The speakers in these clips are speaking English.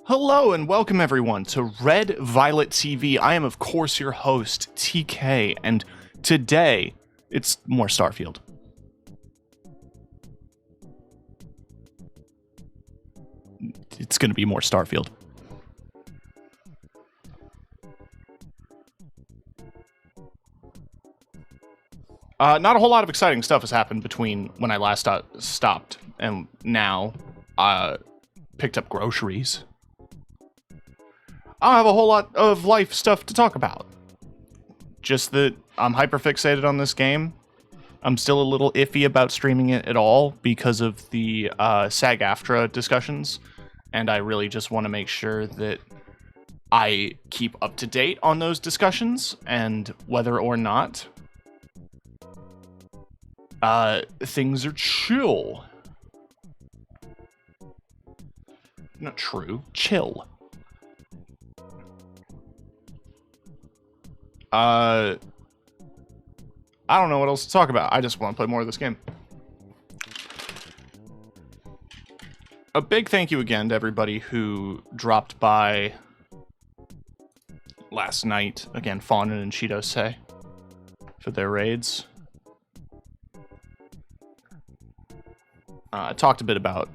Hello and welcome everyone to Red Violet TV. I am of course your host, TK, and today it's more Starfield. It's gonna be more Starfield. Not a whole lot of exciting stuff has happened between when I last stopped and now. Picked up groceries. I don't have a whole lot of life stuff to talk about. Just that I'm hyperfixated on this game. I'm still a little iffy about streaming it at all because of the SAG-AFTRA discussions, and I really just want to make sure that I keep up to date on those discussions and whether or not things are chill. Not true, chill. I don't know what else to talk about. I just want to play more of this game. A big thank you again to everybody who dropped by last night. Again, Fawnin and Cheetos say. for their raids. I talked a bit about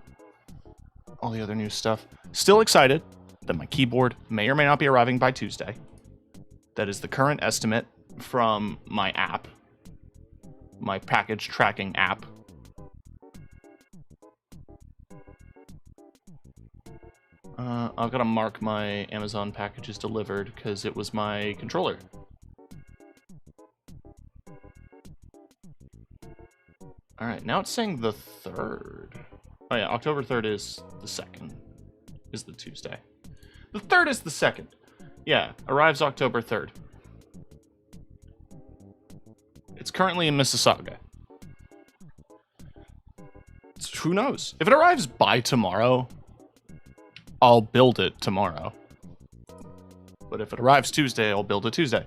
all the other new stuff. Still excited that my keyboard may or may not be arriving by Tuesday. That is the current estimate from my app, my package tracking app. I've got to mark my Amazon packages delivered because it was my controller. All right, now it's saying the 3rd. Oh yeah, October 3rd is the 2nd, is the Tuesday. The 3rd is the 2nd. Yeah, arrives October 3rd. It's currently in Mississauga. Who knows? If it arrives by tomorrow, I'll build it tomorrow. But if it arrives Tuesday, I'll build it Tuesday.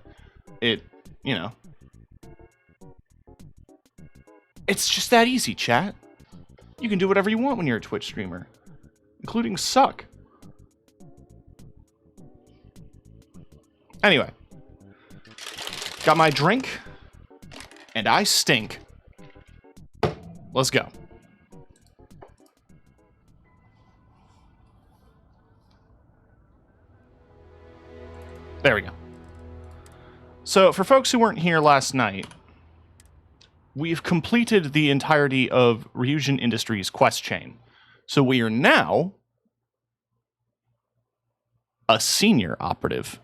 You know. It's just that easy, chat. You can do whatever you want when you're a Twitch streamer, including suck. Anyway, got my drink, and I stink. Let's go. There we go. So, for folks who weren't here last night, we've completed the entirety of Ryujin Industries' quest chain. So we are now a senior operative.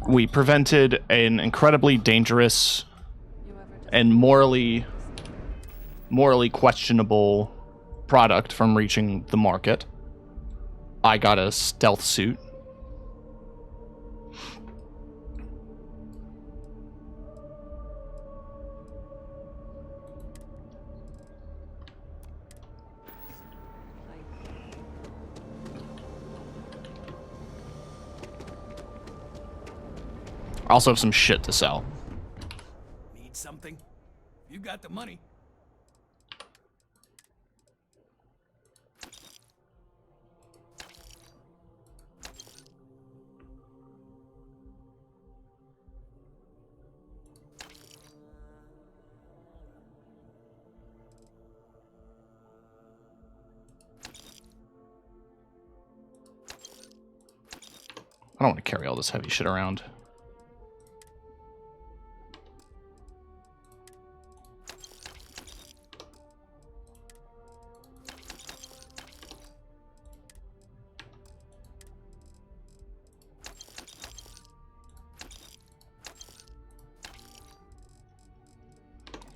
We prevented an incredibly dangerous and morally questionable product from reaching the market. I got a stealth suit. I also have some shit to sell. Need something? You got the money. I don't want to carry all this heavy shit around.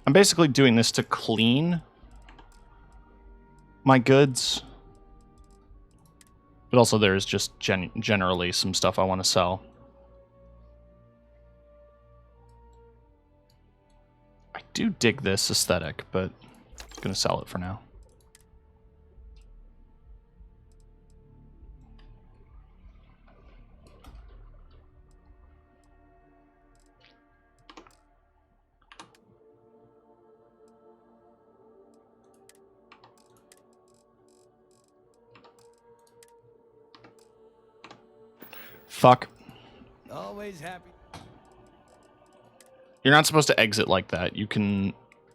I'm basically doing this to clean my goods. But also there's just generally some stuff I want to sell. I do dig this aesthetic, but I'm going to sell it for now. Fuck. Always happy. You're not supposed to exit like that. You can...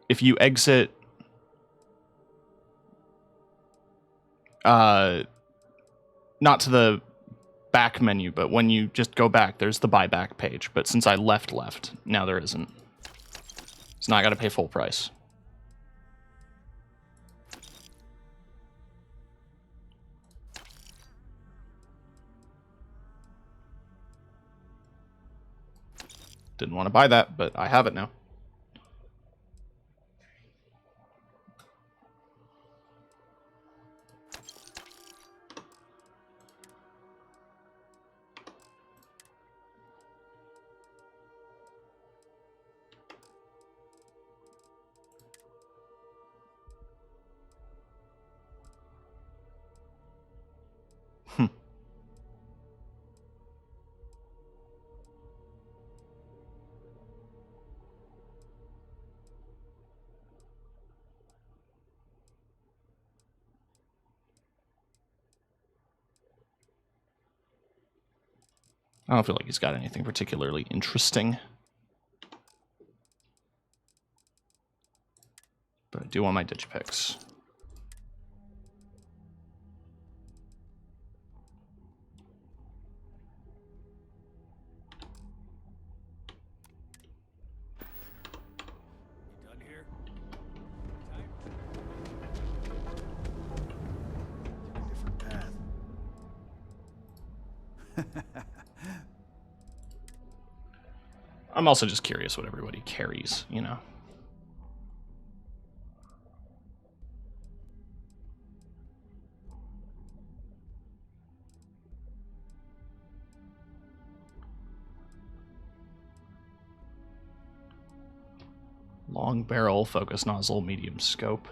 If you exit... not to the back menu, but when you just go back, there's the buyback page. But since I left, now there isn't. So now I gotta pay full price. Didn't want to buy that, but I have it now. I don't feel like he's got anything particularly interesting. But I do want my digipicks. You done here? Different path. I'm also just curious what everybody carries, you know? Long barrel, focus nozzle, medium scope.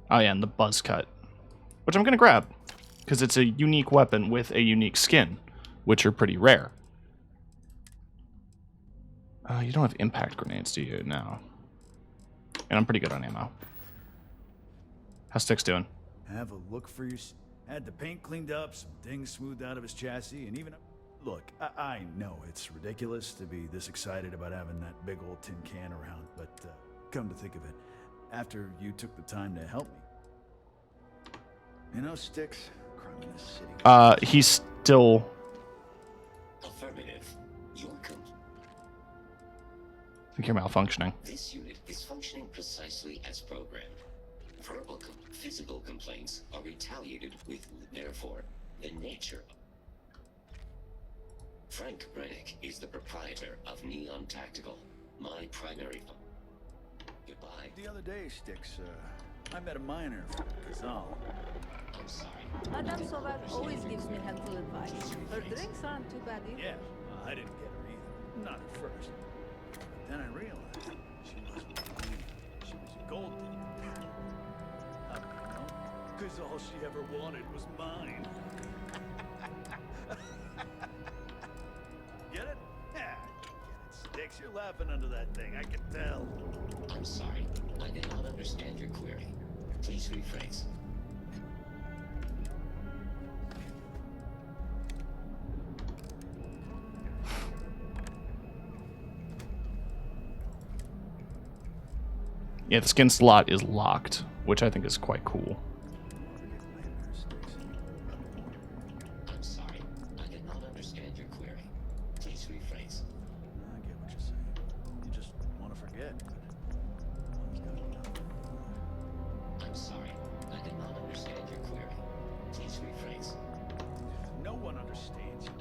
Oh yeah, and the buzz cut, which I'm gonna grab, because it's a unique weapon with a unique skin, which are pretty rare. You don't have impact grenades, do you? No. And I'm pretty good on ammo. How's Sticks doing? Have a look for your... Had the paint cleaned up, some things smoothed out of his chassis, and even... Look, I know it's ridiculous to be this excited about having that big old tin can around, but come to think of it, after you took the time to help me... You know, Sticks, crime in this city... He's still... Affirmative. You're I think you're malfunctioning. This unit is functioning precisely as programmed. Verbal, physical complaints are retaliated with, therefore, the nature of... Frank Brennick is the proprietor of Neon Tactical, my primary... Goodbye. The other day, Sticks, I met a miner from Kazal. I'm sorry. Madame Sauvage always gives me helpful advice. Her drinks aren't too bad either. Yeah, I didn't get her either. Not at first. But then I realized she wasn't mine. She was a gold digger. How do you know? Because all she ever wanted was mine. Get it? Yeah, get it, Sticks. You're laughing under that thing. I can tell. I'm sorry. I did not understand your query. Please rephrase. Yeah, the skin slot is locked, which I think is quite cool. I'm sorry. I did not understand your query. Please rephrase. I get what you're saying. You just want to forget. I'm sorry. I did not understand your query. Please rephrase. No one understands you.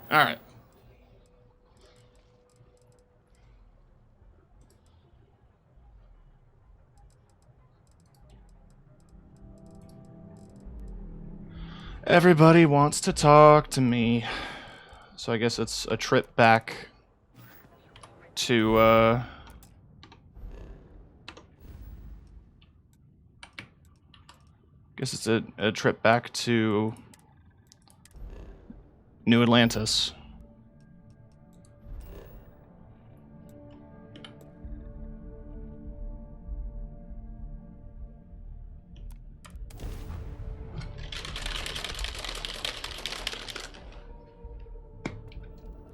All right. Everybody wants to talk to me. So I guess it's a trip back to, guess it's a trip back to New Atlantis.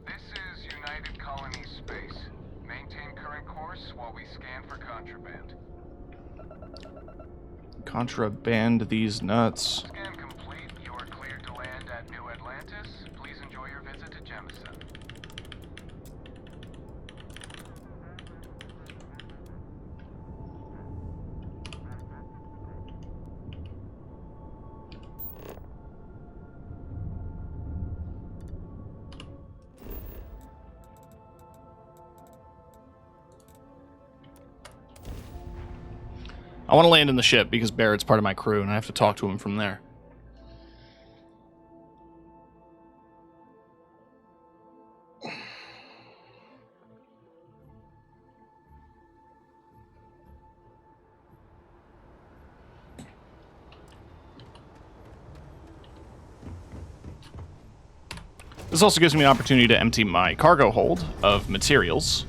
This is United Colony Space. Maintain current course while we scan for contraband. Contraband these nuts. Scan complete. You are cleared to land at New Atlantis. Please enjoy your visit to Jemison. I want to land in the ship because Barrett's part of my crew and I have to talk to him from there. This also gives me an opportunity to empty my cargo hold of materials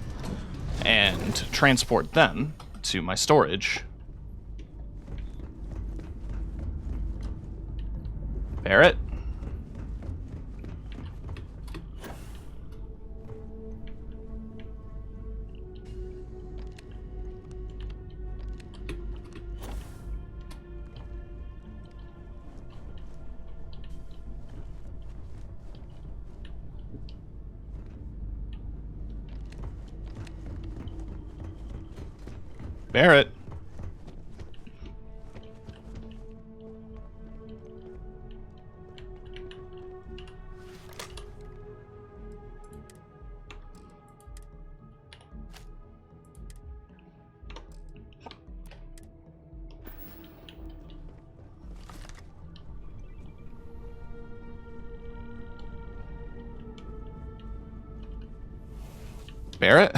and transport them to my storage. Barrett? Barrett? Barrett?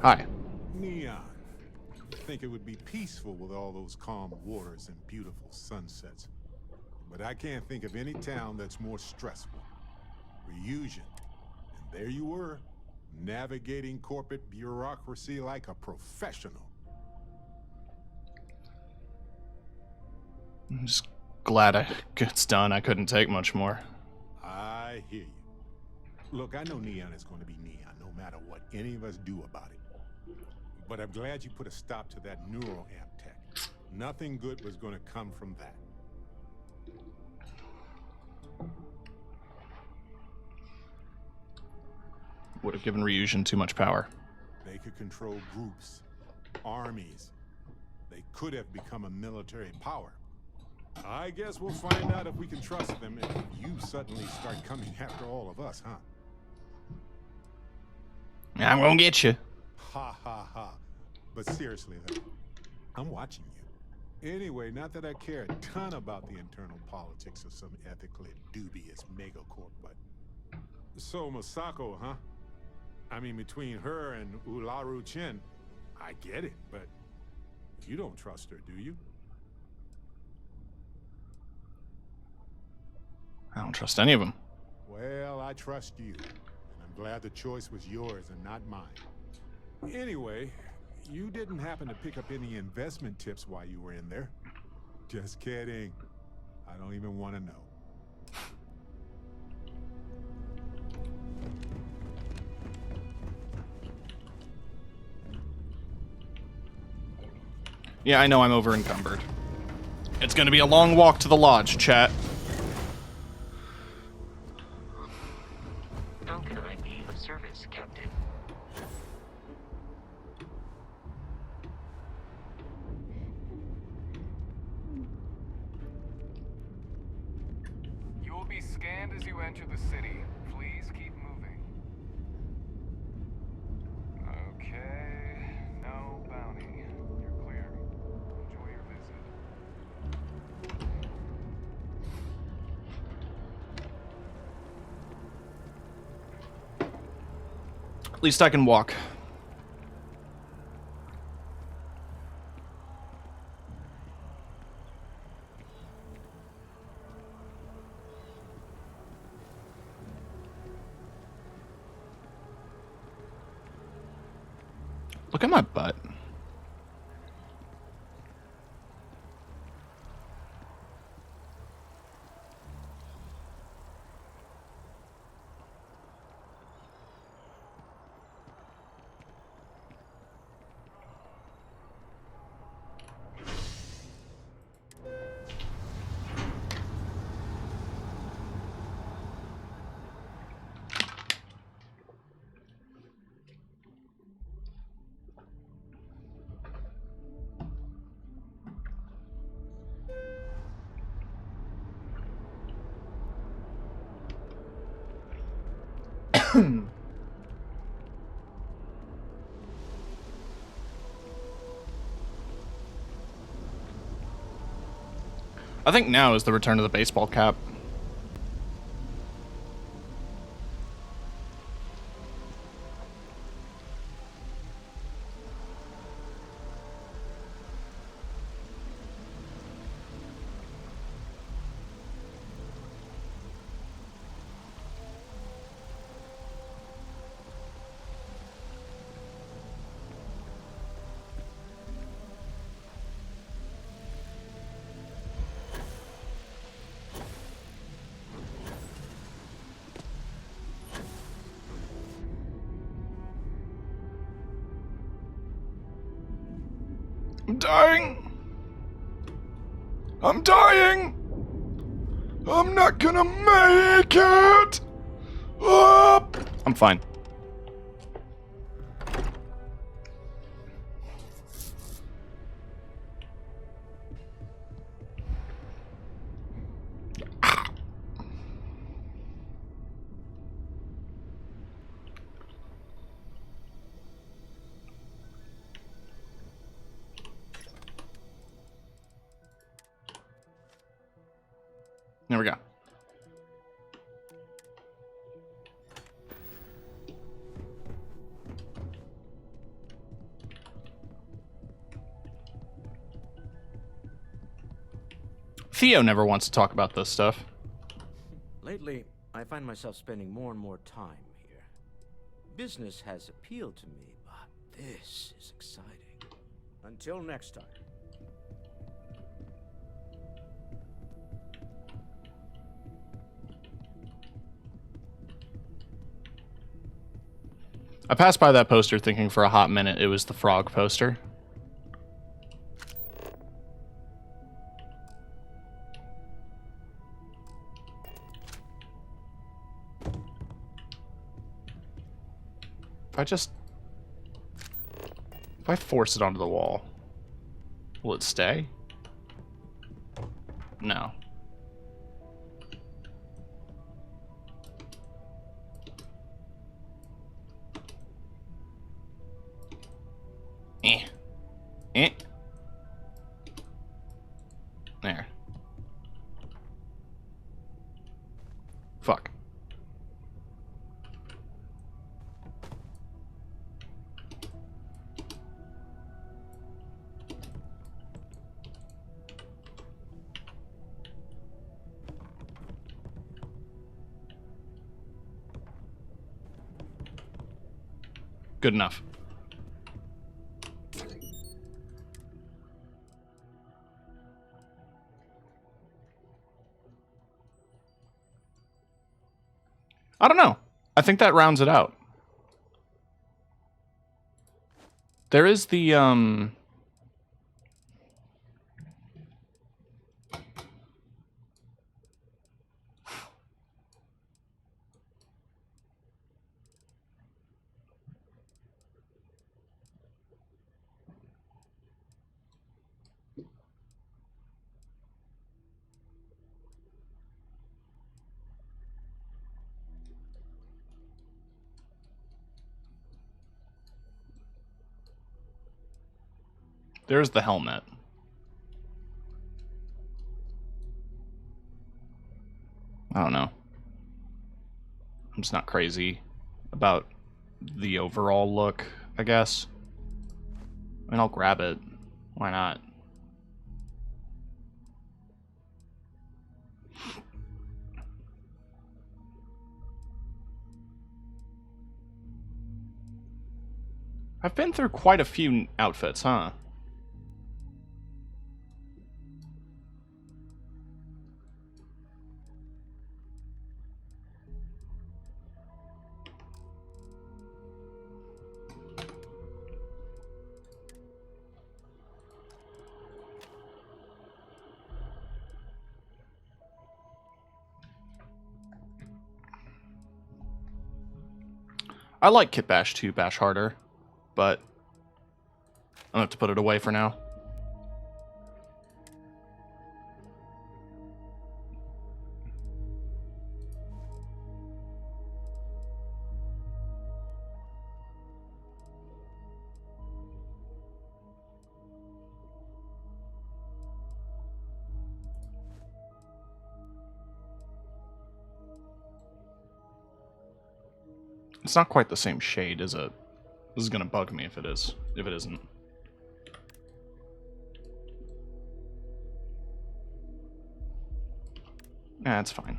Hi. Neon. Think it would be peaceful with all those calm waters and beautiful sunsets. But I can't think of any town that's more stressful. Reunion. And there you were, navigating corporate bureaucracy like a professional. I'm just glad it's done. I couldn't take much more. I hear you. Look, I know Neon is going to be Neon, no matter what any of us do about it. But I'm glad you put a stop to that neural amp tech. Nothing good was going to come from that. Would have given Ryujin too much power. They could control groups, armies. They could have become a military power. I guess we'll find out if we can trust them if you suddenly start coming after all of us, huh? I'm gonna get you. Ha ha ha. But seriously, though, I'm watching you. Anyway, not that I care a ton about the internal politics of some ethically dubious megacorp, but... So, Masako, huh? I mean, between her and Ularu Chen, I get it, but you don't trust her, do you? I don't trust any of them. Well, I trust you, and I'm glad the choice was yours and not mine. Anyway, you didn't happen to pick up any investment tips while you were in there. Just kidding. I don't even want to know. Yeah, I know I'm over encumbered. It's gonna be a long walk to the lodge, chat. How can I be of service, Captain? You will be scanned as you enter the city. Please keep moving. Okay, no bounty. You're clear. Enjoy your visit. At least I can walk. Look at my butt. I think now is the return of the baseball cap. dying. I'm dying. I'm not gonna make it. I'm fine. There we go. Theo never wants to talk about this stuff. Lately, I find myself spending more and more time here. Business has appealed to me, but this is exciting. Until next time. I passed by that poster thinking for a hot minute it was the frog poster. If I force it onto the wall, will it stay? No. Eh. Eh. There. Fuck. Good enough. I don't know. I think that rounds it out. There is the, there's the helmet. I don't know. I'm just not crazy about the overall look, I guess. I mean, I'll grab it. Why not? I've been through quite a few outfits, huh? I like Kit Bash 2 Bash Harder, but I'm gonna have to put it away for now. It's not quite the same shade, is it? This is gonna bug me if it is. If it isn't. It's fine.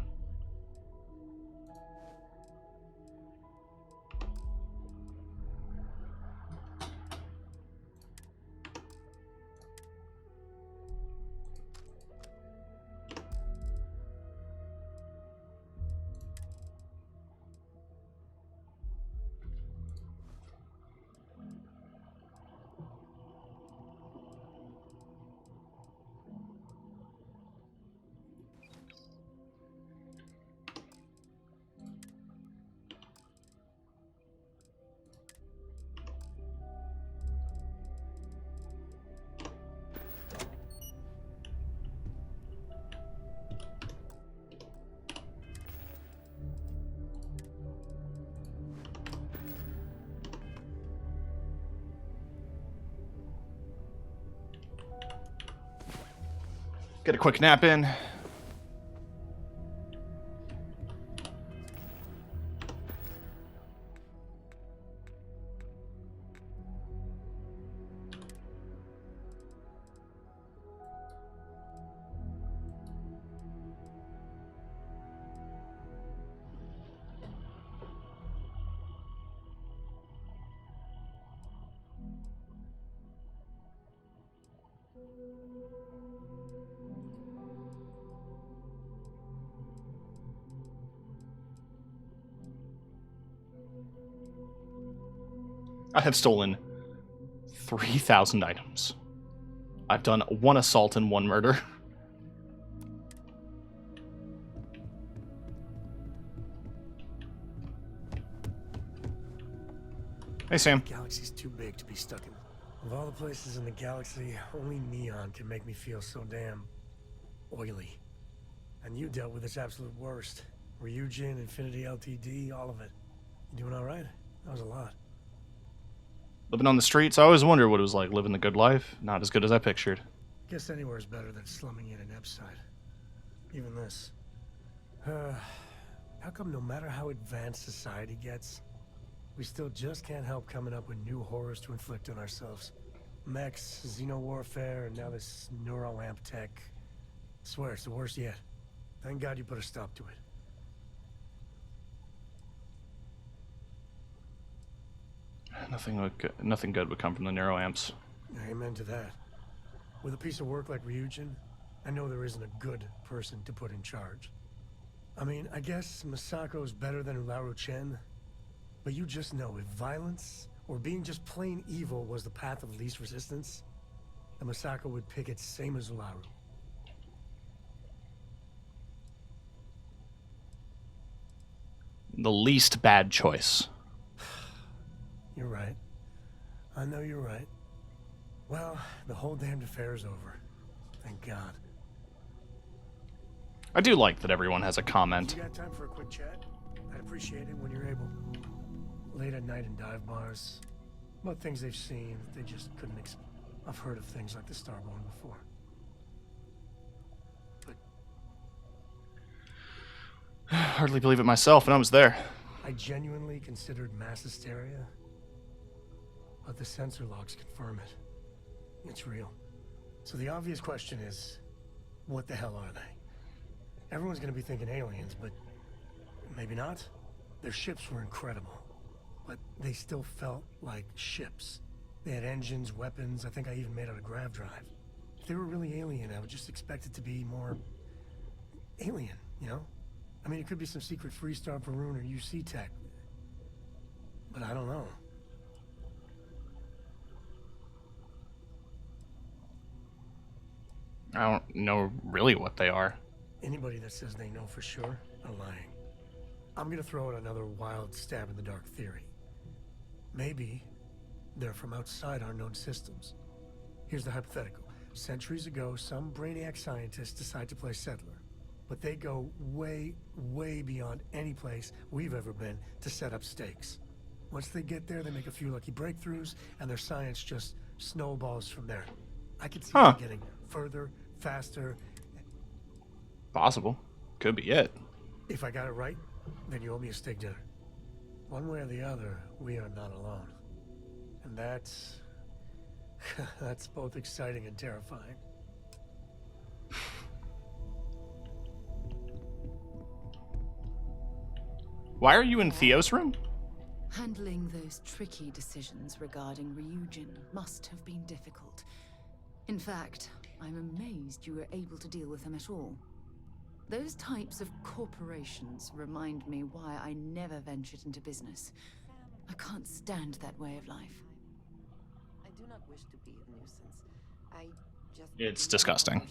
Get a quick nap in. I have stolen 3,000 items. I've done 1 assault and 1 murder. Hey, Sam. The galaxy's too big to be stuck in. Of all the places in the galaxy, only Neon can make me feel so damn oily. And you dealt with its absolute worst. Ryujin, Infinity LTD, all of it. You doing all right? That was a lot. Living on the streets, I always wondered what it was like living the good life. Not as good as I pictured. Guess anywhere is better than slumming in an Epside. Even this. How come no matter how advanced society gets, we still just can't help coming up with new horrors to inflict on ourselves? Mechs, xeno-warfare, and now this neuroamp tech. Swear, it's the worst yet. Thank God you put a stop to it. Nothing good would come from the neuroamps. Amen to that. With a piece of work like Ryujin, I know there isn't a good person to put in charge. I mean, I guess Masako's better than Ularu Chen, but you just know if violence or being just plain evil was the path of least resistance, then Masako would pick it same as Ularu. The least bad choice. You're right. I know you're right. Well, the whole damned affair is over. Thank God. I do like that everyone has a comment. You got time for a quick chat? I'd appreciate it when you're able. Late at night in dive bars. About things they've seen that they just couldn't expect. I've heard of things like the Starborn before. But Hardly believe it myself, and I was there. I genuinely considered mass hysteria. But the sensor logs confirm it. It's real. So the obvious question is, what the hell are they? Everyone's gonna be thinking aliens, but maybe not. Their ships were incredible, but they still felt like ships. They had engines, weapons, I think I even made out a grav drive. If they were really alien, I would just expect it to be more alien, you know? I mean, it could be some secret Freestar Varun or UC tech, but I don't know. I don't know really what they are. Anybody that says they know for sure are lying. I'm gonna throw out another wild stab in the dark theory. Maybe they're from outside our known systems. Here's the hypothetical. Centuries ago, some brainiac scientists decide to play settler. But they go way, way beyond any place we've ever been to set up stakes. Once they get there, they make a few lucky breakthroughs, and their science just snowballs from there. I could see them getting further, faster. Possible. Could be it. If I got it right, then you owe me a steak dinner. One way or the other, we are not alone. And that's... that's both exciting and terrifying. Why are you in Theo's room? Handling those tricky decisions regarding Ryujin must have been difficult. In fact, I'm amazed you were able to deal with them at all. Those types of corporations remind me why I never ventured into business. I can't stand that way of life. I do not wish to be a nuisance. I just It's disgusting.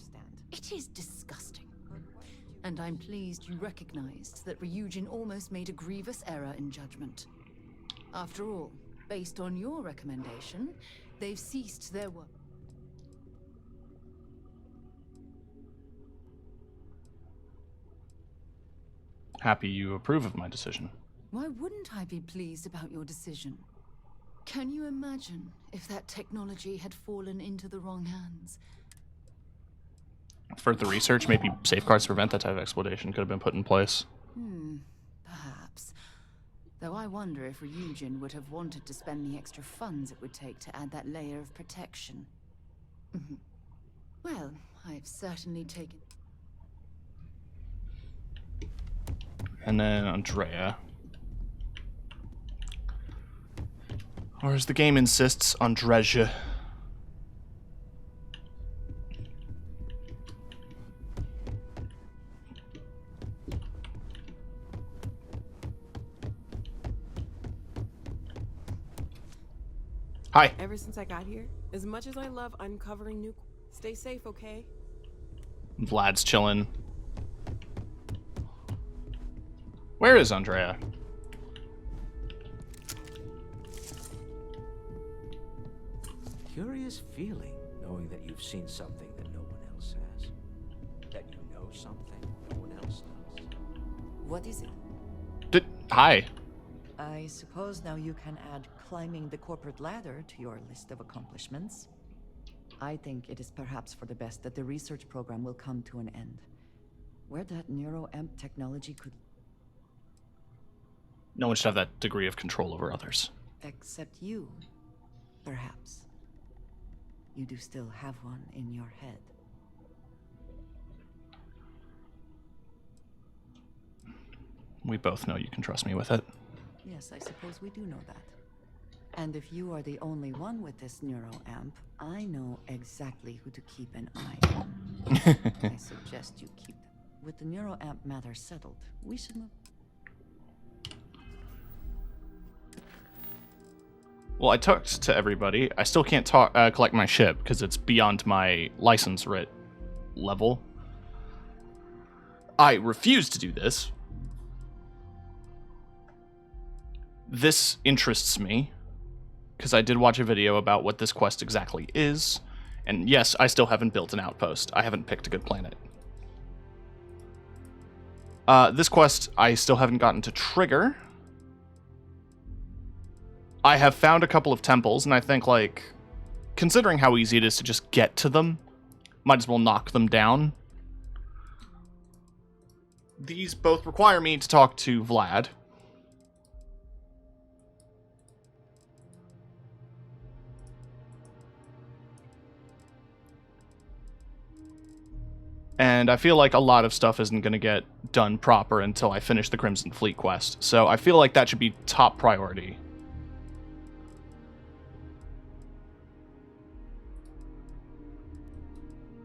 It is disgusting. And I'm pleased you recognized that Ryujin almost made a grievous error in judgment. After all, based on your recommendation, they've ceased their work. Happy you approve of my decision. Why wouldn't I be pleased about your decision? Can you imagine if that technology had fallen into the wrong hands? further research, maybe safeguards to prevent that type of exploitation could have been put in place. Perhaps. Though I wonder if Ryujin would have wanted to spend the extra funds it would take to add that layer of protection. Well, I've certainly taken... And then Andrea. Or as the game insists, Andreja. Hi. Ever since I got here, as much as I love uncovering new... Stay safe, okay? Vlad's chilling. Where is Andrea? Curious feeling, knowing that you've seen something that no one else has. That you know something no one else does. What is it? Hi. I suppose now you can add climbing the corporate ladder to your list of accomplishments. I think it is perhaps for the best that the research program will come to an end. Where that neuroamp technology could... No one should have that degree of control over others. Except you, perhaps. You do still have one in your head. We both know you can trust me with it. Yes, I suppose we do know that. And if you are the only one with this neuroamp, I know exactly who to keep an eye on. I suggest you keep them. With the neuroamp matter settled, we should move. Well, I talked to everybody. I still can't collect my ship because it's beyond my license writ level. I refuse to do this. This interests me because I did watch a video about what this quest exactly is. And yes, I still haven't built an outpost. I haven't picked a good planet. This quest, I still haven't gotten to trigger. I have found a couple of temples, and I think, like, considering how easy it is to just get to them, might as well knock them down. These both require me to talk to Vlad. And I feel like a lot of stuff isn't going to get done proper until I finish the Crimson Fleet quest. So I feel like that should be top priority.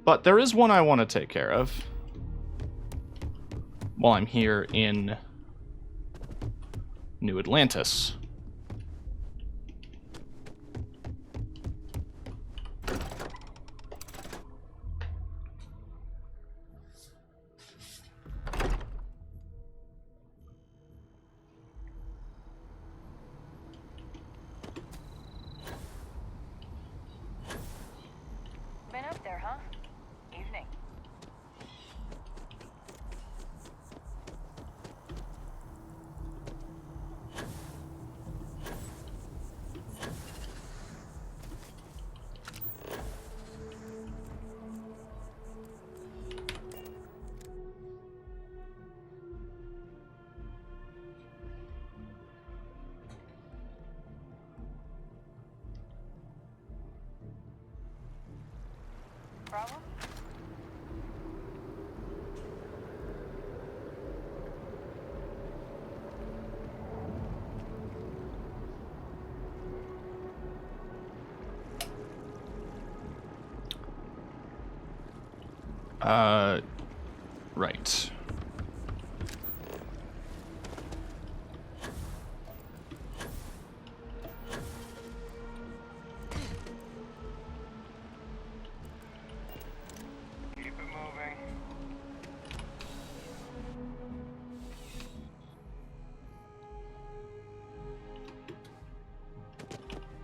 But there is one I want to take care of while I'm here in New Atlantis. Been up there, huh? Evening. Problem? Right. Keep it moving.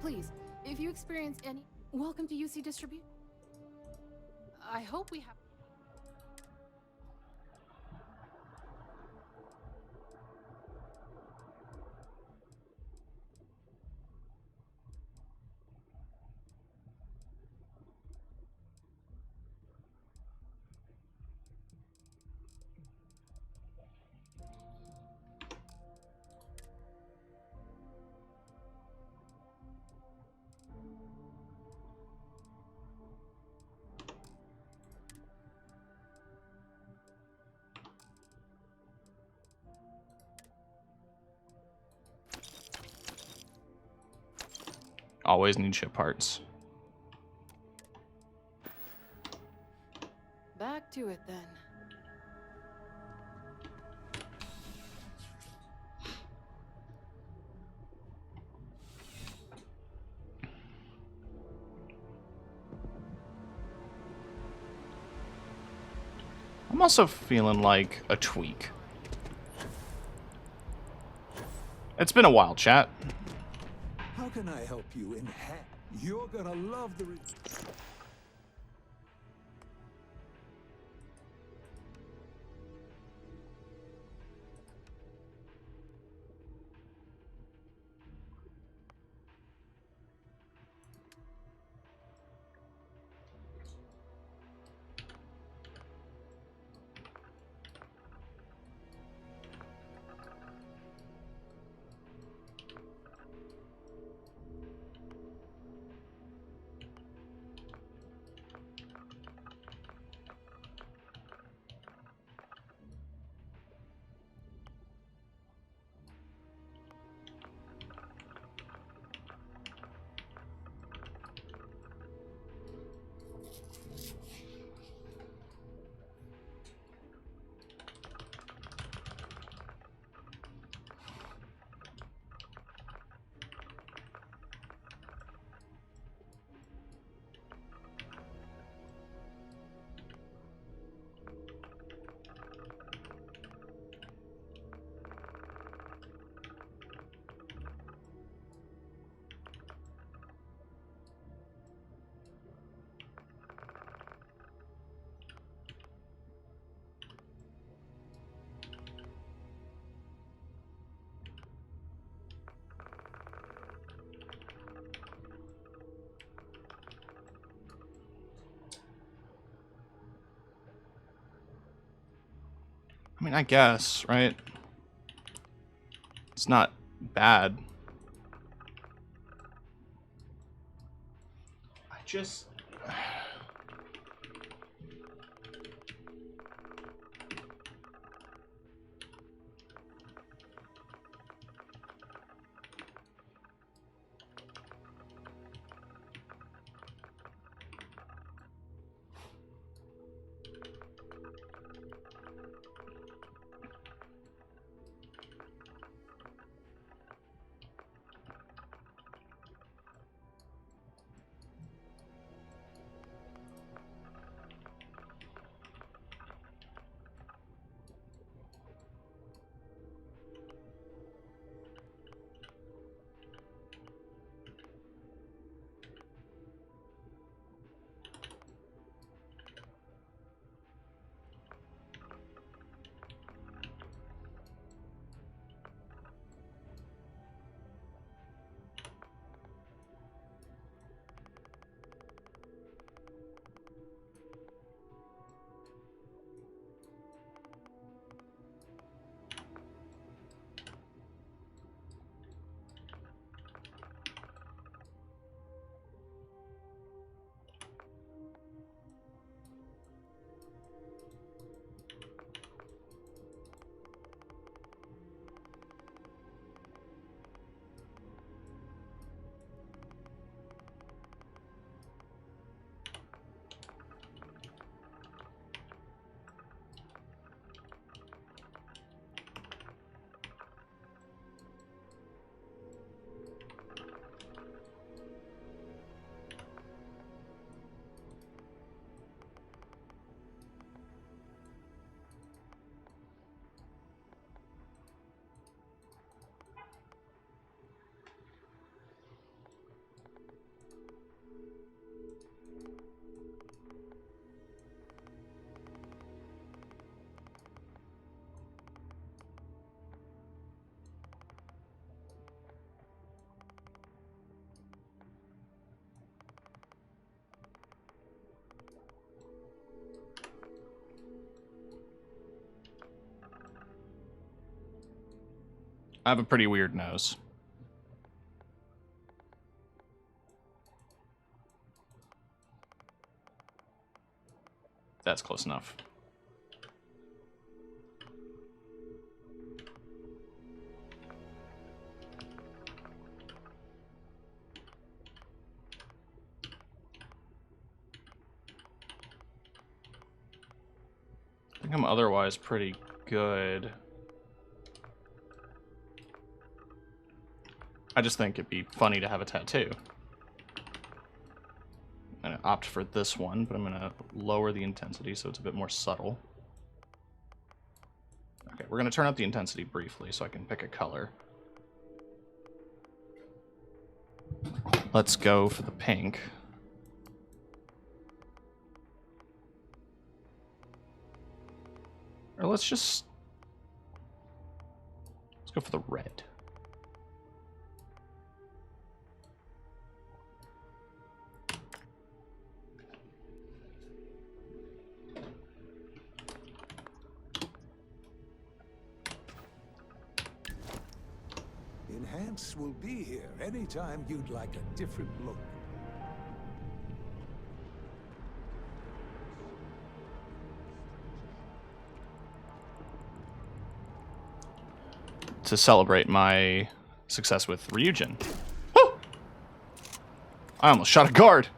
Please, if you experience any... Welcome to UC Distribute. I hope we have... always need ship parts. Back to it then. I'm also feeling like a tweak. It's been a while, chat. How can I help you in hat? You're gonna love the... I mean, I guess, right? It's not bad. I just... I have a pretty weird nose. That's close enough. think I'm otherwise pretty good. I just think it'd be funny to have a tattoo. I'm going to opt for this one, but I'm going to lower the intensity so it's a bit more subtle. Okay, we're going to turn up the intensity briefly so I can pick a color. Let's go for the pink. Or let's go for the red. Enhance will be here anytime you'd like a different look. To celebrate my success with Ryujin. Woo! I almost shot a guard.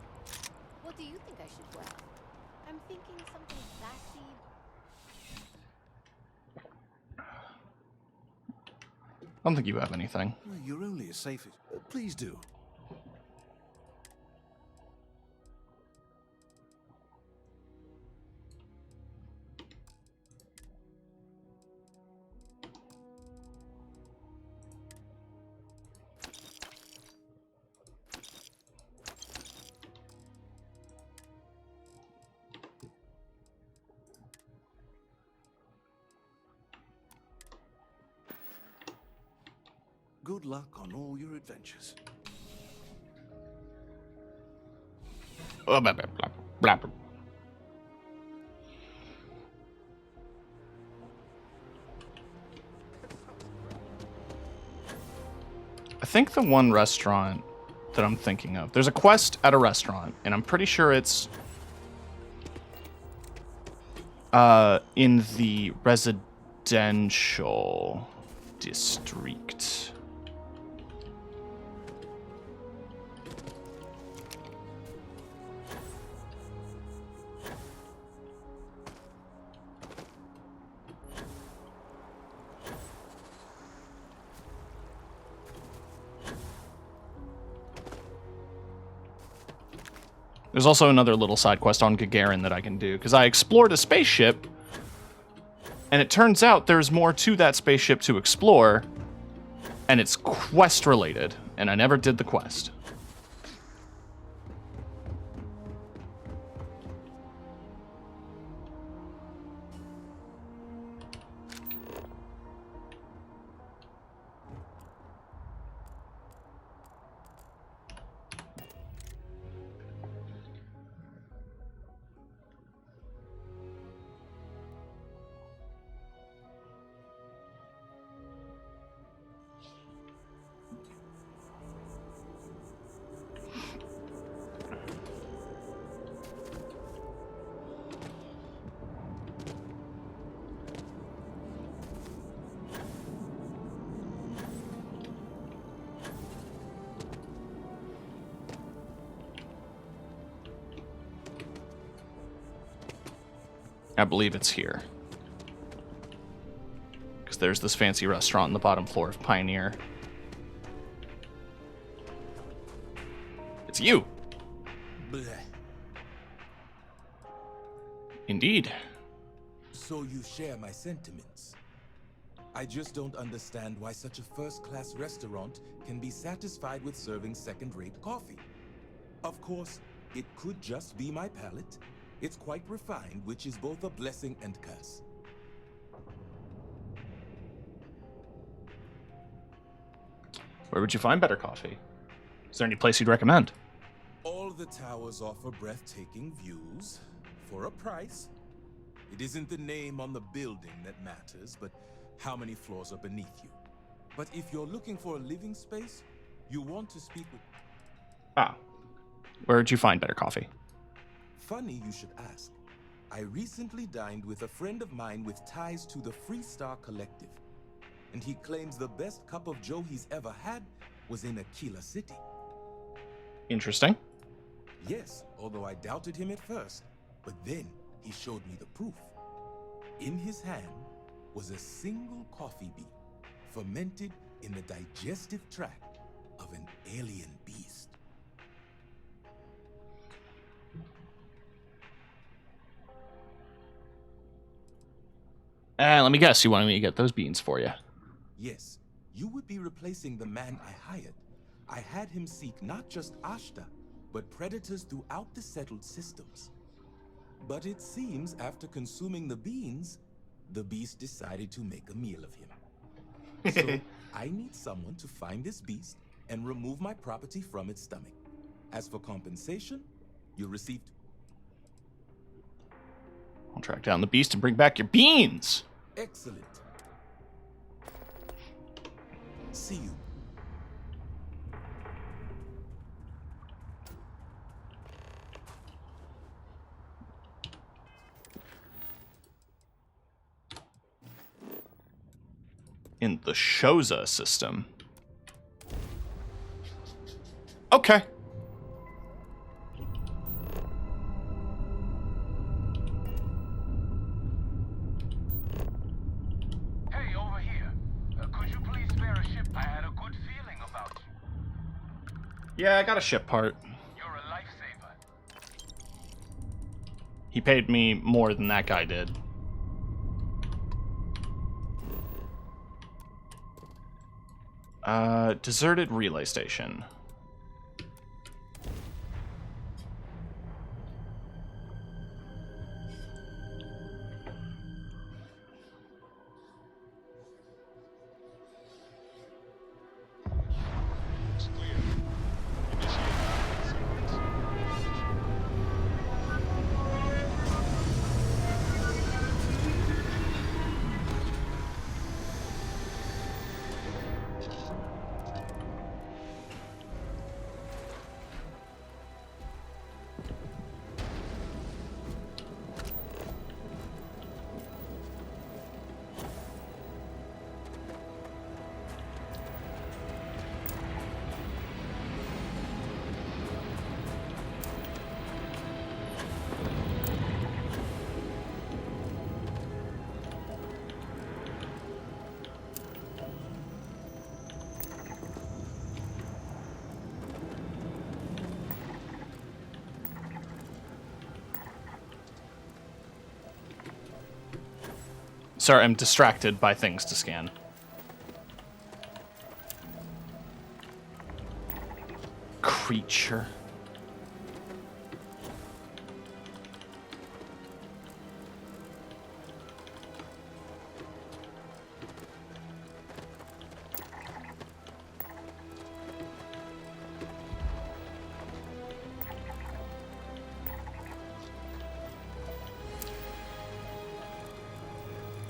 What do you think I should wear? I'm thinking something classy. I don't think you have anything. Well, you're only as safe as... please do. Good luck on all your adventures. Oh, blah, blah, blah, blah, blah. I think the one restaurant that I'm thinking of, there's a quest at a restaurant, and I'm pretty sure it's in the residential district. There's also another little side quest on Gagarin that I can do, because I explored a spaceship, and it turns out there's more to that spaceship to explore, and it's quest-related, and I never did the quest. I believe it's here. Because there's this fancy restaurant on the bottom floor of Pioneer. It's you! Bleh. Indeed. So you share my sentiments. I just don't understand why such a first-class restaurant can be satisfied with serving second-rate coffee. Of course, it could just be my palate. It's quite refined, which is both a blessing and curse. Where would you find better coffee? Is there any place you'd recommend? All the towers offer breathtaking views for a price. It isn't the name on the building that matters, but how many floors are beneath you. But if you're looking for a living space, you want to speak with... Ah. Where'd you find better coffee? Funny you should ask. I recently dined with a friend of mine with ties to the Freestar Collective, and he claims the best cup of joe he's ever had was in Aquila City. Interesting. Yes, although I doubted him at first, but then he showed me the proof. In his hand was a single coffee bean, fermented in the digestive tract of an alien beast. Let me guess, you wanted me to get those beans for you. Yes, you would be replacing the man I hired. I had him seek not just Ashta, but predators throughout the settled systems. But it seems after consuming the beans, the beast decided to make a meal of him. So I need someone to find this beast and remove my property from its stomach. As for compensation, you received... I'll track down the beast and bring back your beans. Excellent. See you. In the Shoza system. Okay. Hey, over here. Could you please spare a ship? I had a good feeling about you. Yeah, I got a ship part. You're a lifesaver. He paid me more than that guy did. Deserted relay station. Sorry, I'm distracted by things to scan. Creature.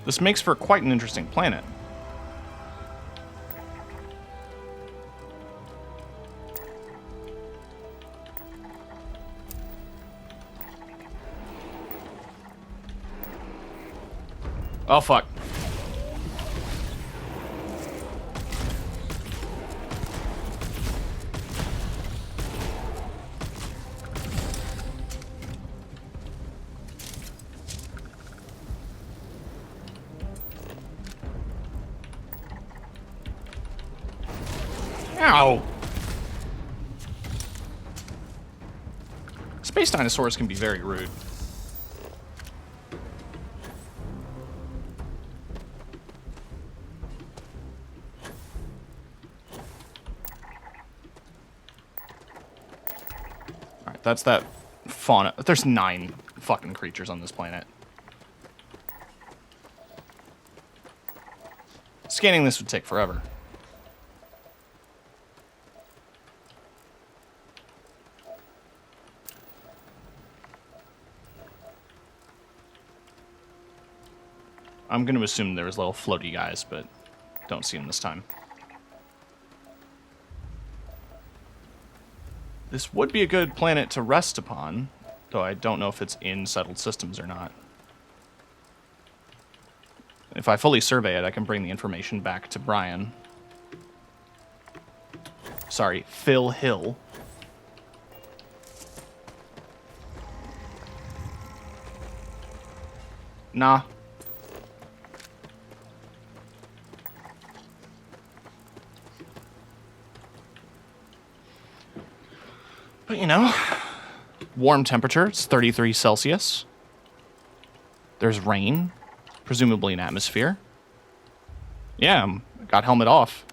This makes for quite an interesting planet. Oh, fuck. Ow! Space dinosaurs can be very rude. Alright, that's that fauna. There's 9 fucking creatures on this planet. Scanning this would take forever. I'm going to assume there was little floaty guys, but don't see them this time. This would be a good planet to rest upon, though I don't know if it's in settled systems or not. If I fully survey it, I can bring the information back to Brian. Sorry, Phil Hill. Nah. you know, warm temperature. It's 33 Celsius. There's rain, presumably an atmosphere. Yeah, got helmet off.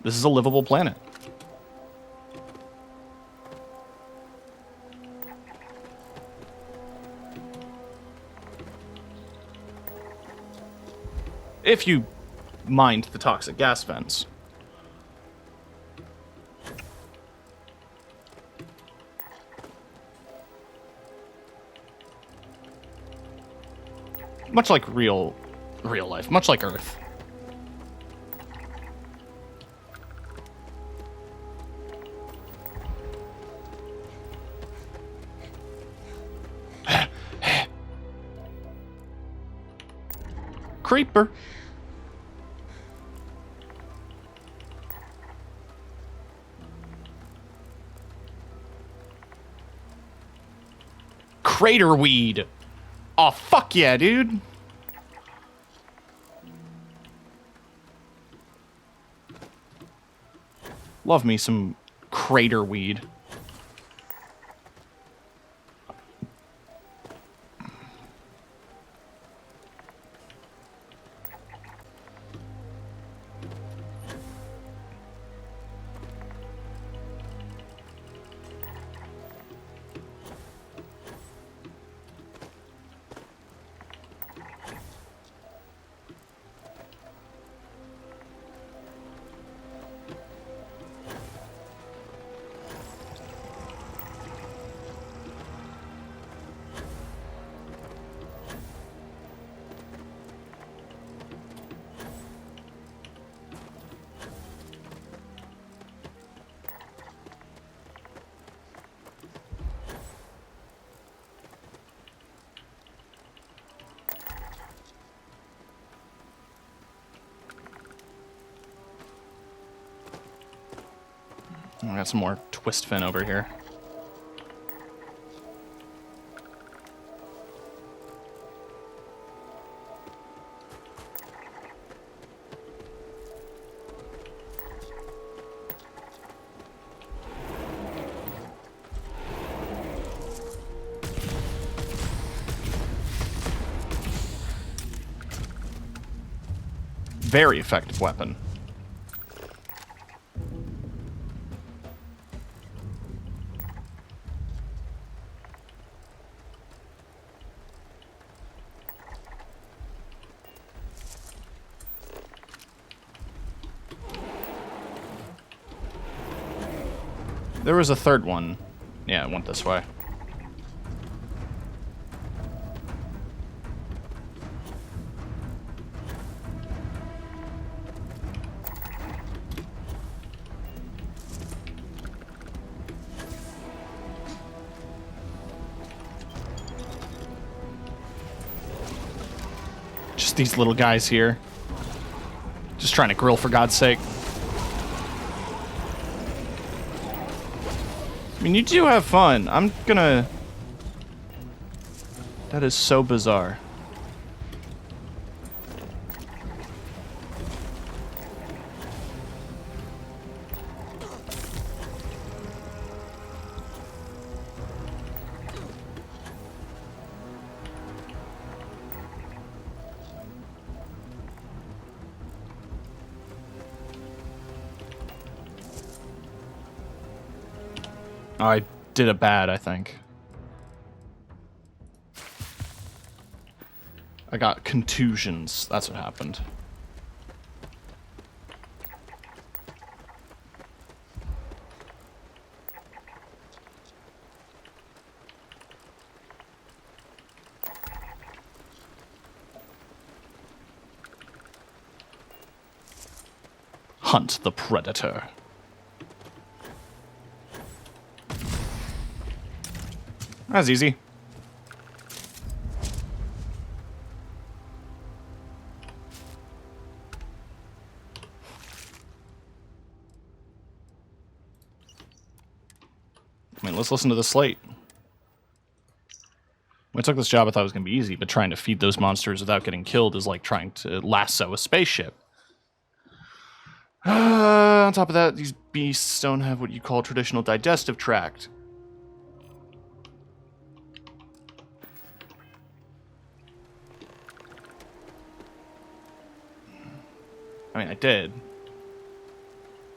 This is a livable planet. If you mind the toxic gas vents. Much like real life, much like Earth. Creeper. Crater weed. Oh, fuck yeah, dude. Love me some crater weed. I got some more twist fin over here. Very effective weapon. There was a third one. Yeah, it went this way. Just these little guys here. Just trying to grill for God's sake. I mean, you do have fun. I'm gonna... That is so bizarre. I did it bad, I think. I got contusions. That's what happened. Hunt the predator. That's easy. I mean, let's listen to the slate. When I took this job, I thought it was going to be easy, but trying to feed those monsters without getting killed is like trying to lasso a spaceship. On top of that, these beasts don't have what you call traditional digestive tract. I mean, I did. Do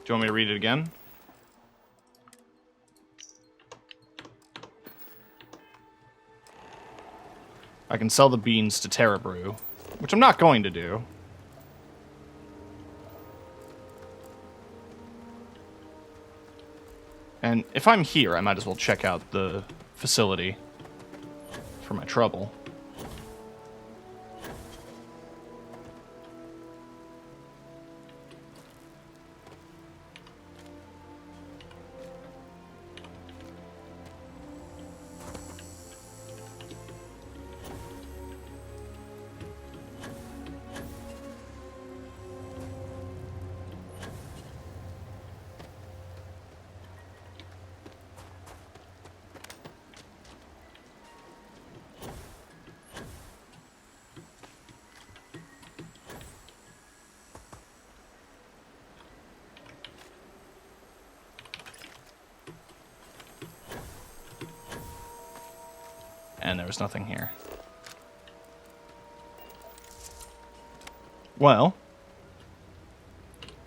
you want me to read it again? I can sell the beans to Terra Brew, which I'm not going to do. And if I'm here, I might as well check out the facility for my trouble. And there was nothing here. Well,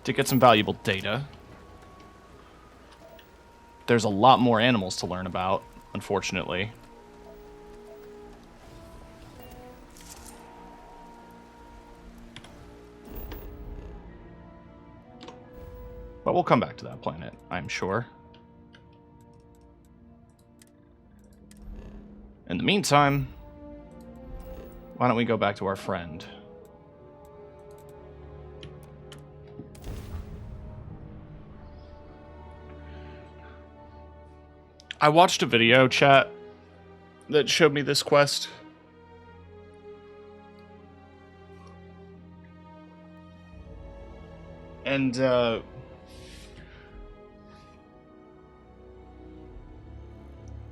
to get some valuable data, there's a lot more animals to learn about, unfortunately. But we'll come back to that planet, I'm sure. In the meantime, why don't we go back to our friend? I watched a video, chat, that showed me this quest. And,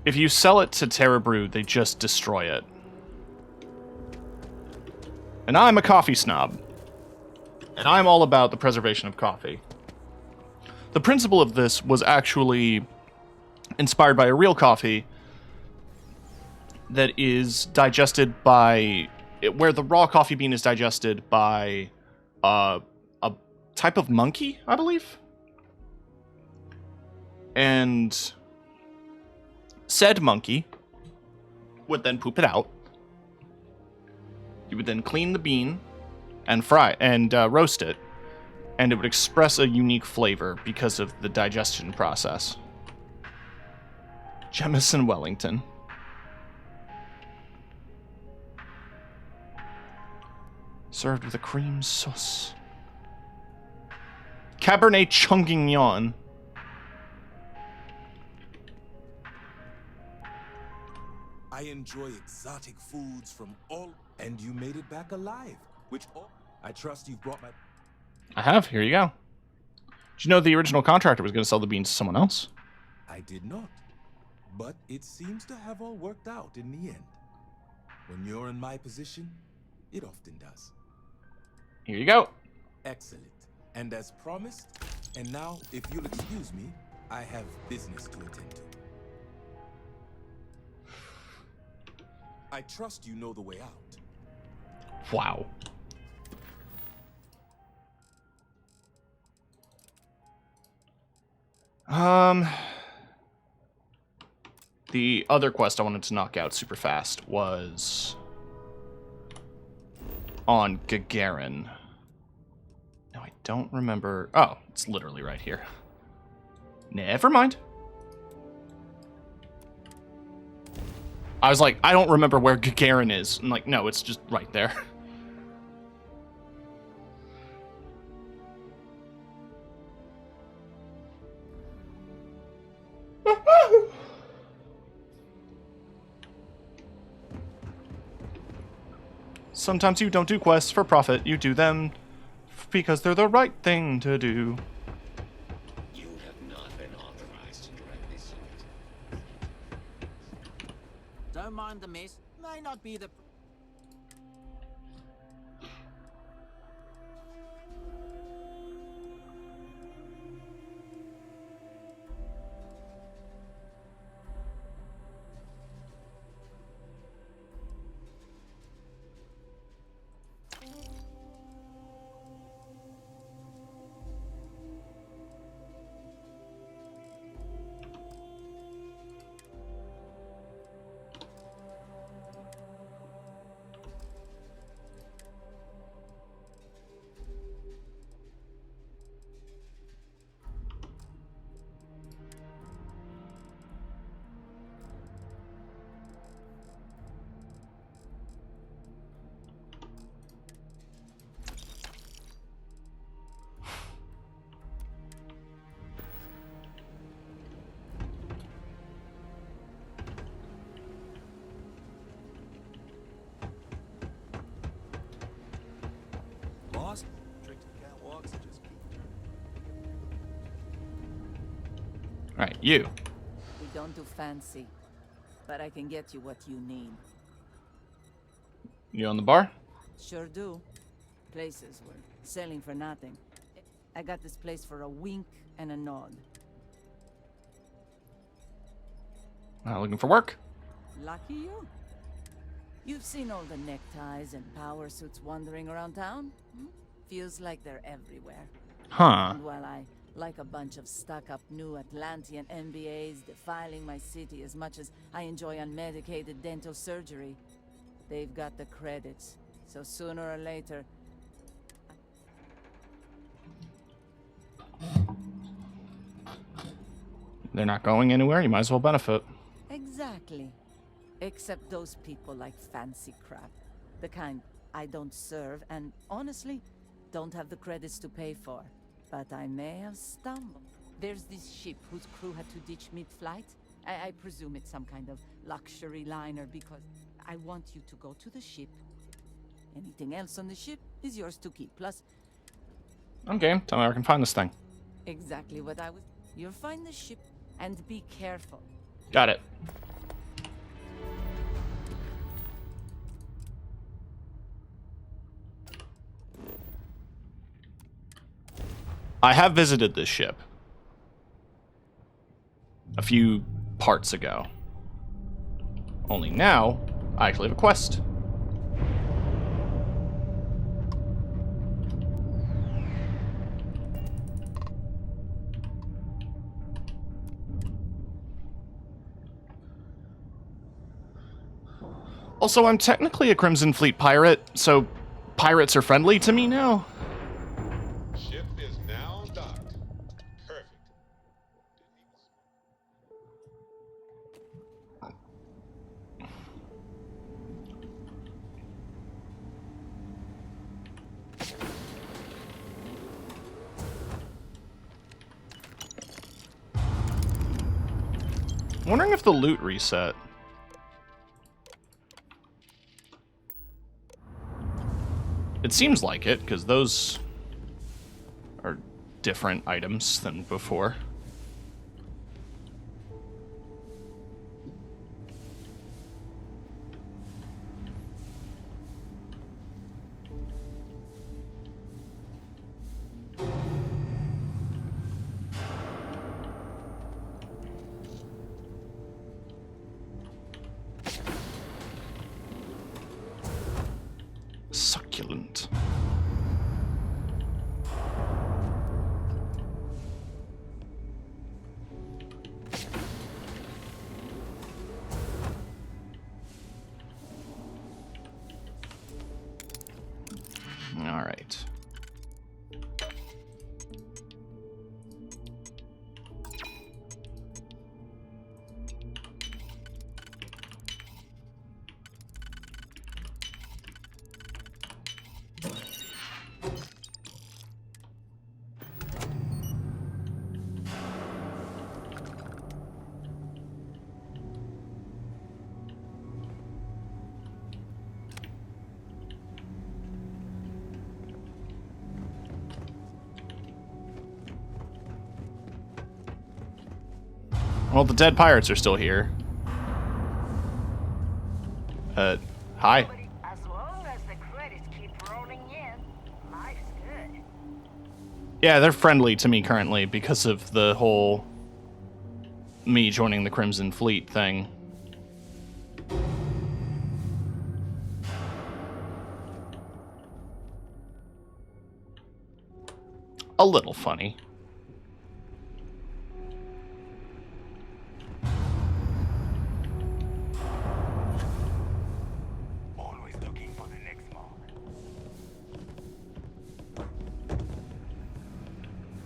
if you sell it to Terra Brew, they just destroy it. And I'm a coffee snob. And I'm all about the preservation of coffee. The principle of this was actually inspired by a real coffee that is digested by... where the raw coffee bean is digested by a type of monkey, I believe? And said monkey would then poop it out. You would then clean the bean and fry and roast it, and it would express a unique flavor because of the digestion process. Jemison Wellington. Served with a cream sauce. Cabernet Sauvignon. I enjoy exotic foods from all... And you made it back alive, which... I trust you've brought my... I have. Here you go. Did you know the original contractor was going to sell the beans to someone else? I did not. But it seems to have all worked out in the end. When you're in my position, it often does. Here you go. Excellent. And as promised, and now, if you'll excuse me, I have business to attend to. I trust you know the way out. Wow. The other quest I wanted to knock out super fast was on Gagarin. No, I don't remember. Oh, it's literally right here. Never mind. I was like, I don't remember where Gagarin is. I'm like, no, it's just right there. Sometimes you don't do quests for profit. You do them because they're the right thing to do. You have not been authorized to directly sue it. Don't mind the mess. May not be the... Awesome. Tricks and catwalks and just keep. Alright, you. We don't do fancy, but I can get you what you need. You on the bar? Sure do. Places were selling for nothing. I got this place for a wink and a nod. Looking for work? Lucky you. You've seen all the neckties and power suits wandering around town? Hmm? Feels like they're everywhere. Huh. And while I like a bunch of stuck-up new Atlantean MBAs defiling my city as much as I enjoy unmedicated dental surgery, they've got the credits. So sooner or later... They're not going anywhere, you might as well benefit. Exactly. Except those people like fancy crap. The kind I don't serve and, honestly, don't have the credits to pay for. But I may have stumbled. There's this ship whose crew had to ditch mid-flight. I presume it's some kind of luxury liner because I want you to go to the ship. Anything else on the ship is yours to keep. Plus... Okay, tell me where I can find this thing. Exactly what I was... You'll find the ship and be careful. Got it. I have visited this ship a few parts ago. Only now, I actually have a quest. Also, I'm technically a Crimson Fleet pirate, so pirates are friendly to me now. Ship is now docked. Perfect. I'm wondering if the loot reset. It seems like it, because those are different items than before. Succulent. All right. Well, the dead pirates are still here. Hi. As long as the credits keep rolling in, life's good. Yeah, they're friendly to me currently because of the whole me joining the Crimson Fleet thing. A little funny.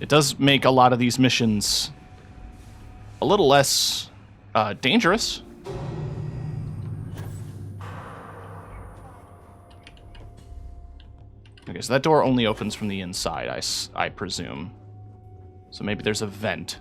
It does make a lot of these missions a little less dangerous. Okay, so that door only opens from the inside, I presume. So maybe there's a vent.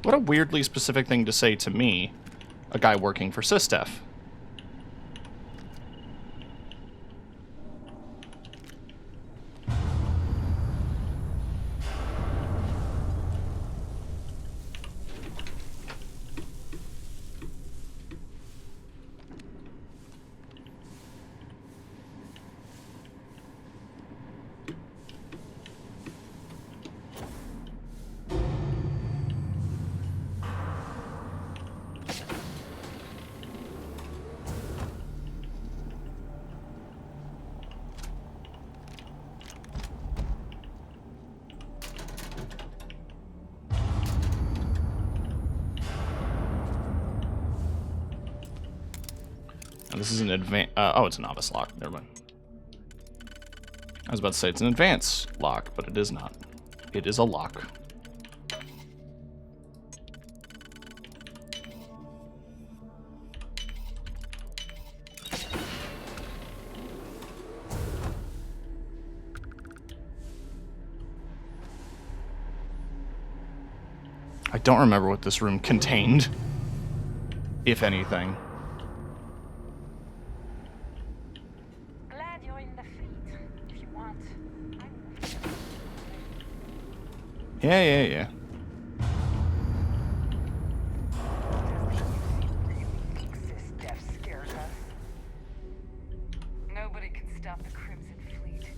What a weirdly specific thing to say to me, a guy working for SysDef. This is an advanced... oh, it's a novice lock. Never mind. I was about to say it's an advanced lock, but it is not. It is a lock. I don't remember what this room contained, if anything. Glad you're in the fleet. If you want, Yeah. SysDef scares us. Nobody can stop the Crimson Fleet.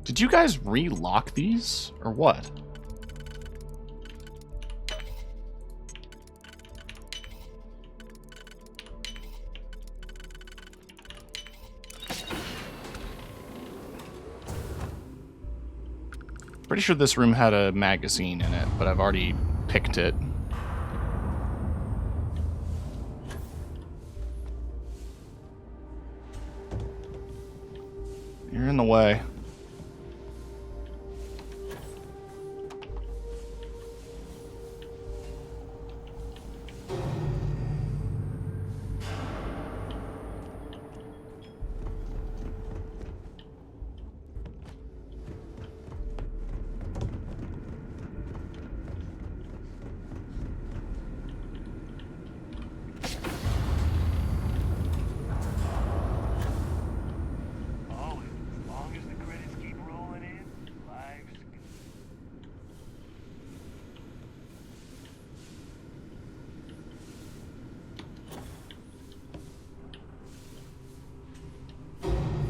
Did you guys re-lock these, or what? Pretty sure this room had a magazine in it, but I've already picked it. You're in the way.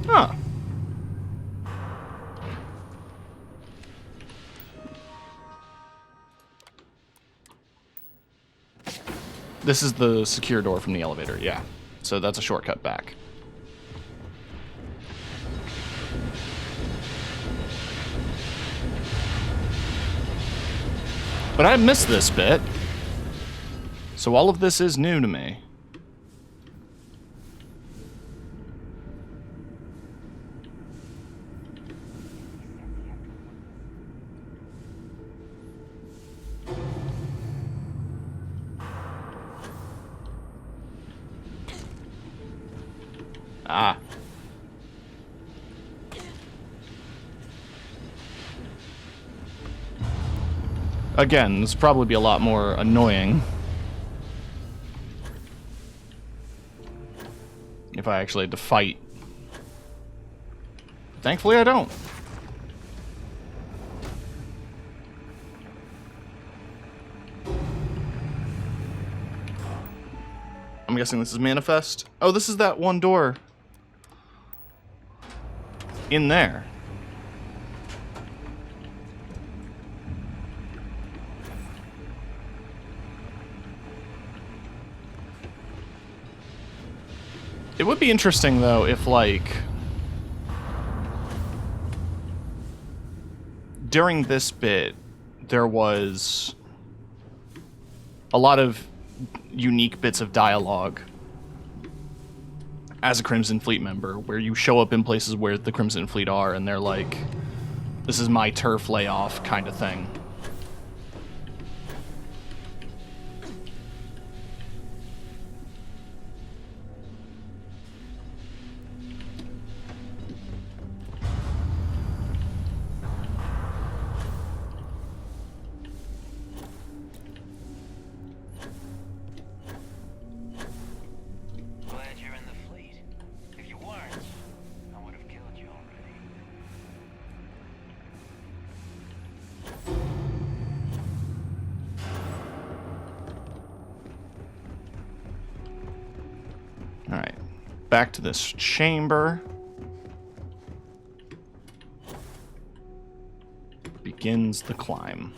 Huh. This is the secure door from the elevator, yeah. So that's a shortcut back. But I missed this bit. So all of this is new to me. Ah. Again, this would probably be a lot more annoying if I actually had to fight. Thankfully, I don't. I'm guessing this is Manifest. Oh, this is that one door in there. It would be interesting, though, if, like, during this bit, there was a lot of unique bits of dialogue as a Crimson Fleet member, where you show up in places where the Crimson Fleet are, and they're like, This is my turf layoff kind of thing. Glad you're in the fleet. If you weren't, I would have killed you already. Alright. Back to this chamber. Begins the climb.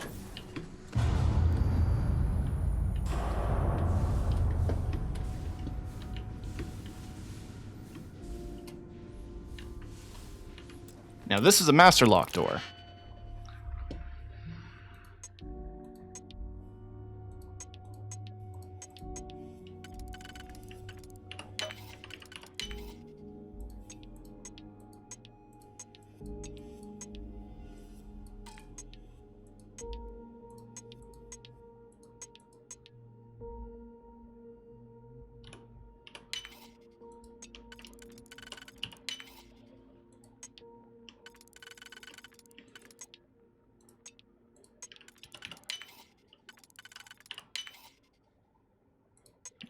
Now this is a master lock door.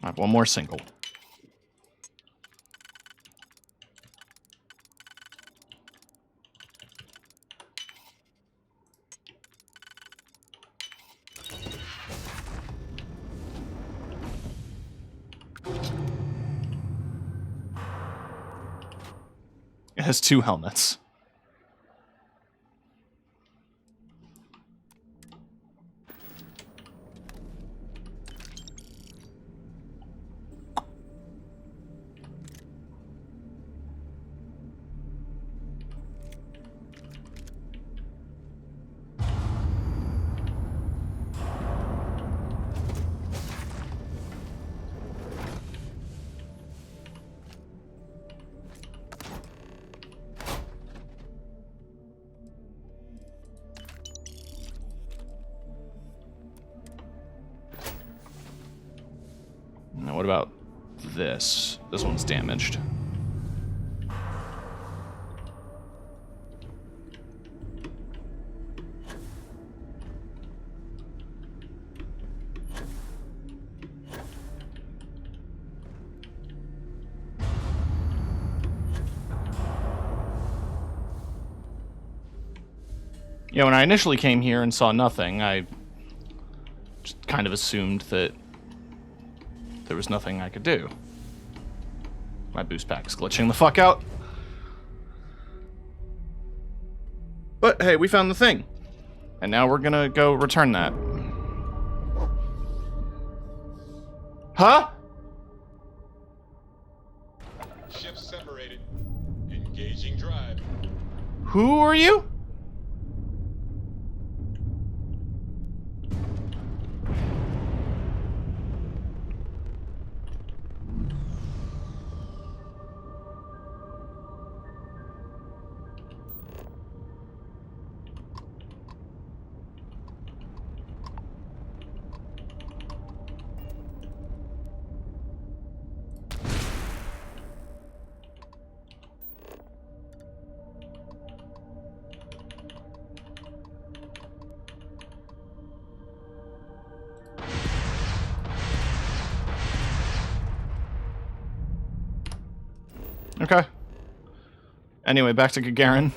I have one more single. It has 2 helmets. Now what about this? This one's damaged. Yeah, when I initially came here and saw nothing, I just kind of assumed that there was nothing I could do. My boost pack's glitching the fuck out. But hey, we found the thing. And now we're gonna go return that. Huh? Ships separated. Engaging drive. Who are you? Okay. Anyway, back to Gagarin.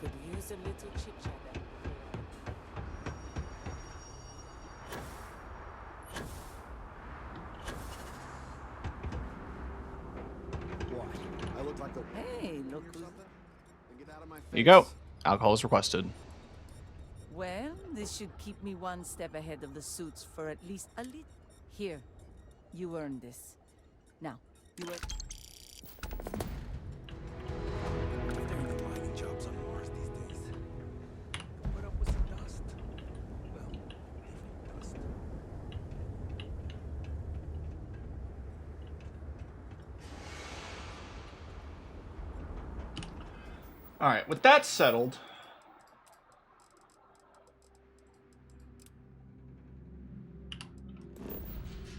Could use a little chit chat. What? I look like the Hey, look. Then get out of my face. There you go. Alcohol is requested. Well, this should keep me one step ahead of the suits for at least a little. Here, you earned this. Now, you are. There ain't no mining jobs on Mars these days. What up with some dust? Well, different dust. All right, with that settled,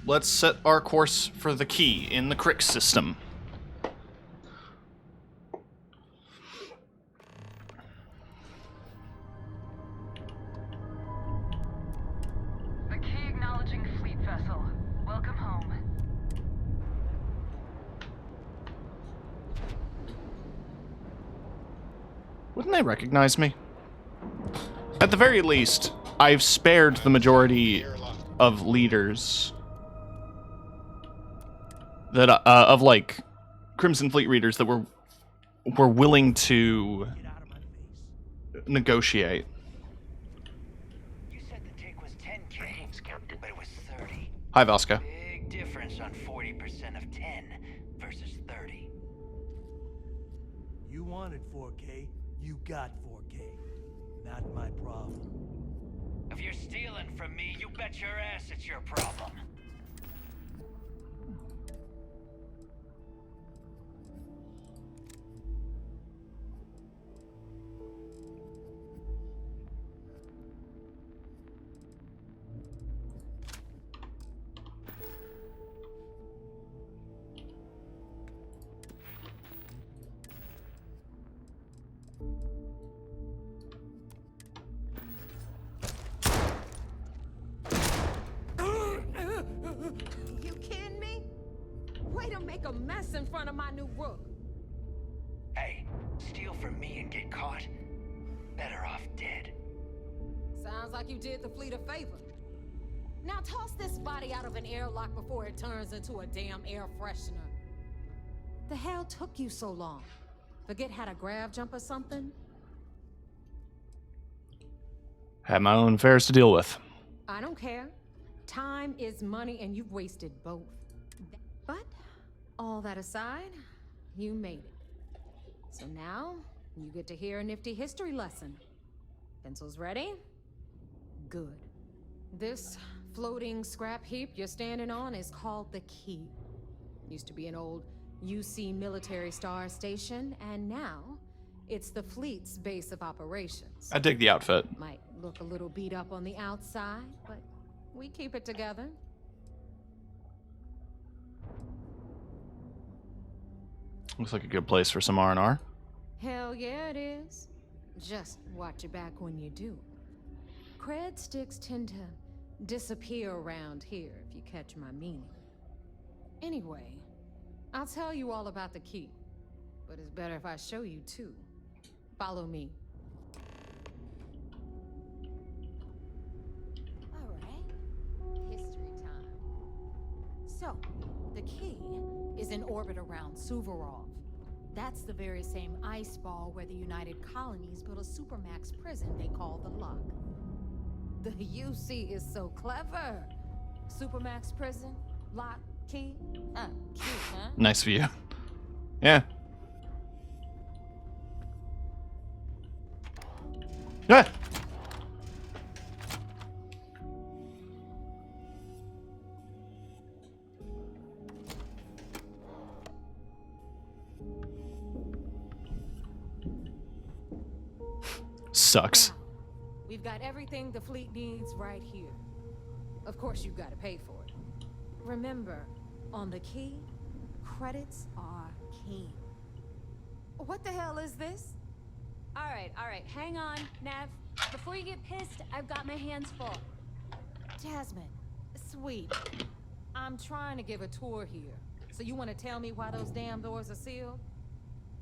let's set our course for the key in the Crick system. The key acknowledging fleet vessel. Welcome home. Wouldn't they recognize me? At the very least, I've spared the majority of leaders that of like Crimson Fleet readers that were willing to negotiate. You said the take was 10K, but it was 30. Hi, Vasca. Big difference on 40% of 10 versus 30. You wanted 4K, you got 4K. Not my problem. If you're stealing from me, you bet your ass it's your problem. You kidding me? Way to make a mess in front of my new rook. Hey, steal from me and get caught? Better off dead. Sounds like you did the fleet a favor. Now toss this body out of an airlock before it turns into a damn air freshener. The hell took you so long? Forget how to grav jump or something? Had my own affairs to deal with. I don't care. Time is money and you've wasted both. But, all that aside, you made it. So now, you get to hear a nifty history lesson. Pencils ready? Good. This floating scrap heap you're standing on is called the Key. Used to be an old UC military star station, and now it's the fleet's base of operations. I dig the outfit. Might look a little beat up on the outside, but we keep it together. Looks like a good place for some R&R. Hell yeah, it is. Just watch your back when you do. Cred sticks tend to disappear around here, if you catch my meaning. Anyway, I'll tell you all about the Key, but it's better if I show you too. Follow me. All right. History time. So, the Key is in orbit around Suvorov. That's the very same ice ball where the United Colonies built a supermax prison they call the Lock. The UC is so clever. Supermax prison, Lock, Key. Cute, huh? Nice view. Yeah. Ah! Sucks. We've got everything the fleet needs right here. Of course, you've got to pay for it. Remember, on the Key, credits are king. What the hell is this? All right, hang on, Nev. Before you get pissed, I've got my hands full. Jasmine, sweet. I'm trying to give a tour here. So you want to tell me why those damn doors are sealed?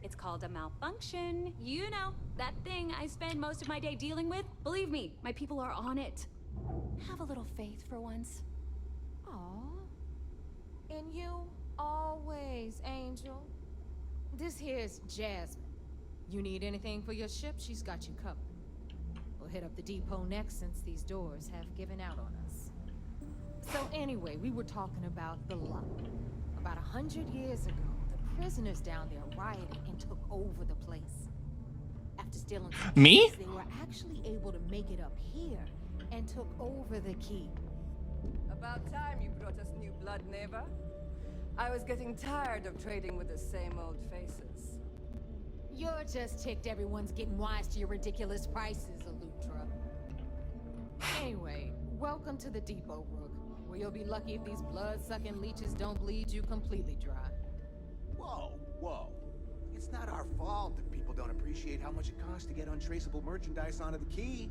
It's called a malfunction. You know, that thing I spend most of my day dealing with. Believe me, my people are on it. Have a little faith for once. Aw. In you, always, Angel. This here's Jasmine. You need anything for your ship, she's got you covered. We'll hit up the depot next since these doors have given out on us. So anyway, we were talking about the lot. About 100 years ago, the prisoners down there rioted and took over the place. After stealing some Me? keys, they were actually able to make it up here and took over the key. About time you brought us new blood, neighbor. I was getting tired of trading with the same old faces. You're just ticked everyone's getting wise to your ridiculous prices, Elutra. Anyway, welcome to the depot, Rook, where you'll be lucky if these blood-sucking leeches don't bleed you completely dry. Whoa, whoa. It's not our fault that people don't appreciate how much it costs to get untraceable merchandise onto the key.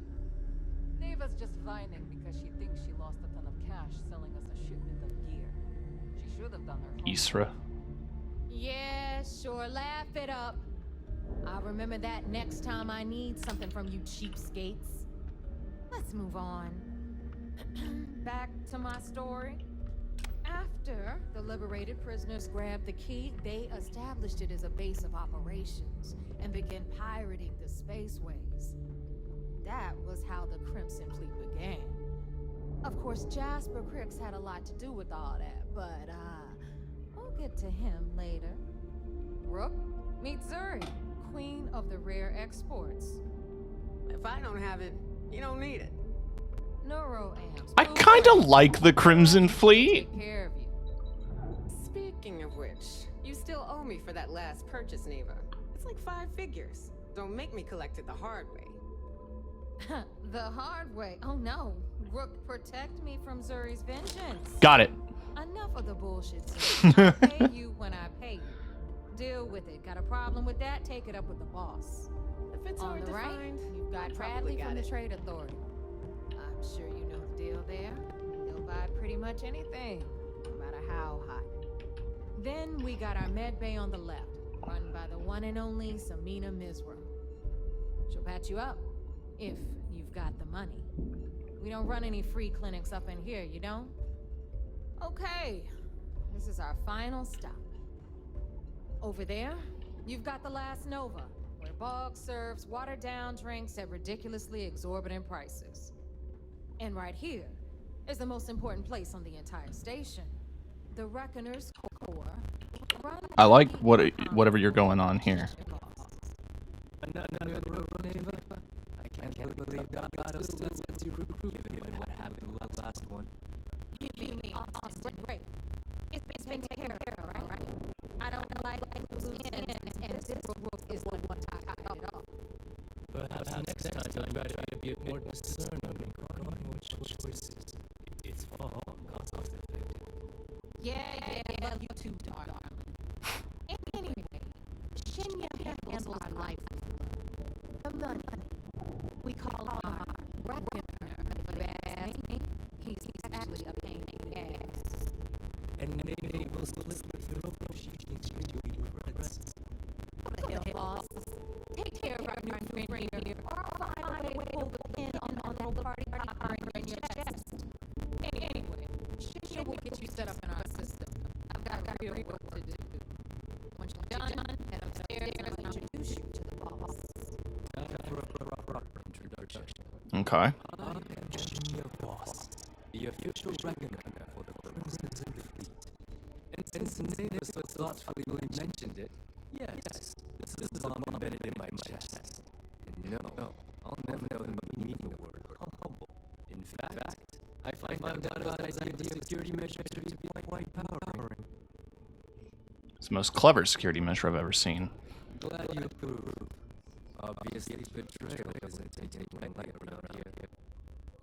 Neva's just whining because she thinks she lost a ton of cash selling us a shipment of gear. She should have done her homework. Isra. Yeah, sure, laugh it up. I'll remember that next time I need something from you cheapskates. Let's move on. Back to my story. After the liberated prisoners grabbed the key, they established it as a base of operations and began pirating the spaceways. That was how the Crimson Fleet began. Of course, Jasper Cricks had a lot to do with all that, but we'll get to him later. Rook, meet Zuri, Queen of the Rare Exports. If I don't have it, you don't need it. Neuroamps. I kind of like the Crimson Fleet. Take care of you. Speaking of which, you still owe me for that last purchase, Neva. It's like 5 figures. Don't make me collect it the hard way. The hard way? Oh no. Rook, protect me from Zuri's vengeance. Got it. Enough of the bullshit, Zuri. I'll pay you when I pay you. Deal with it. Got a problem with that? Take it up with the boss. If it's On hard the to right, find, you've got Bradley from the Trade Authority. I'm sure you know the deal there. He'll buy pretty much anything, no matter how hot. Then we got our med bay on the left, run by the one and only Samina Mizra. She'll patch you up, if you've got the money. We don't run any free clinics up in here, you don't? Okay, this is our final stop. Over there, you've got the Last Nova, where Bog serves watered-down drinks at ridiculously exorbitant prices. And right here is the most important place on the entire station. The Reckoner's core. I like whatever you're going on here. Another Neva. I can't believe Dotto still lets you recruit given what happened with the last one. You mean Austin? Great. It's been taken care of, right? I don't like losing ends, and this book is the one to top it off. Perhaps next time you better be a bit more discerning regarding what choices. It's far cost effective. Yeah, love you too, darling. Anyway, Shinya handles our life. The money. We call him our reckoner, but you ask me, he's actually a pain in the ass. And they will split the negotiations between friends. What the hell, boss? Take care of our new friend here, or find a way to pull the pin on the party popper in your chest. Anyway, Shinya will get you set up in our system. I've got real work to do. Once you're done, head upstairs and I'll introduce you to the boss. Introduction. Okay. I am Shinya Boss, the official reckoner for the Crimson Fleet. And since Neva so thoughtfully mentioned it, yes, this is the bomb embedded in my chest. And no, I'll never know the meaning of the word humble. In fact, I find out his idea of security measures to be quite empowering. It's the most clever security measure I've ever seen. Glad you approve. Obviously, betrayal isn't taken lightly around here.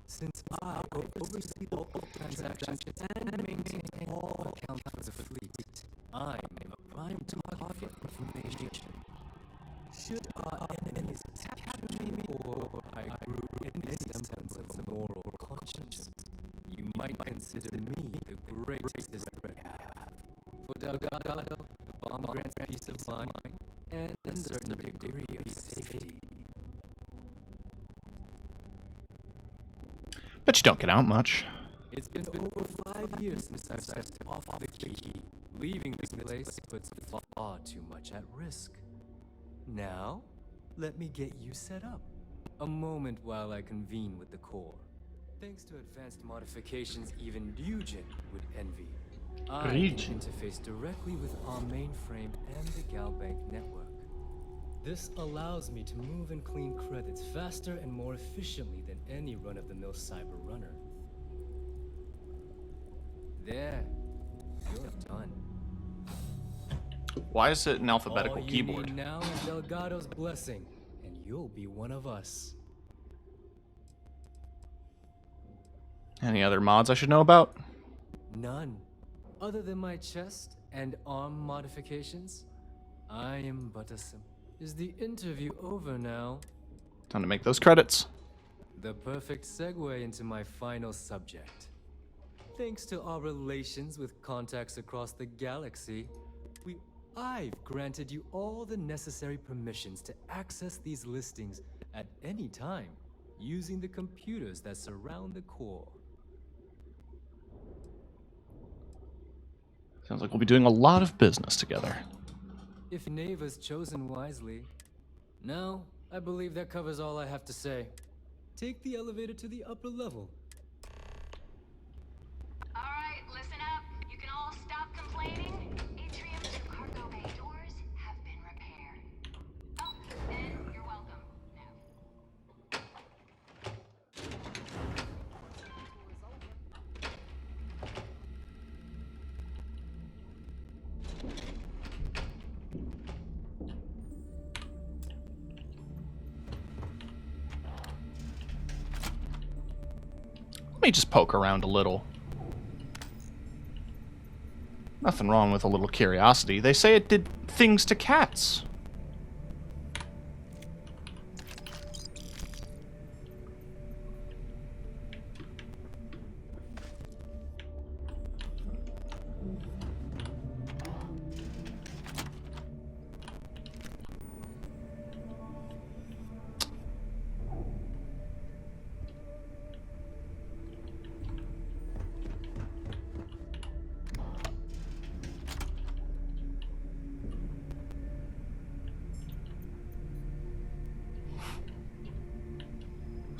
Since I oversee all transactions and maintain all accounts for the fleet, I'm a prime target for information. Should our enemies capture me or I grew any semblance of a moral conscience, you might consider me the greatest threat I have. For Delgado, the bomb grants peace of mind and a certain degree of safety. Bet you don't get out much. It's been over 5 years since I've stepped off the key. Leaving this place puts far too much at risk. Now, let me get you set up. A moment while I convene with the core. Thanks to advanced modifications even Ryujin would envy, I can interface directly with our mainframe and the Galbank network. This allows me to move and clean credits faster and more efficiently than any run-of-the-mill cyber runner. There, you're done. Why is it an alphabetical All you keyboard? need now is Delgado's blessing, and you'll be one of us. Any other mods I should know about? None. Other than my chest and arm modifications, I am but a sim. Is the interview over now? Time to make those credits. The perfect segue into my final subject. Thanks to our relations with contacts across the galaxy, I've granted you all the necessary permissions to access these listings at any time, using the computers that surround the core. Sounds like we'll be doing a lot of business together. If Neva's chosen wisely. Now, I believe that covers all I have to say. Take the elevator to the upper level. Alright, listen up. You can all stop complaining. Atrium to cargo bay doors have been repaired. Oh, and you're welcome. Let me just poke around a little. Nothing wrong with a little curiosity. They say it did things to cats.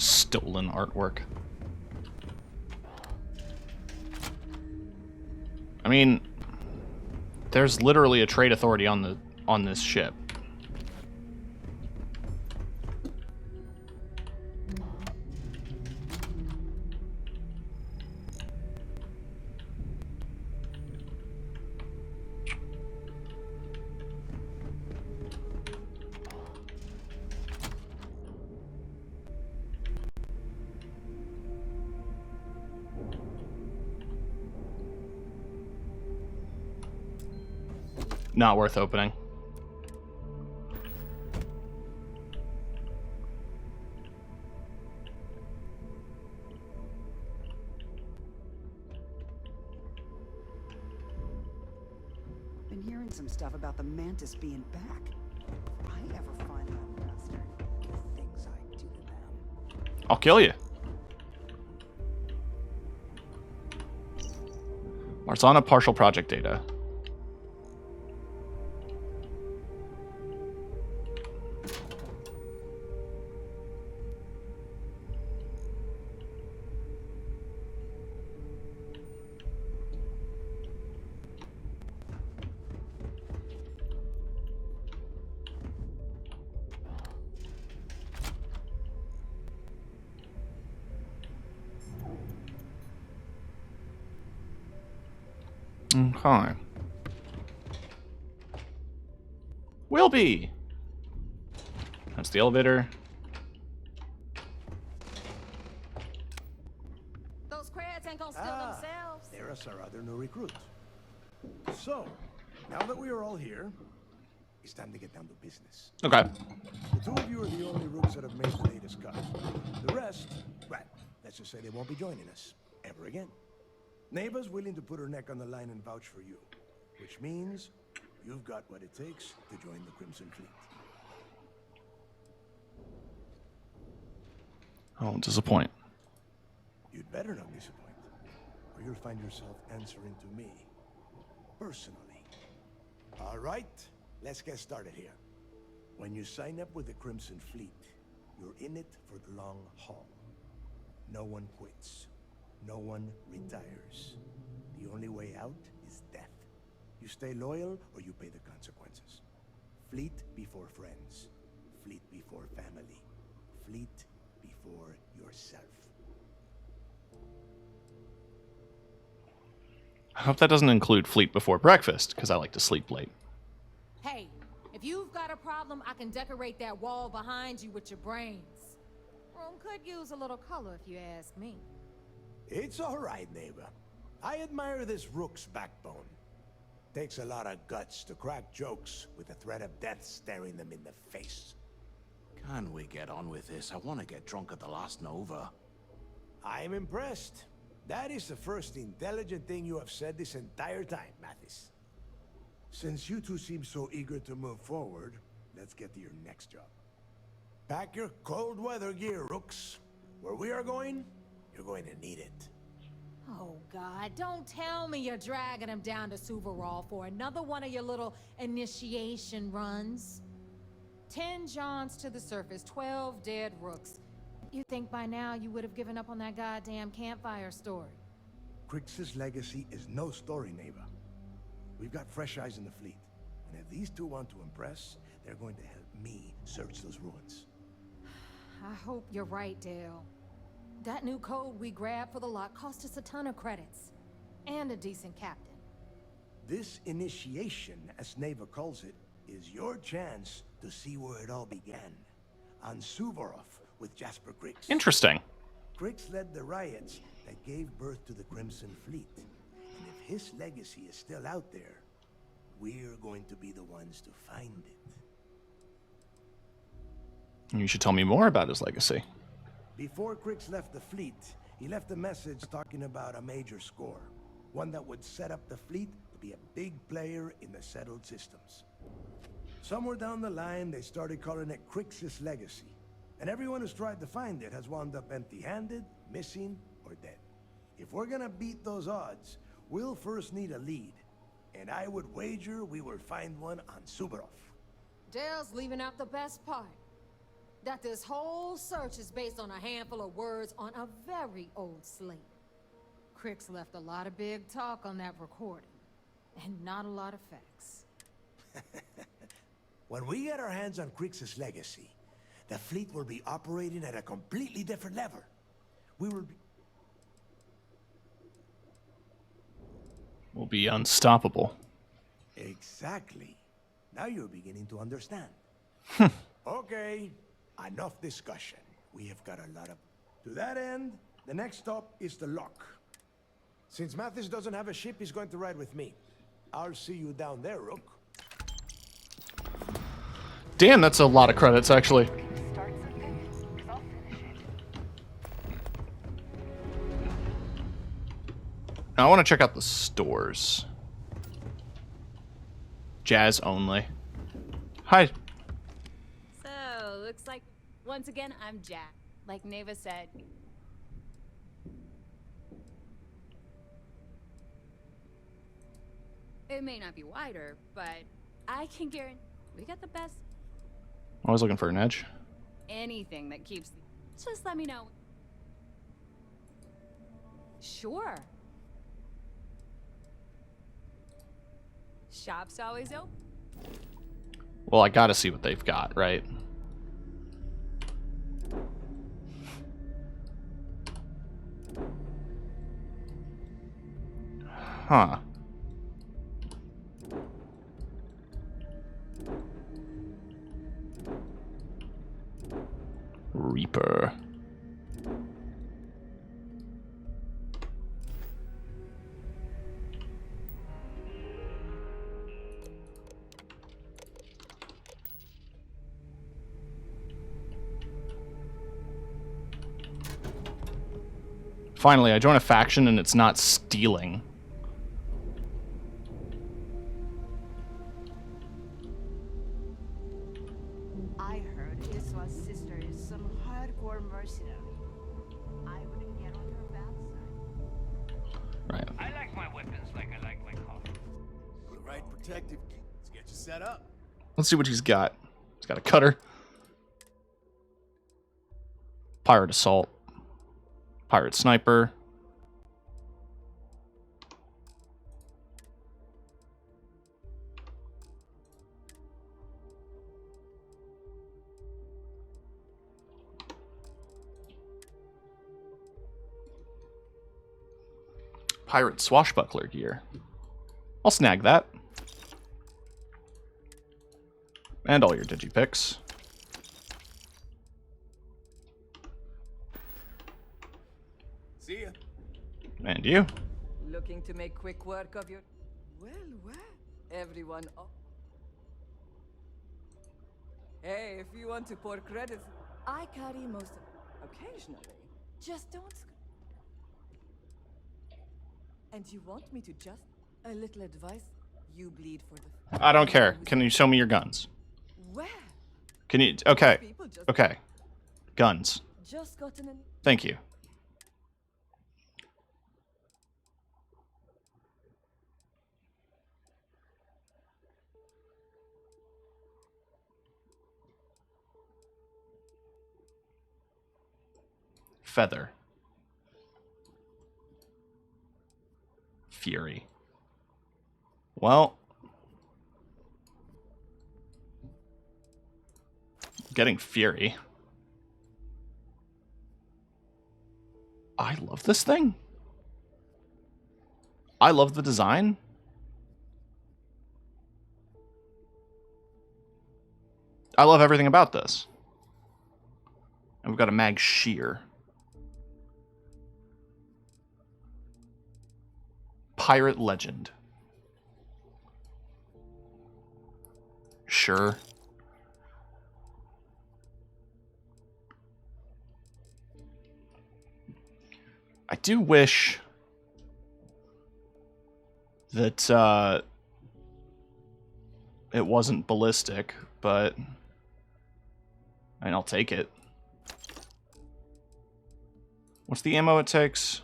Stolen artwork. I mean, there's literally a trade authority on this ship. Not worth opening. Been hearing some stuff about the Mantis being back. If I ever find that bastard, the things I do to them. I'll kill you. Marzana partial project data. Okay. Will be. That's the elevator. Those crabs ain't gonna steal themselves. There's our other new recruit. So, now that we are all here, it's time to get down to business. Okay. The two of you are the only rooks that have made the latest cut. The rest, well, let's just say they won't be joining us ever again. Neva's willing to put her neck on the line and vouch for you, which means you've got what it takes to join the Crimson Fleet. I won't disappoint. You'd better not disappoint, or you'll find yourself answering to me, personally. All right, let's get started here. When you sign up with the Crimson Fleet, you're in it for the long haul. No one quits. No one retires. The only way out is death. You stay loyal or you pay the consequences. Fleet before friends. Fleet before family. Fleet before yourself. I hope that doesn't include fleet before breakfast, because I like to sleep late. Hey, if you've got a problem, I can decorate that wall behind you with your brains. Room could use a little color if you ask me. It's all right, neighbor. I admire this rook's backbone. Takes a lot of guts to crack jokes with the threat of death staring them in the face. Can we get on with this? I want to get drunk at the last Nova. I'm impressed. That is the first intelligent thing you have said this entire time, Mathis. Since you two seem so eager to move forward, let's get to your next job. Pack your cold weather gear, rooks. Where we are going, you're going to need it. Oh, God, don't tell me you're dragging him down to Suvarol for another one of your little initiation runs. 10 Johns to the surface, 12 dead rooks. You think by now you would have given up on that goddamn campfire story? Crix's legacy is no story, neighbor. We've got fresh eyes in the fleet. And if these two want to impress, they're going to help me search those ruins. I hope you're right, Dale. That new code we grabbed for the lot cost us a ton of credits. And a decent captain. This initiation, as Neva calls it, is your chance to see where it all began. On Suvorov with Jasper Crix. Interesting. Crix led the riots that gave birth to the Crimson Fleet. And if his legacy is still out there, we're going to be the ones to find it. You should tell me more about his legacy. Before Crix left the fleet, he left a message talking about a major score. One that would set up the fleet to be a big player in the settled systems. Somewhere down the line, they started calling it Crix's legacy. And everyone who's tried to find it has wound up empty-handed, missing, or dead. If we're gonna beat those odds, we'll first need a lead. And I would wager we will find one on Suvorov. Dale's leaving out the best part. That this whole search is based on a handful of words on a very old slate. Crix left a lot of big talk on that recording. And not a lot of facts. When we get our hands on Crix's legacy, the fleet will be operating at a completely different level. We will be... We'll be unstoppable. Exactly. Now you're beginning to understand. Okay, enough discussion. We have got a lot of... To that end, the next stop is the lock. Since Mathis doesn't have a ship, he's going to ride with me. I'll see you down there, Rook. Damn, that's a lot of credits, actually. Now, I want to check out the stores. Jazz only. Hi. So, looks like, once again, I'm Jack. Like Neva said. It may not be wider, but I can guarantee we got the best. Always looking for an edge. Anything that keeps... Just let me know. Sure. Shop's always open. Well, I gotta see what they've got, right? Huh. Reaper. Finally, I join a faction and it's not stealing. I heard this was sister is some hardcore mercenary. I wouldn't get on her bad side. Right. I like my weapons like I like my coffee. The right protective kit. Let's get you set up. Let's see what he's got. He's got a cutter. Pirate assault. Pirate sniper. Pirate swashbuckler gear. I'll snag that. And all your digipicks. See ya. And you. Looking to make quick work of your... Well, well. Everyone... Hey, if you want to pour credits, I carry most of... Occasionally. Just don't... And you want me to just... A little advice? You bleed for the... I don't care. Can you show me your guns? Well... Can you... Okay. Okay. Guns. Just gotten an... Thank you. Feather. Fury. Well. Getting Fury. I love this thing. I love the design. I love everything about this. And we've got a mag shear. Pirate legend. Sure. I do wish that it wasn't ballistic, but I mean, I'll take it. What's the ammo it takes?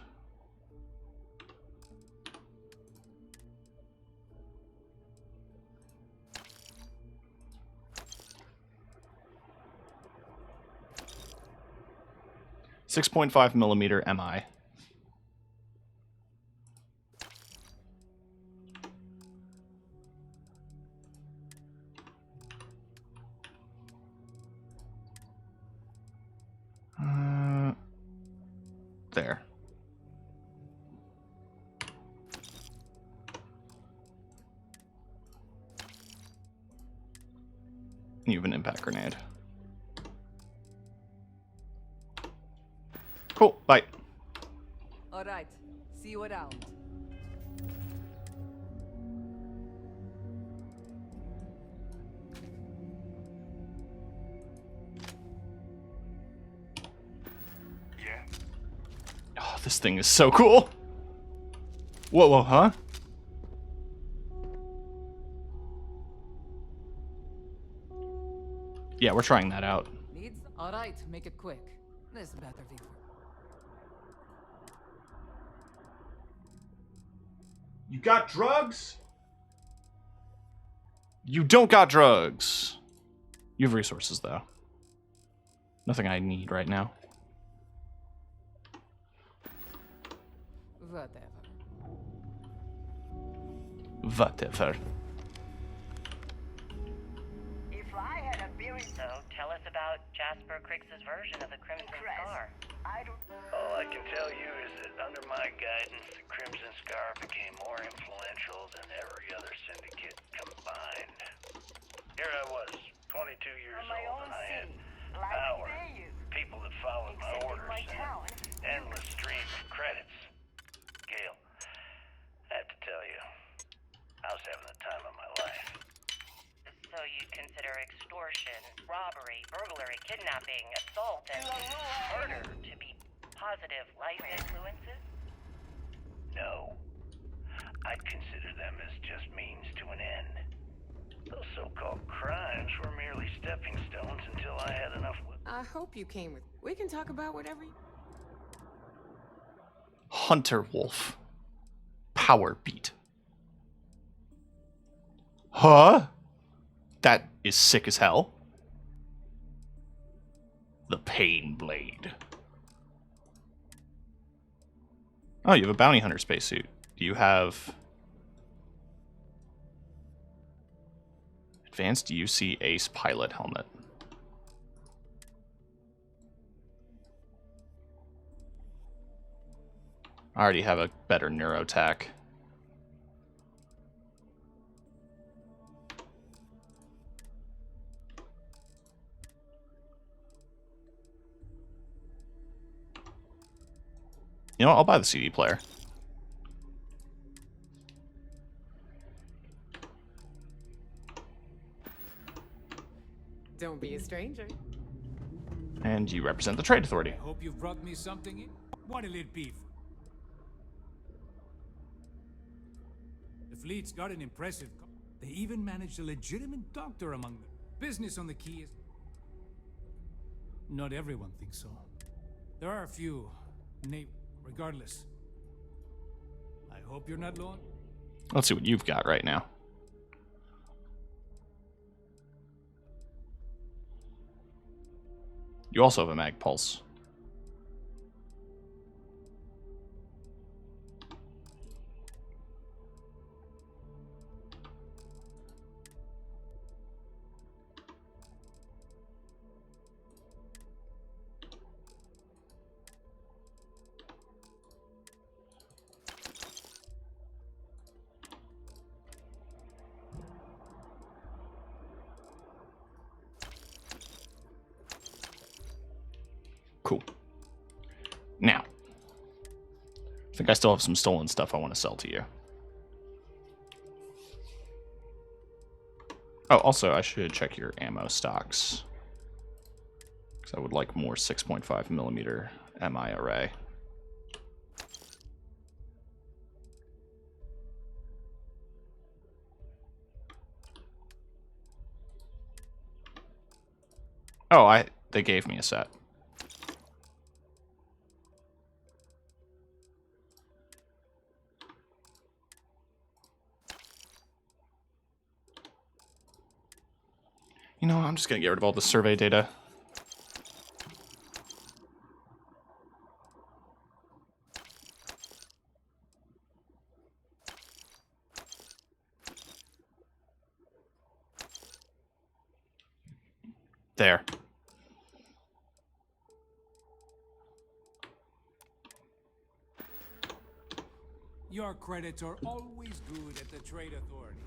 .5 millimeter MI. There. You have an impact grenade. Cool, bye. All right, see you around. Oh, this thing is so cool. Whoa, whoa, huh? Yeah, we're trying that out. Needs? All right, make it quick. This better be. You got drugs? You don't got drugs. You have resources, though. Nothing I need right now. Whatever. If I had a beer... So, tell us about Jasper Cricks's version of the Crimson Scar. All I can tell you is that under my guidance, the Crimson Scar became more influential than every other syndicate combined. Here I was, 22 years old, and I had power, people that followed my orders, and an endless stream of credits. Gail, I have to tell you, I was having the time of my life. So you consider extortion, robbery, burglary, kidnapping, assault, and murder to be positive life influences? No. I'd consider them as just means to an end. Those so-called crimes were merely stepping stones until I had enough... I hope you came with... We can talk about whatever you... Hunter Wolf. Power beat. Huh? That is sick as hell. The Pain Blade. Oh, you have a bounty hunter spacesuit. Do you have advanced UC Ace pilot helmet? I already have a better neurotac. You know what? I'll buy the CD player. Don't be a stranger. And you represent the Trade Authority. I hope you've brought me something in. What'll it be? The fleet's got an impressive. They even managed a legitimate doctor among them. Business on the key is. Not everyone thinks so. There are a few. Regardless. I hope you're not low. Let's see what you've got right now. You also have a mag pulse. Cool. Now, I think I still have some stolen stuff I want to sell to you. Oh, also, I should check your ammo stocks. Because I would like more 6.5mm MI array. Oh, they gave me a set. You know, I'm just going to get rid of all the survey data. There. Your credits are always good at the Trade Authority.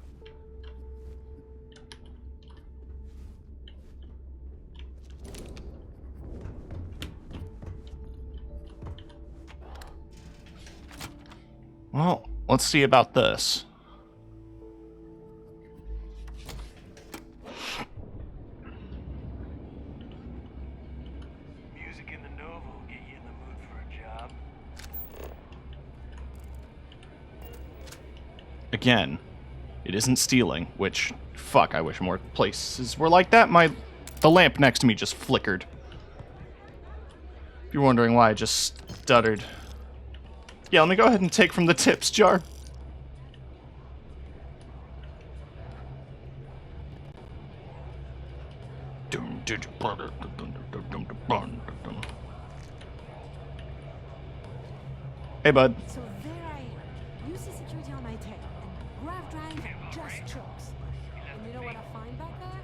Well, let's see about this. Music in the Nova will get you in the mood for a job. Again, it isn't stealing, which, fuck, I wish more places were like that. The lamp next to me just flickered. If you're wondering why I just stuttered. Yeah, let me go ahead and take from the tips jar. Hey, bud. So there I am. UC security on my tail. And grav drive just trucks. And you know what I find back there?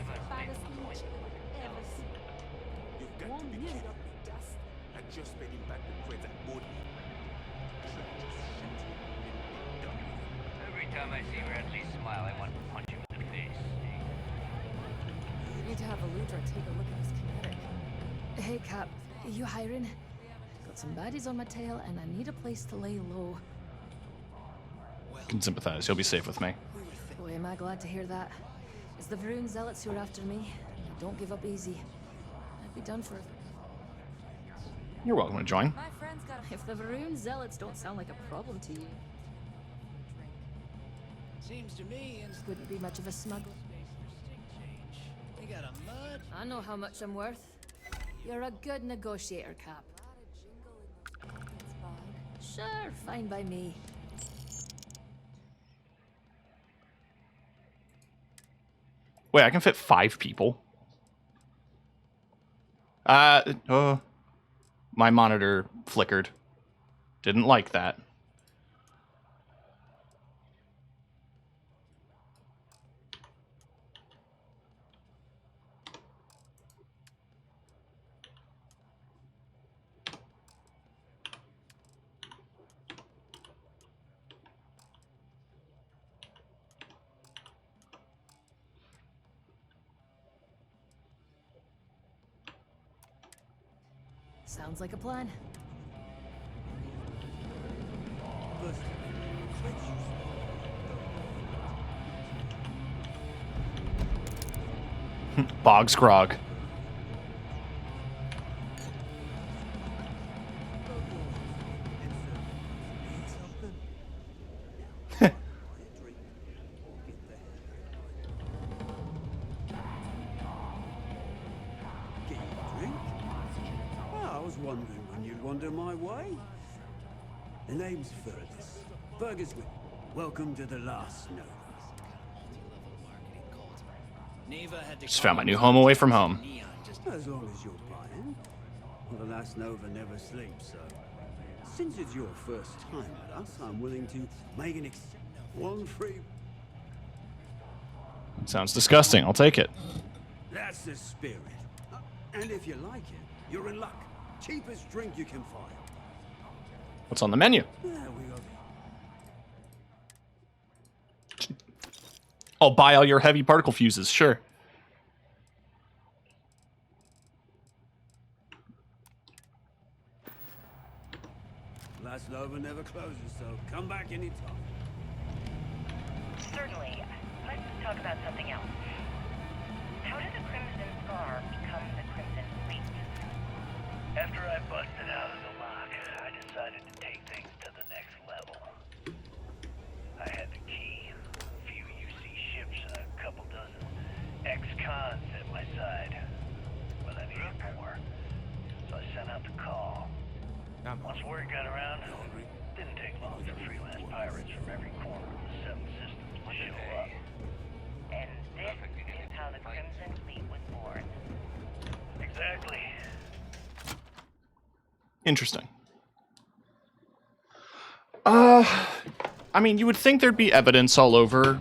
The fattest mooch I've ever seen. You've got to be kidding me, Dust. I just paid him back the credits I owed him. Every time I see Bradley smile, I want to punch him in the face. You need to have a Ludra take a look at this kinetic. Hey, Cap. You hiring? Got some baddies on my tail, and I need a place to lay low. Can sympathize. You'll be safe with me. Boy, am I glad to hear that. It's the Vroon zealots who are after me. They don't give up easy. I'd be done for. You're welcome to join. My friend's got. If the Vroon zealots don't sound like a problem to you, Seems to me, wouldn't be much of a smuggle. you got a mud. I know how much I'm worth. You're a good negotiator, Cap. Sure, fine by me. Wait, I can fit 5 people? Oh, my monitor flickered. Didn't like that. Sounds like a plan. Boggs Grog. Get you a drink? Oh, I was wondering when you'd wander my way. The name's Fergus. Fergus Whip. Welcome to the last Nova. Just found my new home away from home. As long as you're buying. Well, the last Nova never sleeps, so... Since it's your first time with us, I'm willing to make an one free... Sounds disgusting. I'll take it. That's the spirit. And if you like it, you're in luck. Cheapest drink you can find. What's on the menu? There we go. I'll buy all your heavy particle fuses, sure. Last Nova never closes, so come back anytime. Certainly. Let's talk about something else. How did the Crimson Scar become the Crimson Fleet? After I busted out of the lock, I decided to take things to the next level. I had the key, a few UC ships, and a couple dozen ex-cons at my side. But I needed more, so I sent out the call. Once word got around, it didn't take long for freelance pirates from every corner of the seven systems to show up. And this is how the Crimson Fleet was born. Exactly. Interesting. I mean, you would think there'd be evidence all over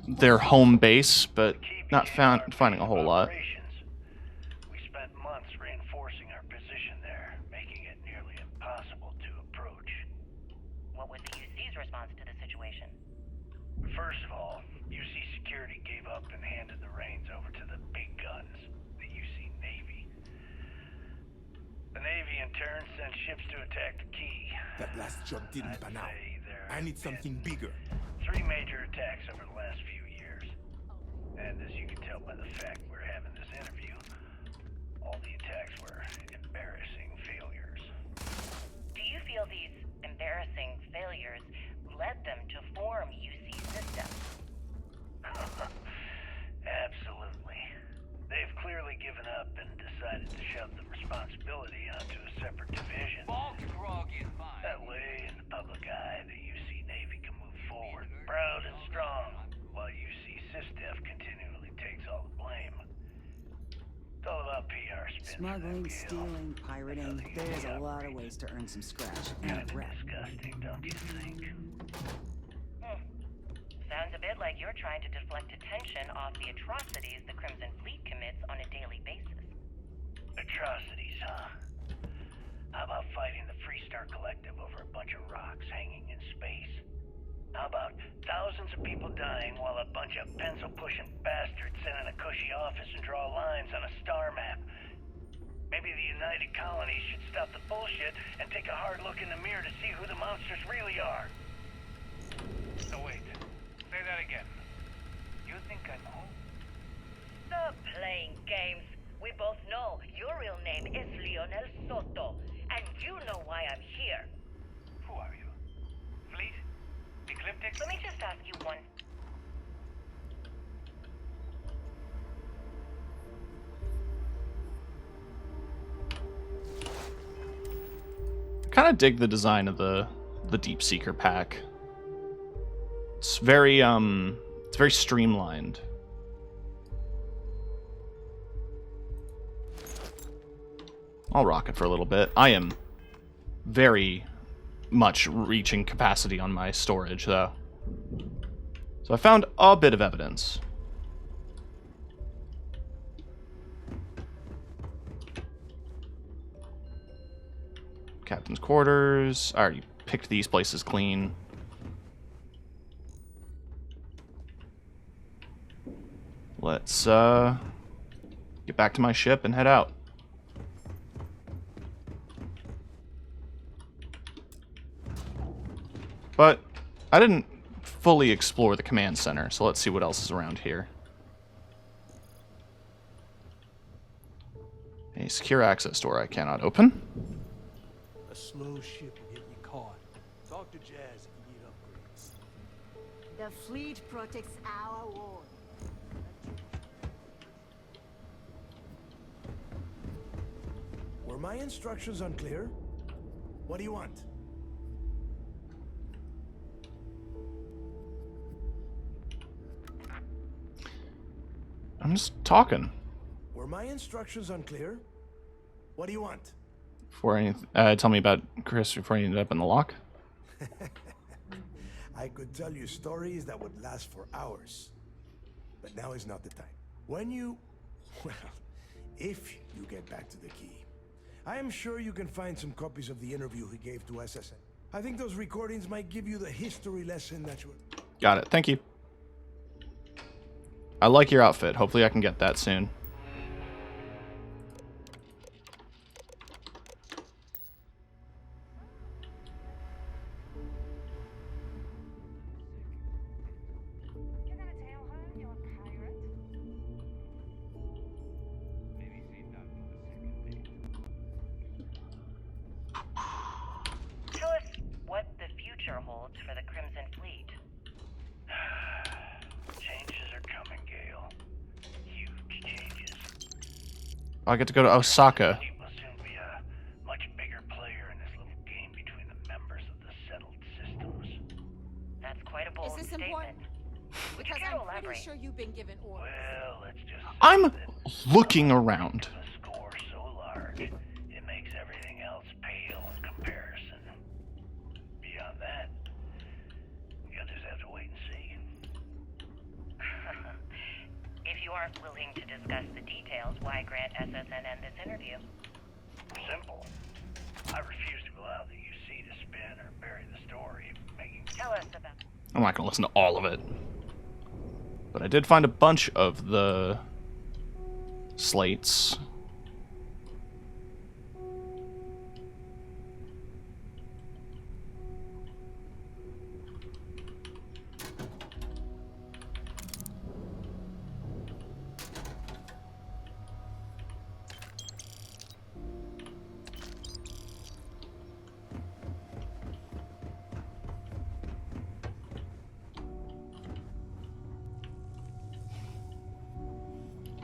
their home base, but not finding a whole lot. We spent months reinforcing our position there, making it nearly impossible to approach. What was the UC's response to the situation? First of all, UC security gave up and handed the reins over to the big guns, the UC Navy. The Navy, in turn, sent ships to attack the key. That last job didn't pan out. I need something bigger. 3 major attacks over the last few years. And as you can tell by the fact we're having this interview, all the attacks were embarrassing failures. Do you feel these embarrassing failures led them to form UC systems? Absolutely. They've clearly given up and decided to shove the responsibility onto a separate division. That way, in the public eye, the UC Navy can move forward, proud and strong, while UC SysDef continually takes all the blame. It's all about PR spin. Smuggling, stealing, pirating. There's a lot of ways to earn some scratch and a rep. Disgusting, don't you think? Sounds a bit like you're trying to deflect attention off the atrocities the Crimson Fleet commits on a daily basis. Atrocities, huh? How about fighting the Freestar Collective over a bunch of rocks hanging in space? How about thousands of people dying while a bunch of pencil-pushing bastards sit in a cushy office and draw lines on a star map? Maybe the United Colonies should stop the bullshit and take a hard look in the mirror to see who the monsters really are. No, wait. Say that again. You think I'm home? Stop playing games. We both know your real name is Lionel Soto, and you know why I'm here. Who are you? Fleet? Ecliptic? Let me just ask you one. I kind of dig the design of the Deep Seeker pack. It's very streamlined. I'll rock it for a little bit. I am very much reaching capacity on my storage, though. So I found a bit of evidence. Captain's quarters. I already picked these places clean. Let's get back to my ship and head out. But I didn't fully explore the command center, so let's see what else is around here. A secure access door I cannot open. A slow ship will get you caught. Talk to Jazz if you need upgrades. The fleet protects our ward. Were my instructions unclear? What do you want? I'm just talking. Were my instructions unclear? What do you want? Before tell me about Chris before you ended up in the lock. I could tell you stories that would last for hours. But now is not the time. When you... well, if you get back to the key, I am sure you can find some copies of the interview he gave to SSN. I think those recordings might give you the history lesson that you... Got it. Thank you. I like your outfit. Hopefully I can get that soon. Tell us what the future holds for the Crimson Fleet. Changes are coming, Gale. Huge changes. I get to go to Osaka. Fleet will soon be a much bigger player in this little game between the members of the settled systems. That's quite a bold Is this statement. important? Would Because you care to I'm pretty elaborate? sure you've been given orders. Well, let's just say I'm that looking around. the score so large, it makes everything else pale in comparison. Beyond that, you'll just have to wait and see. If you aren't willing to discuss the details, why grant SSNN this interview? Simple. I refuse to allow the UC to spin or bury the story, making... Tell us about... I'm not going to listen to all of it. But I did find a bunch of the slates.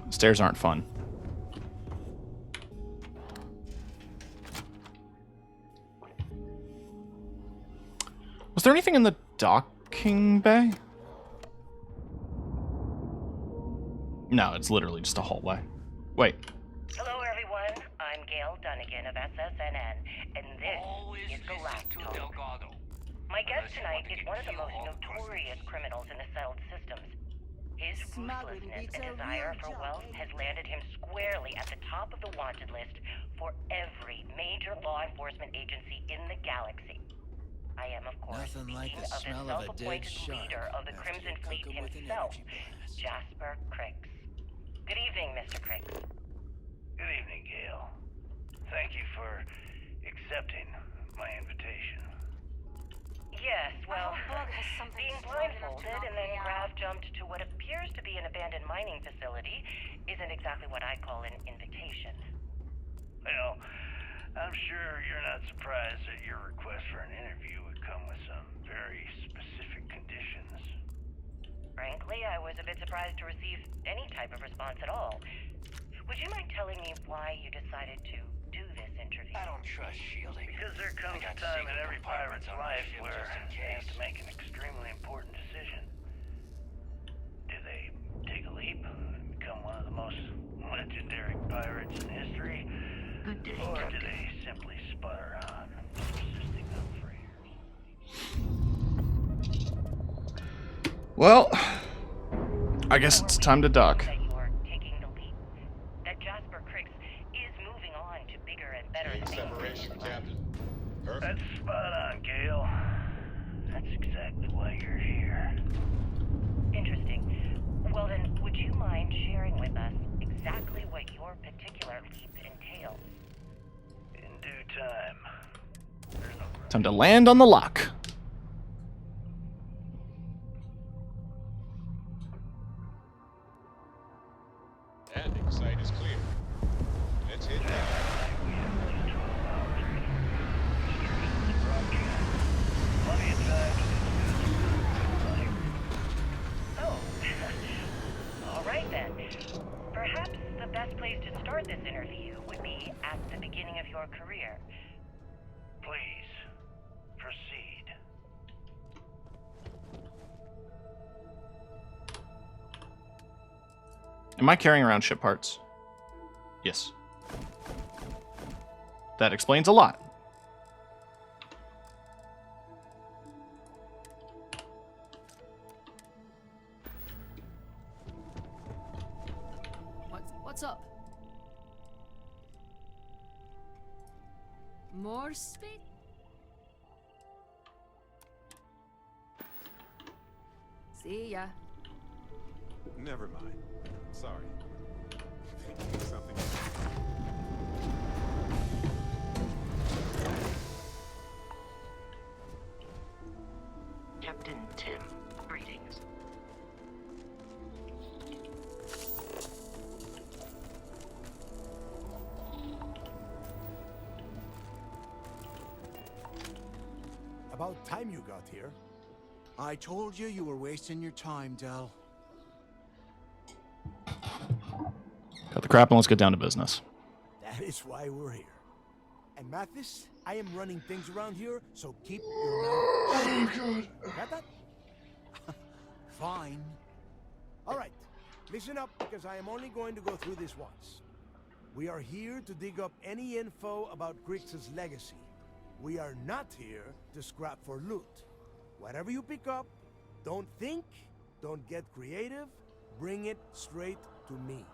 Stairs aren't fun. Was there anything in the docking bay? No, it's literally just a hallway. Wait. Hello, everyone. I'm Gail Dunnigan of SSNN, and this is Galactic Talk. My guest tonight is one of the most notorious criminals in the settled systems. His ruthlessness and desire for wealth has landed him squarely at the top of the wanted list for every major law enforcement agency in the galaxy. I am, of course, Nothing like speaking the of the smell of a dead self-appointed shark leader of the after Crimson you Fleet cook 'em with an himself, energy blast. Jasper Cricks. Good evening, Mr. Cricks. Good evening, Gale. Thank you for accepting my invitation. Yes, well, being blindfolded and then Grav jumped to what appears to be an abandoned mining facility isn't exactly what I call an invitation. Well, I'm sure you're not surprised that your request for an interview would come with some very specific conditions. Frankly, I was a bit surprised to receive any type of response at all. Would you mind telling me why you decided to do this interview? I don't trust shielding. Because there comes a time in every pirate's life where they have to make an extremely important decision. Do they take a leap and become one of the most legendary pirates in history? Or do they simply sputter on, persisting unfree? Well, I guess it's time to dock. That you're taking the leap. That Jasper Cricks is moving on to bigger and better things. Separation, Captain. Perfect. That's spot on, Gale. That's exactly why you're here. Interesting. Well then, would you mind sharing with us exactly what your particular leap entails? In due time. Time to land on the lock. Landing site is clear. Let's hit that. Plenty of time. Oh. All right then. Perhaps the best place to start this interview would be at the beginning of your career. Please, proceed. Am I carrying around ship parts? Yes. That explains a lot. What's up? More space? See ya. Never mind. Sorry. Thinking something. Captain Tim, greetings. About time you got here. I told you were wasting your time, Del. Cut the crap and let's get down to business. That is why we're here. And Mathis, I am running things around here, so keep your mouth. Oh God. Got that? Fine. All right. Listen up, because I am only going to go through this once. We are here to dig up any info about Grix's legacy. We are not here to scrap for loot. Whatever you pick up, don't think, don't get creative, bring it straight to me.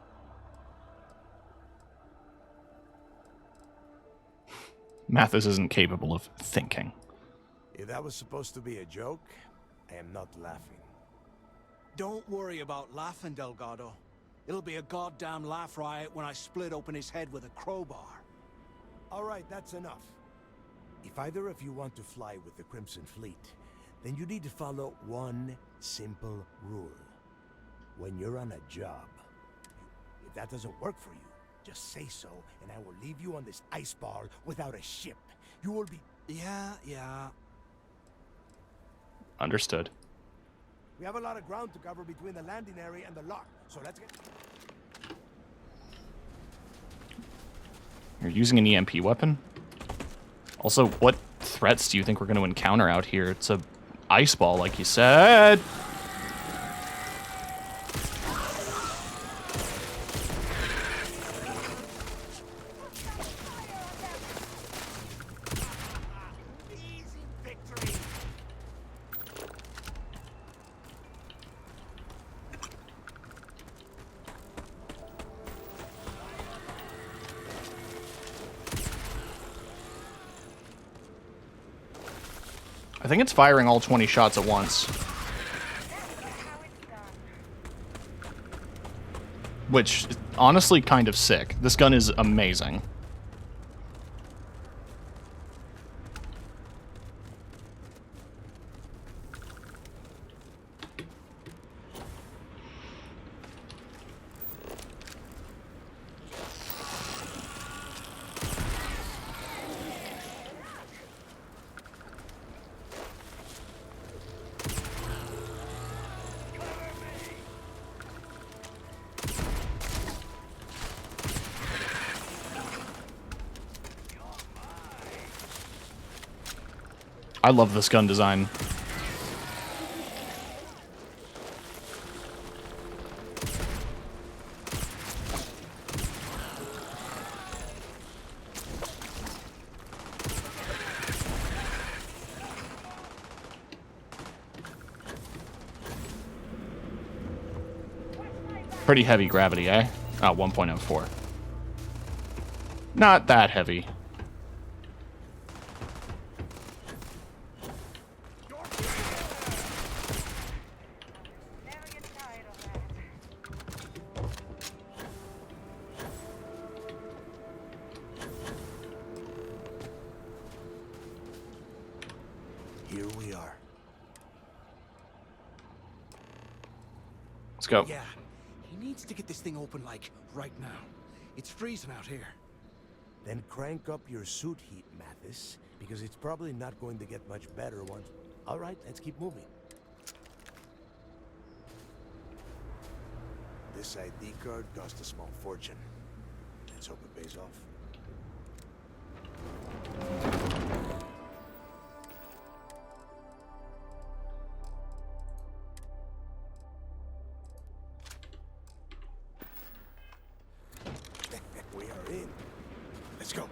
Mathis isn't capable of thinking. If that was supposed to be a joke, I am not laughing. Don't worry about laughing, Delgado. It'll be a goddamn laugh riot when I split open his head with a crowbar. All right, that's enough. If either of you want to fly with the Crimson Fleet, then you need to follow one simple rule. When you're on a job, if that doesn't work for you, just say so, and I will leave you on this ice ball without a ship. You will be... Yeah. Understood. We have a lot of ground to cover between the landing area and the lock, so let's get... You're using an EMP weapon? Also, what threats do you think we're going to encounter out here? It's a ice ball, like you said. I think it's firing all 20 shots at once. Which, honestly, kind of sick. This gun is amazing. I love this gun design. Pretty heavy gravity, eh? Oh, 1.04. Not that heavy. Here we are. Let's go. Yeah, he needs to get this thing open, like, right now. It's freezing out here. Then crank up your suit heat, Mathis, because it's probably not going to get much better once... All right, let's keep moving. This ID card cost a small fortune. Let's hope it pays off. We are in. Let's go.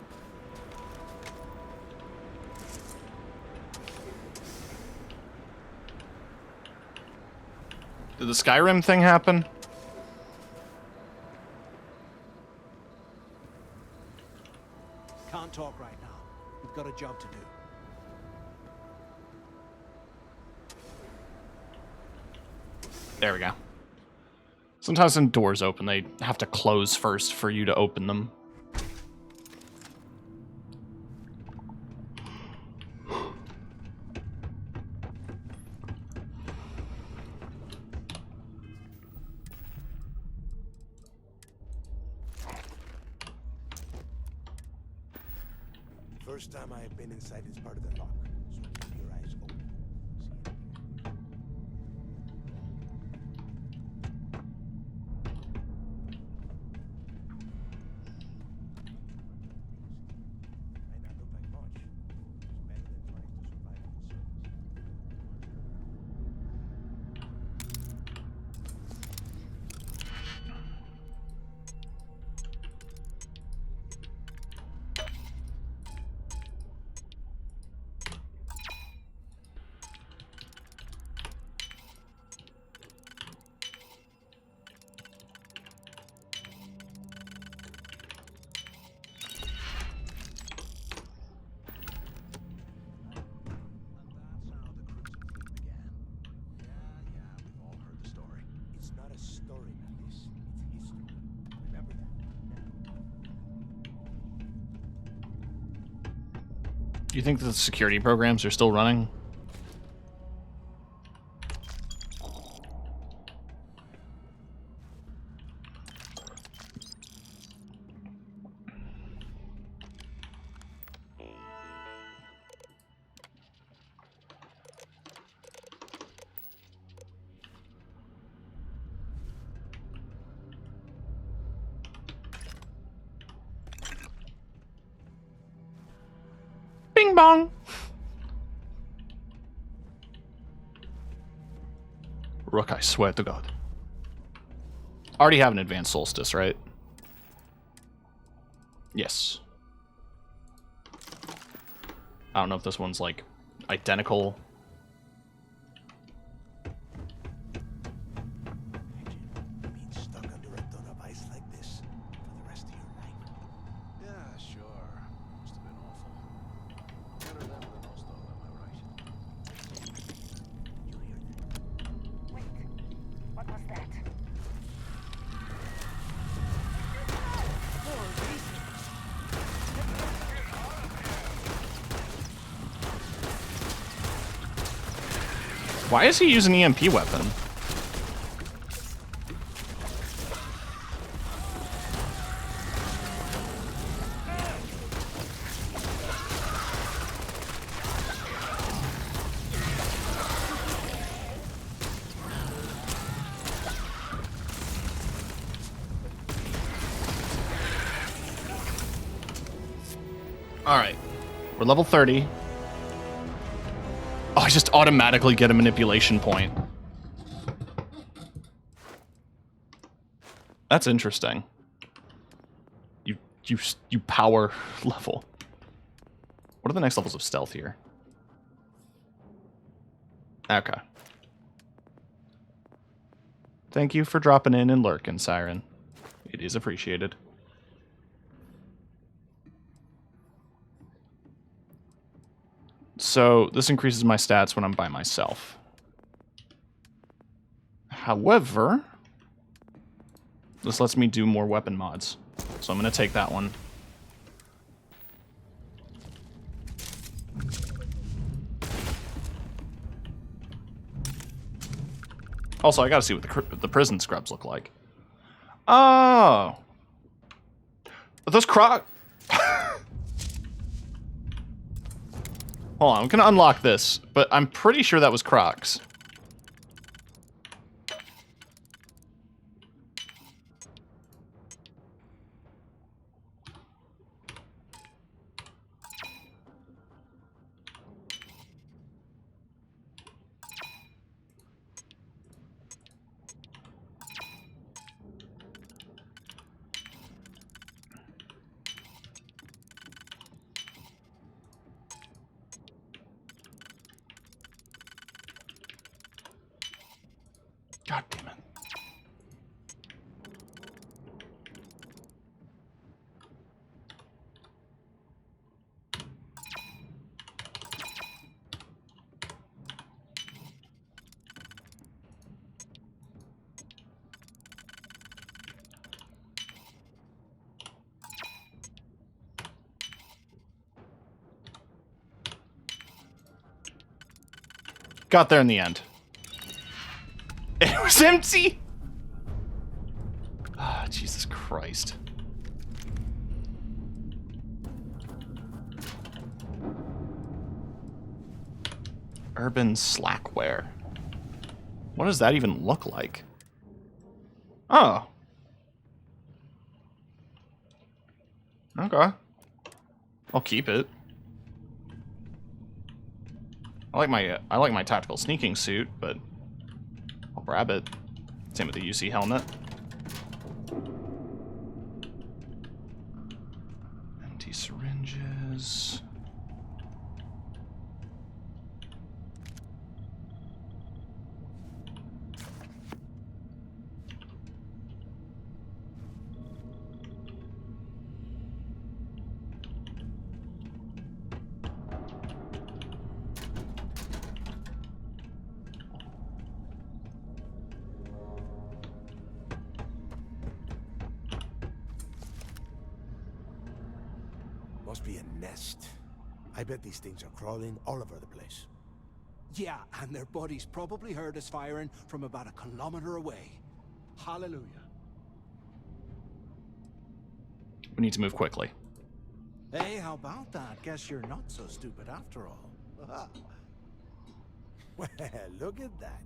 Did the Skyrim thing happen? Can't talk right now. We've got a job to do. There we go. Sometimes when doors open, they have to close first for you to open them. First time I have been inside this part of the lock, so keep your eyes open. Might not look like much. It's better than trying to survive on the surface. It's not a story, Mathis. It's history. Remember that. Do you think that the security programs are still running? Bing bong. Rook, I swear to God. Already have an advanced solstice, right? Yes. I don't know if this one's like identical. Being stuck under a ton of ice like this for the rest of your life. Yeah, sure. Must have been awful. Better than the most of them, am I right? Wait, what was that? Why is he using an EMP weapon? Alright. We're level 30. Oh, I just automatically get a manipulation point. That's interesting. You power level. What are the next levels of stealth here? Okay. Thank you for dropping in and lurking, Siren. It is appreciated. So, this increases my stats when I'm by myself. However, this lets me do more weapon mods. So I'm going to take that one. Also, I gotta see what the prison scrubs look like. Oh! Are those Croc? Hold on, I'm gonna unlock this, but I'm pretty sure that was Crocs. God damn it. Got there in the end. It was empty! Ah, Jesus Christ. Urban Slackware. What does that even look like? Oh. Okay. I'll keep it. I like my tactical sneaking suit, but I'll grab it. Same with the UC helmet. Empty syringes. Must be a nest. I bet these things are crawling all over the place. Yeah, and their buddies probably heard us firing from about a kilometer away. Hallelujah. We need to move quickly. Hey, how about that? Guess you're not so stupid after all. Well, look at that.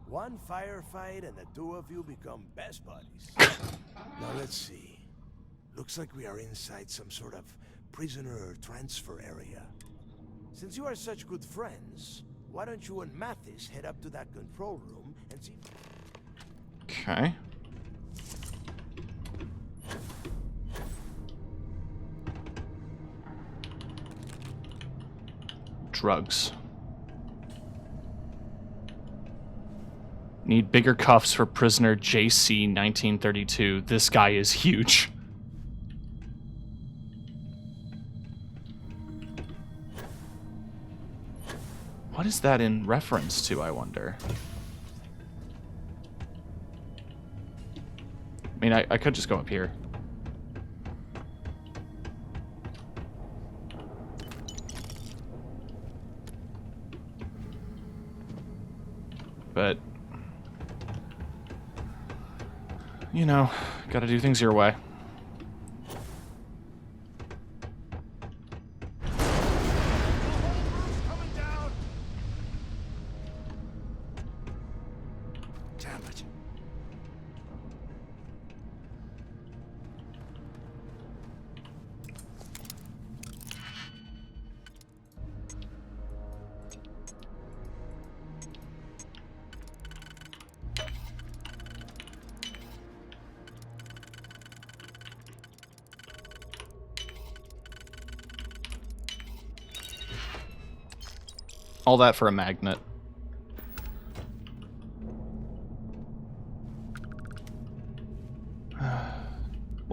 One firefight and the two of you become best buddies. Now let's see. Looks like we are inside some sort of prisoner transfer area. Since you are such good friends, why don't you and Mathis head up to that control room and see... Okay. Drugs. Need bigger cuffs for prisoner JC 1932. This guy is huge. What is that in reference to, I wonder? I mean, I could just go up here. But, you know, gotta do things your way. Damn it. All that for a magnet.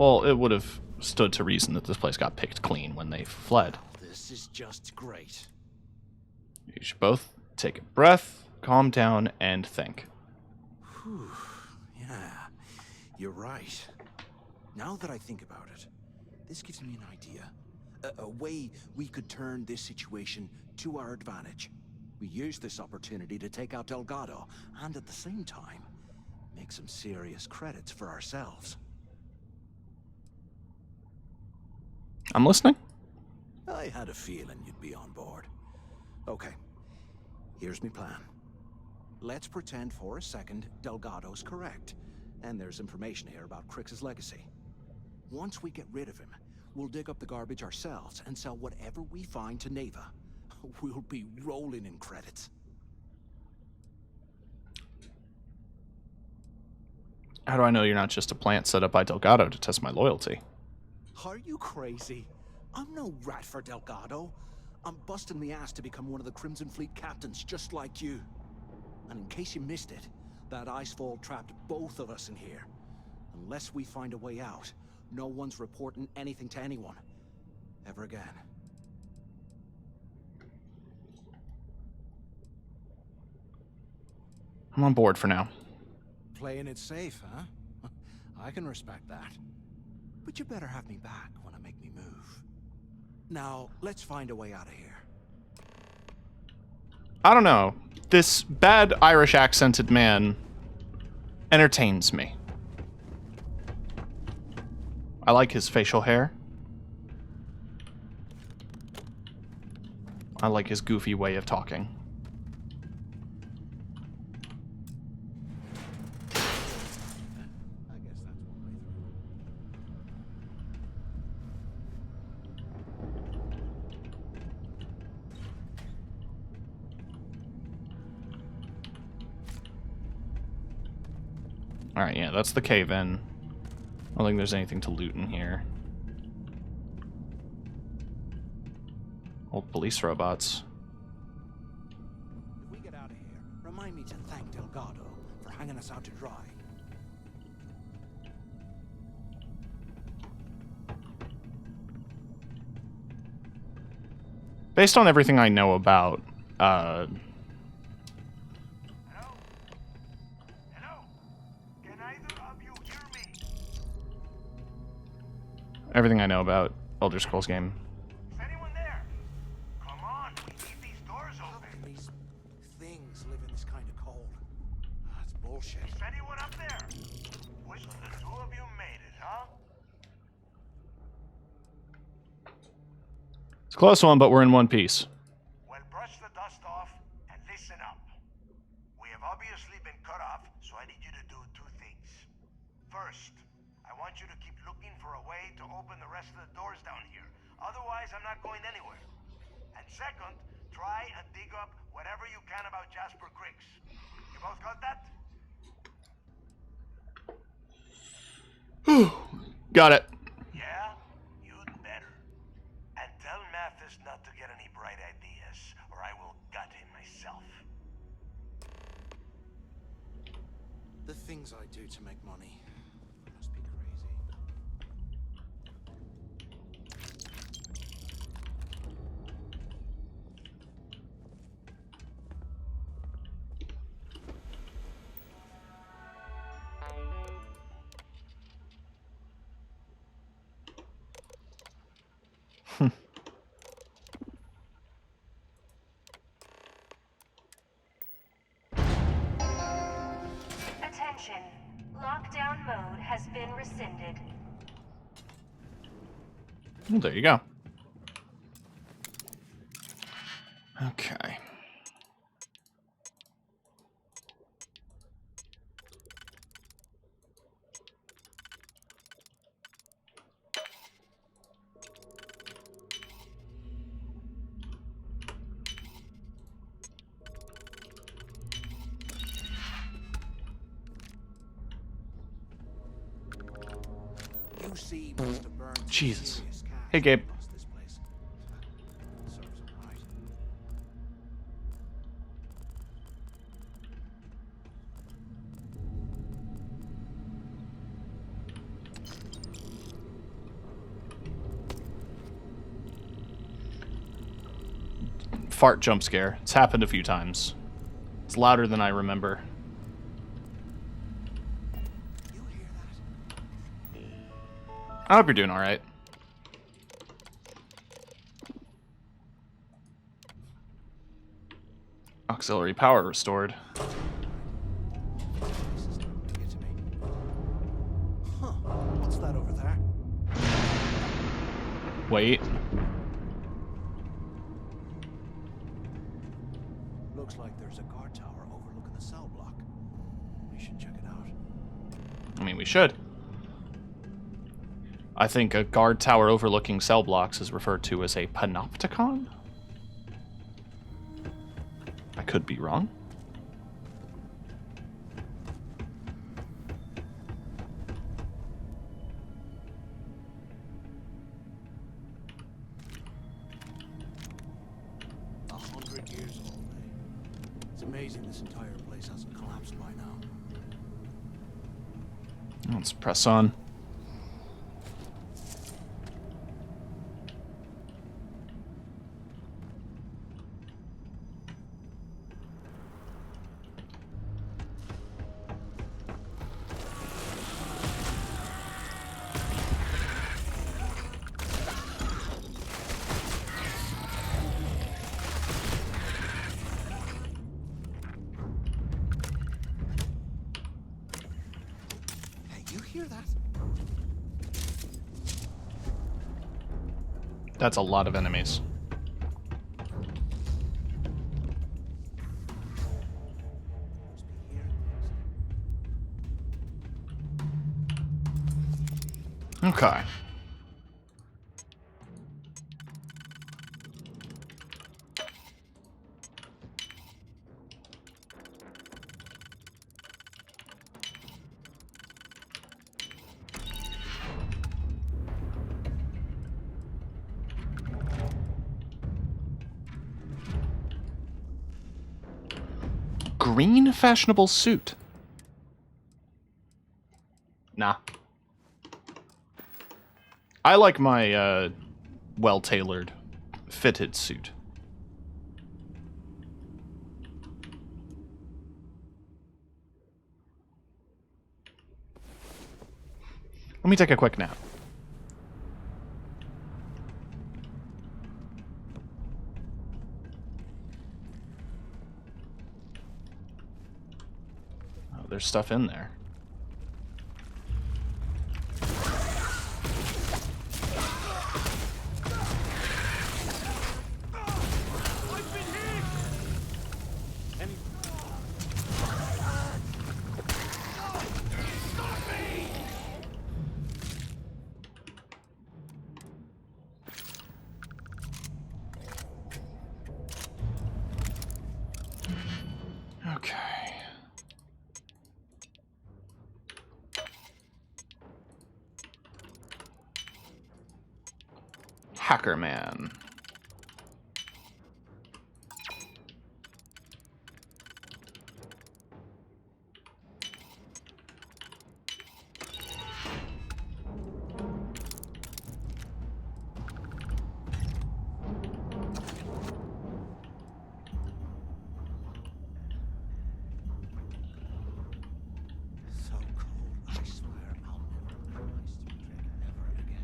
Well, it would have stood to reason that this place got picked clean when they fled. This is just great. You should both take a breath, calm down, and think. Whew. Yeah, you're right. Now that I think about it, this gives me an idea. A way we could turn this situation to our advantage. We use this opportunity to take out Delgado, and at the same time, make some serious credits for ourselves. I'm listening. I had a feeling you'd be on board. Okay, here's my plan. Let's pretend for a second Delgado's correct, and there's information here about Crix's legacy. Once we get rid of him, we'll dig up the garbage ourselves and sell whatever we find to Neva. We'll be rolling in credits. How do I know you're not just a plant set up by Delgado to test my loyalty? Are you crazy? I'm no rat for Delgado. I'm busting my ass to become one of the Crimson Fleet captains, just like you. And in case you missed it, that icefall trapped both of us in here. Unless we find a way out, no one's reporting anything to anyone. Ever again. I'm on board for now. Playing it safe, huh? I can respect that. But you better have me back when I make me move. Now, let's find a way out of here. I don't know. This bad Irish accented man entertains me. I like his facial hair. I like his goofy way of talking. Alright, yeah, that's the cave-in. I don't think there's anything to loot in here. Old police robots. If we get out of here, remind me to thank Delgado for hanging us out to dry. Based on everything I know about, everything I know about Elder Scrolls game. Is anyone there? Come on, we need these doors open. How can these things live in this kind of cold? That's bullshit. Is anyone up there? Which of the two of you made it, huh? It's a close one, but we're in one piece. Well, brush the dust off and listen up. We have obviously been cut off, so I need you to do two things. First, I want you to keep looking for a way to open the rest of the doors down here. Otherwise, I'm not going anywhere. And second, try and dig up whatever you can about Jasper Crix. You both got that? Got it. Yeah? You'd better. And tell Mathis not to get any bright ideas, or I will gut him myself. The things I do to make money must be crazy. Attention. Lockdown mode has been rescinded. Well, there you go. Okay. You see, must have burned Jesus. serious cash Hey, Gabe. across this place. Serves him right. fart jump scare. It's happened a few times. It's louder than I remember. I hope you're doing alright. Auxiliary power restored. Huh. What's that over there? Wait. Looks like there's a guard tower overlooking the cell block. We should check it out. I mean, we should. I think a guard tower overlooking cell blocks is referred to as a panopticon? I could be wrong. Years old, eh? It's amazing this entire place hasn't collapsed by now. Let's press on. That's a lot of enemies. Okay. Green fashionable suit. Nah. I like my well-tailored, fitted suit. Let me take a quick nap. Oh, there's stuff in there. Okay. Hacker Man. So cold, I swear I'll never let my stupid drink ever again.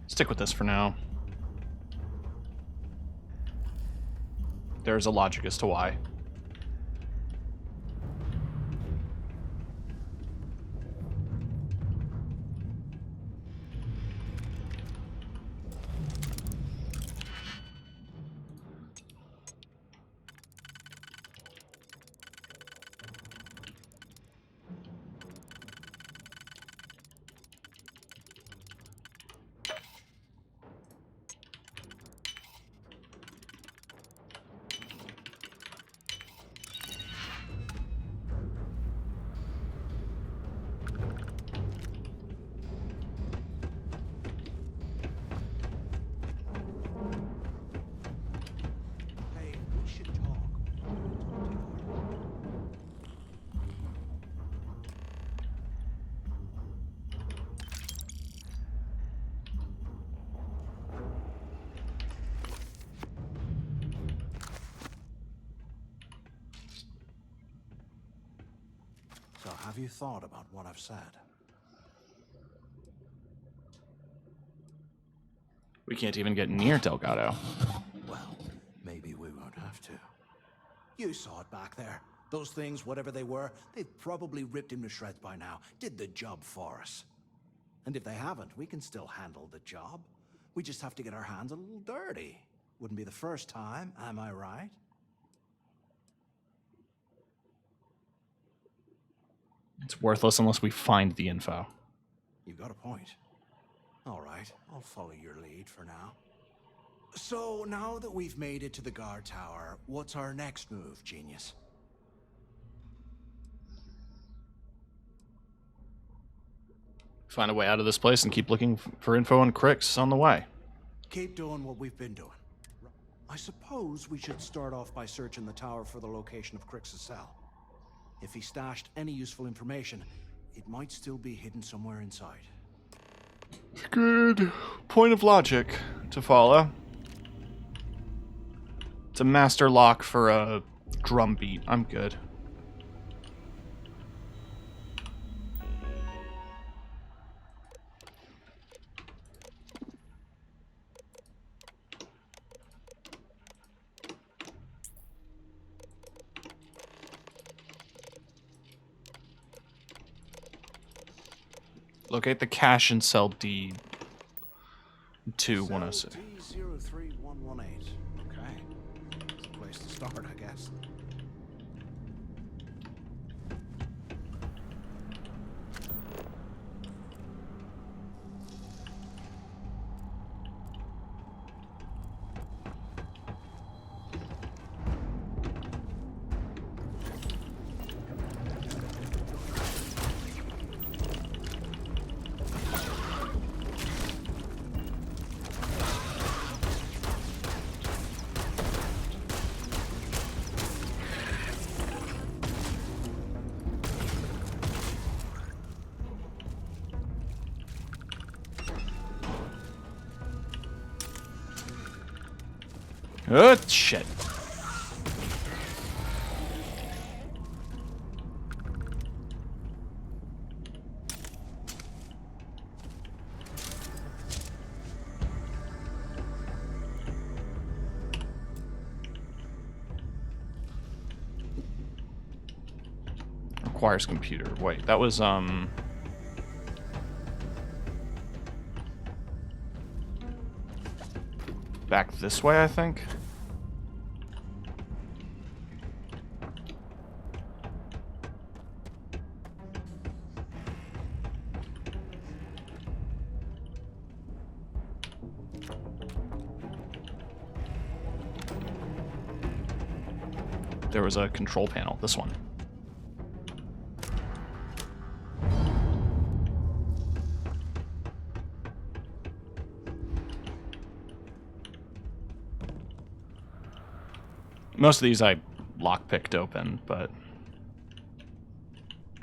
Stick with this for now. There's a logic as to why. Have you thought about what I've said? We can't even get near Delgado. Well, maybe we won't have to. You saw it back there. Those things, whatever they were, they've probably ripped him to shreds by now. Did the job for us. And if they haven't, we can still handle the job. We just have to get our hands a little dirty. Wouldn't be the first time, am I right? It's worthless unless we find the info. You've got a point. All right, I'll follow your lead for now. So, now that we've made it to the guard tower, what's our next move, genius? Find a way out of this place and keep looking for info on Crix on the way. Keep doing what we've been doing. I suppose we should start off by searching the tower for the location of Crix's cell. If he stashed any useful information, it might still be hidden somewhere inside. Good point of logic to follow. It's a master lock for a drum beat. I'm good. Locate the cache in cell D. 2106. D03118. Okay. That's a place to start, I guess. Oh, shit. Requires computer. Wait, that was, back this way, I think. There was a control panel, this one. Most of these I lockpicked open, but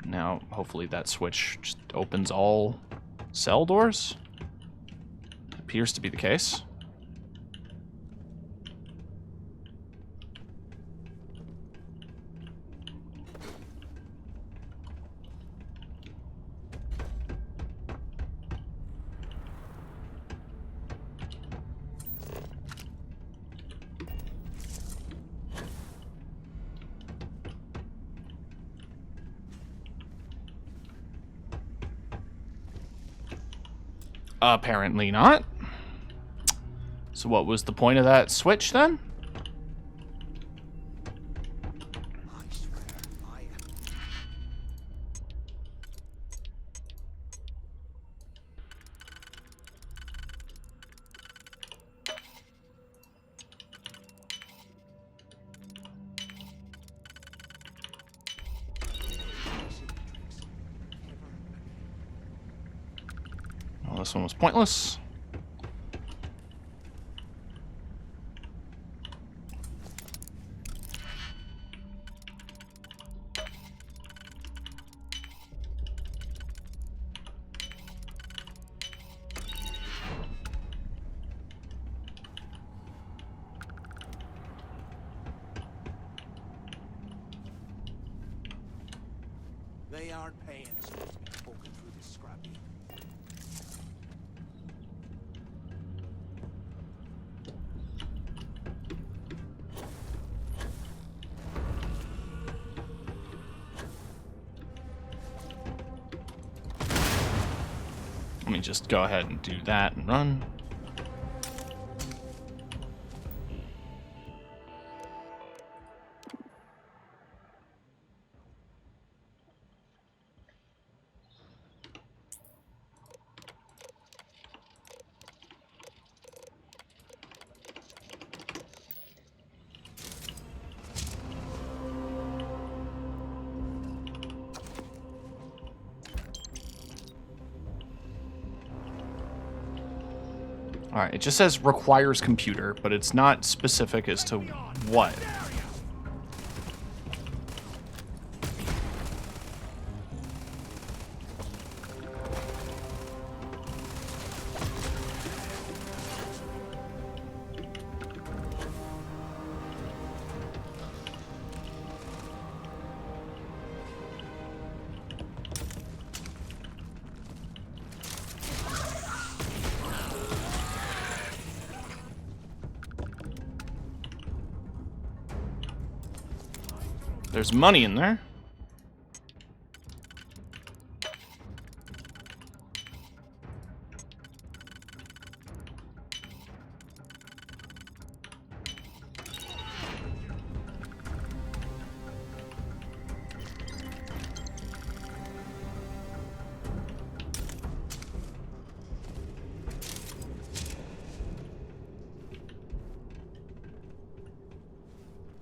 now hopefully that switch just opens all cell doors. Appears to be the case. Apparently not. So what was the point of that switch then? Well, this one was pointless. They aren't paying us to be poking through this scrap heap. Let me just go ahead and do that and run. Alright, it just says requires computer, but it's not specific as to what. There's money in there.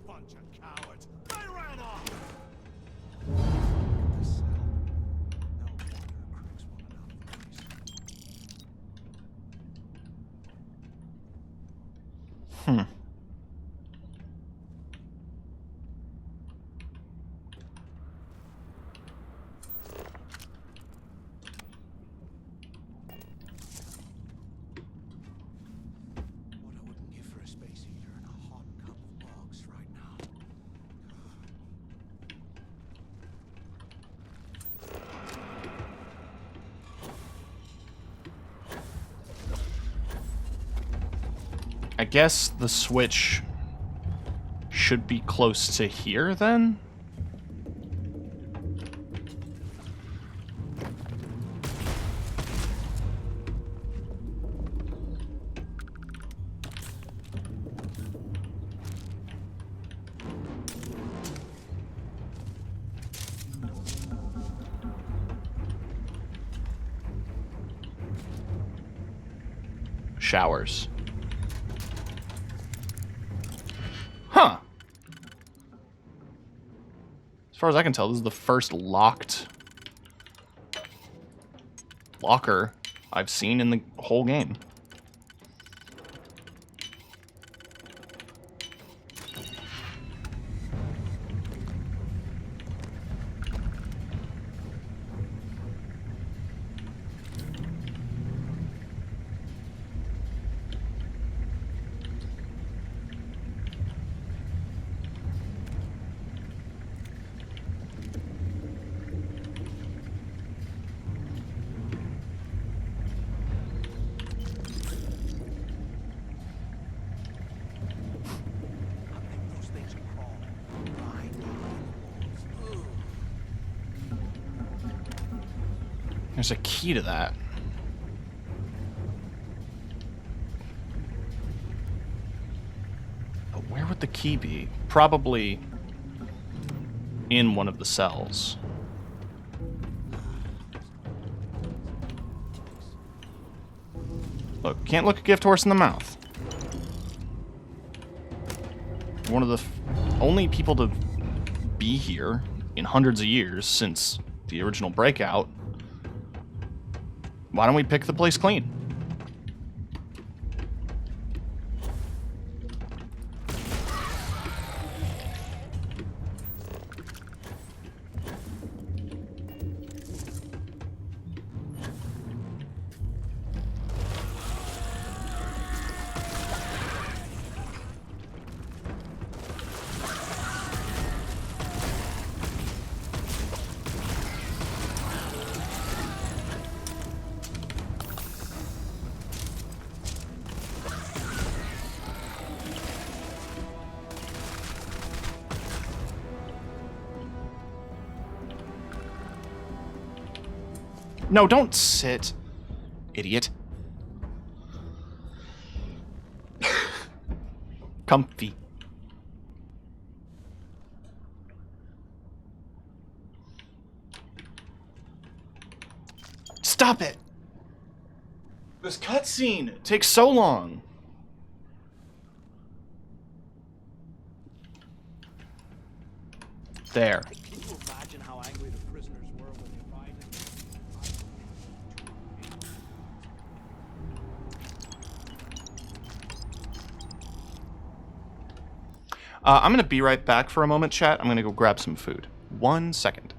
Bunch of cowards. They ran off. Hmm. What I wouldn't give for a space heater and a hot cup of bogs right now. I guess the switch should be close to here then? Showers. Huh. As far as I can tell, this is the first locked locker I've seen in the whole game. There's a key to that. But where would the key be? Probably in one of the cells. Look, can't look a gift horse in the mouth. One of the only people to be here in hundreds of years since the original Breakout. Why don't we pick the place clean? No, don't sit. Idiot. Comfy. Stop it! This cutscene takes so long. There. Can you imagine how angry the prisoners were when they arrived? I'm gonna be right back for a moment, chat. I'm gonna go grab some food. 1 second.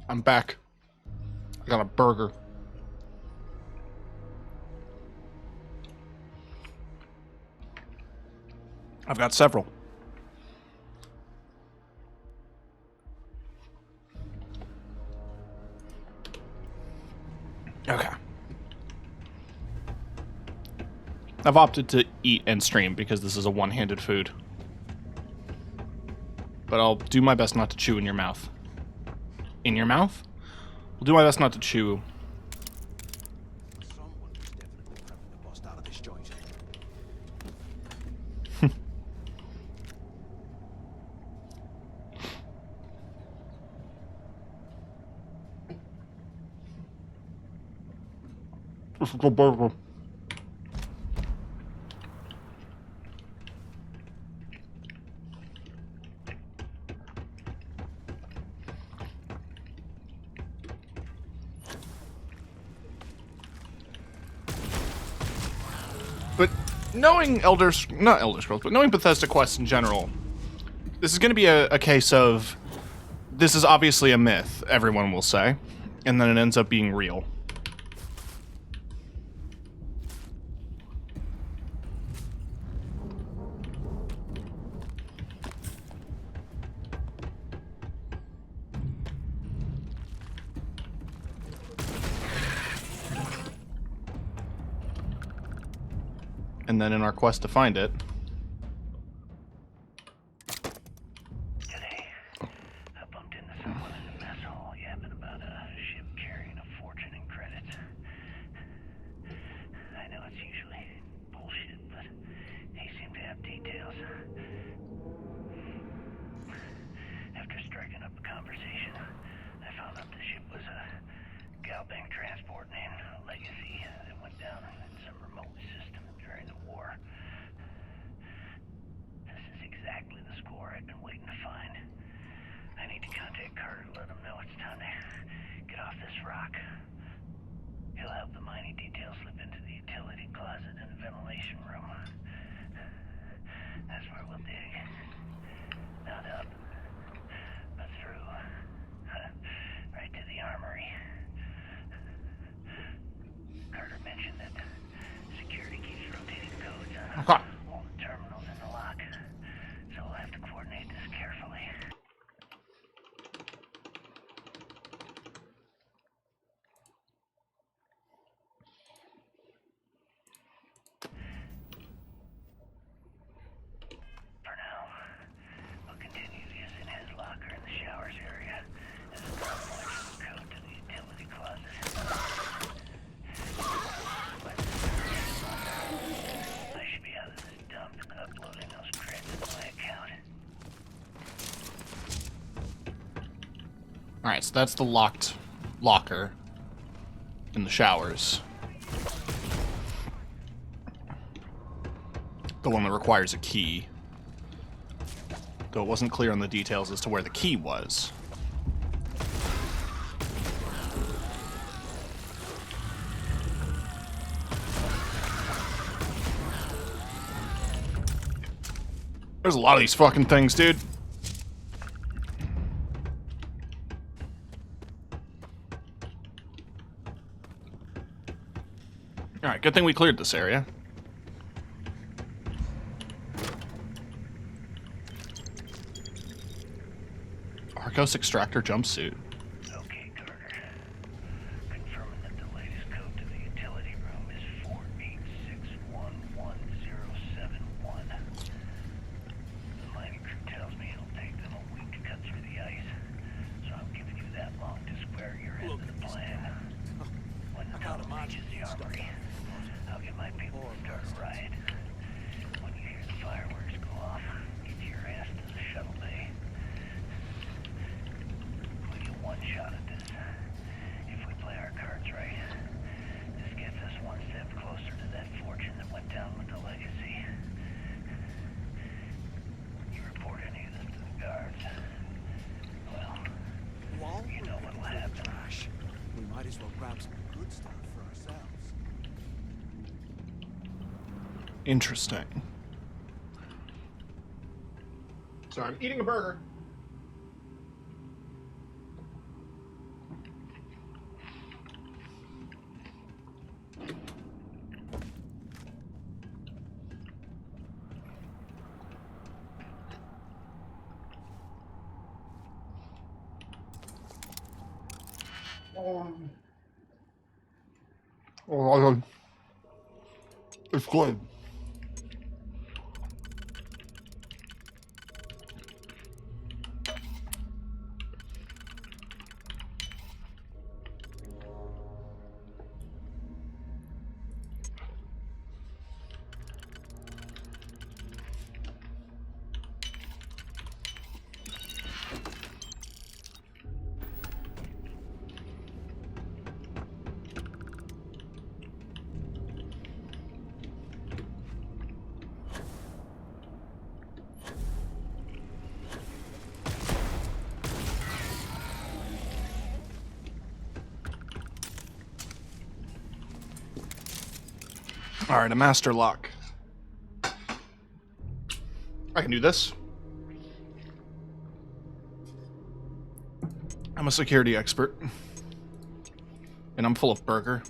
I'm back. I got a burger. I've got several. Okay. I've opted to eat and stream because this is a one-handed food. But I'll do my best not to chew in your mouth. In your mouth? I'll do my best not to chew. Someone was definitely prepping to bust out of this joint. This is a burger. But knowing not Elder Scrolls, but knowing Bethesda quests in general, this is going to be a case of this is obviously a myth, everyone will say, and then it ends up being real. And then in our quest to find it, Today, I bumped into someone in the mess hall yapping about a ship carrying a fortune in credits. I know it's usually bullshit, but they seem to have details. After striking up a conversation, I found out the ship was a Galbank transport named Legacy that went down in some remote system during the war. This is exactly the score I've been waiting to find. I need to contact Carter to let him know it's time to get off this rock. He'll help the mining details slip into the utility closet in the ventilation room. That's where we'll dig. Not up, but through. Right to the armory. Carter mentioned that security keeps rotating codes on all the terminals in the lock, so we'll have to coordinate this carefully. For now, we'll continue using his locker in the showers area as a drop point for the code to the utility closet. I should be out of this dump uploading those creds into my account. alright, so that's the locked locker in the showers. The one that requires a key. Though it wasn't clear on the details as to where the key was. There's a lot of these fucking things, dude. Alright, good thing we cleared this area. Arcos extractor jumpsuit. Okay, Carter. Confirming that the latest code to the utility room is 486111071. The mining crew tells me it'll take them a week to cut through the ice, so I'm giving you that long to square your end of the plan. When the tunnel reaches the armory, I'll get my people to start a riot. When you hear the fireworks go off, get your ass to the shuttle bay. We get one shot at this. If we play our cards right, this gets us one step closer to that fortune that went down with the Legacy. You report any of this to the guards, well, you know what'll happen. We might as well grab some good stuff for ourselves. Interesting. Sorry, I'm eating a burger. Oh, it's good. All right, a master lock. I can do this. I'm a security expert. And I'm full of burger.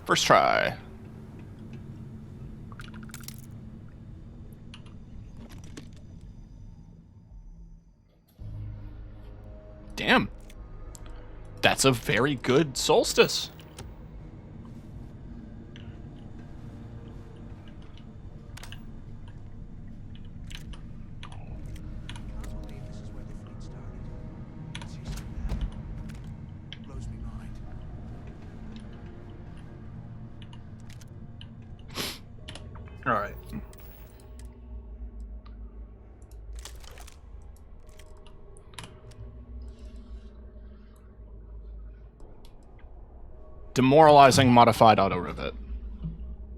First try. Damn. That's a very good solstice. All right. Demoralizing modified auto rivet.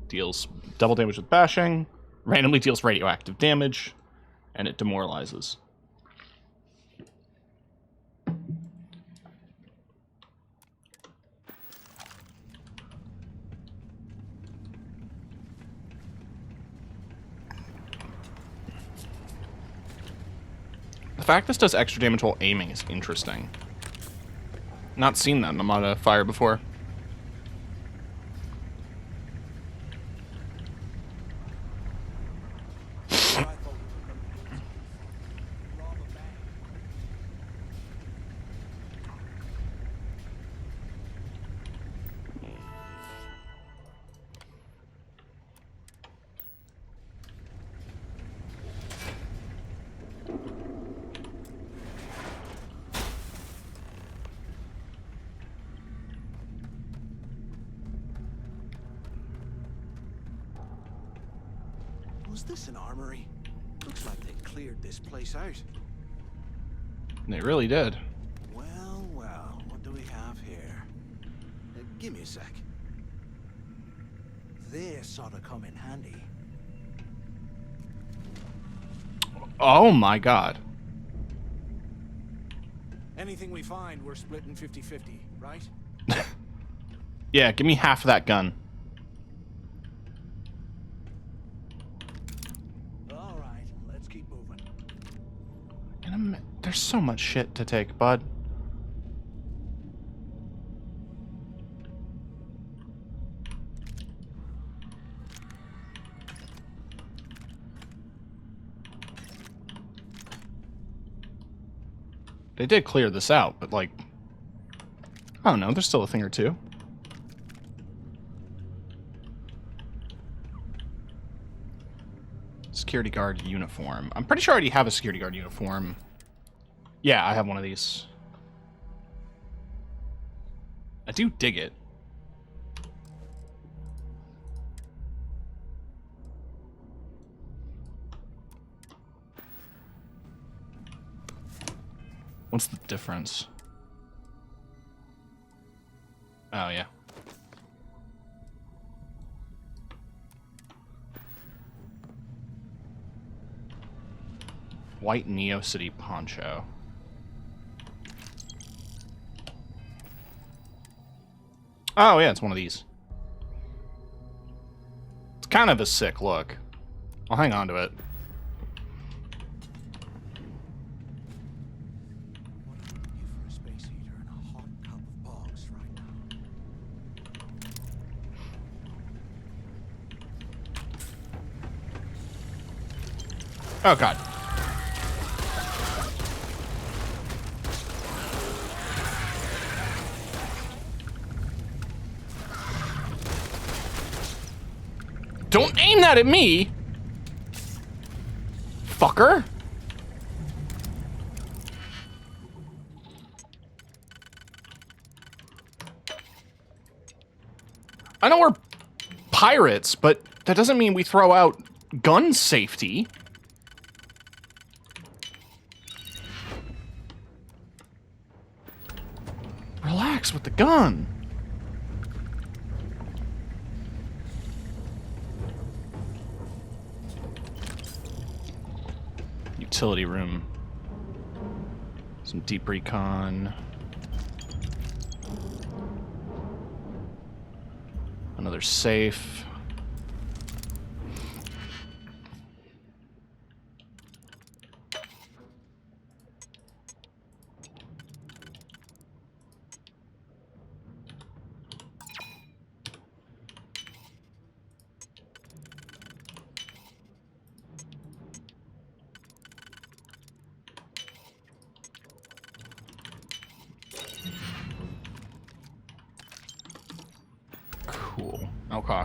Deals double damage with bashing, randomly deals radioactive damage, and it demoralizes. The fact this does extra damage while aiming is interesting. Not seen that in a modifier before. Was this an armory? Looks like they cleared this place out. They really did. Well, well, what do we have here? Give me a sec. This ought to come in handy. Oh my god. Anything we find, we're splitting 50-50, right? Yeah, give me half of that gun. All right, let's keep moving. There's so much shit to take, bud. They did clear this out, but like, I don't know, there's still a thing or two. Security guard uniform. I'm pretty sure I already have a security guard uniform. Yeah, I have one of these. I do dig it. What's the difference? Oh, yeah. White Neo City poncho. Oh, yeah, it's one of these. It's kind of a sick look. I'll hang on to it. Oh, God. Don't aim that at me! Fucker! I know we're pirates, but that doesn't mean we throw out gun safety. Relax with the gun. Utility room. Some deep recon. Another safe. Cool. Okay.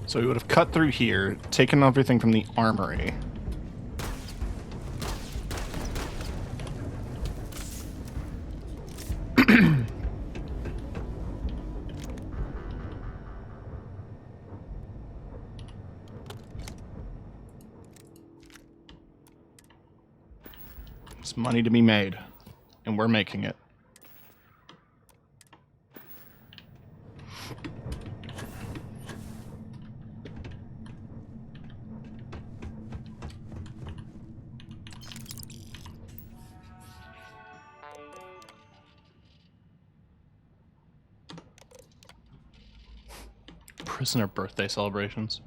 So we would have cut through here, taken everything from the armory. There's money to be made, and we're making it. Prisoner birthday celebrations.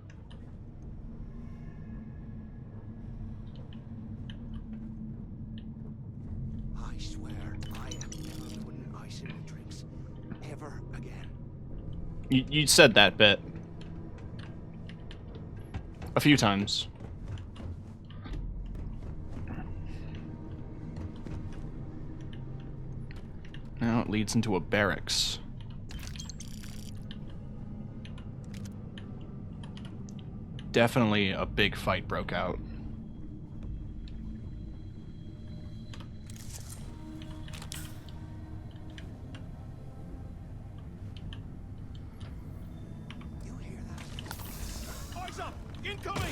I swear, I am never putting ice in my drinks. Ever again. You said that bit. A few times. Now it leads into a barracks. Definitely a big fight broke out. Eyes up! Incoming!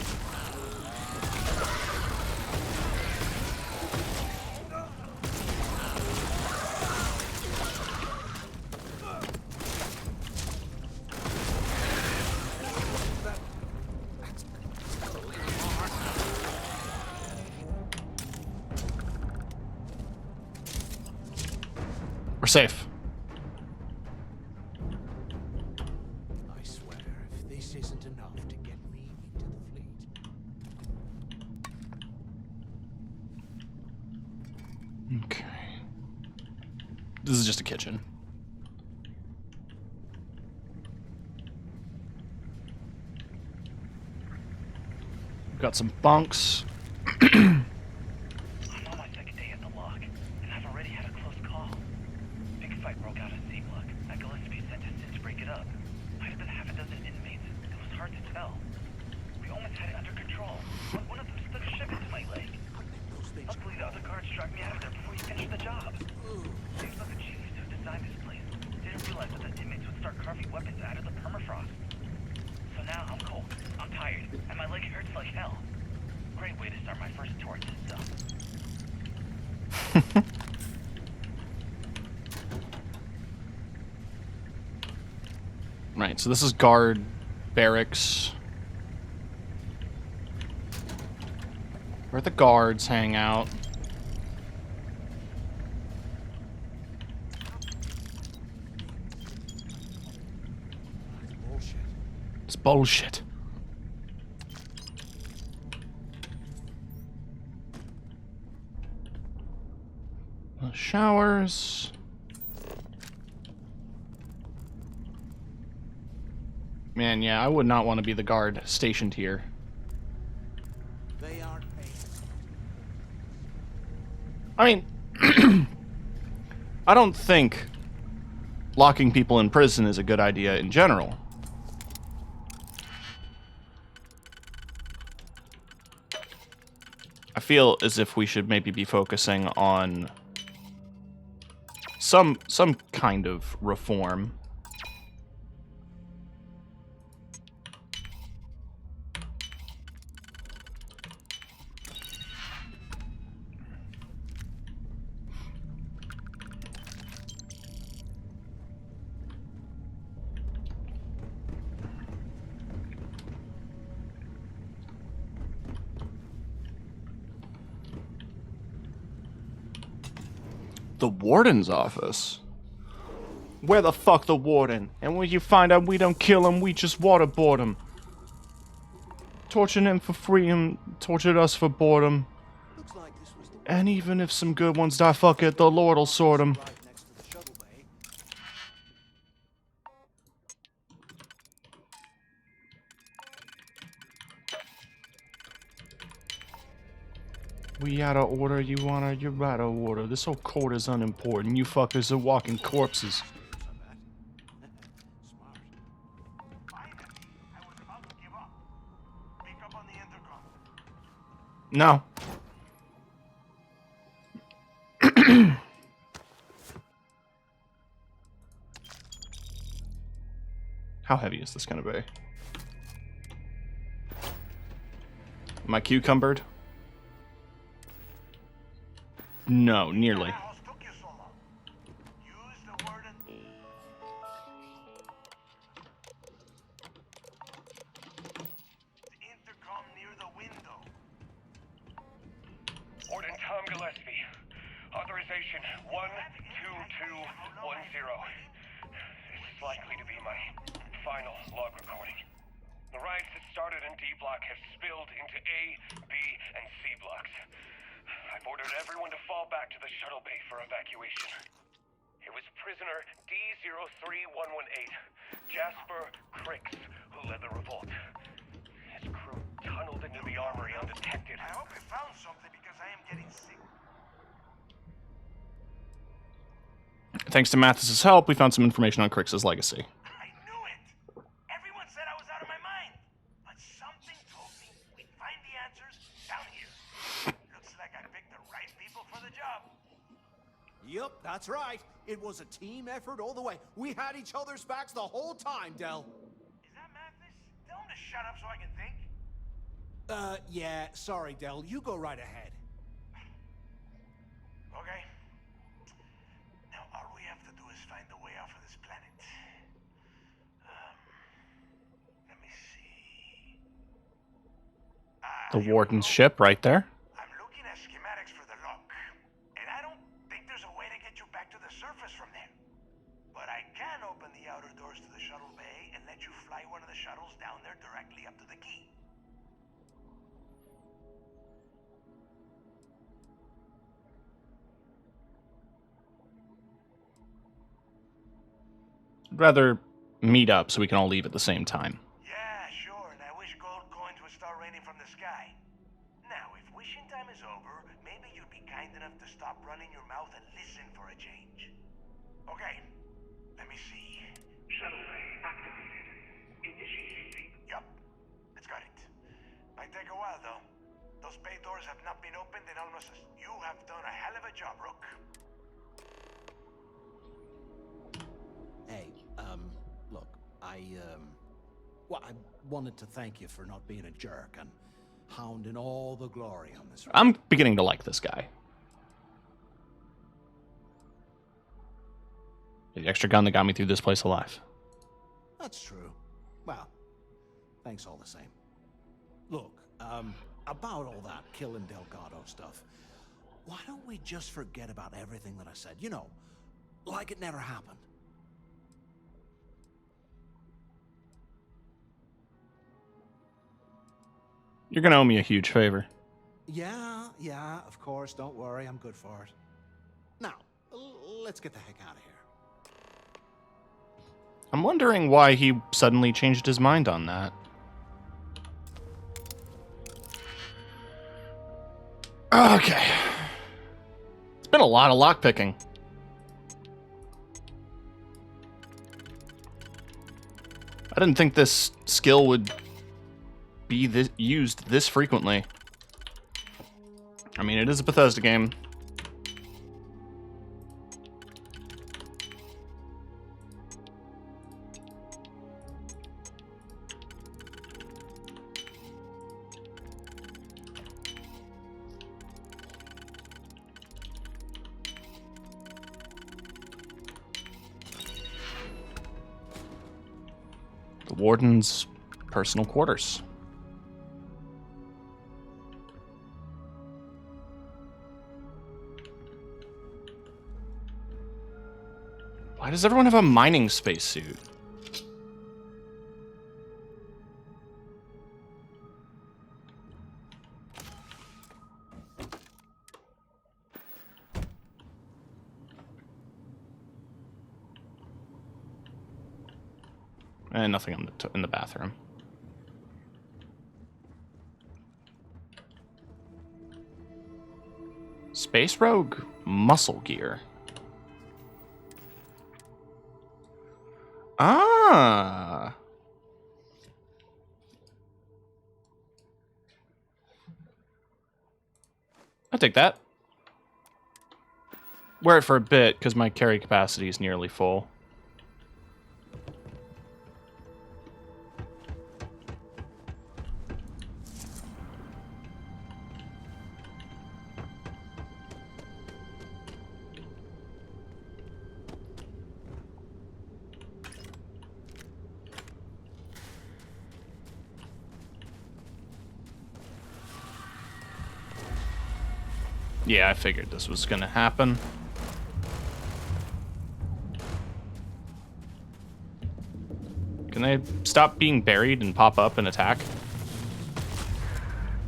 We're safe. I swear, if this isn't enough to get me into the fleet. Okay. This is just a kitchen. We've got some bunks. I'm on my second day at the lock, and I've already had a close call. Big fight broke out at C Block. Gillespie sent us in to break it up. Might have been half a dozen inmates. It was hard to tell. We almost had it under control. One of them stuck a ship into my leg. Luckily, the other guards dragged me out of there before he finished the job. Seems like the genius who designed this place first torch, so. Right, so this is guard barracks. Where the guards hang out. It's bullshit. The showers. Man, yeah, I would not want to be the guard stationed here. They aren't paying. I mean, I don't think locking people in prison is a good idea in general. I feel as if we should maybe be focusing on some kind of reform. The warden's office? Where the fuck the warden? And when you find out we don't kill him, we just waterboard him. Torturing him for freedom, tortured us for boredom. And even if some good ones die, fuck it, the Lord'll sort them. We out of order, you wanna, you're out of order. This whole court is unimportant. You fuckers are walking corpses. No. How heavy is this gonna be? Am I cucumbered? No, nearly. Warden Tom Gillespie. Authorization 12210. This is likely to be my final log recording. The riots that started in D block have spilled into A, B, and C blocks. I've ordered everyone to fall back to the shuttle bay for evacuation. It was prisoner D03118, Jasper Cricks, who led the revolt. His crew tunneled into the armory undetected. I hope you found something because I am getting sick. Thanks to Mathis's help, we found some information on Crix's legacy. I knew it! Everyone said I was out of my mind. But something told me we'd find the answers down here. Looks like I picked the right people for the job. Yup, that's right. It was a team effort all the way. We had each other's backs the whole time, Del. Is that Mathis? Tell him to shut up so I can think. Yeah, sorry, Del. You go right ahead. Okay. Now all we have to do is find a way off of this planet. Let me see. The warden's ship right there. I'm looking at schematics for the lock, and I don't think there's a way to get you back to the surface from there. But I can open the outer doors to the shuttle bay and let you fly one of the shuttles down there directly up to the key. I'd rather meet up so we can all leave at the same time. Yeah, sure, and I wish gold coins would start raining from the sky. Now, if wishing time is over, maybe you'd be kind enough to stop running your mouth and listen for a change. Okay, let me see. Shuttle bay activated. Initiating. Yup, it's got it. Might take a while, though. Those bay doors have not been opened in almost You have done a hell of a job, Rook. Hey, look, well, I wanted to thank you for not being a jerk, and pounding all the glory on this. I'm beginning to like this guy. The extra gun that got me through this place alive. That's true. Well, thanks all the same. Look, about all that killing Delgado stuff, why don't we just forget about everything that I said? You know, like it never happened. You're gonna owe me a huge favor. Yeah, of course. Don't worry, I'm good for it. Now, let's get the heck out of here. I'm wondering why he suddenly changed his mind on that. Okay. It's been a lot of lockpicking. I didn't think this skill would be used this frequently. I mean, it is a Bethesda game. The warden's personal quarters. Why does everyone have a mining spacesuit? And nothing in the bathroom. Space Rogue muscle gear. Ah. I'll take that. Wear it for a bit, because my carry capacity is nearly full. Yeah, I figured this was gonna happen. Can they stop being buried and pop up and attack?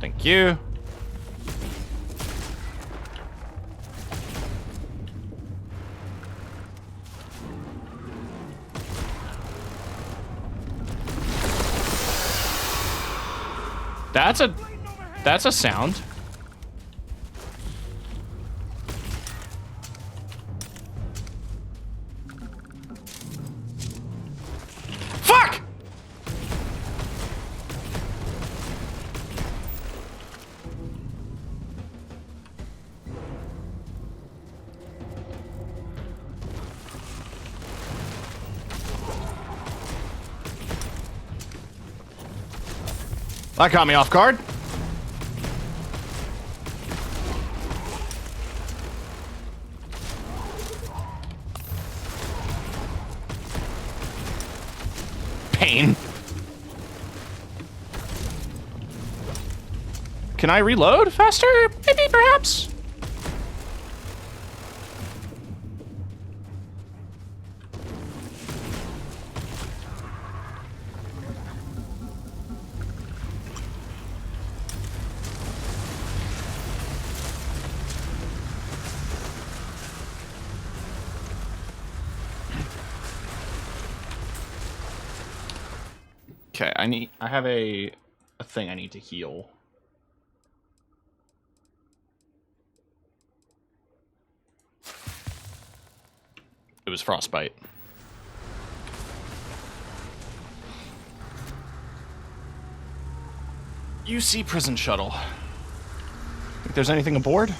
Thank you. That's a sound. That caught me off guard. Pain. Can I reload faster? Maybe, perhaps? Okay, I have a thing I need to heal. It was frostbite. UC prison shuttle. Think there's anything aboard?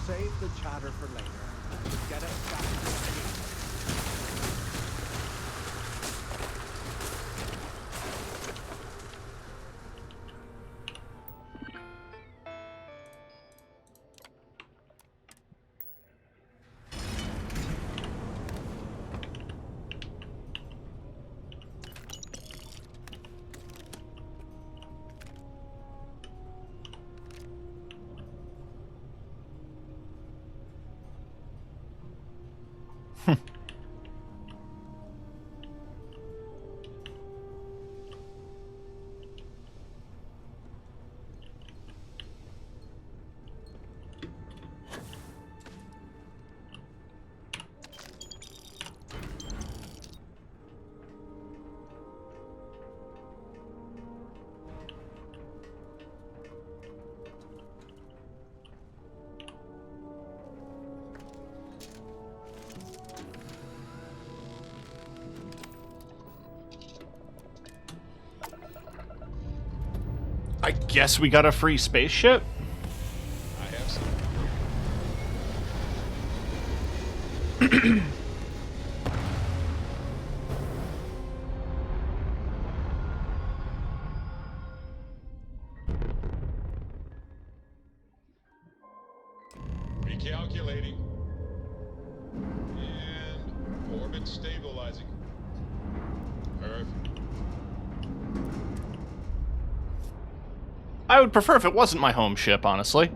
Save the chatter for later. Get it back to the city. I guess we got a free spaceship? I have some. Recalculating. And orbit stabilizing. Perfect. I would prefer if it wasn't my home ship, honestly.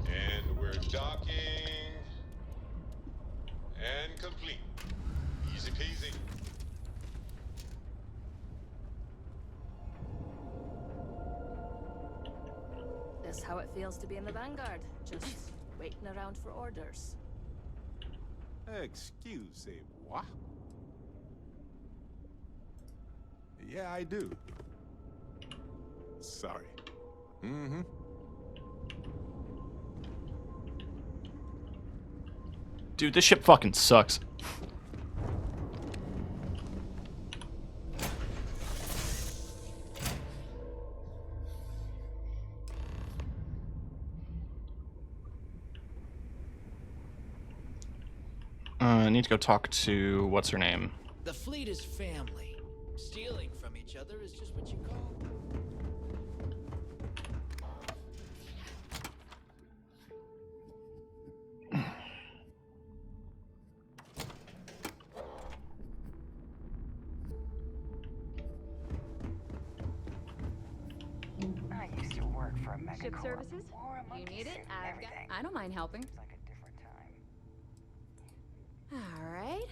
And we're docking. And complete. Easy peasy. That's how it feels to be in the Vanguard. Just waiting around for orders. Excusez-moi. Yeah, I do. Sorry. Mm-hmm. Dude, this ship fucking sucks. I need to go talk to what's her name. The fleet is family. Stealing from each other is just what you call. I used to work for a megacorp. Ship services? You need it? I've got. I don't mind helping. It's like a different time. All right.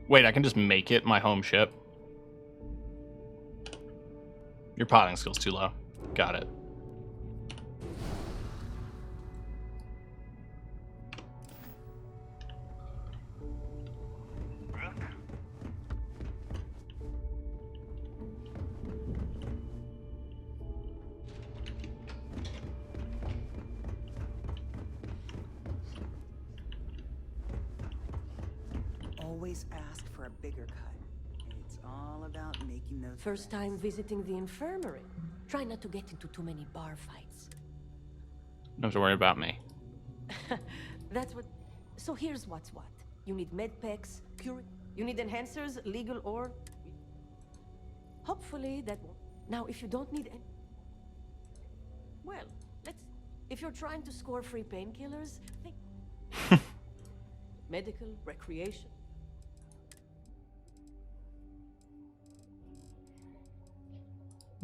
Wait, I can just make it my home ship. Your piloting skill's too low. Got it. Always ask for a bigger cut. It's all about making those. First time visiting the infirmary. Try not to get into too many bar fights. Don't have to worry about me. That's what. So here's what's what. You need med packs, cure. You need enhancers, legal or. Hopefully that won't. Now, if you don't need any. Well, let's. If you're trying to score free painkillers, think. Medical, recreation.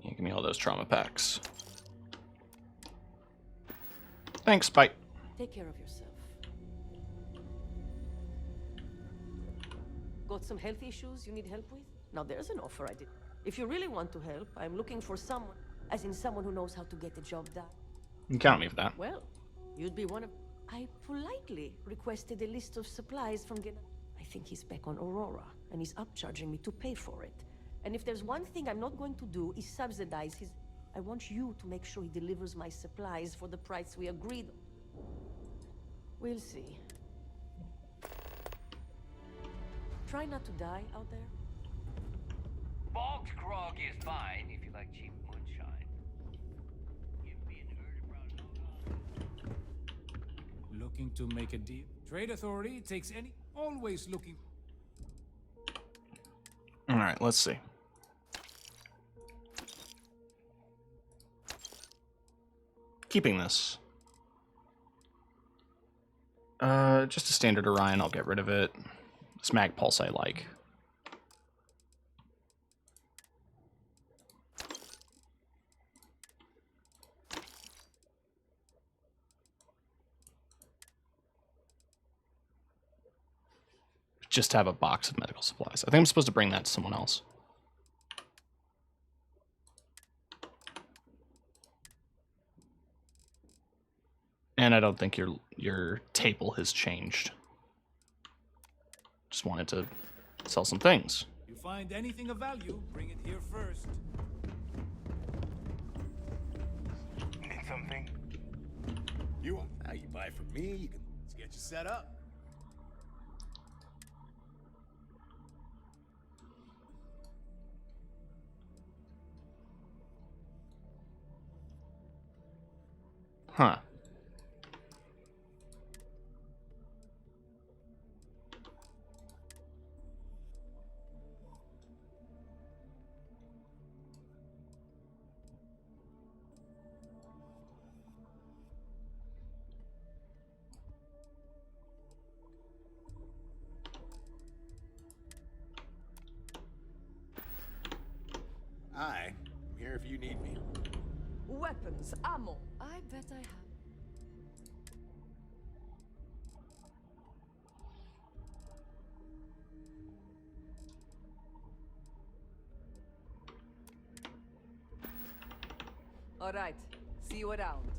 Yeah, give me all those trauma packs. Thanks, bye. Take care of yourself. Got some health issues you need help with? Now there's an offer I did. If you really want to help, I'm looking for someone, as in someone who knows how to get the job done. You can count me for that. Well, you'd be one of... I politely requested a list of supplies from Gen... I think he's back on Aurora, and he's upcharging me to pay for it. And if there's one thing I'm not going to do is subsidize his... I want you to make sure he delivers my supplies for the price we agreed on. We'll see. Try not to die out there. Bog's grog is fine if you like cheap moonshine. Give me an early brown. Looking to make a deal? Trade authority takes any. Always looking. right, let's see. Keeping this. Just a standard Orion, I'll get rid of it. This Mag Pulse I like. Just have a box of medical supplies. I think I'm supposed to bring that to someone else. And I don't think your table has changed. Just wanted to sell some things. You find anything of value, bring it here first. Need something? You buy from me, you can... Let's get you set up. Huh. I'm here if you need me. Weapons, ammo. I bet I have. All right. See you around.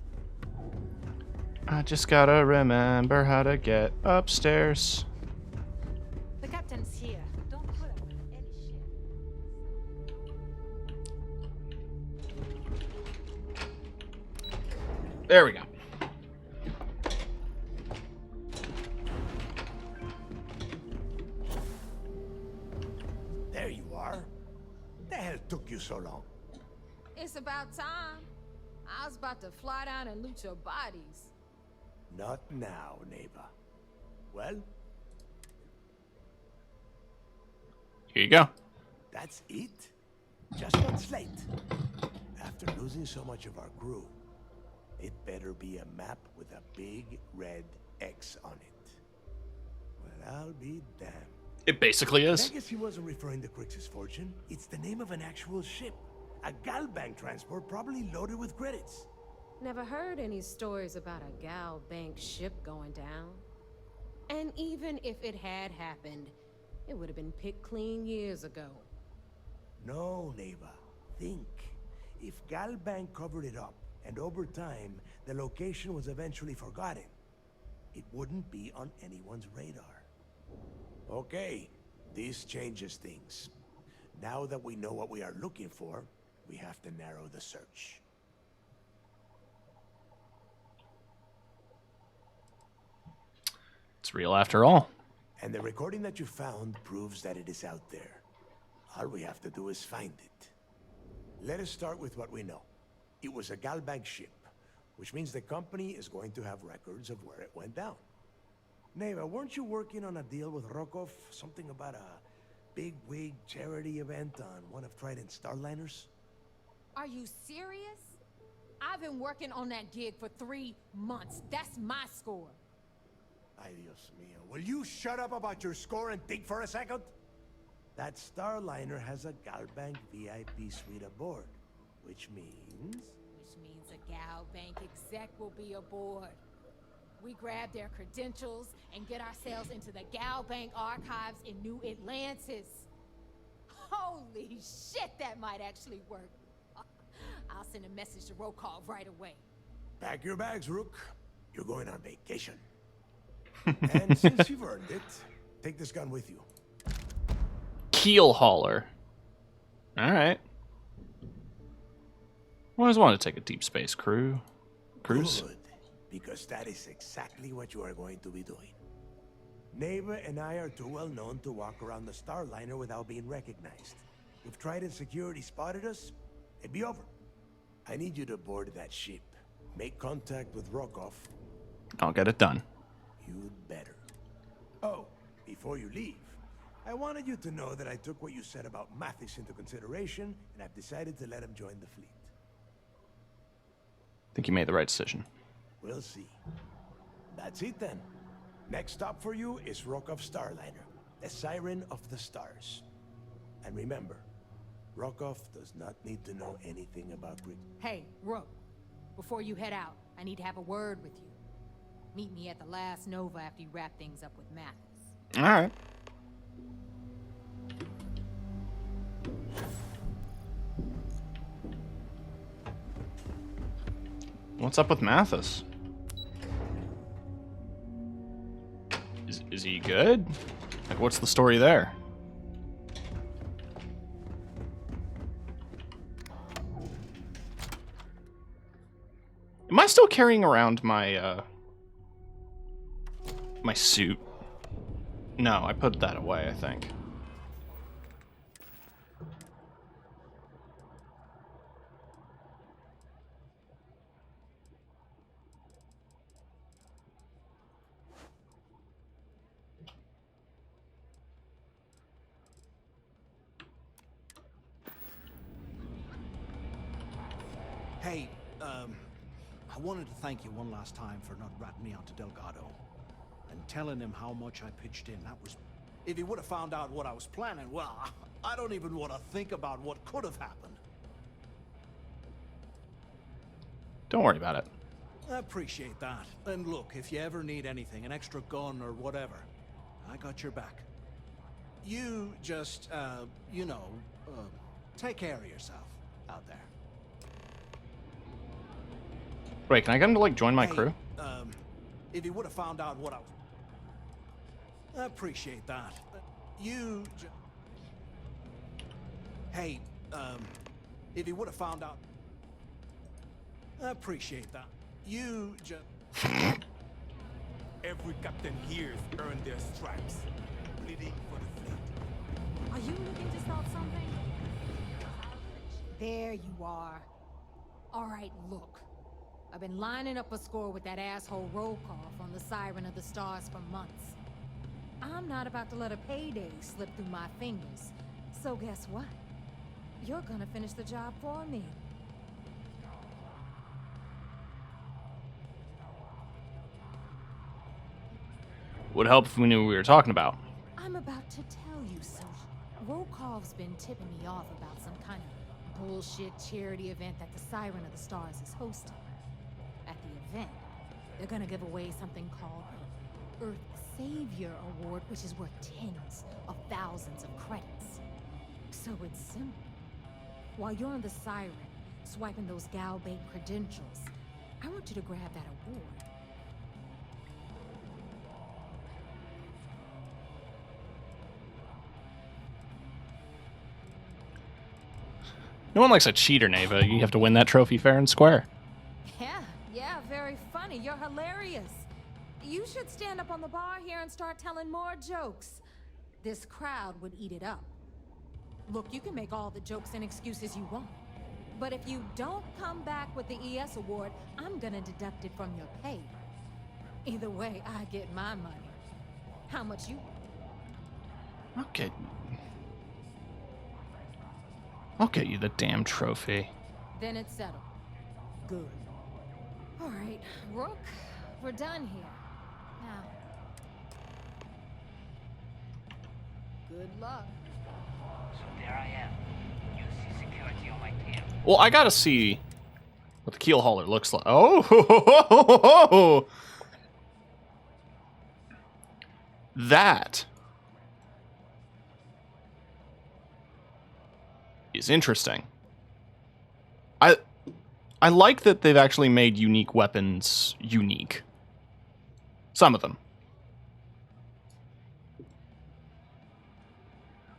I just gotta remember how to get upstairs. The captain's here. Don't put up with any shit. There we go. There you are. The hell took you so long? It's about time. I was about to fly down and loot your bodies. Not now, neighbor. Well, Here you go. that's it? Just one slate. After losing so much of our crew, it better be a map with a big red X on it. Well, I'll be damned. It basically is. I guess he wasn't referring to Crix's fortune. It's the name of an actual ship. A Galbank transport, probably loaded with credits. Never heard any stories about a Gal Bank ship going down. And even if it had happened, it would have been picked clean years ago. No, neighbor. Think. If Galbank covered it up, and over time, the location was eventually forgotten, it wouldn't be on anyone's radar. Okay, this changes things. Now that we know what we are looking for, we have to narrow the search. It's real after all. And the recording that you found proves that it is out there. All we have to do is find it. Let us start with what we know. It was a Galbank ship, which means the company is going to have records of where it went down. Neva, weren't you working on a deal with Rokov? Something about a big-wig charity event on one of Trident's Starliners? Are you serious? I've been working on that gig for 3 months. That's my score. Ay, Dios mío. Will you shut up about your score and think for a second? That Starliner has a Galbank VIP suite aboard, which means... Which means a Gal Bank exec will be aboard. We grab their credentials and get ourselves into the Gal Bank archives in New Atlantis. Holy shit, that might actually work. I'll send a message to Rokov right away. Pack your bags, Rook. You're going on vacation. And since you've earned it, take this gun with you. Keel hauler. Alright. Always wanted to take a deep space cruise. Good, because that is exactly what you are going to be doing. Neva and I are too well known to walk around the Starliner without being recognized. If Trident Security spotted us, it'd be over. I need you to board that ship. Make contact with Rokov. I'll get it done. You'd better. Oh, before you leave, I wanted you to know that I took what you said about Mathis into consideration, and I've decided to let him join the fleet. I think you made the right decision. We'll see. That's it then. Next stop for you is Rokov Starliner, the Siren of the Stars. And remember, Rokov does not need to know anything about Rick. Hey, Rook, before you head out, I need to have a word with you. Meet me at the last Nova after you wrap things up with Mathis. All right. What's up with Mathis? Is he good? Like, what's the story there? Am I still carrying around my my suit? No, I put that away, I think. Hey, I wanted to thank you one last time for not ratting me out to Delgado and telling him how much I pitched in. That was... If he would have found out what I was planning, well, I don't even want to think about what could have happened. Don't worry about it. I appreciate that. And look, if you ever need anything, an extra gun or whatever, I got your back. You just, you know, take care of yourself out there. Wait, can I get him to, like, join my crew? If he would have found out what I was... I appreciate that. You Hey, if he would have found out... I appreciate that. You just... Every captain here's earned their stripes. Bleeding for the fleet. Are you looking to start something? There you are. All right, look. I've been lining up a score with that asshole Rokov on the Siren of the Stars for months. I'm not about to let a payday slip through my fingers. So guess what? You're gonna finish the job for me. Would help if we knew what we were talking about. I'm about to tell you, Soji. Rokov's been tipping me off about some kind of bullshit charity event that the Siren of the Stars is hosting. At the event, they're gonna give away something called the Earth Savior Award, which is worth tens of thousands of credits. So it's simple. While you're on the Siren, swiping those Galbait credentials, I want you to grab that award. No one likes a cheater, Neva. You have to win that trophy fair and square. Yeah, very funny. You're hilarious. You should stand up on the bar here and start telling more jokes. This crowd would eat it up. Look, you can make all the jokes and excuses you want. But if you don't come back with the ES award, I'm gonna deduct it from your pay. Either way, I get my money. How much you... Okay. I'll get you the damn trophy. Then it's settled. Good. All right, Rook, we're done here. Now, good luck. So there I am. You see security on my tail. Well, I gotta see what the keel hauler looks like. Oh! That is interesting. I like that they've actually made unique weapons unique. Some of them.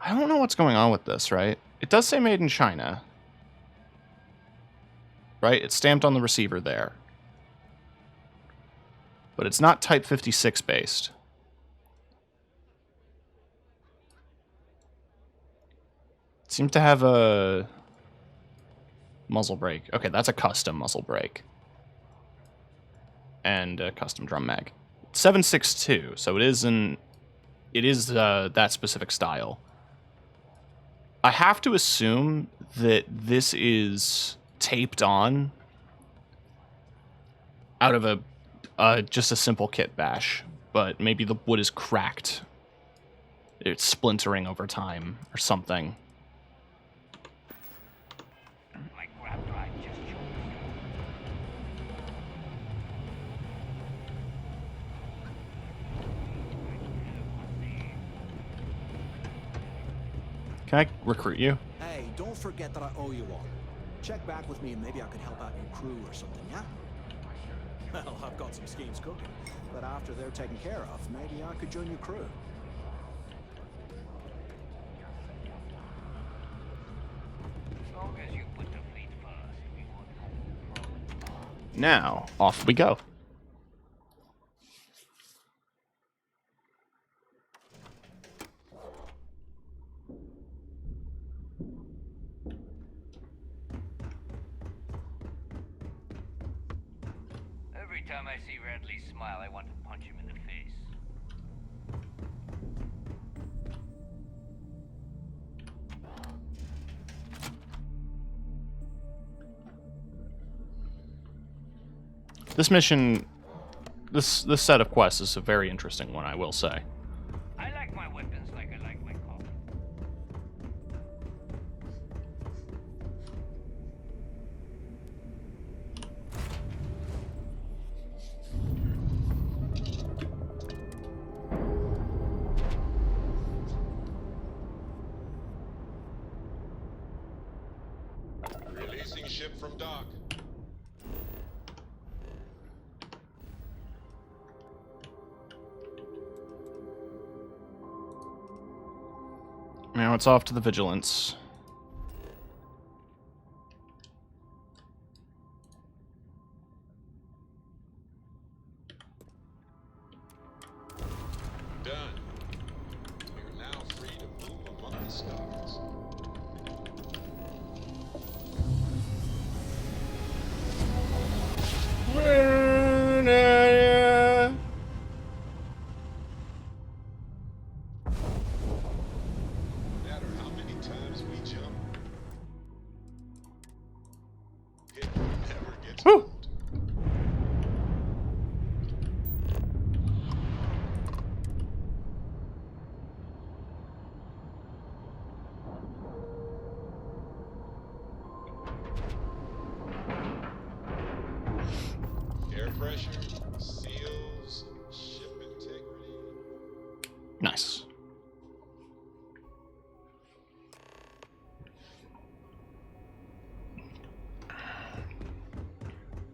I don't know what's going on with this, right? It does say made in China. Right? It's stamped on the receiver there. But it's not Type 56 based. It seems to have a muzzle brake. Okay, that's a custom muzzle brake. And a custom drum mag. 7.62, so it is an it is that specific style. I have to assume that this is taped on out of just a simple kit bash, but maybe the wood is cracked. It's splintering over time or something. My grab drive just Can I recruit you? Hey, don't forget that I owe you one. Check back with me and maybe I could help out your crew or something, yeah? Well, I've got some schemes cooking, but after they're taken care of, maybe I could join your crew. as long as you put the fleet first, we won't have a problem. Now, off we go. Every time I see Radley smile, I want to punch him in the face. This mission, this set of quests is a very interesting one, I will say. I like my weapons like I like my coffee. Releasing ship from dock. Now it's off to the Vigilance. Done. You're now free to move among the stars. No matter how many times we jump, it never gets old. Air pressure, seals, ship integrity. Nice.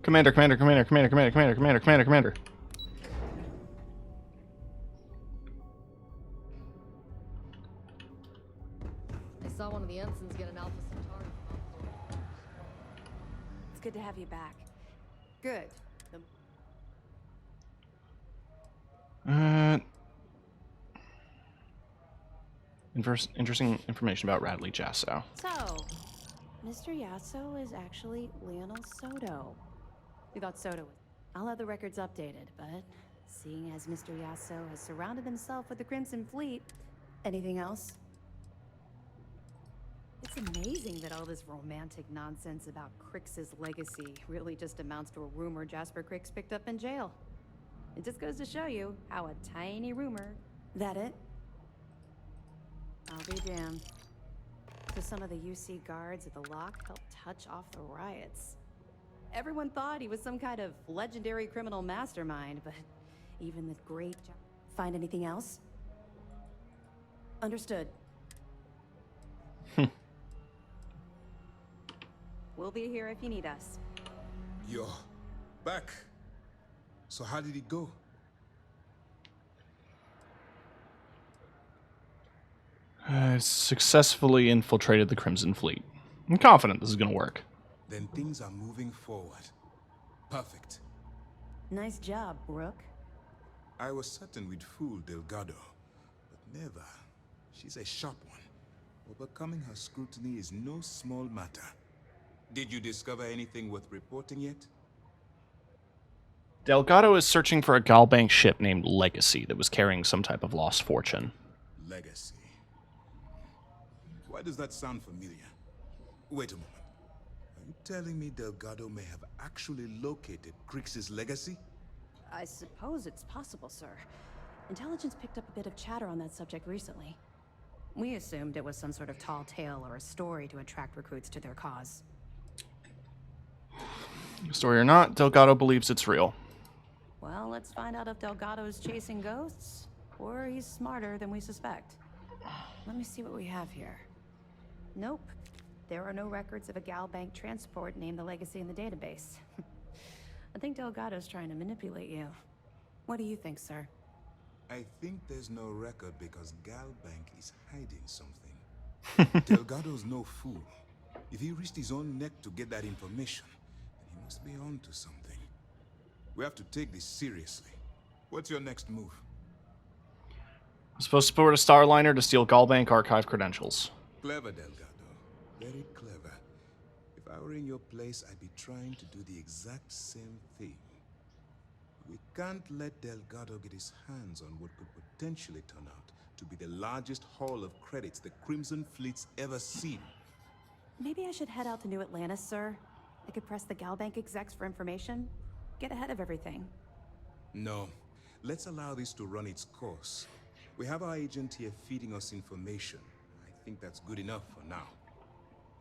Commander. I saw one of the ensigns get an Alpha Centauri. It's good to have you back. Good. Interesting information about Radley Jasso. So, Mr. Yasso is actually Lionel Soto. We thought Soto was... I'll have the records updated, but seeing as Mr. Yasso has surrounded himself with the Crimson Fleet, anything else? It's amazing that all this romantic nonsense about Crix's legacy really just amounts to a rumor Jasper Crix picked up in jail. It just goes to show you how a tiny rumor... That it? I'll be damned. So some of the UC guards at the lock helped touch off the riots. Everyone thought he was some kind of legendary criminal mastermind, but even the great... Find anything else? Understood. We'll be here if you need us. You're back. So how did it go? Successfully infiltrated the Crimson Fleet. I'm confident this is going to work. Then things are moving forward. Perfect. Nice job, Brooke. I was certain we'd fool Delgado, but never. She's a sharp one. Overcoming her scrutiny is no small matter. Did you discover anything worth reporting yet? Delgado is searching for a Galbank ship named Legacy that was carrying some type of lost fortune. Legacy. Why does that sound familiar? Wait a moment. Are you telling me Delgado may have actually located Crix's legacy? I suppose it's possible, sir. Intelligence picked up a bit of chatter on that subject recently. We assumed it was some sort of tall tale or a story to attract recruits to their cause. Story or not, Delgado believes it's real. Well, let's find out if Delgado is chasing ghosts, or he's smarter than we suspect. Let me see what we have here. Nope. There are no records of a Galbank transport named the Legacy in the database. I think Delgado's trying to manipulate you. What do you think, sir? I think there's no record because Galbank is hiding something. Delgado's no fool. If he risked his own neck to get that information, then he must be onto something. We have to take this seriously. What's your next move? I'm supposed to board a Starliner to steal Galbank archive credentials. Clever, Delgado. Very clever. If I were in your place, I'd be trying to do the exact same thing. We can't let Delgado get his hands on what could potentially turn out to be the largest haul of credits the Crimson Fleet's ever seen. Maybe I should head out to New Atlantis, sir. I could press the Galbank execs for information. Get ahead of everything. No. Let's allow this to run its course. We have our agent here feeding us information. I think that's good enough for now.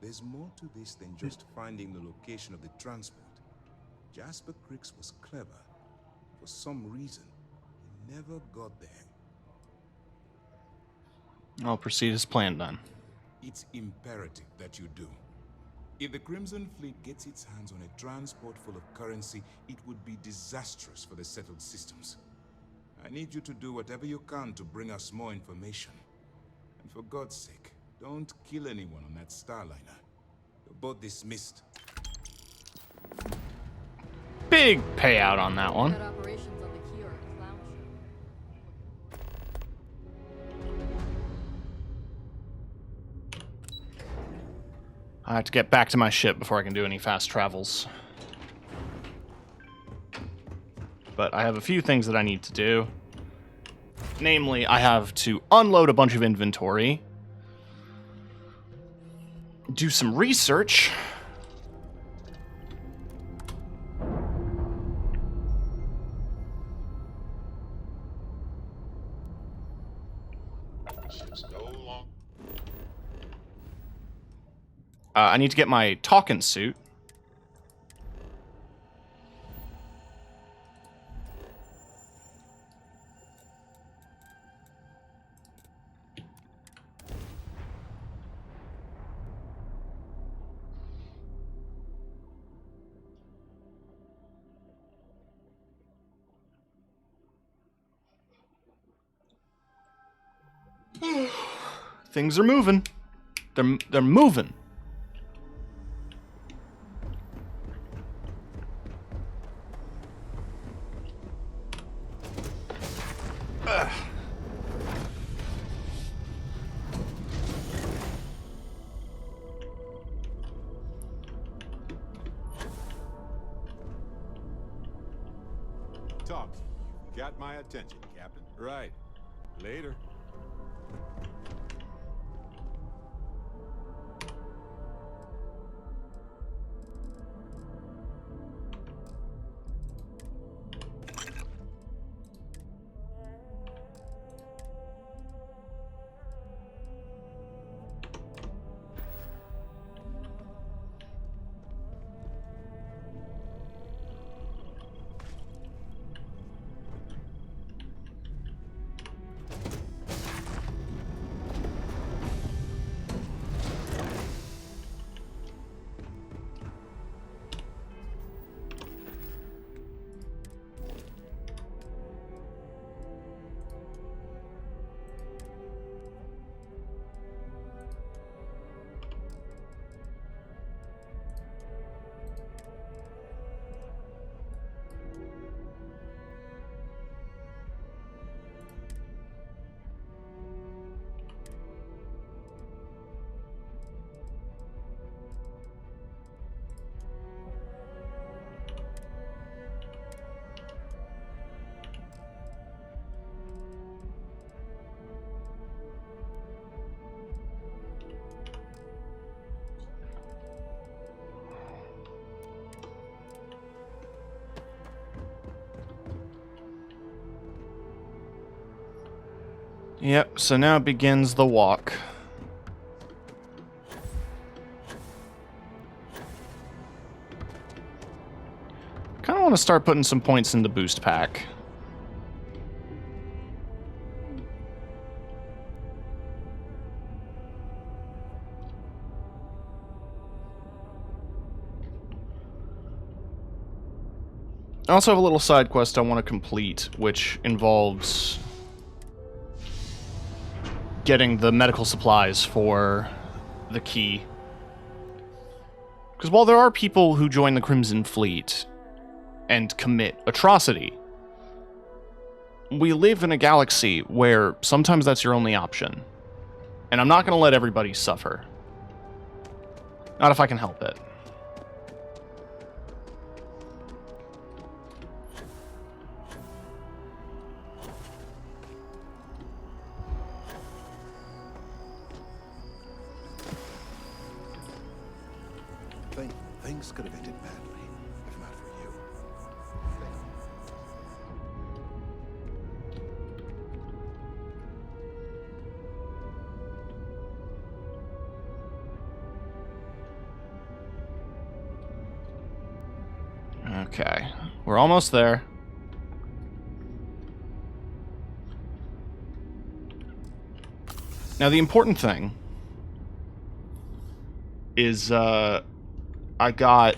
There's more to this than just finding the location of the transport. Jasper Crix was clever. For some reason, he never got there. I'll proceed as planned then. It's imperative that you do. If the Crimson Fleet gets its hands on a transport full of currency, it would be disastrous for the settled systems. I need you to do whatever you can to bring us more information. And for God's sake, don't kill anyone on that Starliner. You're both dismissed. Big payout on that one. I have to get back to my ship before I can do any fast travels. But I have a few things that I need to do. Namely, I have to unload a bunch of inventory, do some research, I need to get my talking suit. Things are moving. They're moving. Talk. Got my attention, Captain. Right. Later. Yep, so now begins the walk. Kind of want to start putting some points in the boost pack. I also have a little side quest I want to complete, which involves getting the medical supplies for the key. Because while there are people who join the Crimson Fleet and commit atrocity, we live in a galaxy where sometimes that's your only option. And I'm not going to let everybody suffer. Not if I can help it. Things could have ended badly, if not for you. Okay, we're almost there. Now the important thing is I got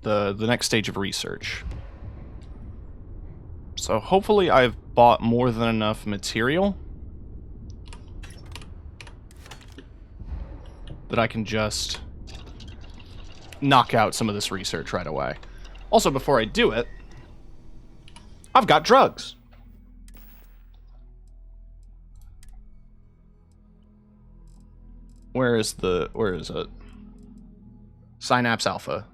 the next stage of research. So hopefully I've bought more than enough material that I can just knock out some of this research right away. Also, before I do it, I've got drugs. Where is it? Synapse Alpha.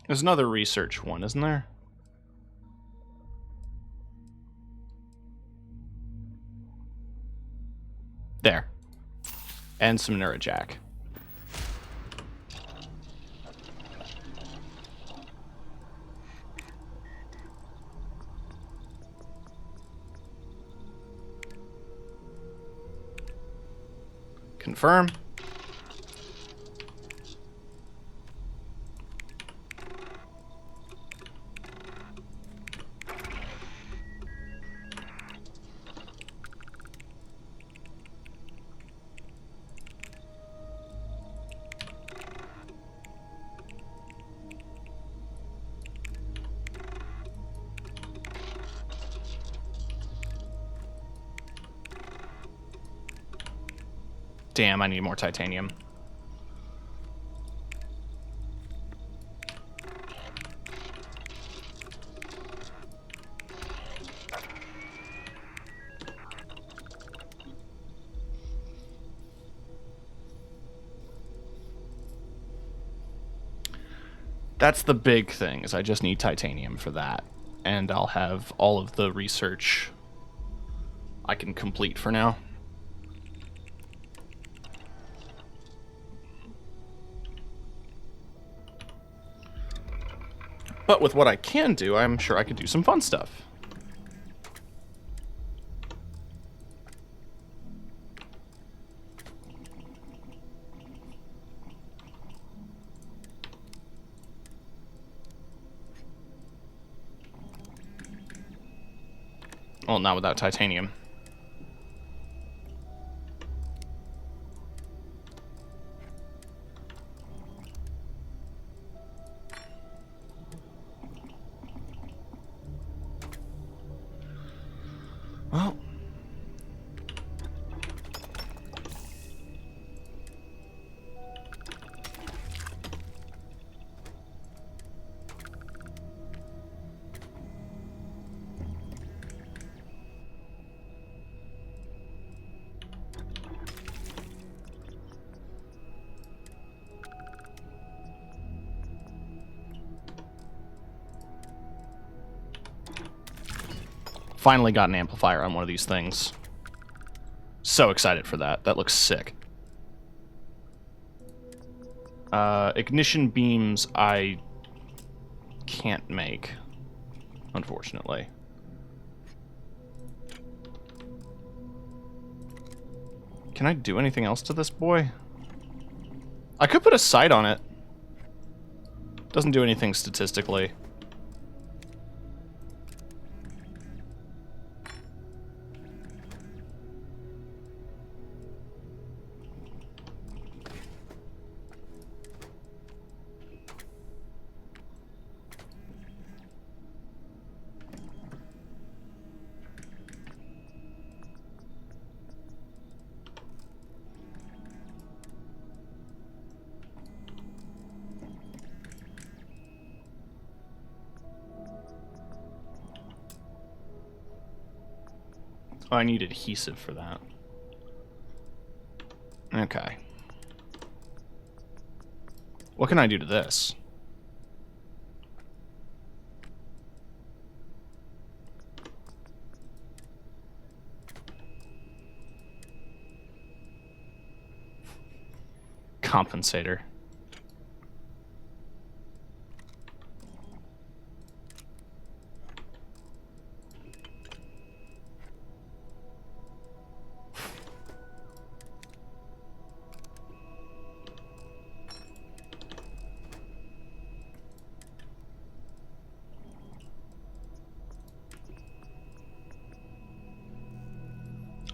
There's another research one, isn't there? There. And some Neurojack. Confirm. Damn, I need more titanium. That's the big thing, is I just need titanium for that. And I'll have all of the research I can complete for now. But with what I can do, I'm sure I could do some fun stuff. Well, not without titanium. Well, finally got an amplifier on one of these things. So excited for that. That looks sick. Ignition beams I can't make, unfortunately. Can I do anything else to this boy? I could put a sight on it. Doesn't do anything statistically. Oh, I need adhesive for that. Okay. What can I do to this? Compensator.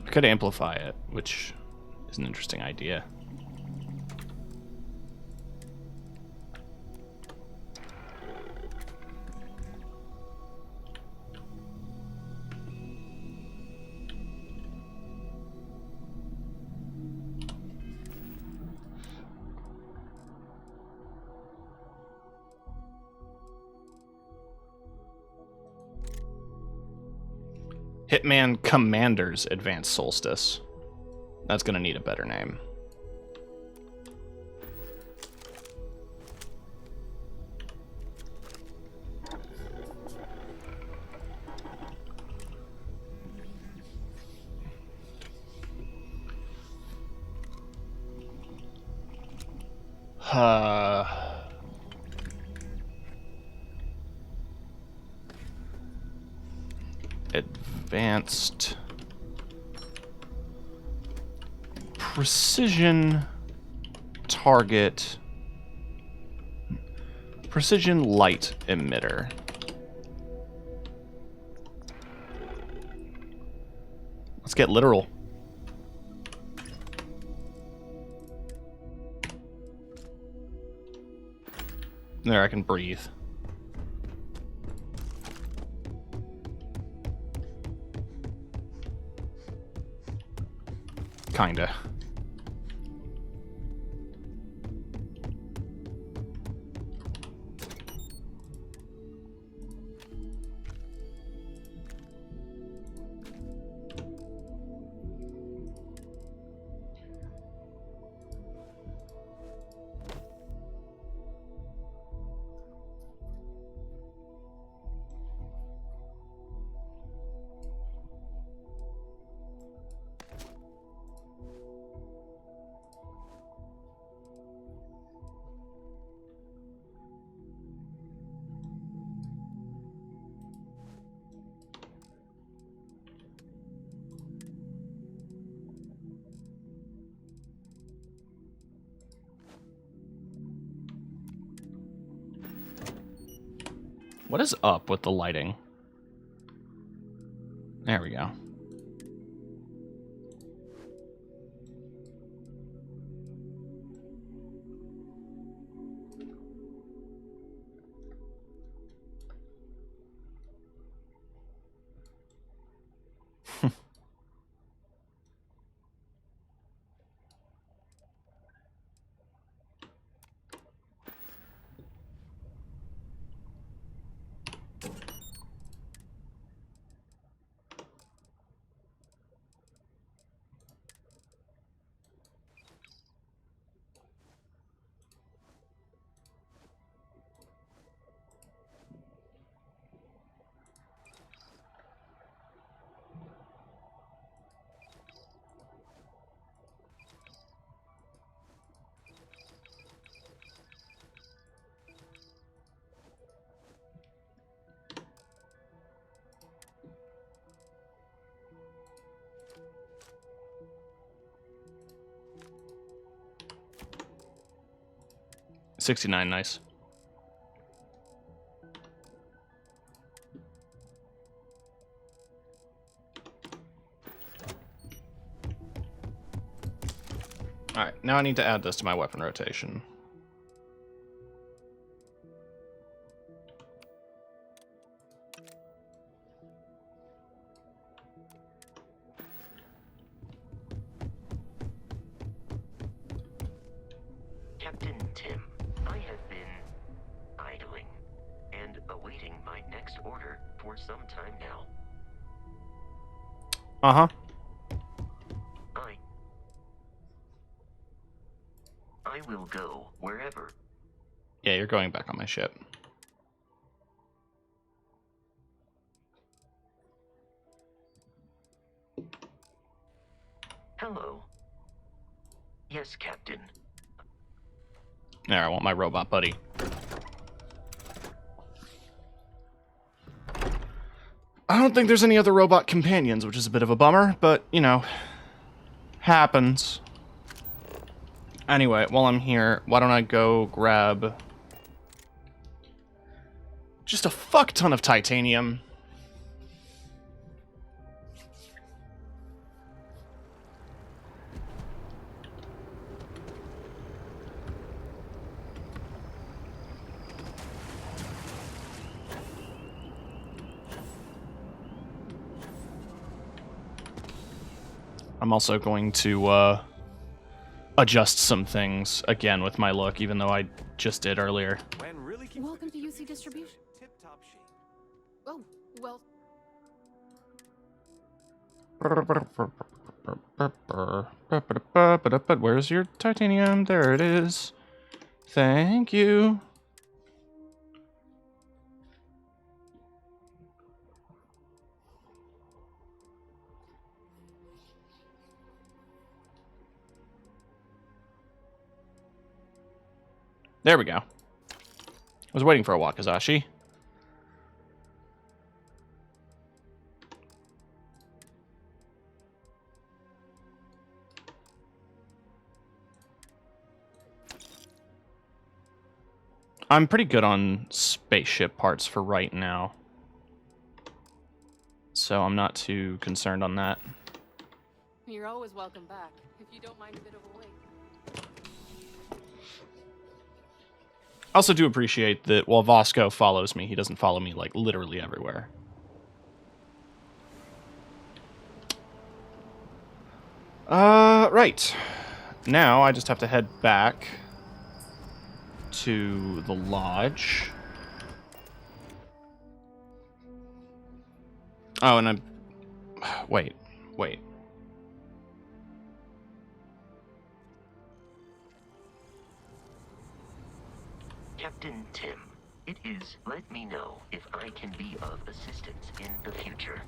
I could amplify it, which is an interesting idea. Hitman Commander's Advanced Solstice. That's gonna need a better name. Advanced precision target precision light emitter. Let's get literal. There, I can breathe. Kinda. What is up with the lighting? There we go. 69, nice. Alright, now I need to add this to my weapon rotation. Captain Tim, I have been idling and awaiting my next order for some time now. Uh-huh. I will go wherever. Yeah, you're going back on my ship. Hello. Yes, Captain. There, I want my robot buddy. I don't think there's any other robot companions, which is a bit of a bummer, but, you know, happens. Anyway, while I'm here, why don't I go grab just a fuck ton of titanium. I'm also going to adjust some things again with my look, even though I just did earlier. Welcome to UC Distribution. Oh, well. Where's your titanium? There it is. Thank you. There we go. I was waiting for a Wakizashi. I'm pretty good on spaceship parts for right now, so I'm not too concerned on that. You're always welcome back, if you don't mind a bit of a wait. I also do appreciate that while Vasco follows me, he doesn't follow me, like, literally everywhere. Right. Now I just have to head back to the lodge. Oh, and I'm... Wait. Captain Tim, it is let me know if I can be of assistance in the future.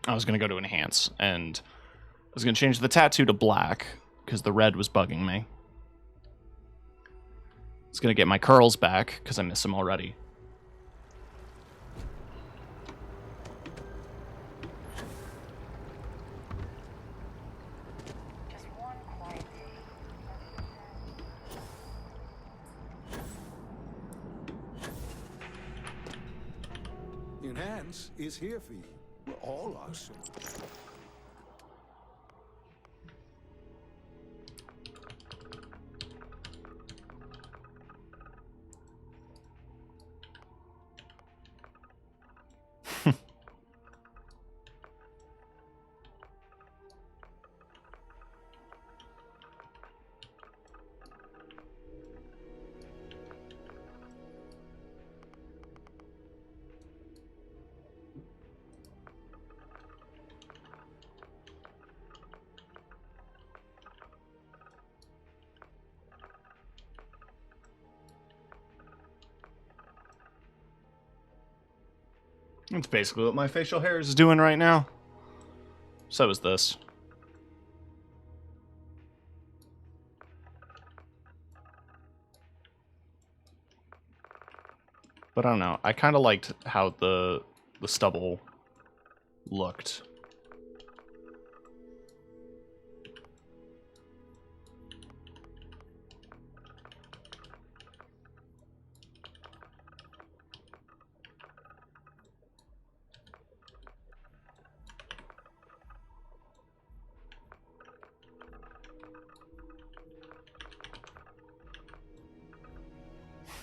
I was going to go to enhance, and I was going to change the tattoo to black, because the red was bugging me. I was going to get my curls back, because I miss them already. Enhance is here for you. We're all awesome. That's basically what my facial hair is doing right now. So is this. But I don't know. I kind of liked how the stubble looked.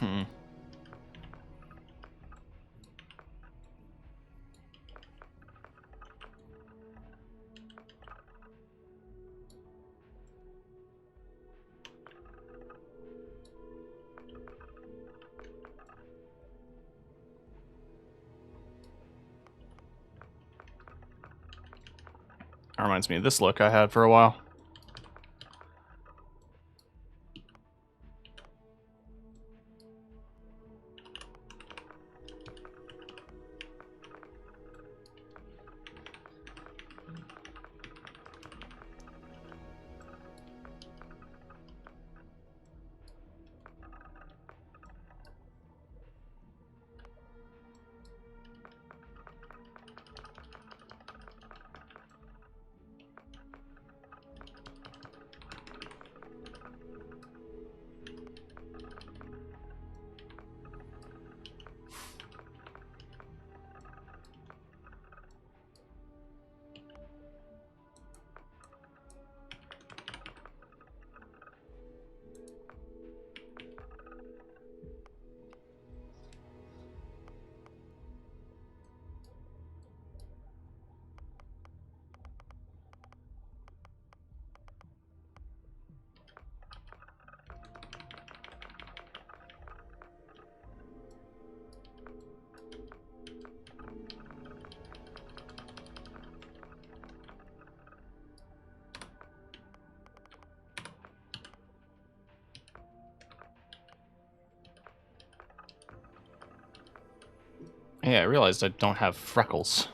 Hmm. That reminds me of this look I had for a while. Yeah, I realized I don't have freckles.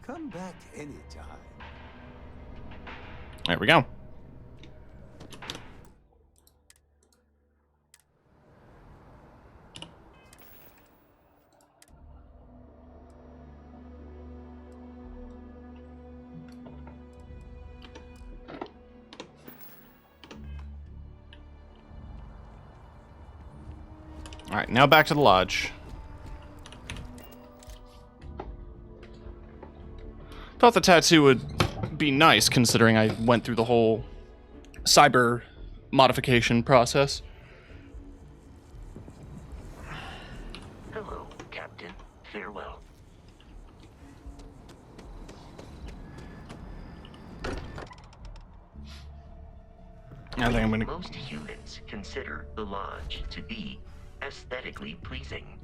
Come back anytime. There we go. Alright, now back to the lodge. Thought the tattoo would be nice considering I went through the whole cyber modification process. Hello, Captain. Farewell. I think I'm gonna... Most humans consider the lodge to be aesthetically pleasing.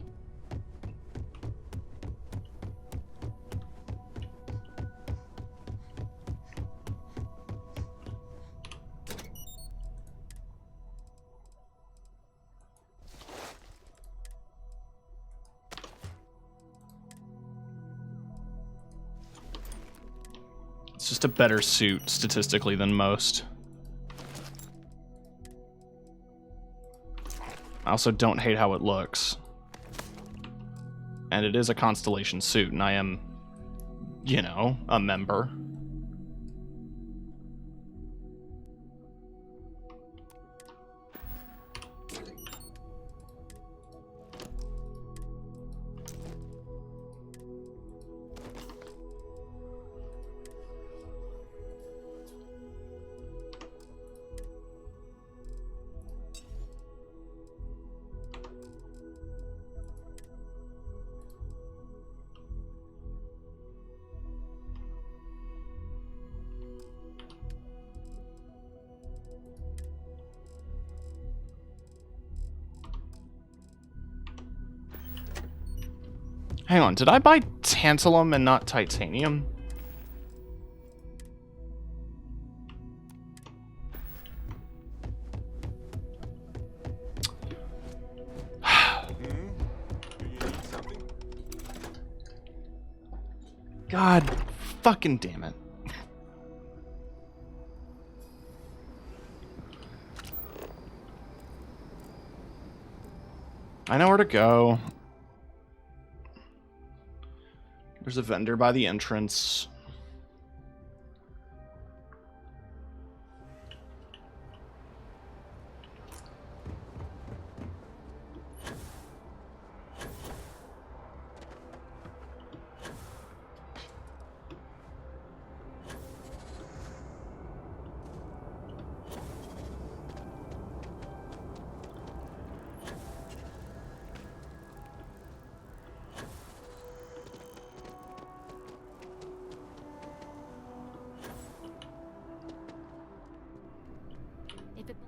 It's just a better suit statistically than most. I also don't hate how it looks. And it is a Constellation suit, and I am, you know, a member. Hang on, did I buy tantalum and not titanium? God fucking damn it. I know where to go. There's a vendor by the entrance.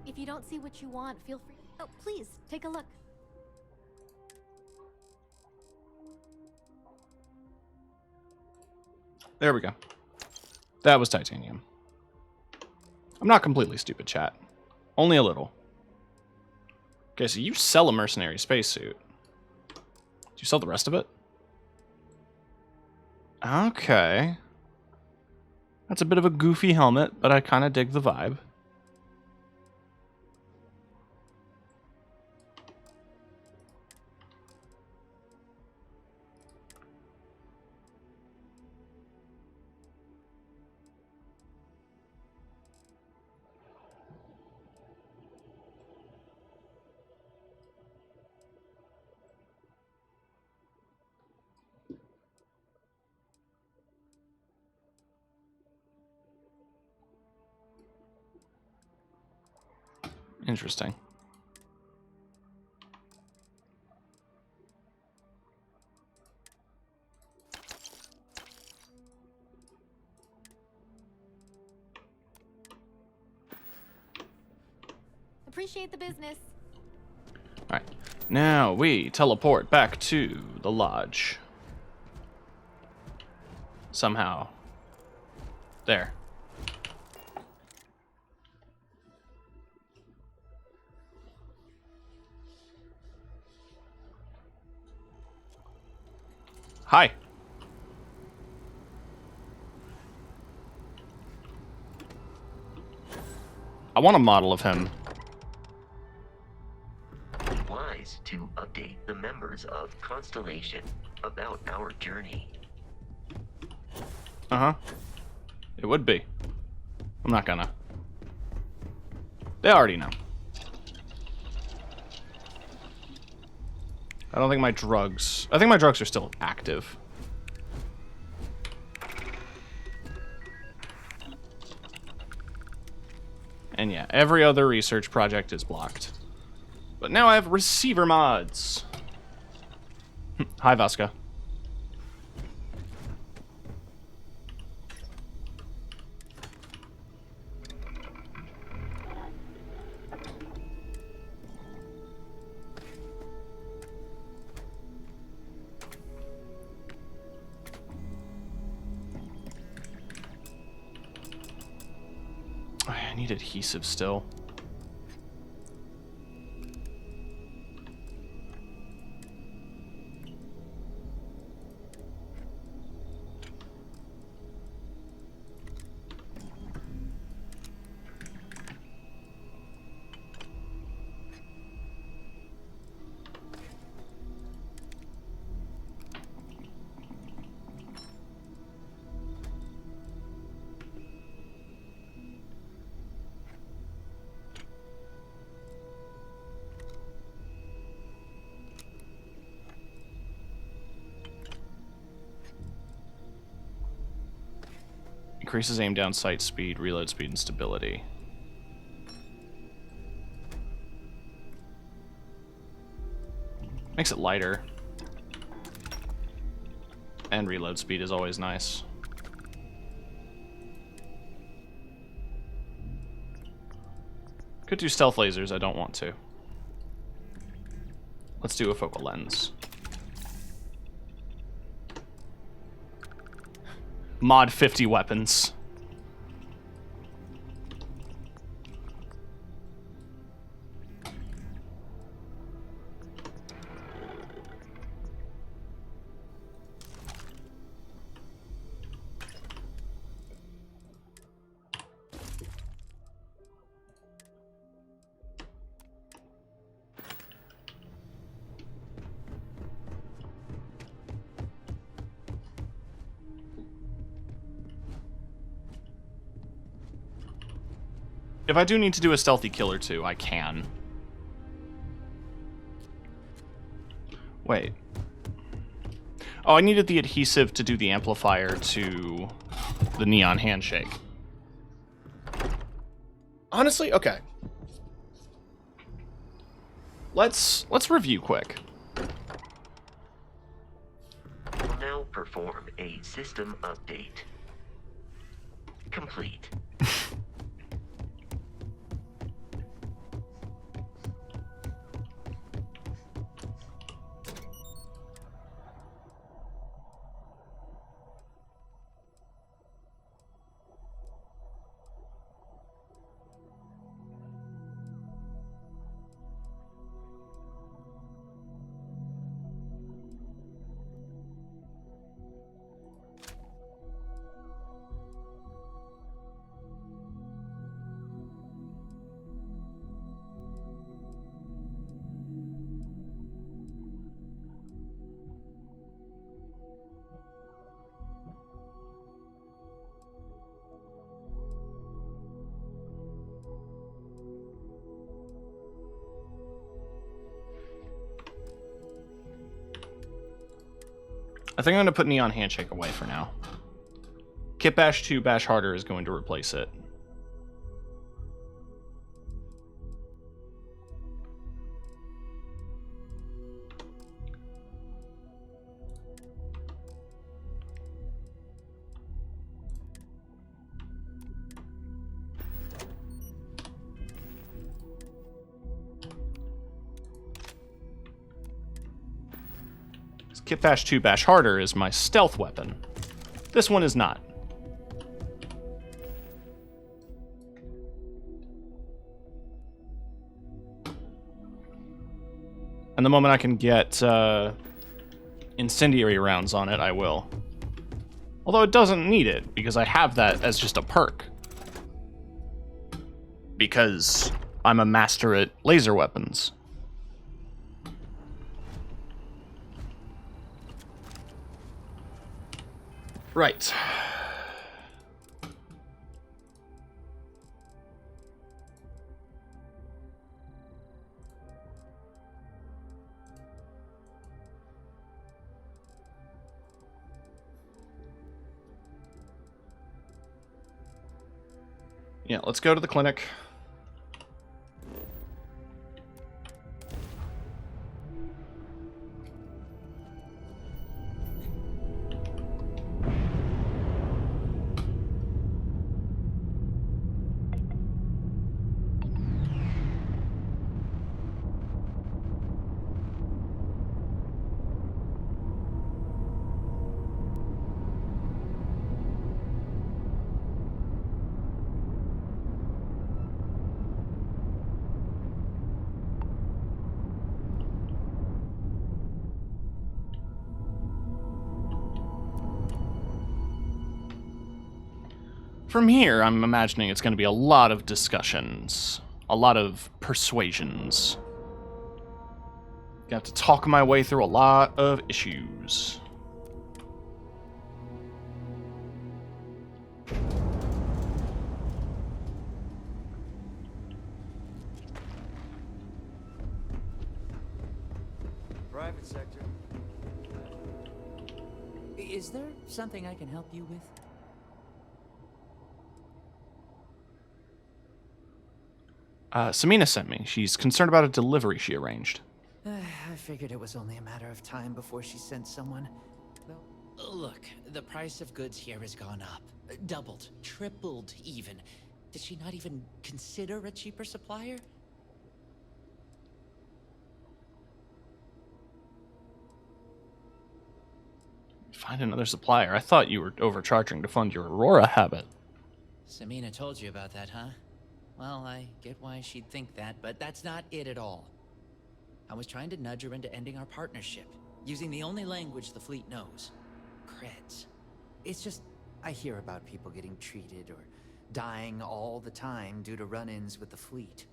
If you don't see what you want, feel free. Oh, please, take a look. There we go. That was titanium. I'm not completely stupid, chat. Only a little. Okay, so you sell a mercenary spacesuit. Do you sell the rest of it? Okay. That's a bit of a goofy helmet, but I kind of dig the vibe. Interesting. Appreciate the business. Alright. Now we teleport back to the lodge. Somehow. There. Hi. I want a model of him. Wise to update the members of Constellation about our journey. Uh-huh. It would be. I'm not gonna. They already know. I don't think my drugs... I think my drugs are still active. And yeah, every other research project is blocked. But now I have receiver mods. Hi, Vasca. I need adhesive still. Increases aim down, sight speed, reload speed, and stability. Makes it lighter. And reload speed is always nice. Could do stealth lasers, I don't want to. Let's do a focal lens. Mod 50 weapons. If I do need to do a stealthy kill or two, I can. Wait. Oh, I needed the adhesive to do the amplifier to the neon handshake. Honestly, okay. Let's review quick. Will now perform a system update. Complete. I think I'm going to put Neon Handshake away for now. Kit Bash 2 Bash Harder is going to replace it. Kit Bash 2 Bash Harder is my stealth weapon. This one is not. And the moment I can get incendiary rounds on it, I will. Although it doesn't need it, because I have that as just a perk. Because I'm a master at laser weapons. Right. Yeah, let's go to the clinic. From here, I'm imagining it's going to be a lot of discussions, a lot of persuasions. Got to talk my way through a lot of issues. Private sector. Is there something I can help you with? Samina sent me. She's concerned about a delivery she arranged. I figured it was only a matter of time before she sent someone. Look, the price of goods here has gone up. Doubled, tripled even. Did she not even consider a cheaper supplier? Find another supplier. I thought you were overcharging to fund your Aurora habit. Samina told you about that, huh? Well, I get why she'd think that, but that's not it at all. I was trying to nudge her into ending our partnership, using the only language the fleet knows. Creds. It's just, I hear about people getting treated or dying all the time due to run-ins with the fleet.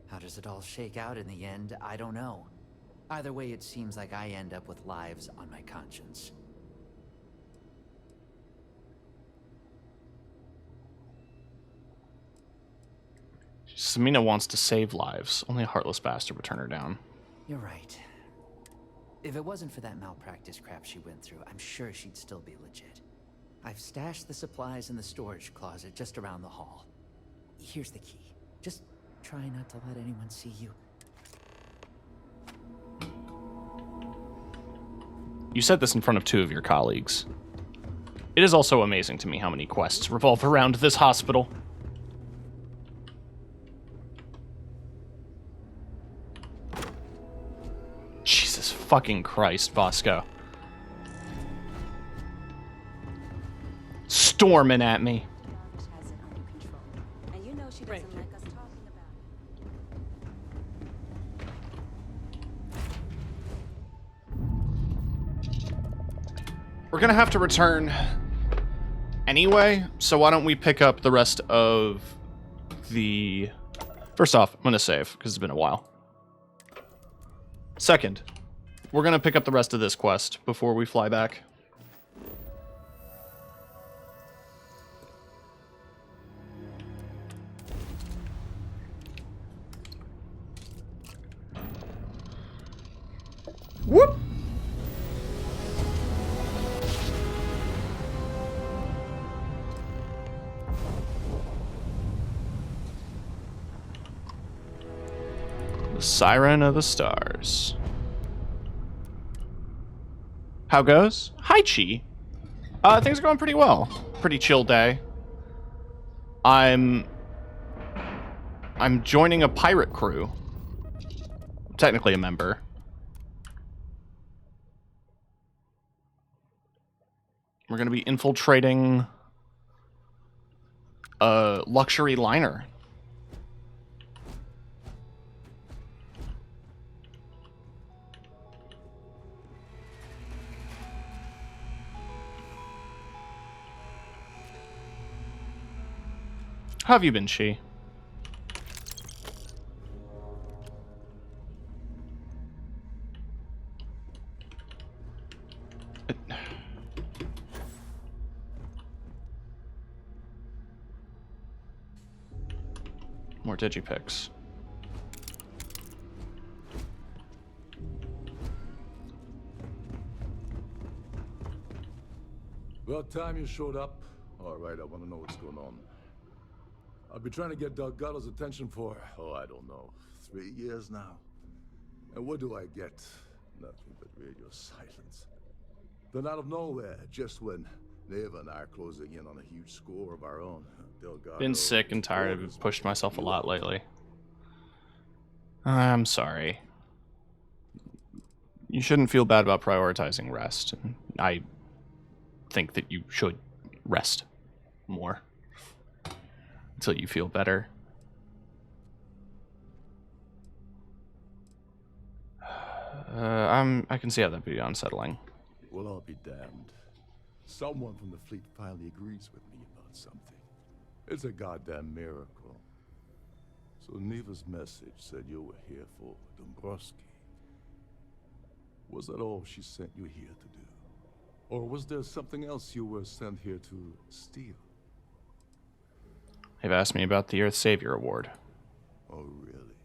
How does it all shake out in the end? I don't know. Either way, it seems like I end up with lives on my conscience. Samina wants to save lives. Only a heartless bastard would turn her down. You're right. If it wasn't for that malpractice crap she went through, I'm sure she'd still be legit. I've stashed the supplies in the storage closet just around the hall. Here's the key. Just try not to let anyone see you. You said this in front of 2 of your colleagues. It is also amazing to me how many quests revolve around this hospital. Jesus fucking Christ, Bosco. Storming at me. And you know she doesn't like us talking about We're gonna have to return anyway, so why don't we pick up the rest of the... First off, I'm gonna save, because it's been a while. Second, we're gonna pick up the rest of this quest before we fly back. Whoop! The Siren of the Stars. How goes? Hi, Chi. Things are going pretty well. Pretty chill day. I'm joining a pirate crew. I'm technically a member. We're going to be infiltrating a luxury liner. How have you been, Shi? More digipics. About time you showed up. All right, I want to know what's going on. I've been trying to get Delgado's attention for, I don't know, 3 years now. And what do I get? Nothing but radio silence. Then out of nowhere, just when Neva and I are closing in on a huge score of our own, Delgado... Been sick and tired of pushed myself a lot lately. I'm sorry. You shouldn't feel bad about prioritizing rest. I think that you should rest more until you feel better. I can see how that'd be unsettling. Well, I'll be damned. Someone from the fleet finally agrees with me about something. It's a goddamn miracle. So Neva's message said you were here for Dombrowski. Was that all she sent you here to do? Or was there something else you were sent here to steal? They've asked me about the Earth Savior Award. Oh, really?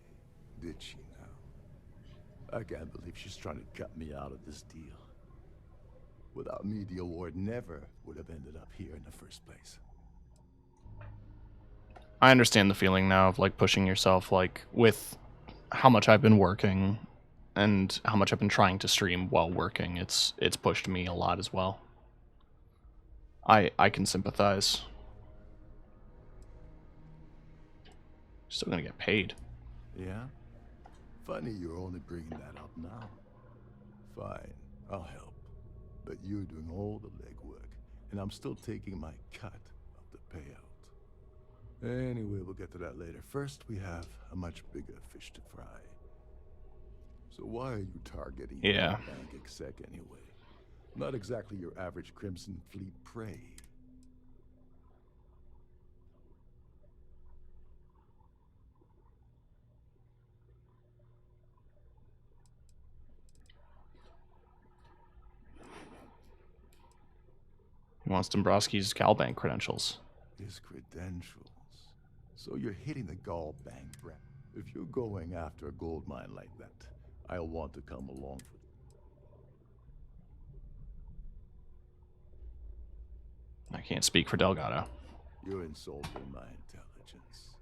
Did she now? I can't believe she's trying to cut me out of this deal. Without me, the award never would have ended up here in the first place. I understand the feeling now of like pushing yourself, like with how much I've been working and how much I've been trying to stream while working. It's pushed me a lot as well. I can sympathize. Still gonna get paid. Yeah? Funny you're only bringing that up now. Fine, I'll help. But you're doing all the legwork, and I'm still taking my cut of the payout. Anyway, we'll get to that later. First, we have a much bigger fish to fry. So why are you targeting that bank exec anyway? Not exactly your average Crimson Fleet prey. He wants Dombrowski's CalBank credentials. His credentials. So you're hitting the gall bang brand. If you're going after a gold mine like that, I'll want to come along for I can't speak for Delgado. You're insulting my intelligence.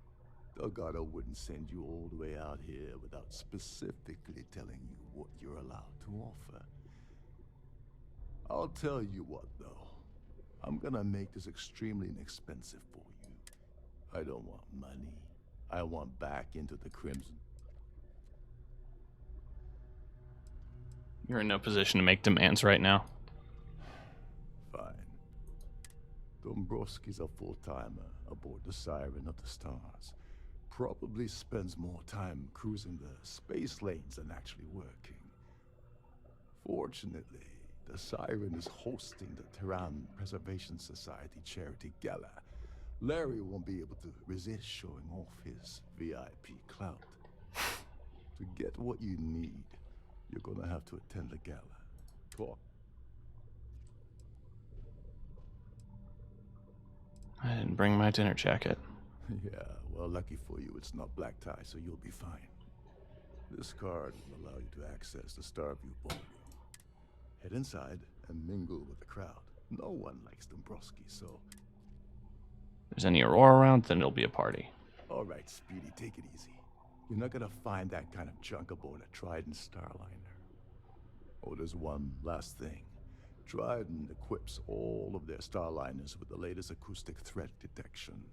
Delgado wouldn't send you all the way out here without specifically telling you what you're allowed to offer. I'll tell you what, though. I'm gonna make this extremely inexpensive for you. I don't want money. I want back into the Crimson. You're in no position to make demands right now. Fine. Dombrowski's a full-timer aboard the Siren of the Stars. Probably spends more time cruising the space lanes than actually working. Fortunately, the Siren is hosting the Tehran Preservation Society charity gala. Larry won't be able to resist showing off his VIP clout. To get what you need, you're gonna have to attend the gala. Talk. I didn't bring my dinner jacket. Yeah, well, lucky for you, it's not black tie, so you'll be fine. This card will allow you to access the Starfield ballroom. Head inside and mingle with the crowd. No one likes Dombrowski, so... If there's any Aurora around, then it'll be a party. All right, Speedy, take it easy. You're not gonna find that kind of junk aboard a Trident Starliner. Oh, there's one last thing. Trident equips all of their Starliners with the latest acoustic threat detection.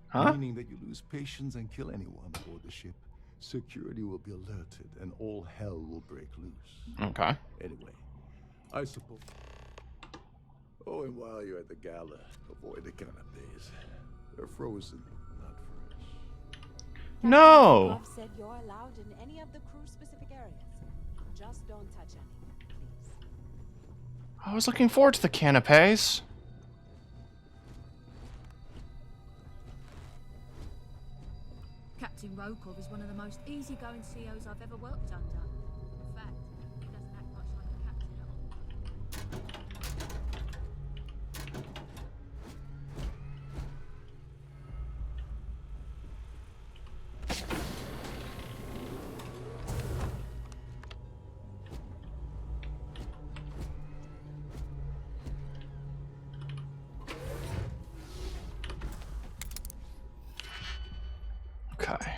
Huh? Meaning that you lose patience and kill anyone aboard the ship. Security will be alerted and all hell will break loose. Okay. Anyway, I suppose... Oh, and while you're at the gala, avoid the canapes. They're frozen, not fresh. No! Bob said you're allowed in any of the crew-specific areas. Just don't touch any, please. I was looking forward to the canapes. Captain Rokov is one of the most easygoing CEOs I've ever worked under. In fact, he doesn't act much like a captain at all. Okay.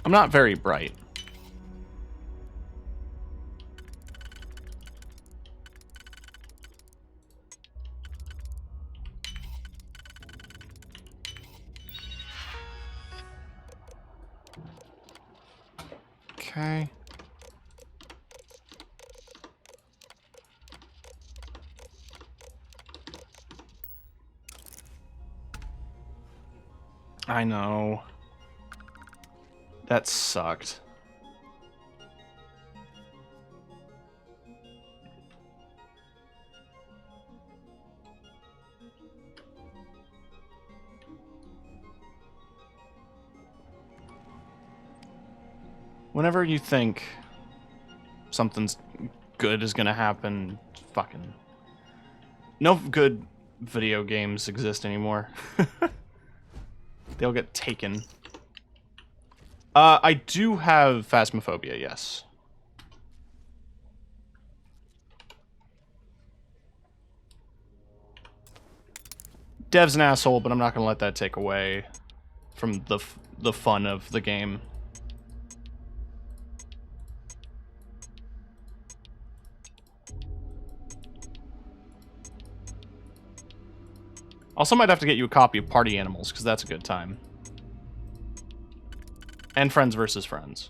I'm not very bright. Okay. I know. That sucked. Whenever you think something's good is gonna happen, fucking... No good video games exist anymore. They'll get taken. I do have Phasmophobia, yes. Dev's an asshole, but I'm not gonna let that take away from the fun of the game. Also might have to get you a copy of Party Animals, because that's a good time. And Friends versus Friends.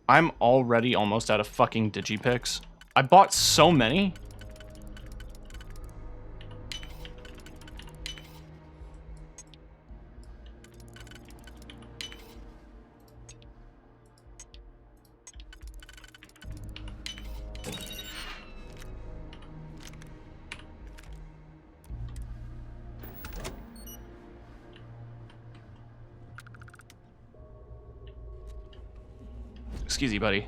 I'm already almost out of fucking digipicks. I bought so many. Excuse me, buddy.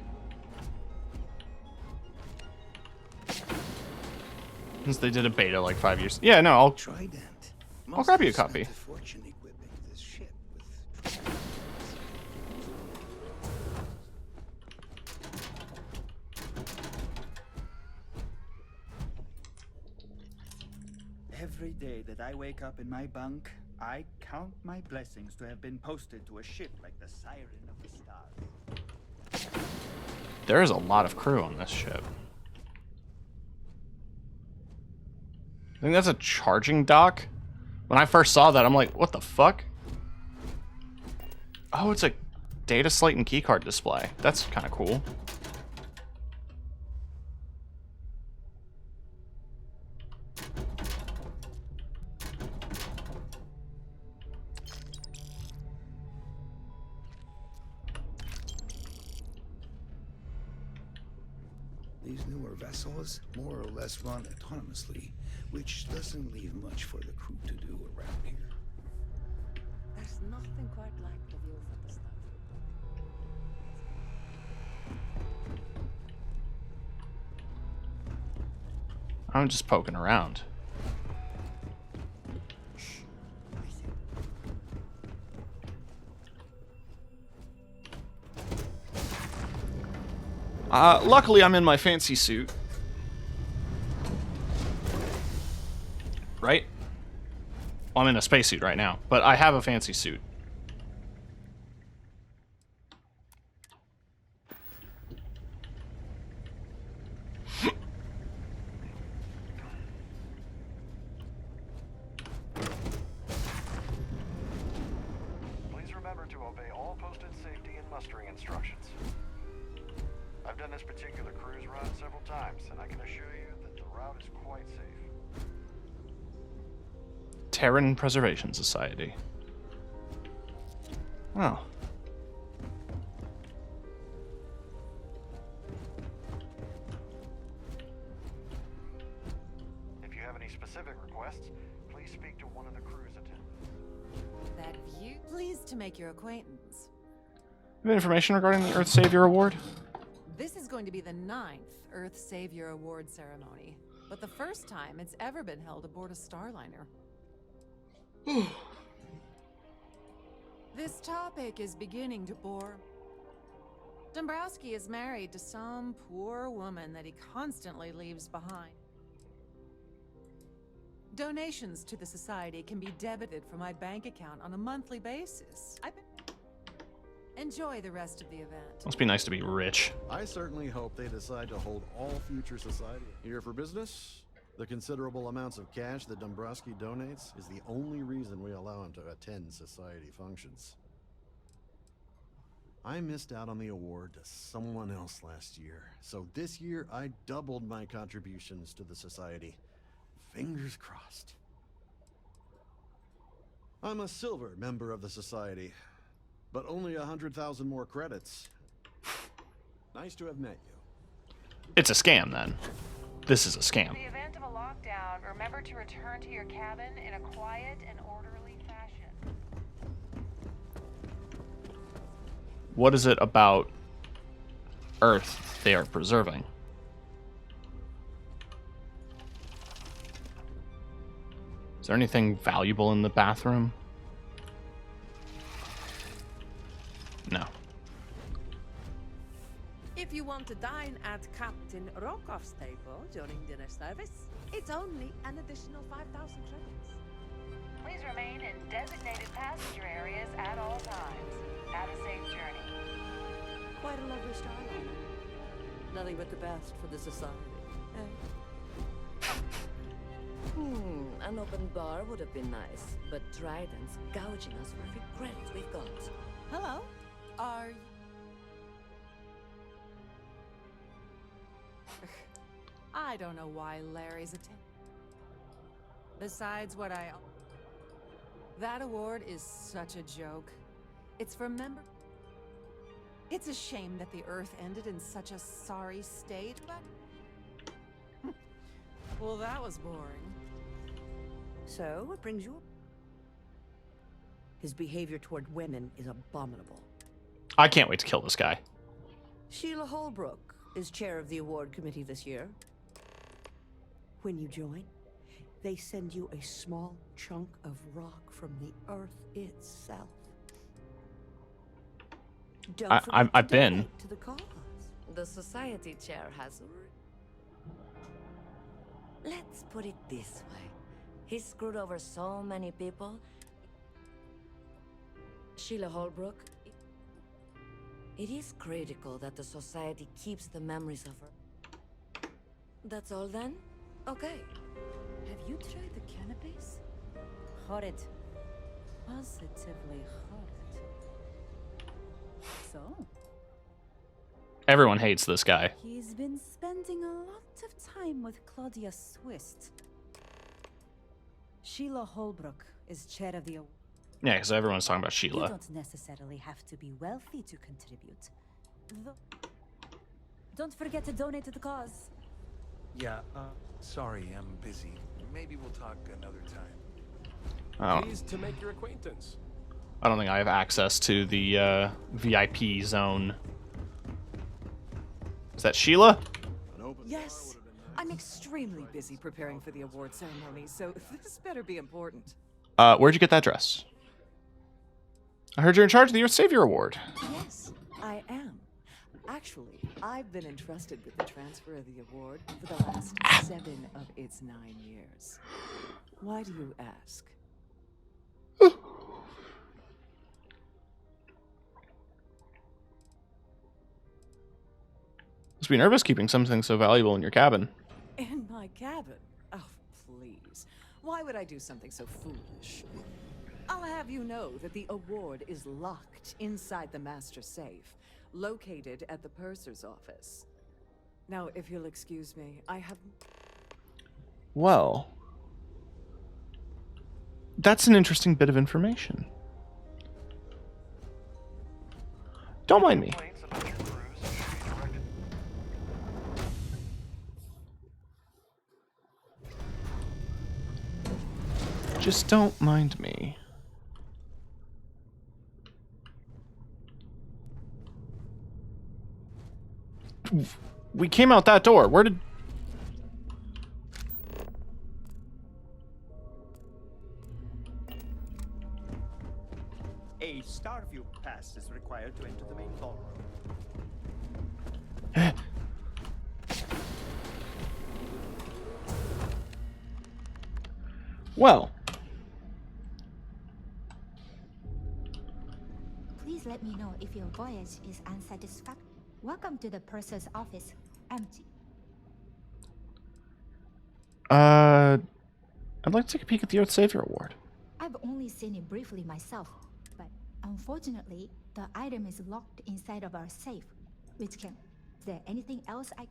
Since they did a beta like 5 years. Yeah, no, I'll grab you a copy. Fortune equipping this ship with Every day that I wake up in my bunk, I count my blessings to have been posted to a ship like the Siren of the Stars. There is a lot of crew on this ship. I think that's a charging dock. When I first saw that, I'm like, what the fuck? Oh, it's a data slate and keycard display. That's kind of cool. These newer vessels more or less run autonomously, which doesn't leave much for the crew to do around here. There's nothing quite like the view from the Starfield. I'm just poking around. Luckily, I'm in my fancy suit. Right? Well, I'm in a spacesuit right now, but I have a fancy suit. Please remember to obey all posted safety and mustering instructions. I've done this particular cruise run several times, and I can assure you that the route is quite safe. Terran Preservation Society. Oh. If you have any specific requests, please speak to one of the cruise attendants. That view. Pleased to make your acquaintance. You have information regarding the Earth Savior Award? This is going to be the 9th Earth Savior Award ceremony, but the first time it's ever been held aboard a Starliner. This topic is beginning to bore. Dombrowski is married to some poor woman that he constantly leaves behind. Donations to the society can be debited from my bank account on a monthly basis. Enjoy the rest of the event. Must be nice to be rich. I certainly hope they decide to hold all future society. Here for business? The considerable amounts of cash that Dombrowski donates is the only reason we allow him to attend society functions. I missed out on the award to someone else last year, so this year I doubled my contributions to the society. Fingers crossed. I'm a silver member of the society, but only 100,000 more credits. Nice to have met you. It's a scam, then. This is a scam. In the event of a lockdown, remember to return to your cabin in a quiet and orderly fashion. What is it about Earth they are preserving? Is there anything valuable in the bathroom? No. If you want to dine at Captain Rokoff's table during dinner service, it's only an additional 5,000 credits. Please remain in designated passenger areas at all times. Have a safe journey. Quite a lovely starliner. Nothing but the best for the society. An open bar would have been nice, but Dryden's gouging us for every credit we've got. Hello? Are I don't know why Larry's a Besides what I... That award is such a joke. It's for member... It's a shame that the Earth ended in such a sorry state, but... Well, that was boring. So, what brings you up? His behavior toward women is abominable. I can't wait to kill this guy. Sheila Holbrook is chair of the award committee this year. When you join, they send you a small chunk of rock from the Earth itself. Don't forget I've to been. donate to the cause. The society chair has... Let's put it this way. He screwed over so many people. Sheila Holbrook, it is critical that the society keeps the memories of her. That's all then? Okay. Have you tried the cannabis? Horrid. Positively horrid. So? Everyone hates this guy. He's been spending a lot of time with Claudia Swist. Sheila Holbrook is chair of the... Yeah, because everyone's talking about You Sheila. don't necessarily have to be wealthy to contribute. Don't forget to donate to the cause. Yeah, sorry, I'm busy. Maybe we'll talk another time. Oh. Pleased to make your acquaintance. I don't think I have access to the VIP zone. Is that Sheila? Yes, I'm extremely busy preparing for the award ceremony, so this better be important. Where'd you get that dress? I heard you're in charge of the Earth Savior Award. Yes, I am. Actually, I've been entrusted with the transfer of the award for the last 7 of its 9 years. Why do you ask? Must be nervous keeping something so valuable in your cabin. In my cabin? Oh, please. Why would I do something so foolish? I'll have you know that the award is locked inside the master safe, located at the purser's office. Now, if you'll excuse me, I have... Well, that's an interesting bit of information. Don't mind me. Just don't mind me. We came out that door. Where did... A Starfield pass is required to enter the main ballroom. Well. Please let me know if your voyage is unsatisfactory. Welcome to the purser's office. Empty. I'd like to take a peek at the Earth Savior Award. I've only seen it briefly myself, but unfortunately, the item is locked inside of our safe, which can... Is there anything else I...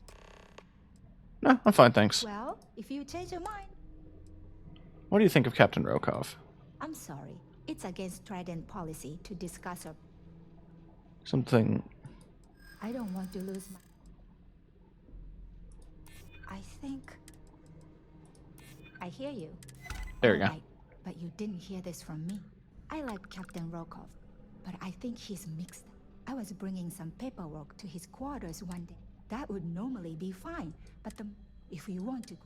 No, I'm fine, thanks. Well, if you change your mind... What do you think of Captain Rokov? I'm sorry. It's against Trident policy to discuss or... Something... I don't want to lose my... I think... I hear you. There you go. Alright, but you didn't hear this from me. I like Captain Rokov, but I think he's mixed. I was bringing some paperwork to his quarters one day. That would normally be fine, but if you want to...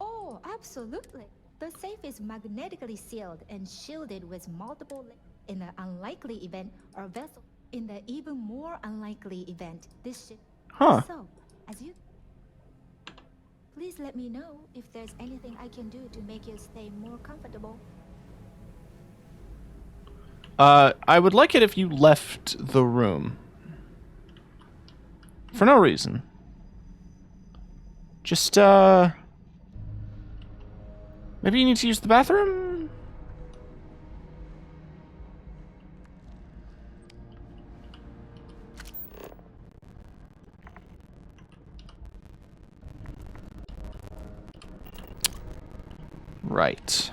Oh, absolutely. The safe is magnetically sealed and shielded with multiple layers. In the unlikely event or vessel, in the even more unlikely event, this ship... Huh. So, as you... Please let me know if there's anything I can do to make you stay more comfortable. I would like it if you left the room. For no reason. Just, maybe you need to use the bathroom? Right.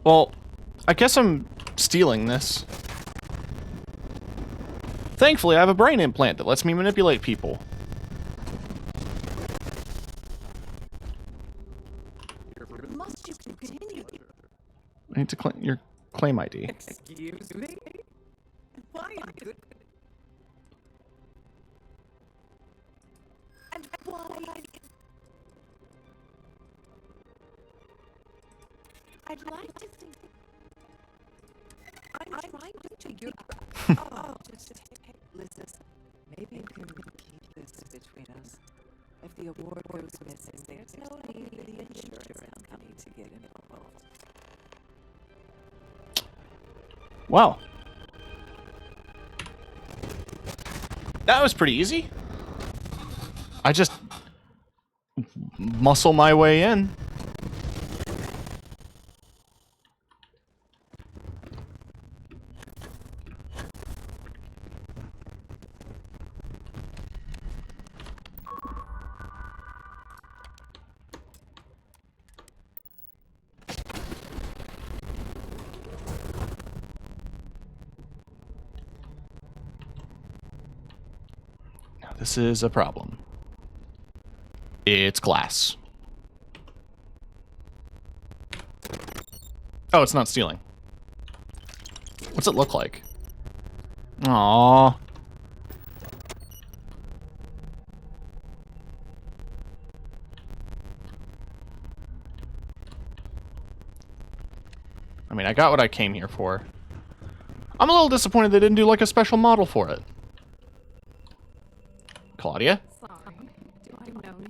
Well, I guess I'm stealing this. Thankfully, I have a brain implant that lets me manipulate people. Must you continue? I need to claim your claim ID. Excuse me? Why good? And why? I'd like to think. I'm trying to figure out. Oh, just listen. Maybe you can keep this between us. If the award goes missing, there's no need for the insurance company to get involved. Wow. That was pretty easy. I just muscle my way in. Now this is a problem. It's glass. Oh, it's not stealing. What's it look like? Aww. I mean, I got what I came here for. I'm a little disappointed they didn't do like a special model for it. Claudia? Sorry, do I know you?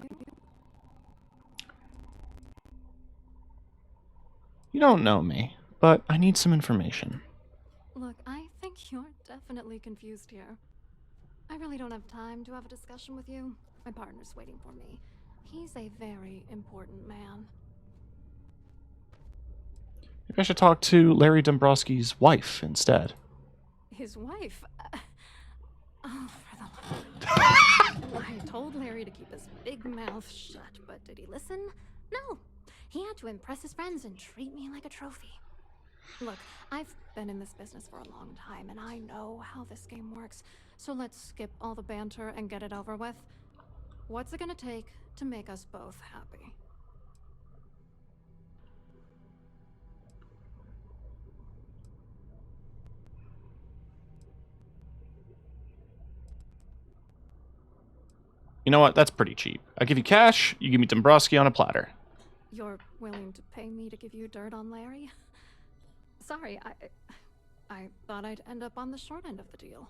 You don't know me, but I need some information. Look, I think you're definitely confused here. I really don't have time to have a discussion with you. My partner's waiting for me. He's a very important man. Maybe I should talk to Larry Dombrowski's wife instead. His wife? Oh, for the love. I told Larry to keep his big mouth shut, but did he listen? No. He had to impress his friends and treat me like a trophy. Look, I've been in this business for a long time, and I know how this game works. So let's skip all the banter and get it over with. What's it gonna take to make us both happy? You know what? That's pretty cheap. I give you cash, you give me Dombrowski on a platter. You're willing to pay me to give you dirt on Larry? Sorry, I thought I'd end up on the short end of the deal.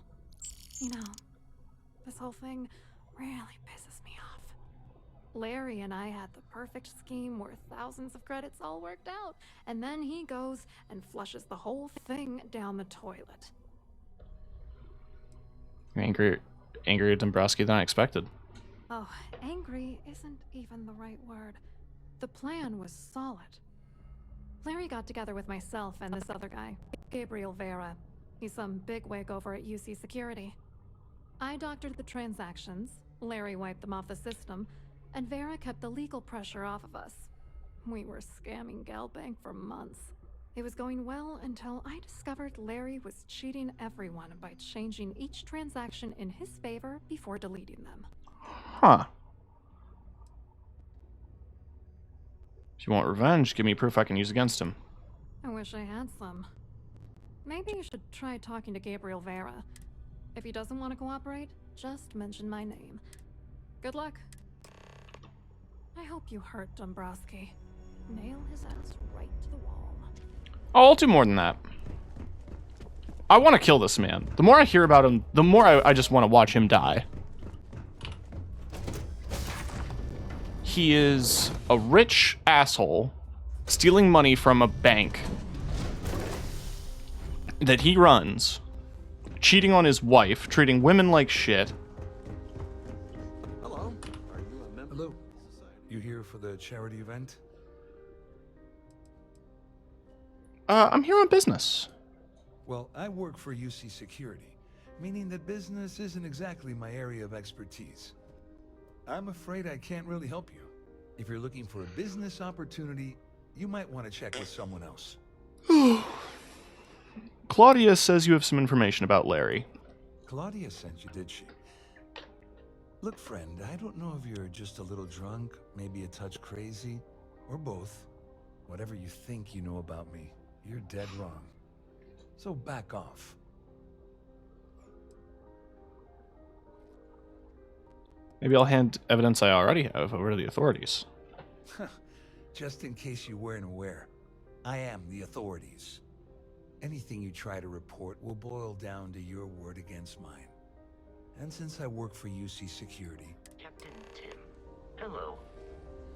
You know, this whole thing really pisses me off. Larry and I had the perfect scheme where thousands of credits all worked out, and then he goes and flushes the whole thing down the toilet. You're angry at Dombrowski than I expected. Oh, angry isn't even the right word. The plan was solid. Larry got together with myself and this other guy, Gabriel Vera. He's some bigwig over at UC Security. I doctored the transactions, Larry wiped them off the system, and Vera kept the legal pressure off of us. We were scamming Galbank for months. It was going well until I discovered Larry was cheating everyone by changing each transaction in his favor before deleting them. Huh. If you want revenge, give me proof I can use against him. I wish I had some. Maybe you should try talking to Gabriel Vera. If he doesn't want to cooperate, just mention my name. Good luck. I hope you hurt Dombrowski. Nail his ass right to the wall. Oh, I'll do more than that. I want to kill this man. The more I hear about him, the more I just want to watch him die. He is a rich asshole stealing money from a bank that he runs, cheating on his wife, treating women like shit. Hello. Are you a member? Hello. You here for the charity event? I'm here on business. Well, I work for UC Security. meaning that business isn't exactly my area of expertise. I'm afraid I can't really help you. If you're looking for a business opportunity, you might want to check with someone else. Claudia says you have some information about Larry. Claudia sent you, did she? Look, friend, I don't know if you're just a little drunk, maybe a touch crazy, or both. Whatever you think you know about me, you're dead wrong. So back off. Maybe I'll hand evidence I already have over to the authorities. Just in case you weren't aware, I am the authorities. Anything you try to report will boil down to your word against mine. And since I work for UC Security... Captain Tim, hello.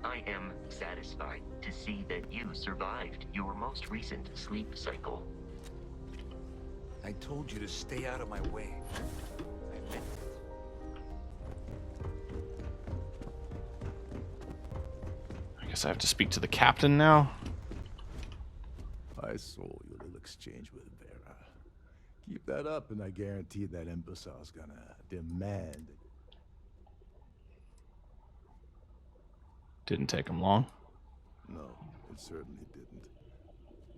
I am satisfied to see that you survived your most recent sleep cycle. I told you to stay out of my way. I meant it. I guess I have to speak to the captain now. I saw your little exchange with Vera. Keep that up, and I guarantee that imbecile's gonna demand it. Didn't take him long. No, it certainly didn't.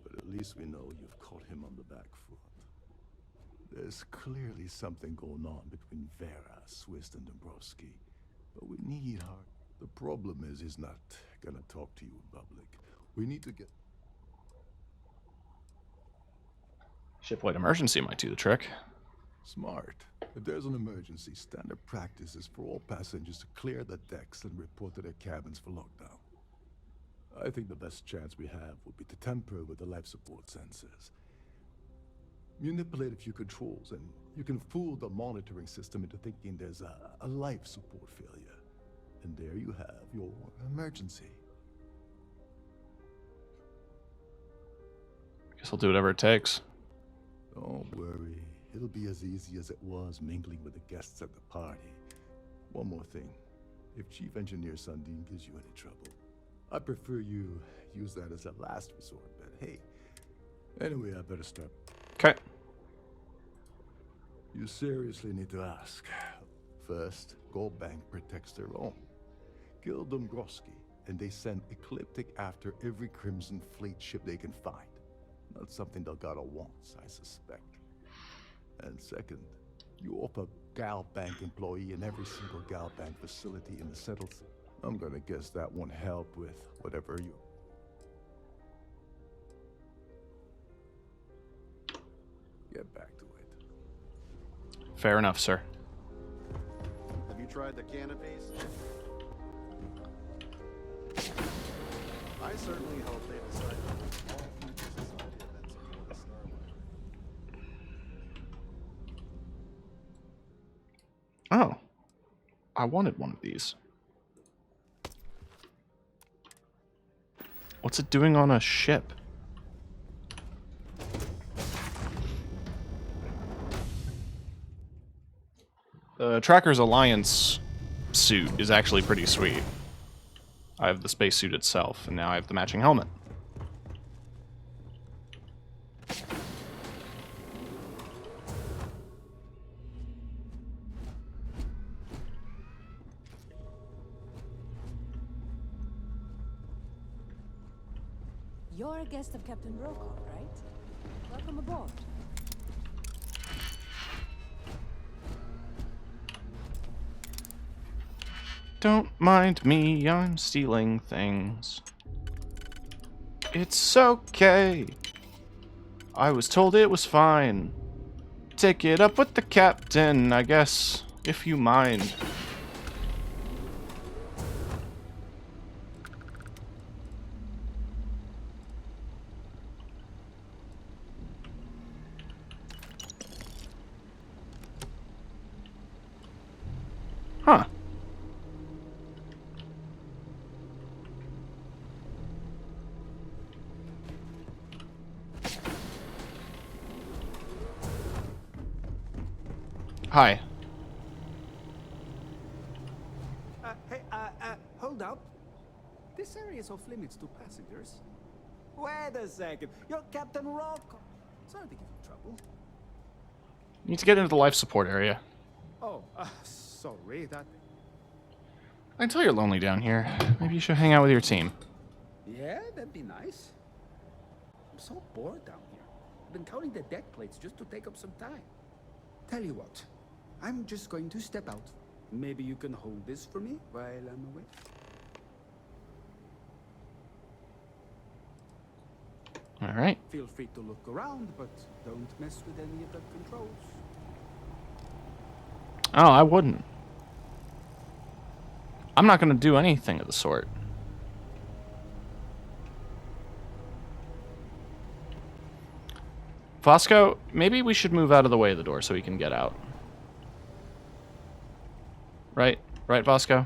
But at least we know you've caught him on the back foot. There's clearly something going on between Vera, Swiss, and Dombrowski. But we need her. The problem is he's not gonna talk to you in public. We need to get... Shipwide emergency might do the trick. Smart. If there's an emergency, standard practice is for all passengers to clear the decks and report to their cabins for lockdown. I think the best chance we have would be to tamper with the life support sensors. Manipulate a few controls, and you can fool the monitoring system into thinking there's a life support failure. And there you have your emergency. Guess I'll do whatever it takes. Don't worry. It'll be as easy as it was mingling with the guests at the party. One more thing. If Chief Engineer Sundin gives you any trouble, I prefer you use that as a last resort, but hey. Anyway, I better start. Okay. You seriously need to ask. First, Gold Bank protects their own. Kill Dombrowski, and they send Ecliptic after every Crimson Fleet ship they can find. Not something Delgado wants, I suspect. And second, you offer Gal Bank employee in every single Gal Bank facility in the settled... I'm gonna guess that won't help with whatever you... Get back to it. Fair enough, sir. Have you tried the canopies? I certainly hope they decide to all future society events aboard Starlight. Oh. I wanted one of these. What's it doing on a ship? The Tracker's Alliance suit is actually pretty sweet. I have the spacesuit itself, and now I have the matching helmet. You're a guest of Captain Rokov, right? Welcome aboard. Don't mind me, I'm stealing things. It's okay. I was told it was fine. Take it up with the captain, I guess, if you mind. Huh. Hi. Hey, hold up. This area is off limits to passengers. Wait a second. You're Captain Rocco. Sorry to give you trouble. You need to get into the life support area. Oh, sorry, that... I can tell you're lonely down here. Maybe you should hang out with your team. Yeah, that'd be nice. I'm so bored down here. I've been counting the deck plates just to take up some time. Tell you what, I'm just going to step out. Maybe you can hold this for me while I'm away. All right. Feel free to look around, but don't mess with any of the controls. Oh, I wouldn't. I'm not going to do anything of the sort. Vasco, maybe we should move out of the way of the door so we can get out. Right? Right, Vasco?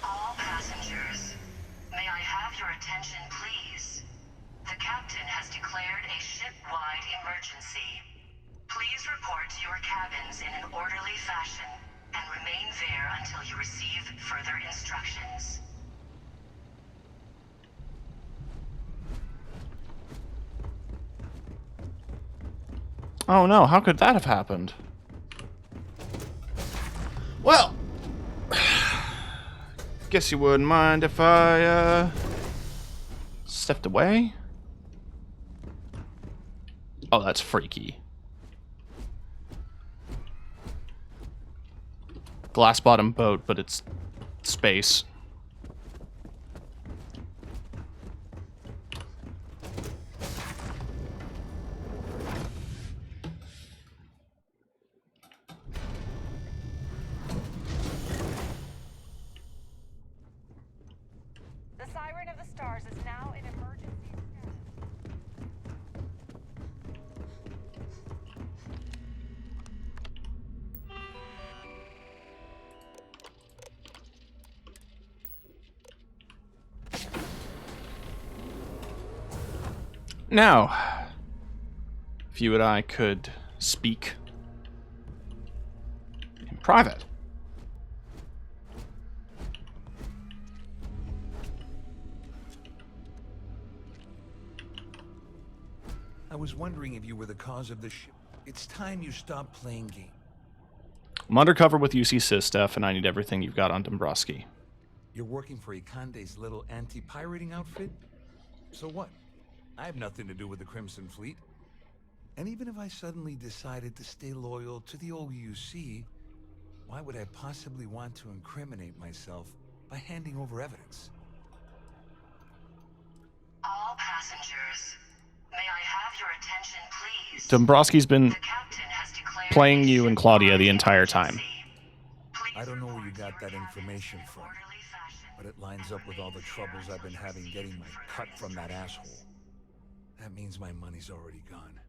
All passengers, may I have your attention, please? The captain has declared a ship-wide emergency. Please report to your cabins in an orderly fashion and remain there until you receive further instructions. Oh no, how could that have happened? Well, guess you wouldn't mind if I, stepped away? Oh, that's freaky. Glass bottom boat, but it's space. The Siren of the Stars is now in emergency status. Now, if you and I could speak in private. I was wondering if you were the cause of the ship. It's time you stop playing games. I'm undercover with UC Sysdef, and I need everything you've got on Dombrowski. You're working for Ikande's little anti-pirating outfit? So what? I have nothing to do with the Crimson Fleet. And even if I suddenly decided to stay loyal to the old UC, why would I possibly want to incriminate myself by handing over evidence? All passengers, may I have your attention, please? Dombrowski's been The captain has declared playing you and Claudia the entire time. I don't know where you got that information from, but it lines up with all the troubles I've been having getting my cut from that asshole. That means my money's already gone,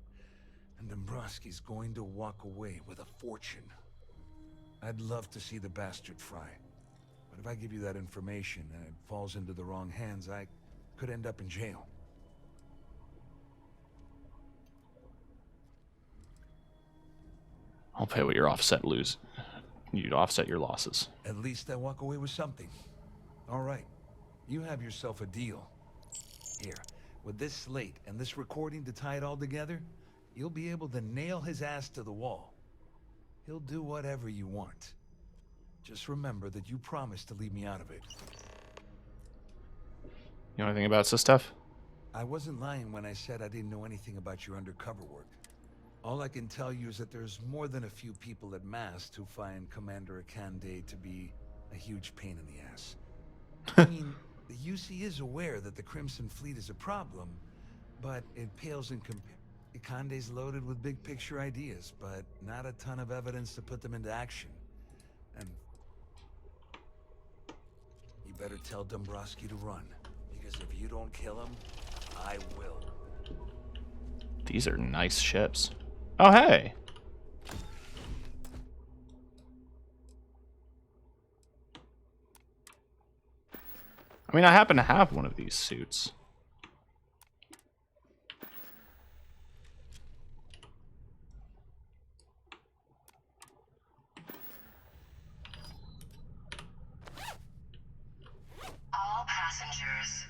and Dombrowski's going to walk away with a fortune. I'd love to see the bastard fry, but if I give you that information and it falls into the wrong hands, I could end up in jail. I'll pay what your offset lose. You'd offset your losses. At least I walk away with something. All right, you have yourself a deal. Here, with this slate and this recording to tie it all together, you'll be able to nail his ass to the wall. He'll do whatever you want. Just remember that you promised to leave me out of it. You know anything about Sysdef? I wasn't lying when I said I didn't know anything about your undercover work. All I can tell you is that there's more than a few people at Mast who find Commander Ikande to be a huge pain in the ass. I mean, the UC is aware that the Crimson Fleet is a problem, but it pales in comparison. Ikande's loaded with big picture ideas, but not a ton of evidence to put them into action. And you better tell Dombrowski to run. Because if you don't kill him, I will. These are nice ships. Oh, hey. I mean, I happen to have one of these suits. All passengers,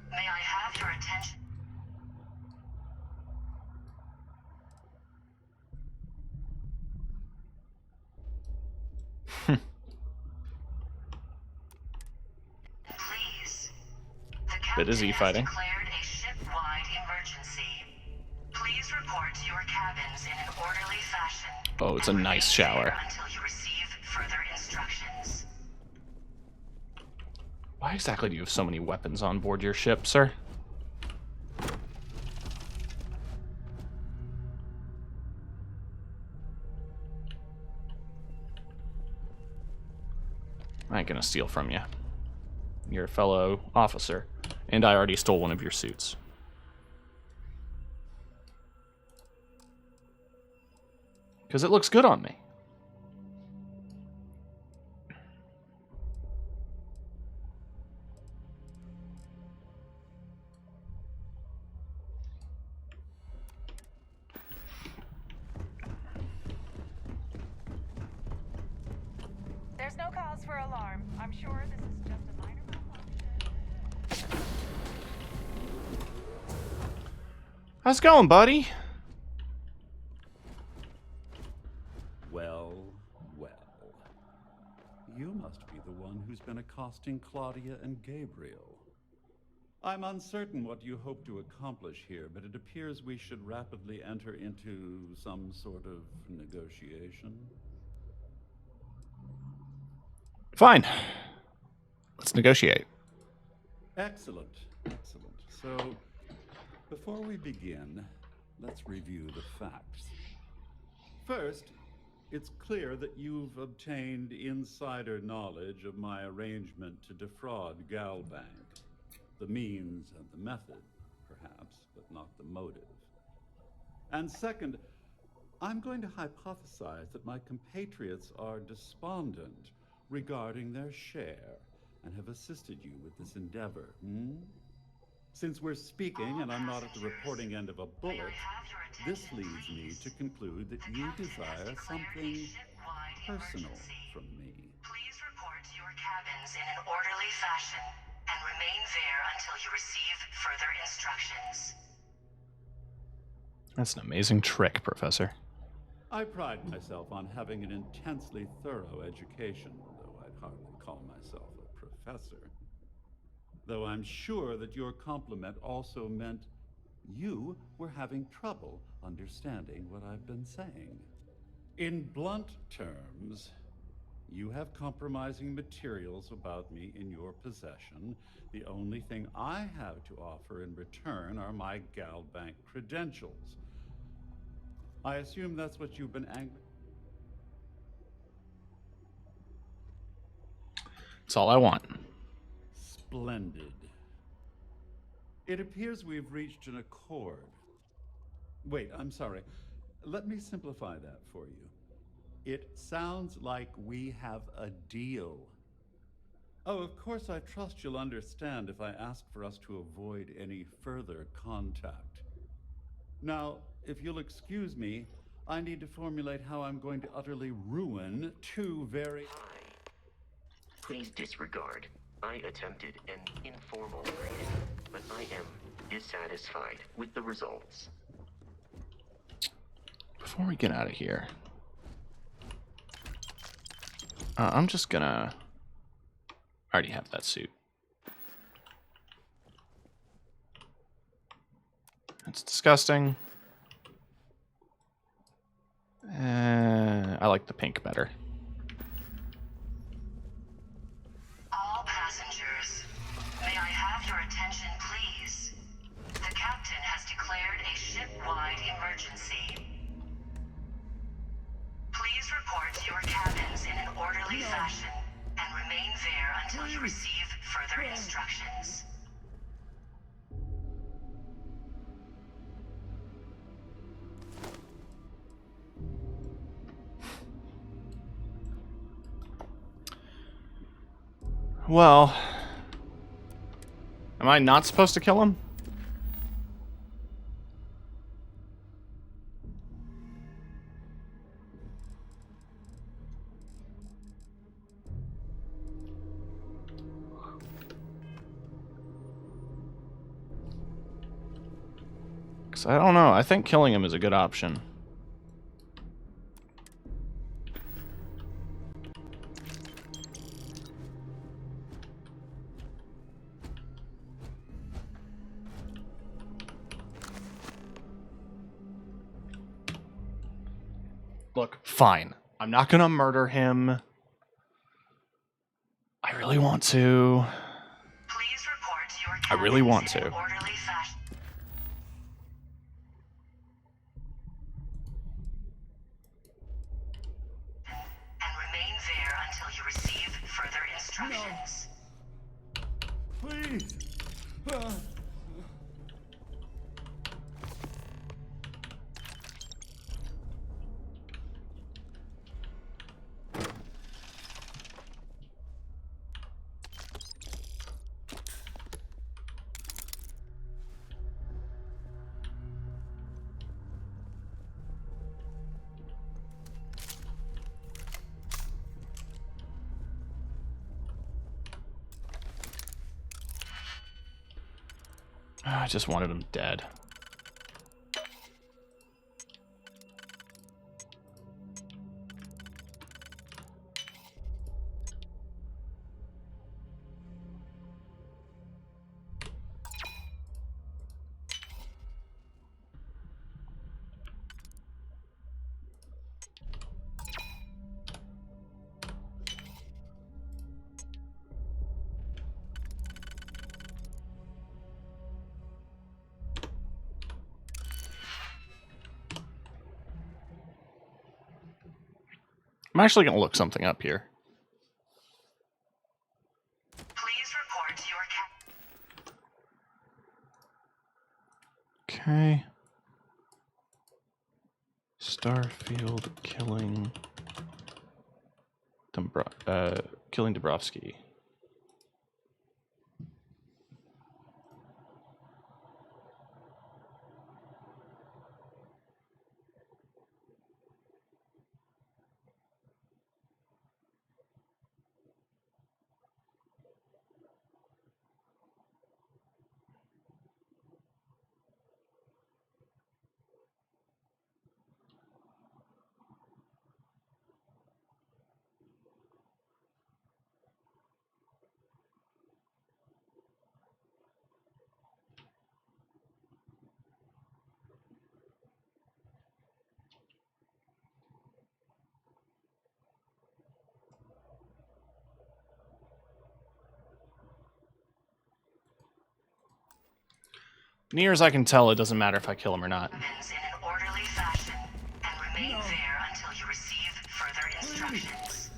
may I have your attention? Please. The Bit of captain Z has fighting. declared a ship-wide emergency. Please report to your cabins in an orderly fashion. Oh, it's a and nice remain shower. there until you receive further instructions. Why exactly do you have so many weapons on board your ship, sir? I ain't gonna steal from you. You're a fellow officer, and I already stole one of your suits. Because it looks good on me. There's no cause for alarm. I'm sure this is just a minor malfunction. How's it going, buddy? Well, well. You must be the one who's been accosting Claudia and Gabriel. I'm uncertain what you hope to accomplish here, but it appears we should rapidly enter into some sort of negotiation. Fine. Let's negotiate. Excellent, excellent. So, before we begin, let's review the facts. First, it's clear that you've obtained insider knowledge of my arrangement to defraud Galbank. The means and the method, perhaps, but not the motive. And second, I'm going to hypothesize that my compatriots are despondent regarding their share and have assisted you with this endeavor. Since we're speaking and I'm not at the reporting end of a bullet, this leads me to conclude that you desire something personal from me. Please report to your cabins in an orderly fashion and remain there until you receive further instructions. That's an amazing trick, Professor. I pride myself on having an intensely thorough education, though I'd hardly call myself a professor. Though I'm sure that your compliment also meant you were having trouble understanding what I've been saying. In blunt terms, you have compromising materials about me in your possession. The only thing I have to offer in return are my Galbank credentials. I assume that's what you've been angry. That's all I want. Splendid. It appears we've reached an accord. Wait, I'm sorry. Let me simplify that for you. It sounds like we have a deal. Oh, of course, I trust you'll understand if I ask for us to avoid any further contact. Now, if you'll excuse me, I need to formulate how I'm going to utterly ruin two very... Please disregard. I attempted an informal greeting, but I am dissatisfied with the results. Before we get out of here, I'm just gonna... I already have that suit. It's disgusting. I like the pink better. All passengers, may I have your attention, please? The captain has declared a ship-wide emergency. Please report to your cabins in an orderly fashion and remain there until you receive further instructions. Well, am I not supposed to kill him? Because I don't know. I think killing him is a good option. Look, fine. I'm not gonna murder him. I really want to. Please report your I really want cabins in to. an orderly fashion. And remain there until you receive further instructions. Please. I just wanted him dead. I'm actually going to look something up here. Please report your Okay. Starfield killing killing Dabrowski. Near as I can tell, it doesn't matter if I kill him or not. cabins in an orderly fashion and remain there until you receive further instructions.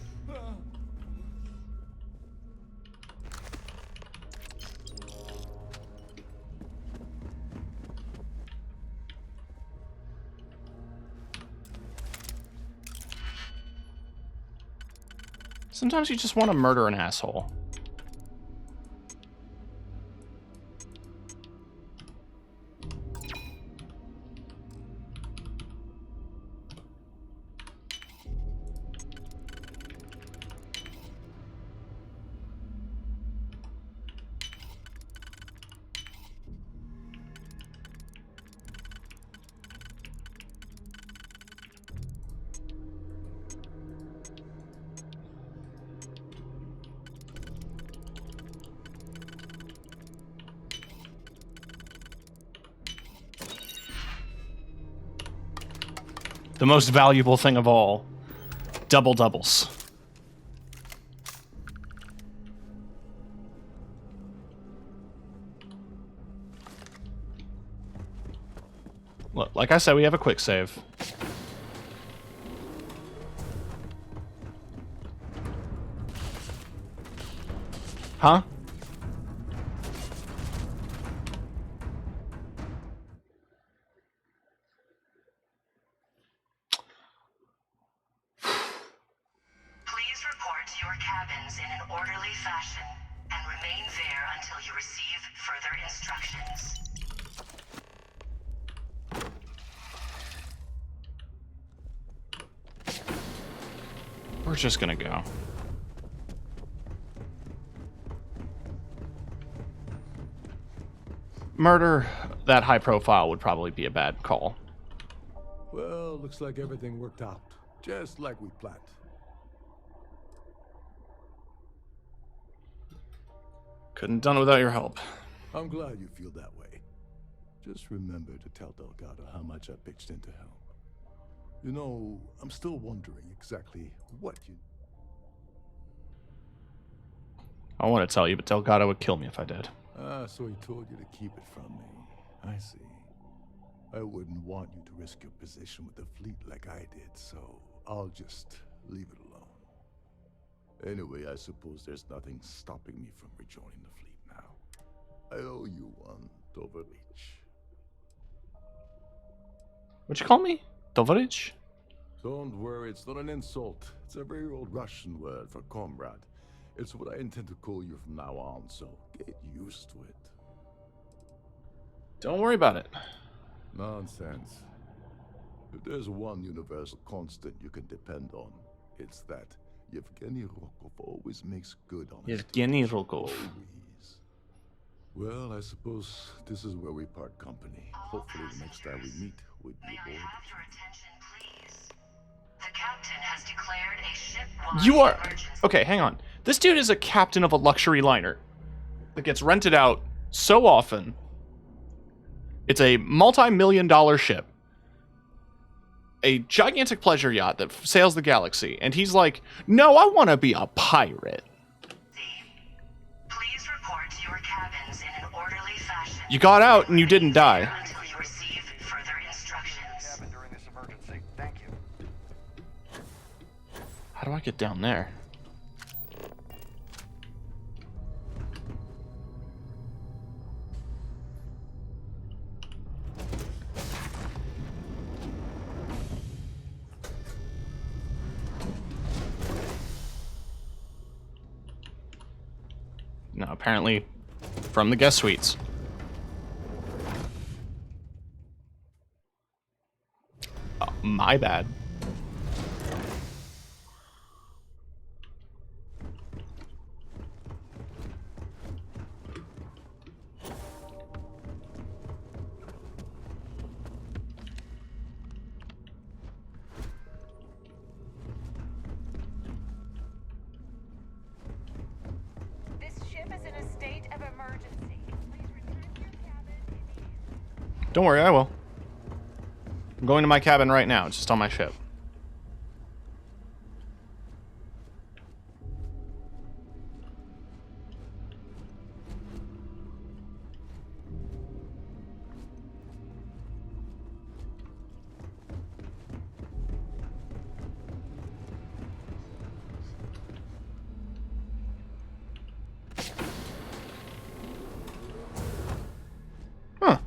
Sometimes you just want to murder an asshole. The most valuable thing of all. Double doubles. Look, like I said, we have a quick save. Huh? Please report your cabins in an orderly fashion and remain there until you receive further instructions. We're just gonna go. Murder that high profile would probably be a bad call. Well, looks like everything worked out, just like we planned. Couldn't have done it without your help. I'm glad you feel that way. Just remember to tell Delgado how much I pitched in to help. You know, I'm still wondering exactly what you... I want to tell you, but Delgado would kill me if I did. Ah, so he told you to keep it from me. I see. I wouldn't want you to risk your position with the fleet like I did, so I'll just leave it alone. Anyway, I suppose there's nothing stopping me from rejoining the fleet now. I owe you one, Doverich. What'd you call me? Doverich? Don't worry, it's not an insult. It's a very old Russian word for comrade. It's what I intend to call you from now on, so get used to it. Don't worry about it. Nonsense. If there's one universal constant you can depend on, it's that Yevgeny Rokov always makes good on his Yevgeny Rokov. Always. Well, I suppose this is where we part company. Hopefully the next time we meet, we'll be aboard. The captain has declared a ship-wide You are... emergency. Okay, hang on. This dude is a captain of a luxury liner that gets rented out so often. It's a multi-million-dollar ship. A gigantic pleasure yacht that sails the galaxy. And he's like, no, I want to be a pirate. Please report to your cabins in an orderly fashion. You got out and you didn't die. Until you receive further instructions. Cabin during this emergency. Thank you. How do I get down there? No, apparently from the guest suites. My bad. This ship is in a state of emergency. Please return to your cabin immediately. Don't worry, I will. I'm going to my cabin right now, just on my ship. Huh.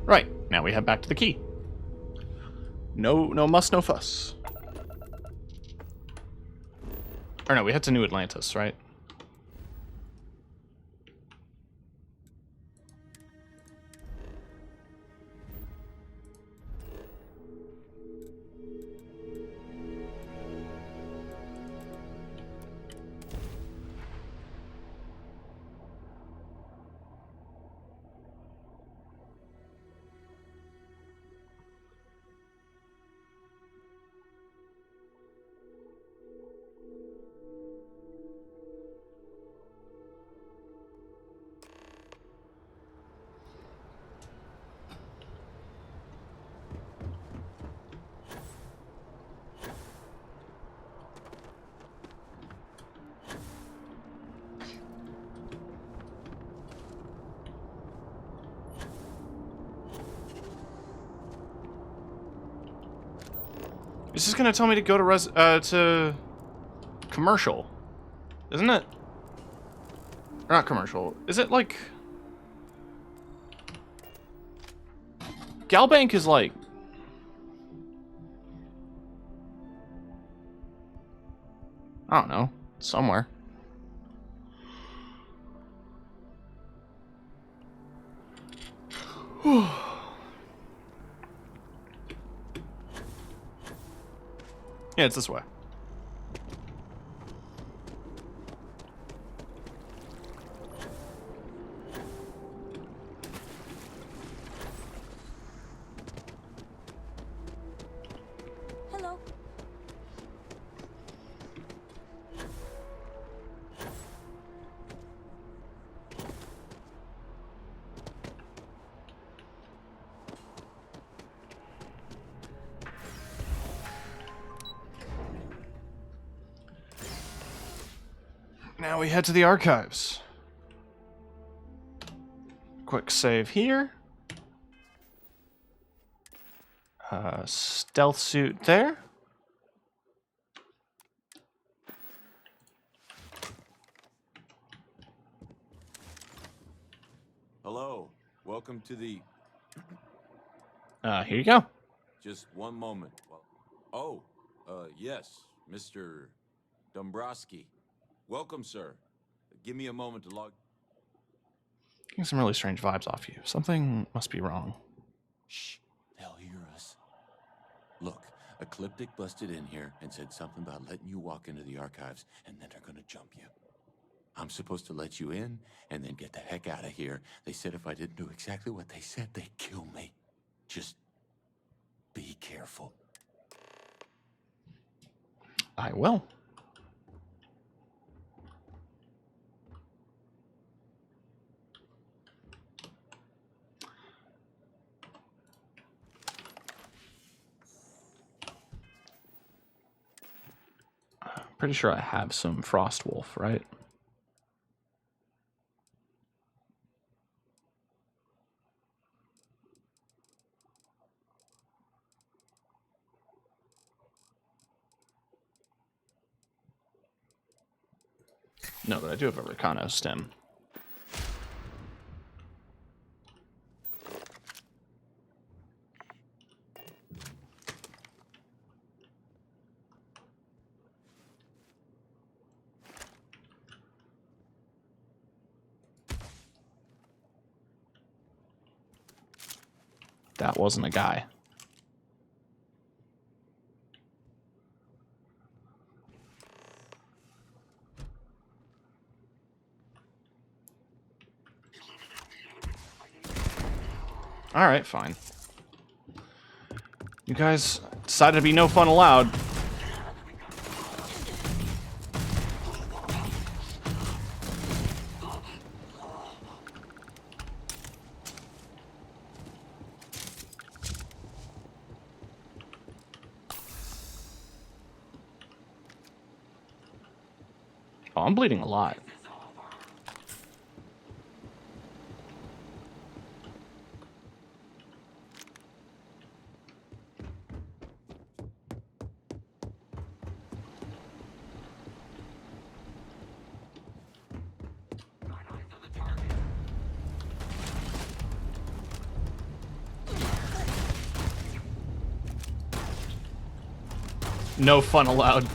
Right, now we head back to the key. No muss, no fuss. Or no, we head to New Atlantis, right? Is this gonna tell me to go to commercial? Isn't it? Or not commercial. Is it like... Galbank is like... I don't know. Somewhere. Yeah, it's this way. Hello. Now we head to the archives. Quick save here. Stealth suit there. Hello. Welcome to the... Here you go. Just one moment. Yes, Mr. Dombrowski. Welcome, sir. Give me a moment to log... Getting some really strange vibes off you. Something must be wrong. Shh. They'll hear us. Look, Ecliptic busted in here and said something about letting you walk into the archives, and then they're gonna jump you. I'm supposed to let you in, and then get the heck out of here. They said if I didn't do exactly what they said, they'd kill me. Just... be careful. I will. Pretty sure I have some Frostwolf, right? No, but I do have a Recano stem. That wasn't a guy. Alright, fine. You guys decided to be no fun allowed. Oh, I'm bleeding a lot. No fun allowed.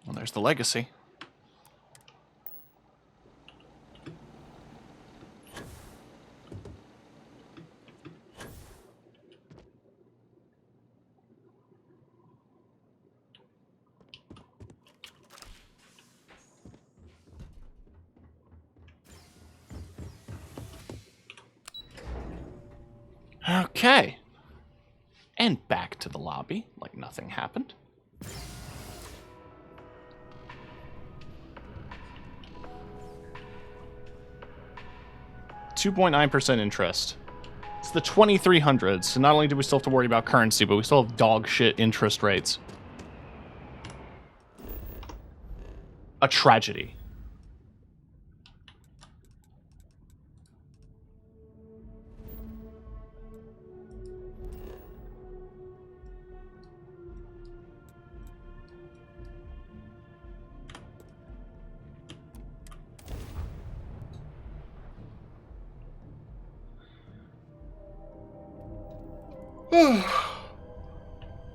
Well, there's the legacy. Okay. And back to the lobby, like nothing happened. .9% interest. It's the 2300s, so not only do we still have to worry about currency, but we still have dog shit interest rates. A tragedy.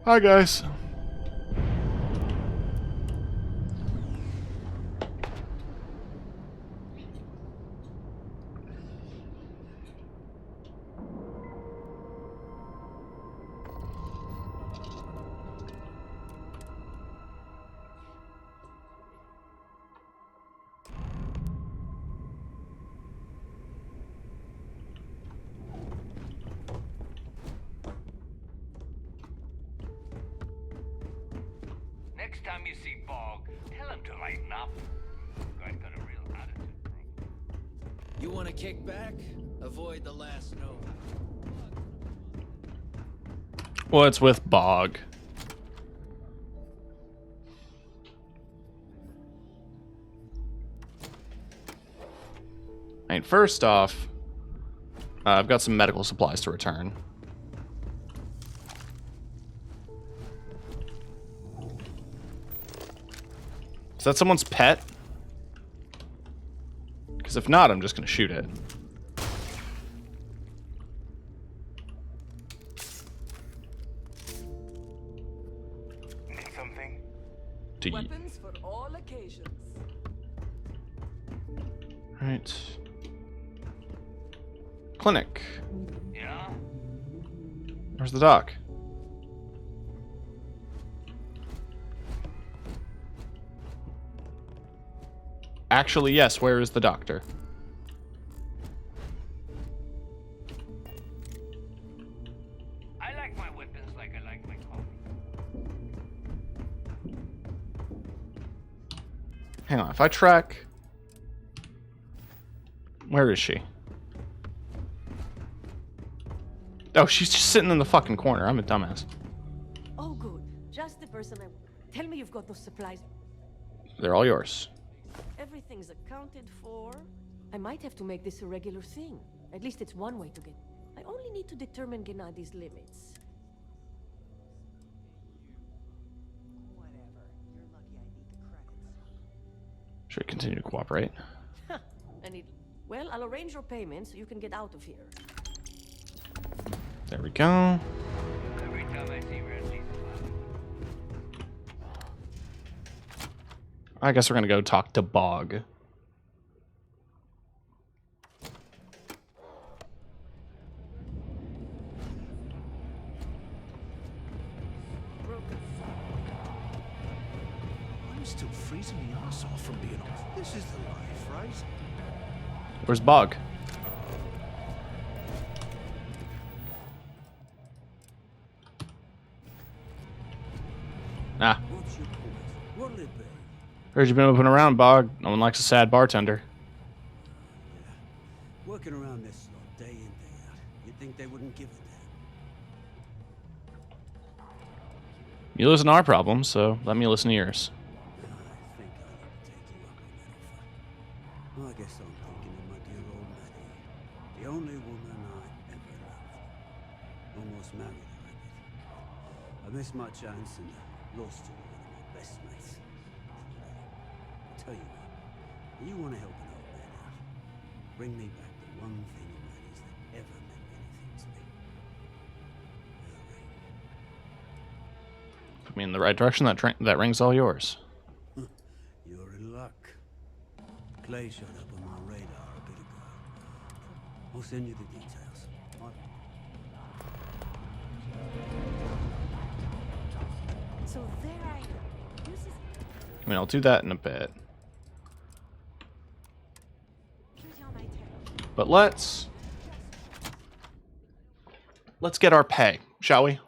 Hi, guys. Next time you see Bog, tell him to lighten up. Guy's got a real attitude problem. You want to kick back? Avoid the last note. What's with Bog? I mean, first off, I've got some medical supplies to return. Is that someone's pet? Because if not, I'm just going to shoot it. Need something? Weapons for all occasions. Right. Clinic. Yeah? Where's the doc? Actually, yes, where is the doctor? I like my weapons like I like my coffee. Hang on, if I track... Where is she? Oh, she's just sitting in the fucking corner. I'm a dumbass. Oh, good. Just the person I... Tell me you've got those supplies. They're all yours. Everything's accounted for. I might have to make this a regular thing. At least it's one way to get... I only need to determine Gennadi's limits. Should we continue to cooperate? I need... Well, I'll arrange your payment so you can get out of here. There we go. Every time I see Randy's I guess we're gonna go talk to Bog. I'm still freezing the arse off from being off. This is the life, right? Where's Bog? Ah. What's your point? What'll it be? Heard you been moving around, Bog. No one likes a sad bartender. Working around this lot day in, day out. You'd think they wouldn't give a damn. You listen to our problems, so let me listen to yours. I think I ought to take you up on that offer. Well, I guess I'm thinking of my dear old Maddie. The only woman I ever loved. Almost married her, I bet. I missed my chance and lost her, one of my best mates. I'll tell you what, you want to help an old man out, bring me back the one thing of Maddie's that ever meant anything to me. Put me in the right direction. That ring's all yours. You're in luck. Clay showed up on my radar a bit ago. I'll send you the details. So there I am. I mean, I'll do that in a bit. But let's let's get our pay, shall we?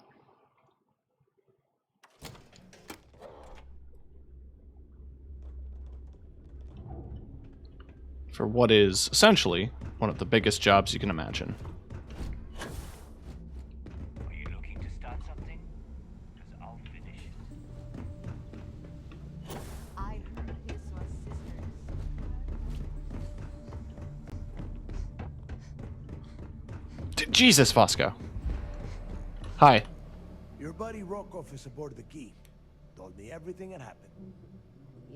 For what is essentially one of the biggest jobs you can imagine. Are you looking to start something? Because I'll finish it. I heard his sisters. Jesus, Fosco. Hi. Your buddy Rokov is aboard the key. Told me everything that happened.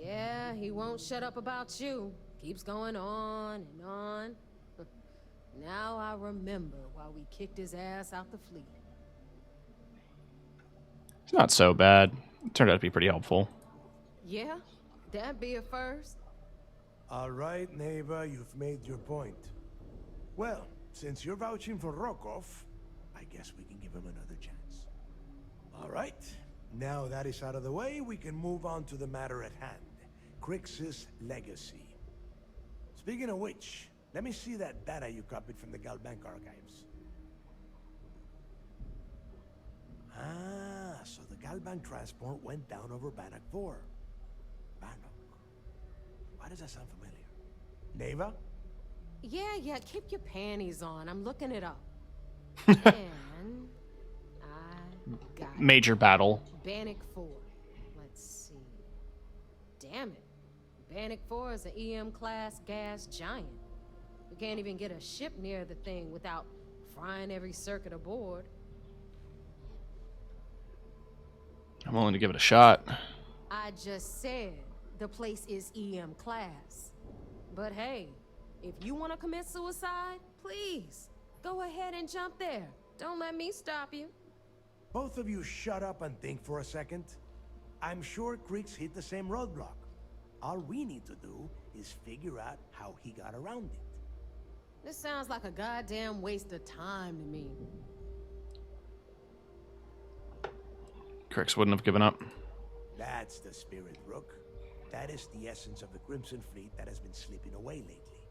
Yeah, he won't shut up about you. Keeps going on and on. Now I remember why we kicked his ass out the fleet. It's not so bad. It turned out to be pretty helpful. Yeah, that'd be a first. All right, neighbor, you've made your point. Well, since you're vouching for Rokov, I guess we can give him another chance. All right, now that is out of the way, we can move on to the matter at hand. Crix's legacy. Speaking of which, let me see that data you copied from the Galbank archives. Ah, so the Galbank transport went down over Bannock 4. Bannock. Why does that sound familiar? Neva? Yeah, keep your panties on. I'm looking it up. And I got Major battle. Bannock 4. Let's see. Damn it. Bannock 4 is an EM-class gas giant. We can't even get a ship near the thing without frying every circuit aboard. I'm willing to give it a shot. I just said the place is EM-class. But hey, if you want to commit suicide, please, go ahead and jump there. Don't let me stop you. Both of you shut up and think for a second. I'm sure Creeks hit the same roadblock. All we need to do is figure out how he got around it. This sounds like a goddamn waste of time to me. Crix wouldn't have given up. That's the spirit, Rook. That is the essence of the Crimson Fleet that has been slipping away lately.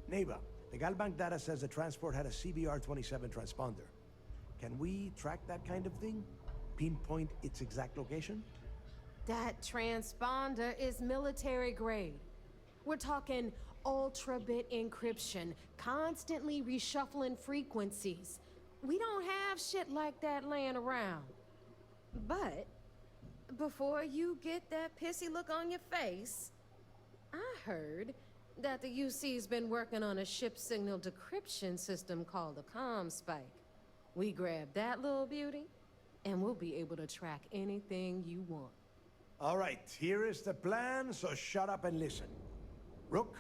Neva, the Galbank data says the transport had a CBR-27 transponder. Can we track that kind of thing? Pinpoint its exact location? That transponder is military grade. We're talking ultra-bit encryption, constantly reshuffling frequencies. We don't have shit like that laying around. But before you get that pissy look on your face, I heard that the UC's been working on a ship signal decryption system called a ComSpike. We grab that little beauty, and we'll be able to track anything you want. All right, here is the plan, so shut up and listen. Rook,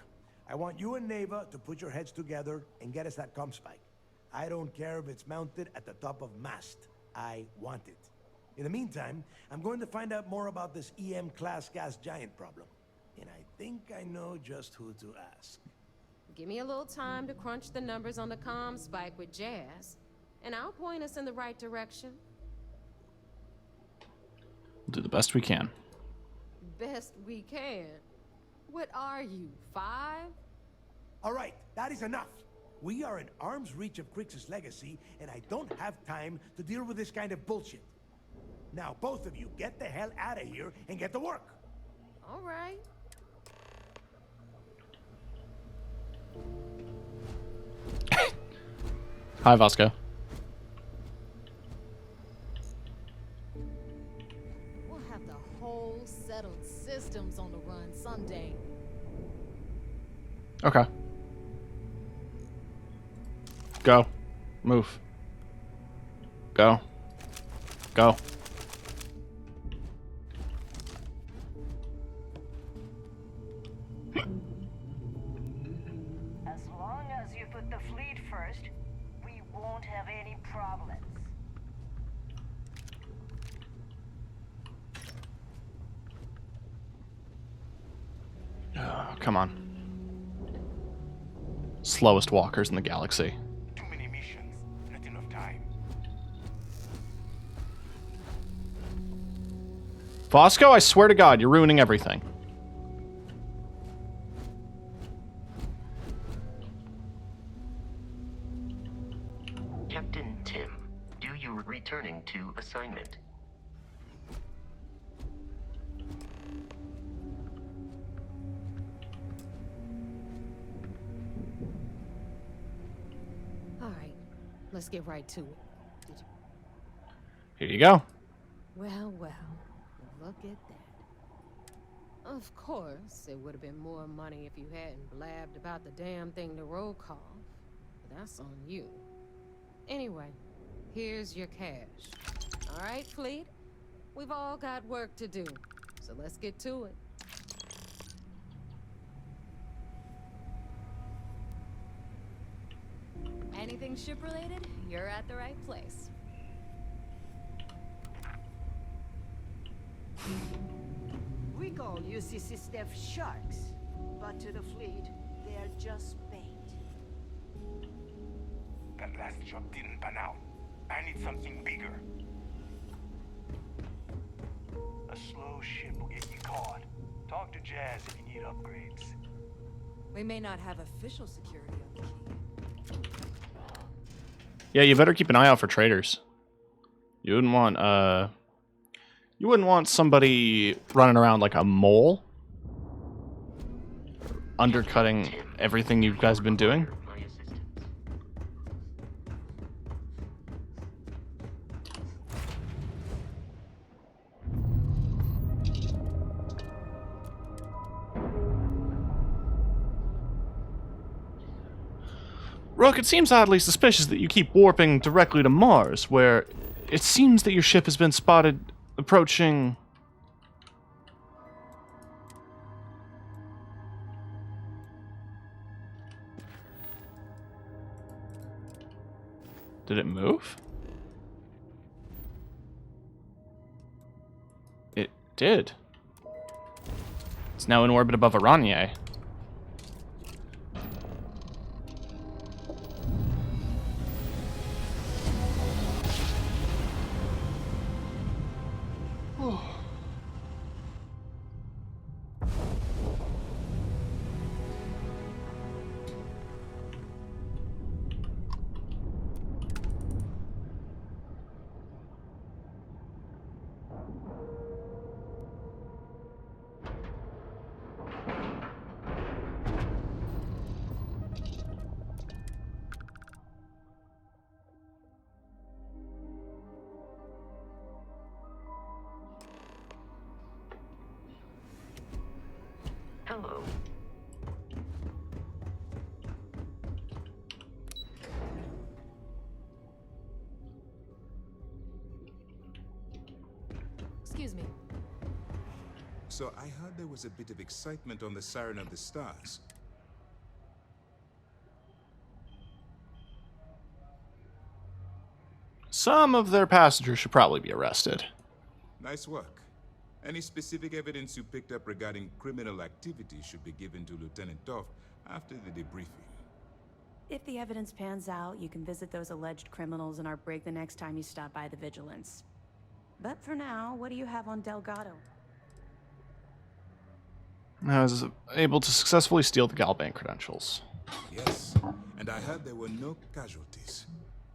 I want you and Neva to put your heads together and get us that ComSpike. I don't care if it's mounted at the top of mast. I want it. In the meantime, I'm going to find out more about this EM-class gas giant problem. And I think I know just who to ask. Give me a little time to crunch the numbers on the ComSpike with Jazz, and I'll point us in the right direction. We'll do the best we can. Best we can. What are you, 5? All right, that is enough. We are in arm's reach of Crix's legacy, and I don't have time to deal with this kind of bullshit. Now, both of you, get the hell out of here and get to work. All right. Hi, Vasco. We'll have the whole settled systems on the run someday. Okay. Go. Move. Go. Go. As long as you put the fleet first, we won't have any problems. Oh, come on. Slowest walkers in the galaxy. Too many missions, not enough time. Fosco, I swear to God, you're ruining everything. Captain Tim, you returning to assignment? All right, let's get right to it. Here you go. Well, look at that. Of course, it would have been more money if you hadn't blabbed about the damn thing to roll call. But that's on you. Anyway, here's your cash. All right, Fleet? We've all got work to do, so let's get to it. Anything ship-related, you're at the right place. We call UCC staff sharks, but to the fleet, they're just bait. That last job didn't pan out. I need something bigger. A slow ship will get you caught. Talk to Jazz if you need upgrades. We may not have official security on the key. Yeah, you better keep an eye out for traitors. You wouldn't want somebody running around like a mole, undercutting everything you guys have been doing. Rook, it seems oddly suspicious that you keep warping directly to Mars, where it seems that your ship has been spotted approaching... Did it move? It did. It's now in orbit above Aranye. Hello. Excuse me. So I heard there was a bit of excitement on the Siren of the Stars. Some of their passengers should probably be arrested. Nice work. Any specific evidence you picked up regarding criminal activity should be given to Lieutenant Toff after the debriefing. If the evidence pans out, you can visit those alleged criminals in our brig the next time you stop by the Vigilance. But for now, what do you have on Delgado? I was able to successfully steal the Galbank credentials. Yes, and I heard there were no casualties.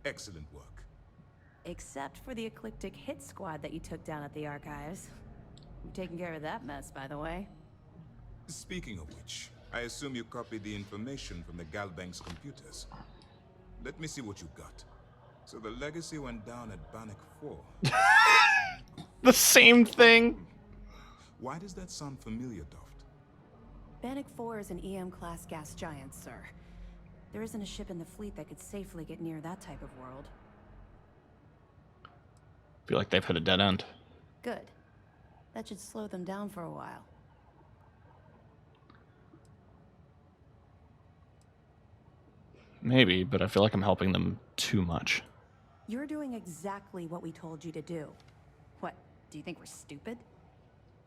Excellent work. Except for the eclectic hit squad that you took down at the archives. You've taken care of that mess, by the way. Speaking of which, I assume you copied the information from the Galbank's computers. Let me see what you got. So the legacy went down at Bannock 4. The same thing? Why does that sound familiar, Toft? Bannock 4 is an EM-class gas giant, sir. There isn't a ship in the fleet that could safely get near that type of world. Feel like they've hit a dead end. Good. That should slow them down for a while. Maybe, but I feel like I'm helping them too much. You're doing exactly what we told you to do. What, do you think we're stupid?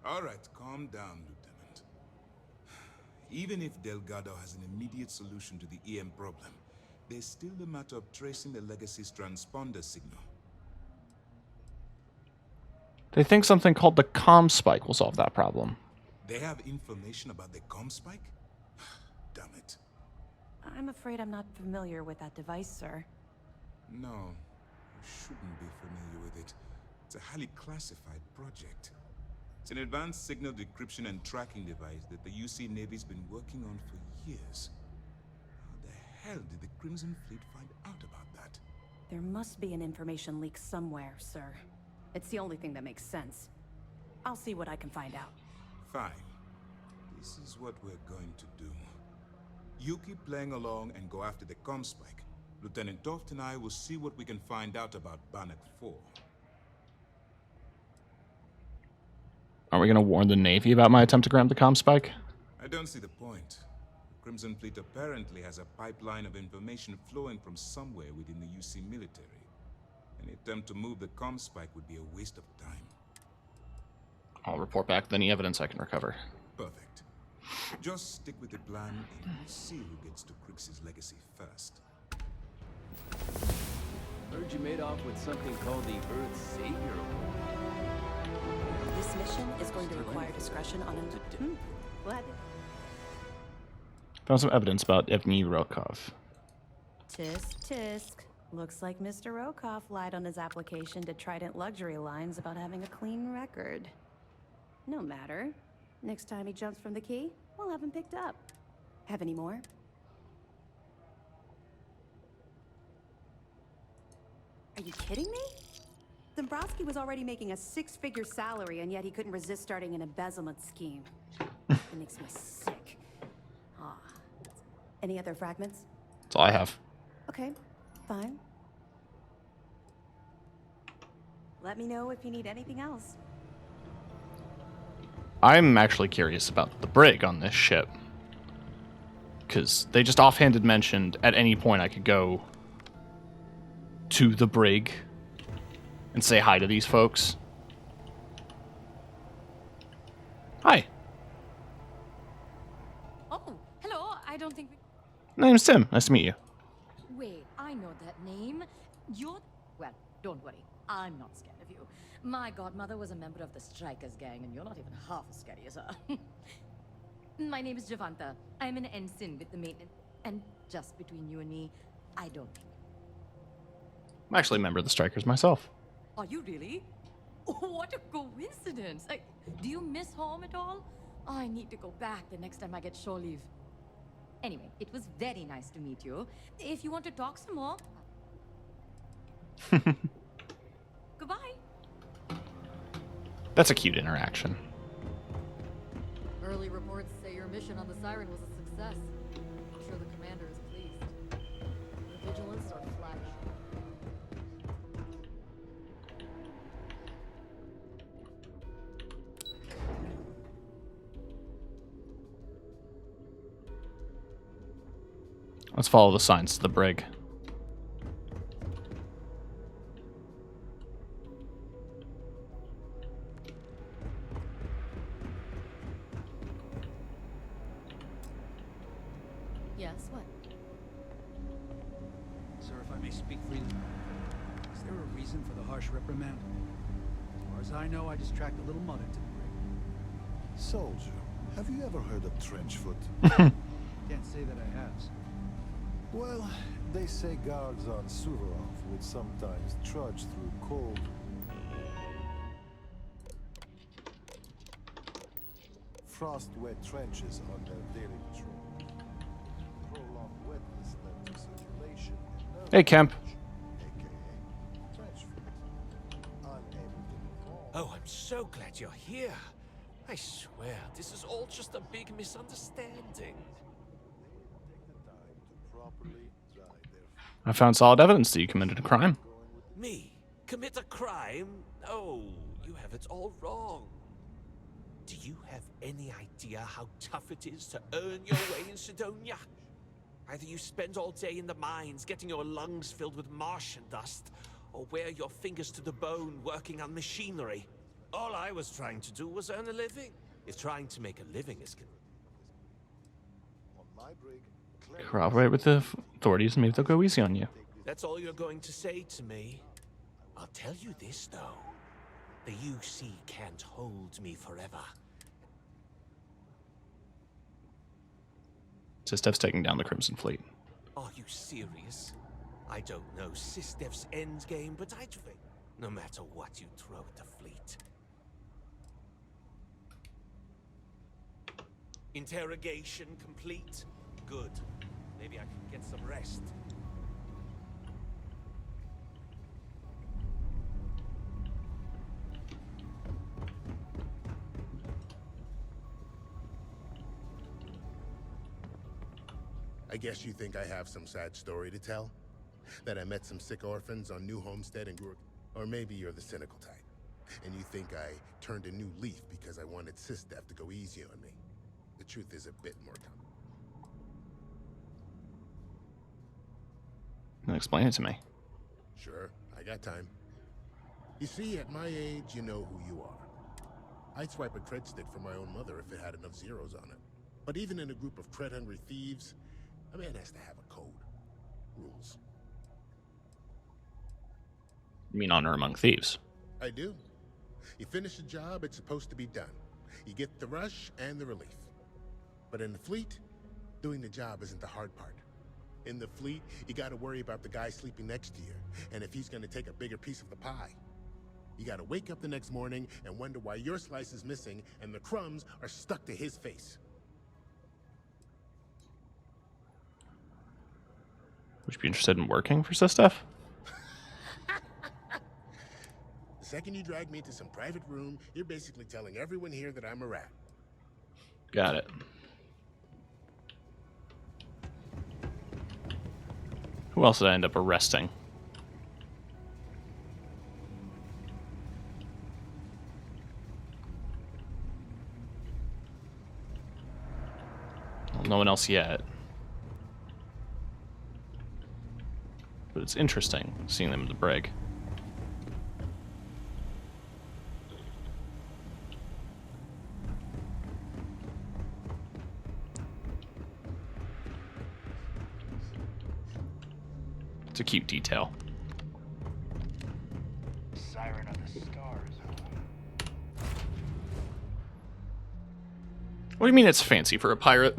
All right, calm down, Lieutenant. Even if Delgado has an immediate solution to the EM problem, there's still the matter of tracing the legacy's transponder signal. They think something called the comm spike will solve that problem. They have information about the comm spike? Damn it. I'm afraid I'm not familiar with that device, sir. No, you shouldn't be It's a highly classified project. It's an advanced signal decryption and tracking device that the UC Navy's been working on for years. How the hell did the Crimson Fleet find out about that? There must be an information leak somewhere, sir. It's the only thing that makes sense. I'll see what I can find out. Fine. This is what we're going to do. You keep playing along and go after the Comspike. Lieutenant Toft and I will see what we can find out about Bannock 4. Are we going to warn the Navy about my attempt to grab the Comspike? I don't see the point. The Crimson Fleet apparently has a pipeline of information flowing from somewhere within the UC military. Any attempt to move the Comspike would be a waste of time. I'll report back with any evidence I can recover. Perfect. Just stick with the plan and we'll see who gets to Crix's legacy first. Heard you made off with something called the Earth Savior Award. This mission is going to require discretion on an... Glad. Found some evidence about Evgeny Rokov. Tisk, tisk. Looks like Mr. Rokov lied on his application to Trident Luxury Lines about having a clean record. No matter. Next time he jumps from the key, we'll have him picked up. Have any more? Are you kidding me? Dombrowski was already making a 6-figure salary, and yet he couldn't resist starting an embezzlement scheme. It makes me sick. Ah. Any other fragments? That's all I have. Okay, fine. Let me know if you need anything else. I'm actually curious about the brig on this ship. Because they just offhanded mentioned at any point I could go to the brig and say hi to these folks. Hi. Oh, hello. I don't think we... My name's Tim. Nice to meet you. Wait, I know that name. You're... Well, don't worry. I'm not scared of you. My godmother was a member of the Strikers gang, and you're not even half as scary as her. My name is Javanta. I'm an ensign with the maintenance. And just between you and me, I don't think... I'm actually a member of the Strikers myself. Are you really? What a coincidence. Do you miss home at all? Oh, I need to go back the next time I get shore leave. Anyway, it was very nice to meet you. If you want to talk some more... Goodbye. That's a cute interaction. Early reports say your mission on the Siren was a success. I'm sure the commander is pleased. The Vigilants are flagging. Let's follow the signs to the brig. Yes, what? Sir, if I may speak freely, is there a reason for the harsh reprimand? As far as I know, I just tracked a little mud into the brig. Soldier, have you ever heard of Trenchfoot? Can't say that I have, sir. Well, they say guards on Suvorov would sometimes trudge through cold, frost-wet trenches on their daily patrol. Prolonged wetness led to circulation and Hey, Kemp. aka Trenchfoot. Unable to move on. Oh, I'm so glad you're here. I swear, this is all just a big misunderstanding. I found solid evidence that you committed a crime. Me? Commit a crime? No, you have it all wrong. Do you have any idea how tough it is to earn your way in Sidonia? Either you spend all day in the mines getting your lungs filled with Martian dust, or wear your fingers to the bone working on machinery. All I was trying to do was earn a living. If trying to make a living is... On my brig, Cooperate with the authorities and maybe they'll go easy on you. That's all you're going to say to me? I'll tell you this, though. The UC can't hold me forever. Sistev's taking down the Crimson Fleet. Are you serious? I don't know Sistev's endgame, but I'd... no matter what you throw at the fleet. Interrogation complete? Good. Maybe I can get some rest. I guess you think I have some sad story to tell? That I met some sick orphans on New Homestead and grew... Or maybe you're the cynical type, and you think I turned a new leaf because I wanted SysDef to go easy on me. The truth is a bit more Explain it to me. Sure, I got time. You see, at my age, you know who you are. I'd swipe a cred stick for my own mother if it had enough zeros on it. But even in a group of cred-hungry thieves, a man has to have a code. Rules. You mean honor among thieves? I do. You finish a job, it's supposed to be done. You get the rush and the relief. But in the fleet, doing the job isn't the hard part. In the fleet, you gotta worry about the guy sleeping next to you, and if he's gonna take a bigger piece of the pie. You gotta wake up the next morning and wonder why your slice is missing and the crumbs are stuck to his face. Would you be interested in working for SysDef? The second you drag me into some private room, you're basically telling everyone here that I'm a rat. Got it. Who else did I end up arresting? Well, no one else yet. But it's interesting seeing them in the brig. It's a cute detail. Siren of the stars. What do you mean it's fancy for a pirate?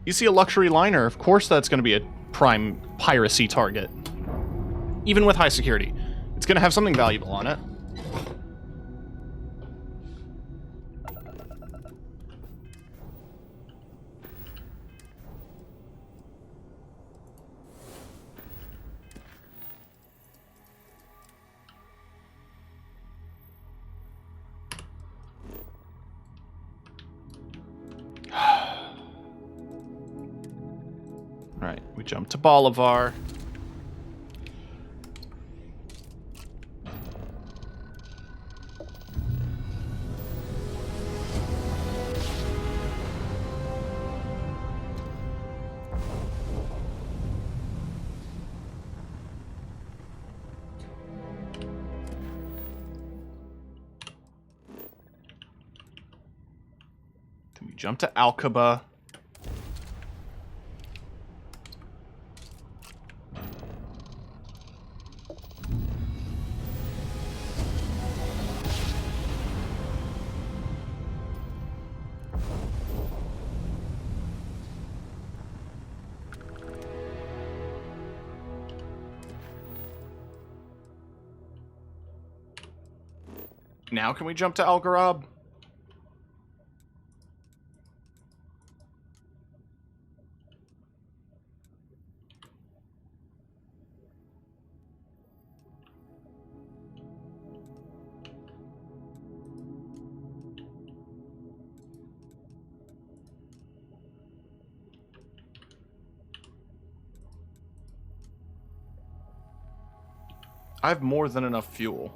You see a luxury liner, of course that's going to be a prime piracy target. Even with high security. It's going to have something valuable on it. Right, we jump to Bolivar. Then we jump to Alcaba. Now can we jump to Algarab? I have more than enough fuel.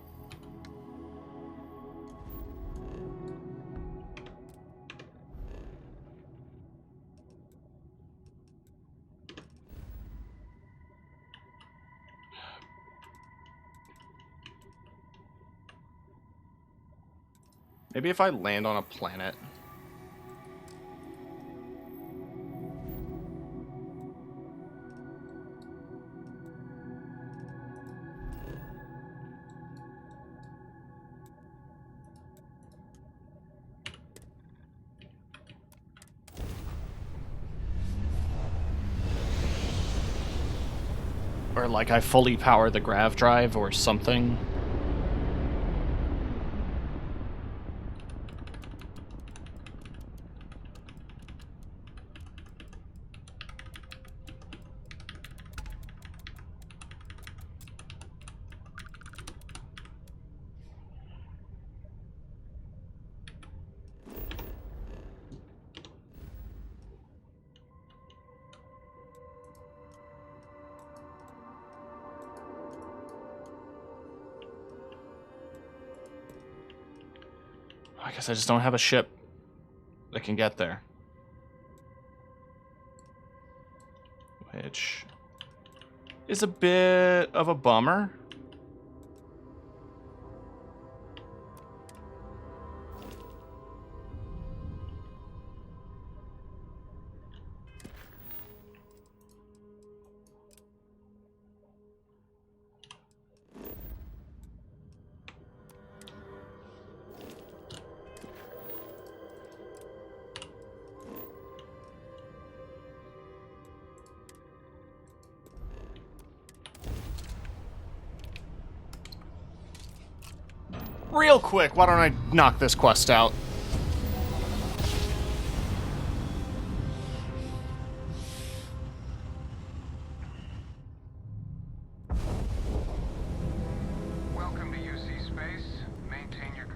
Maybe if I land on a planet. Or power, like I fully power the grav drive or something. I guess I just don't have a ship that can get there. Which is a bit of a bummer. Real quick, why don't I knock this quest out? Welcome to UC Space. Maintain your...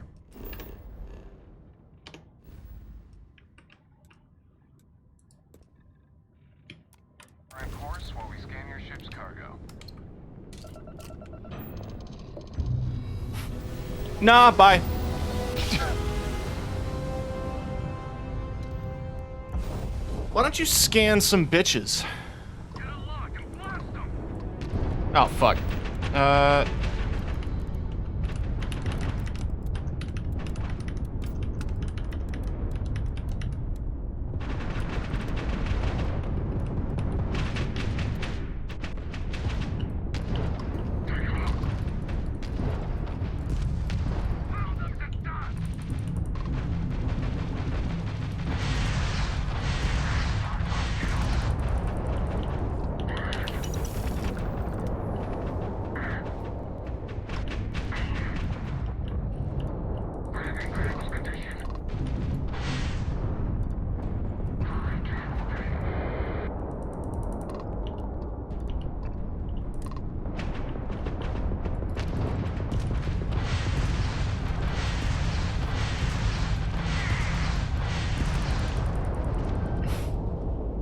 Prime course while we scan your ship's cargo. Nah, bye. Why don't you scan some bitches? Oh, fuck.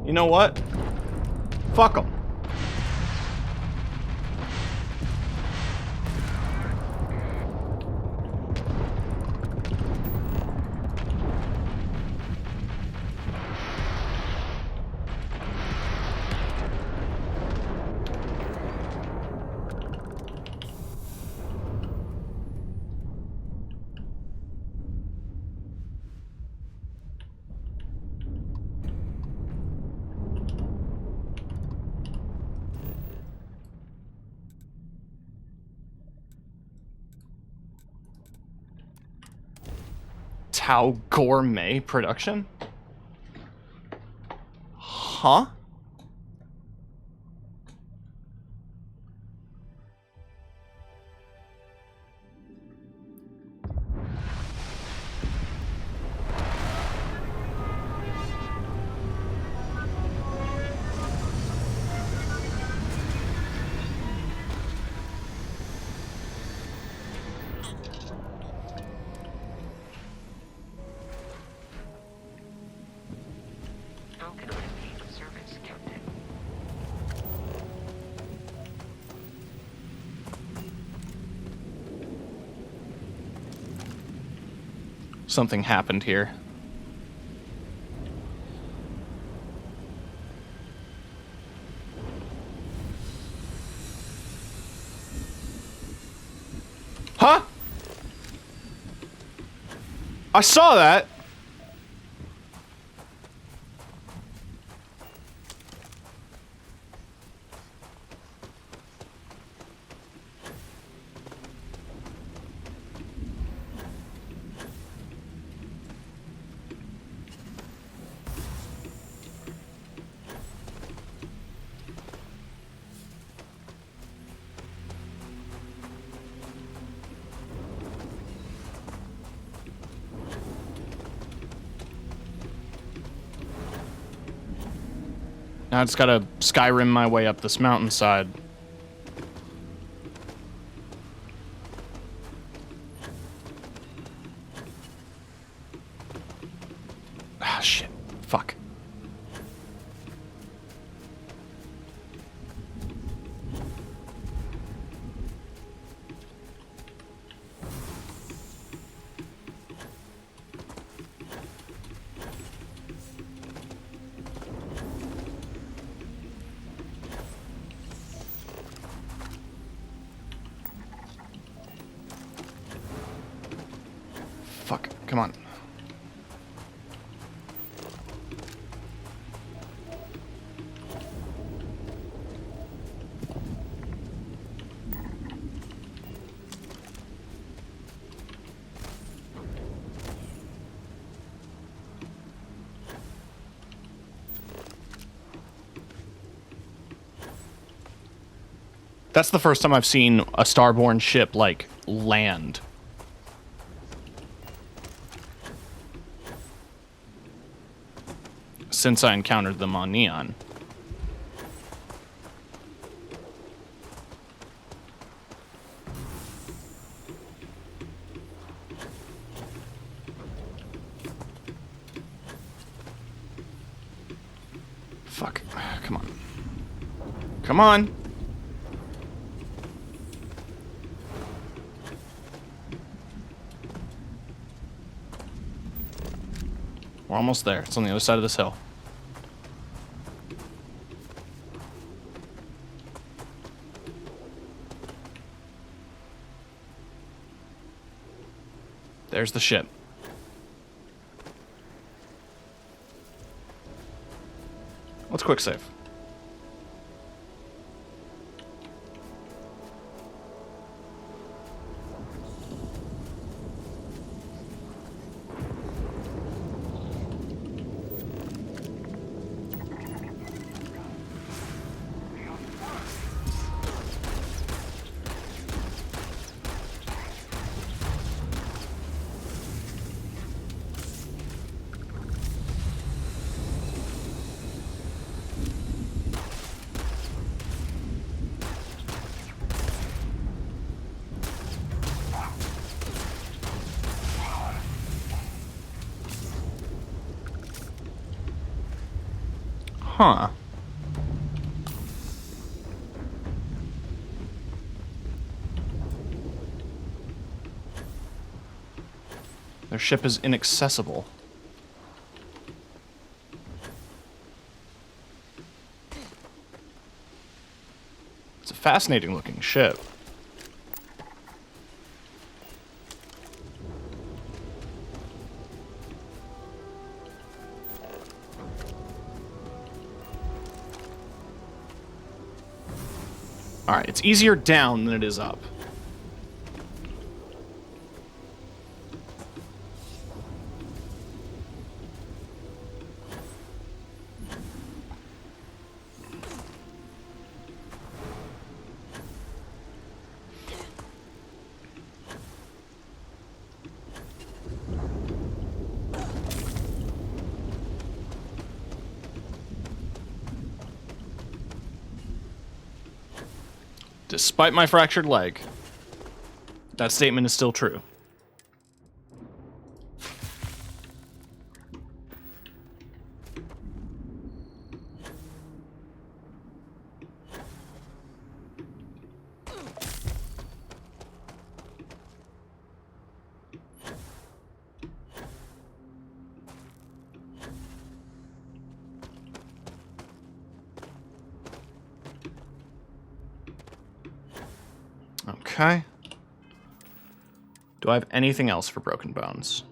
You know what? Fuck them. Tau Gourmet production? Huh? Something happened here. Huh? I saw that. Now I just gotta Skyrim my way up this mountainside. Ah, shit. Fuck. Fuck. Come on. That's the first time I've seen a Starborn ship, like, land. Since I encountered them on Neon. Fuck. Come on. Come on! We're almost there. It's on the other side of this hill. There's the ship. Let's quick save. Huh. Their ship is inaccessible. It's a fascinating looking ship. Alright, it's easier down than it is up. Despite my fractured leg, that statement is still true. Okay. Do I have anything else for Broken Bones?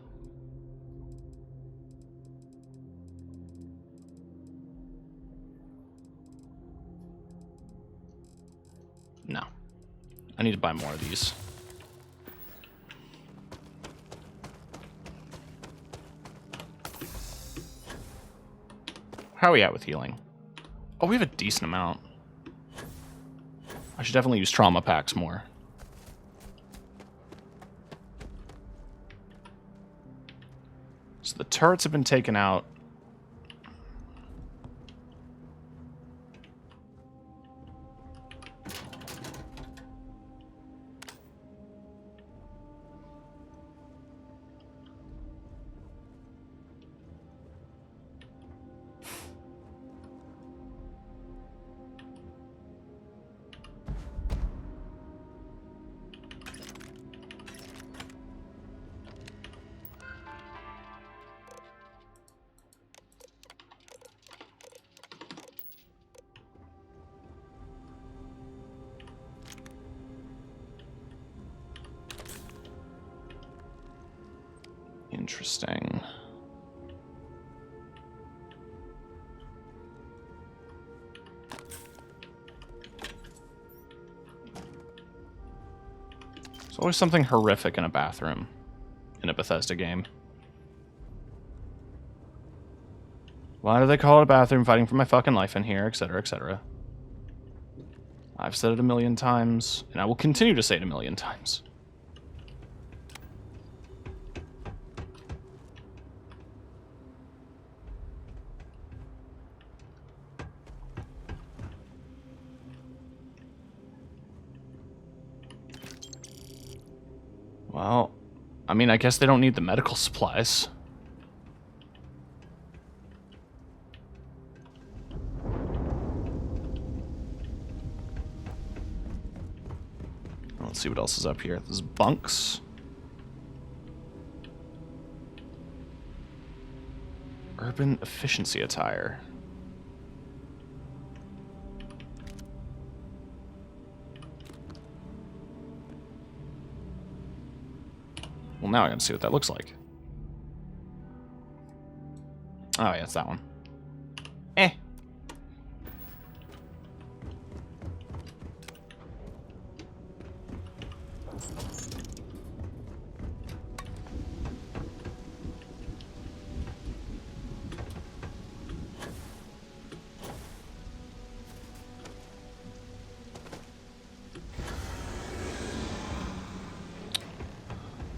No. I need to buy more of these. How are we at with healing? Oh, we have a decent amount. I should definitely use trauma packs more. So the turrets have been taken out. Interesting. There's always something horrific in a bathroom in a Bethesda game. Why do they call it a bathroom? Fighting for my fucking life in here, etc., etc. I've said it a million times, and I will continue to say it a million times. Well, I mean, I guess they don't need the medical supplies. Let's see what else is up here. There's bunks. Urban efficiency attire. Well, now I gotta see what that looks like. Oh, yeah, it's that one. Eh.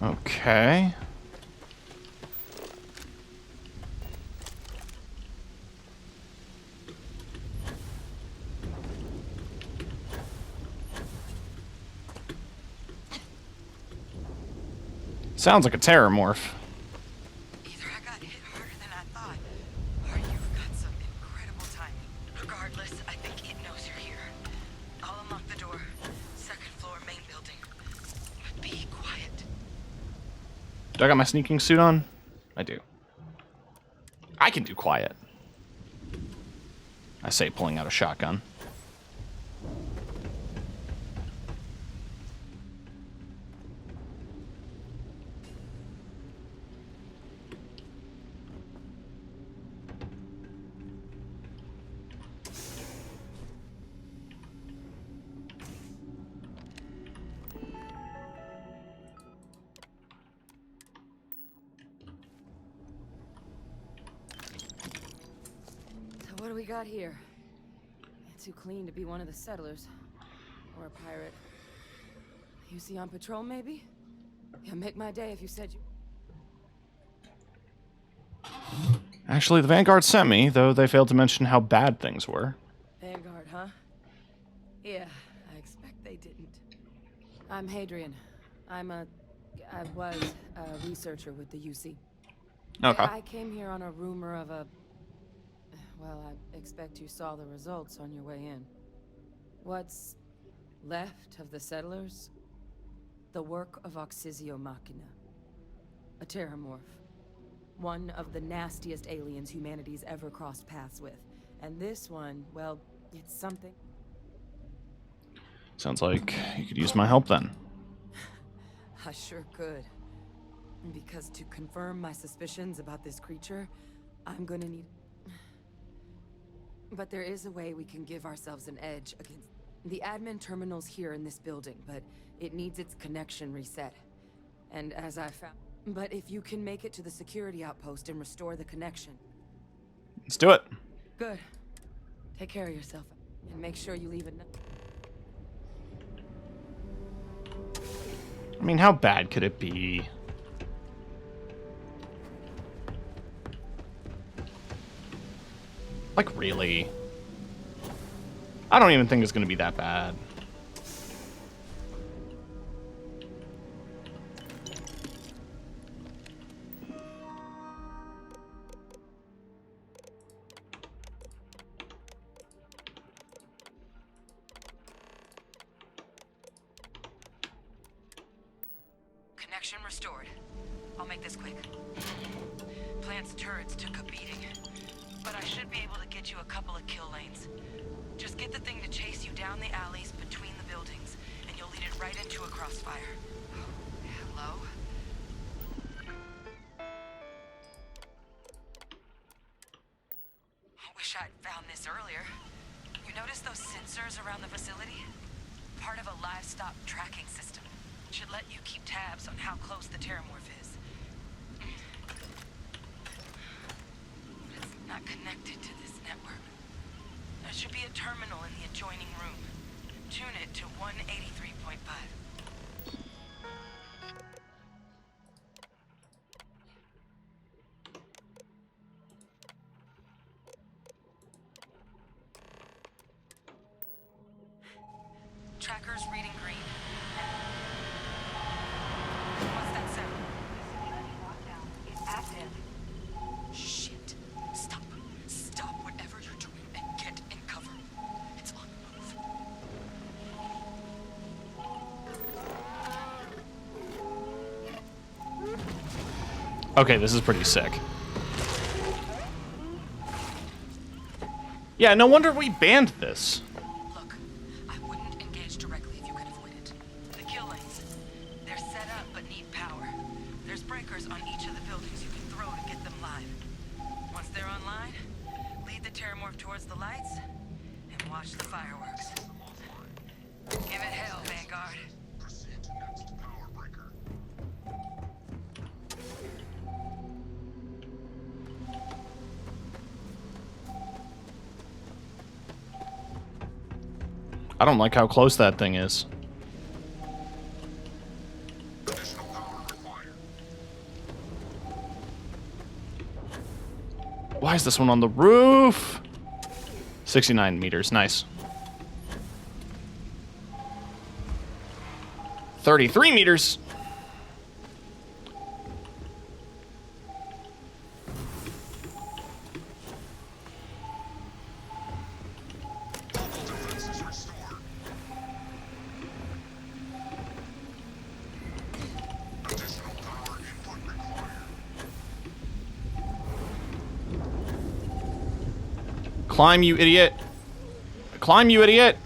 Okay. Sounds like a terror morph. Either I got hit harder than I thought, or you've got some incredible timing. Regardless, I think it knows you're here. I'll unlock the door. Second floor, main building. But be quiet. Do I got my sneaking suit on? I do. I can do quiet. I say, pulling out a shotgun. So what do we got here? Too clean to be one of the settlers. Or a pirate. You see on patrol, maybe? Yeah, make my day if you said you... Actually, the Vanguard sent me, though they failed to mention how bad things were. Vanguard, huh? Yeah, I expect they didn't. I'm Hadrian. I was a researcher with the UC. Okay. I came here on a rumor of a... Well, I expect you saw the results on your way in. What's left of the settlers? The work of Oxysio Machina. A terramorph. One of the nastiest aliens humanity's ever crossed paths with. And this one, well, it's something. Sounds like you could use my help then. I sure could. Because to confirm my suspicions about this creature, I'm gonna need... But there is a way we can give ourselves an edge against... The admin terminal's here in this building, but it needs its connection reset. And as I found... But if you can make it to the security outpost and restore the connection... Let's do it. Good. Take care of yourself, and make sure you leave it... I mean, how bad could it be? Like, really? I don't even think it's going to be that bad. Connection restored. I'll make this quick. Plant's turrets took a beating, but I should be able to get you a couple of kill lanes. Just get the thing to chase you down the alleys between the buildings, and you'll lead it right into a crossfire. Hello? earlier. You notice those sensors around the facility? Part of a livestock tracking system. Should let you keep tabs on how close the terramorph is. But it's not connected to this network. There should be a terminal in the adjoining room. Tune it to 183.5. Tracker's reading green. What's that sound? It's active. Shit. Stop. Stop whatever you're doing and get in cover. It's on the move. Okay, this is pretty sick. Yeah, no wonder we banned this. Look, I wouldn't engage directly if you could avoid it. The kill lanes. They're set up but need power. There's breakers on each of the buildings you can throw to get them live. Once they're online, lead the terramorph towards the lights and watch the fireworks. Give it hell, Vanguard. I don't like how close that thing is. Why is this one on the roof? 69 meters, nice. 33 meters. Climb, you idiot. Climb, you idiot.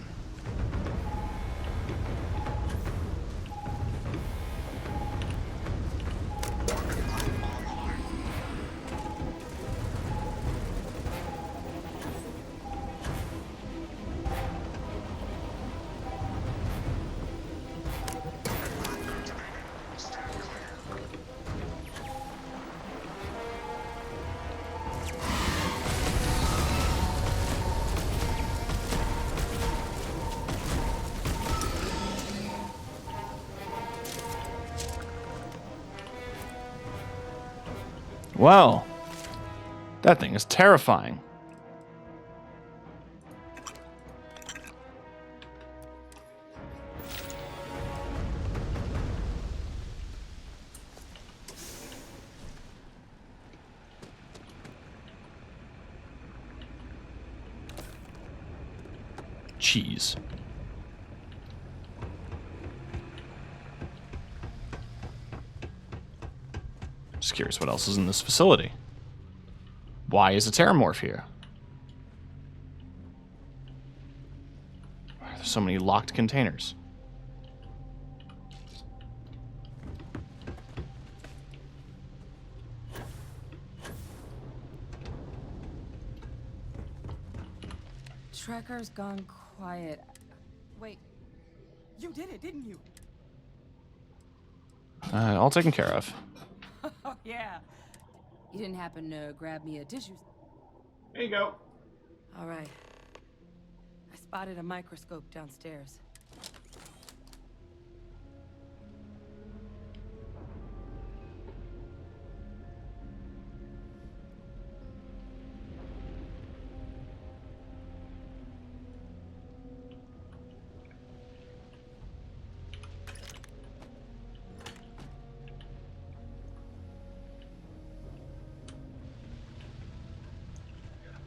Well, that thing is terrifying. Cheese. Just curious what else is in this facility. Why is a terramorph here? Why are there so many locked containers? Tracker's gone quiet. Wait, you did it, didn't you? All taken care of. Oh, yeah. You didn't happen to grab me a tissue? There you go. All right. I spotted a microscope downstairs.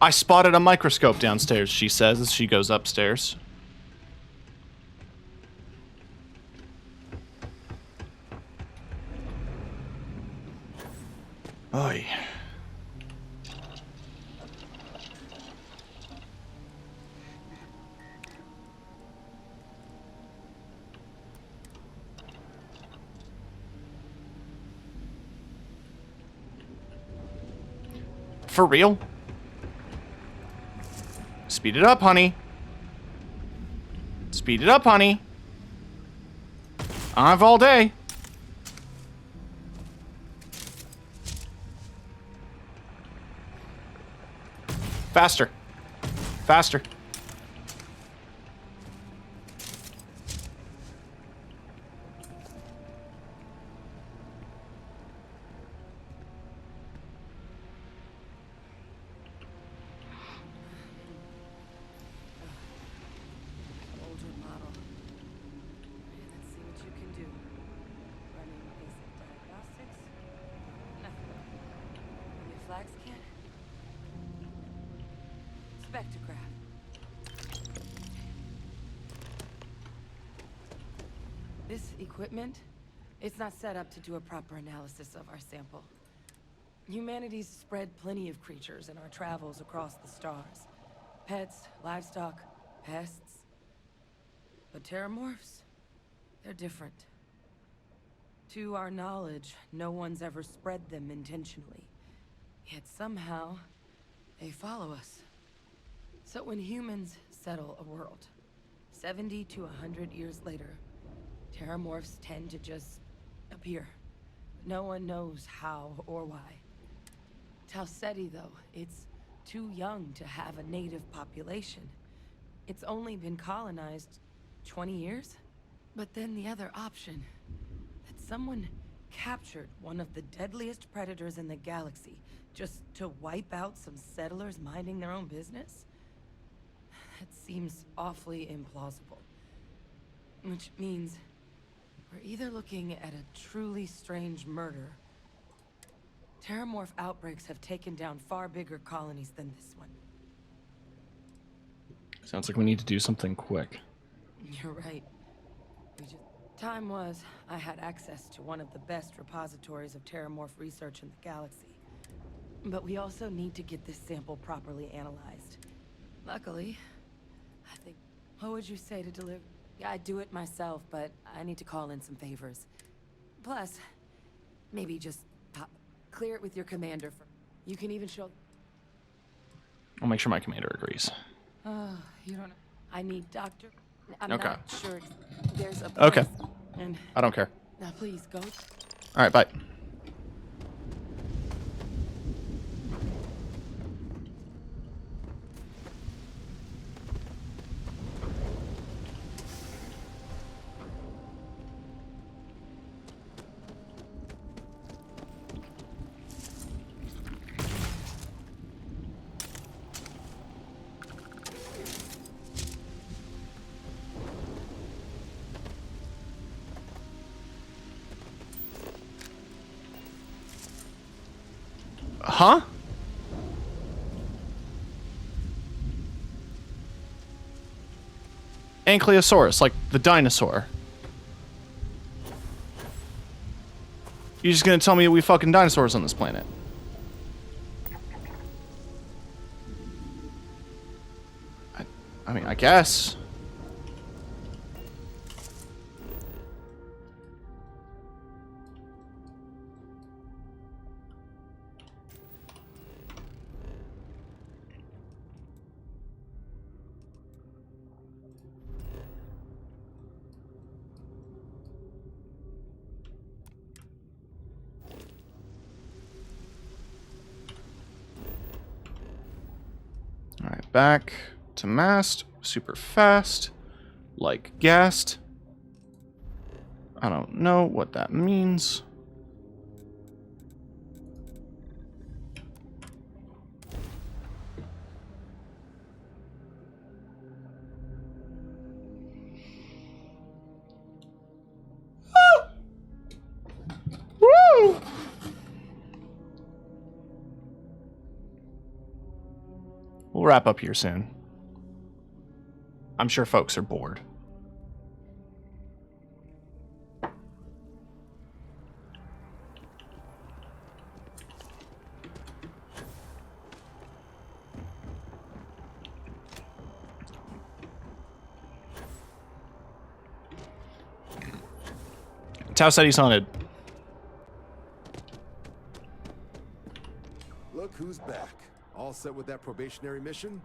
I spotted a microscope downstairs, she says as she goes upstairs. Oy. For real? Speed it up, honey. Speed it up, honey. I have all day. Faster. Faster. Older model. Let's see what you can do. Running basic diagnostics. Nothing. Maybe a flag scan. Spectrograph. This equipment, it's not set up to do a proper analysis of our sample. Humanity's spread plenty of creatures in our travels across the stars. Pets, livestock, pests. But terramorphs, they're different. To our knowledge, no one's ever spread them intentionally. Yet somehow, they follow us. So when humans settle a world, 70 to 100 years later, terramorphs tend to appear. No one knows how or why. Tau Ceti, though, it's too young to have a native population. It's only been colonized 20 years? But then the other option, that someone captured one of the deadliest predators in the galaxy just to wipe out some settlers minding their own business? That seems awfully implausible. Which means we're either looking at a truly strange murder. Terramorph outbreaks have taken down far bigger colonies than this one. Sounds like we need to do something quick. You're right. Time was, I had access to one of the best repositories of Terramorph research in the galaxy. But we also need to get this sample properly analyzed. Luckily, I think... What would you say to deliver? I'd do it myself, but I need to call in some favors. Plus, maybe just clear it with your commander. You can even show... I'll make sure my commander agrees. Oh, you don't know. I need doctor... I'm Okay. not sure. There's a Okay. place, and I don't care. now please go. All right, bye. Huh? Ankylosaurus, like the dinosaur. You're just gonna tell me we fucking dinosaurs on this planet? I mean, I guess. Alright, back to mast. Super fast. Like gassed. I don't know what that means. Woo! We'll wrap up here soon. I'm sure folks are bored. Tau said he's haunted. Look who's back. All set with that probationary mission?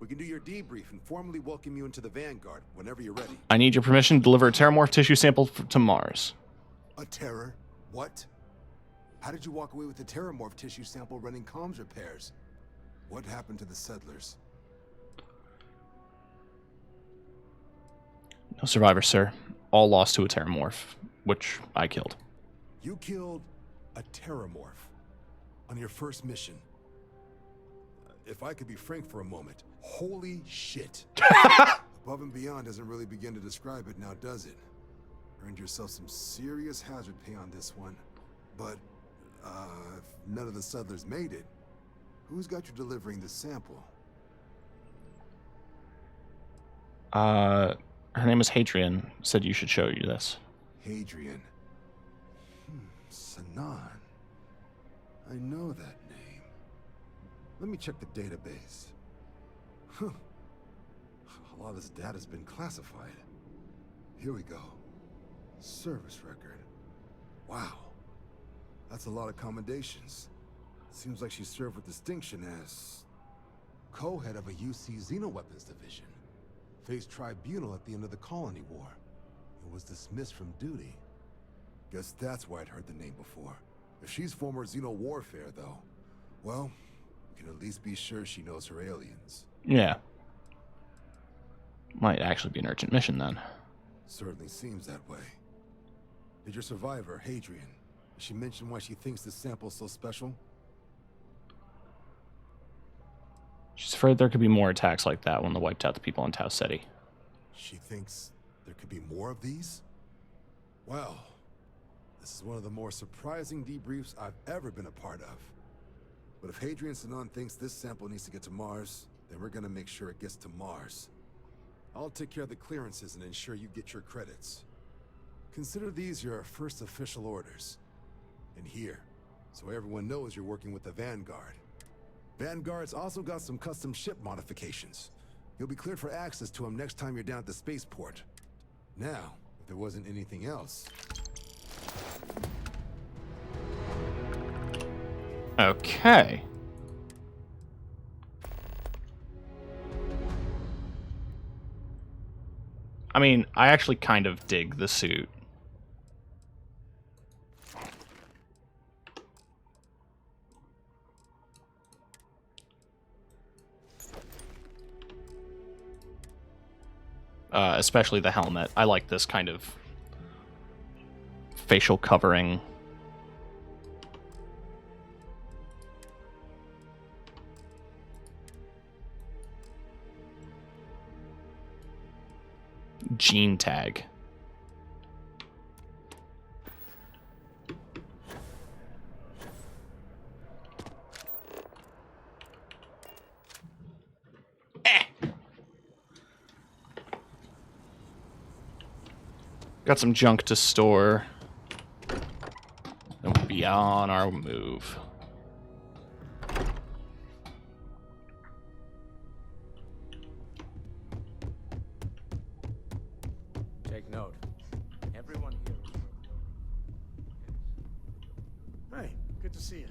We can do your debrief and formally welcome you into the Vanguard whenever you're ready. I need your permission to deliver a terramorph tissue sample to Mars. A terror? What? How did you walk away with the terramorph tissue sample running comms repairs? What happened to the settlers? No survivors, sir. All lost to a terramorph, which I killed. You killed a terramorph on your first mission. If I could be frank for a moment, holy shit. Above and beyond doesn't really begin to describe it now, does it? Earned yourself some serious hazard pay on this one. But, if none of the settlers made it, who's got you delivering the sample? Her name is Hadrian. Said you should show you this. Hadrian. Sanan. I know that name. Let me check the database. Huh. A lot of this data's been classified. Here we go. Service record. Wow. That's a lot of commendations. Seems like she served with distinction as co-head of a UC Xenoweapons division. Faced tribunal at the end of the Colony War. And was dismissed from duty. Guess that's why I'd heard the name before. If she's former Xeno warfare, though, well, we can at least be sure she knows her aliens. Yeah. Might actually be an urgent mission, then. Certainly seems that way. Did your survivor, Hadrian, did she mention why she thinks this sample's so special? She's afraid there could be more attacks like that when they wiped out the people in Tau Ceti. She thinks there could be more of these? Well, this is one of the more surprising debriefs I've ever been a part of. But if Hadrian Sanan thinks this sample needs to get to Mars, then we're gonna make sure it gets to Mars. I'll take care of the clearances and ensure you get your credits. Consider these your first official orders. And here, so everyone knows you're working with the Vanguard. Vanguard's also got some custom ship modifications. You'll be cleared for access to them next time you're down at the spaceport. Now, if there wasn't anything else... Okay. I mean, I actually kind of dig the suit. Especially the helmet. I like this kind of facial covering. Gene tag. Got some junk to store. And we'll be on our move. Take note. Everyone here is... Hey, good to see you.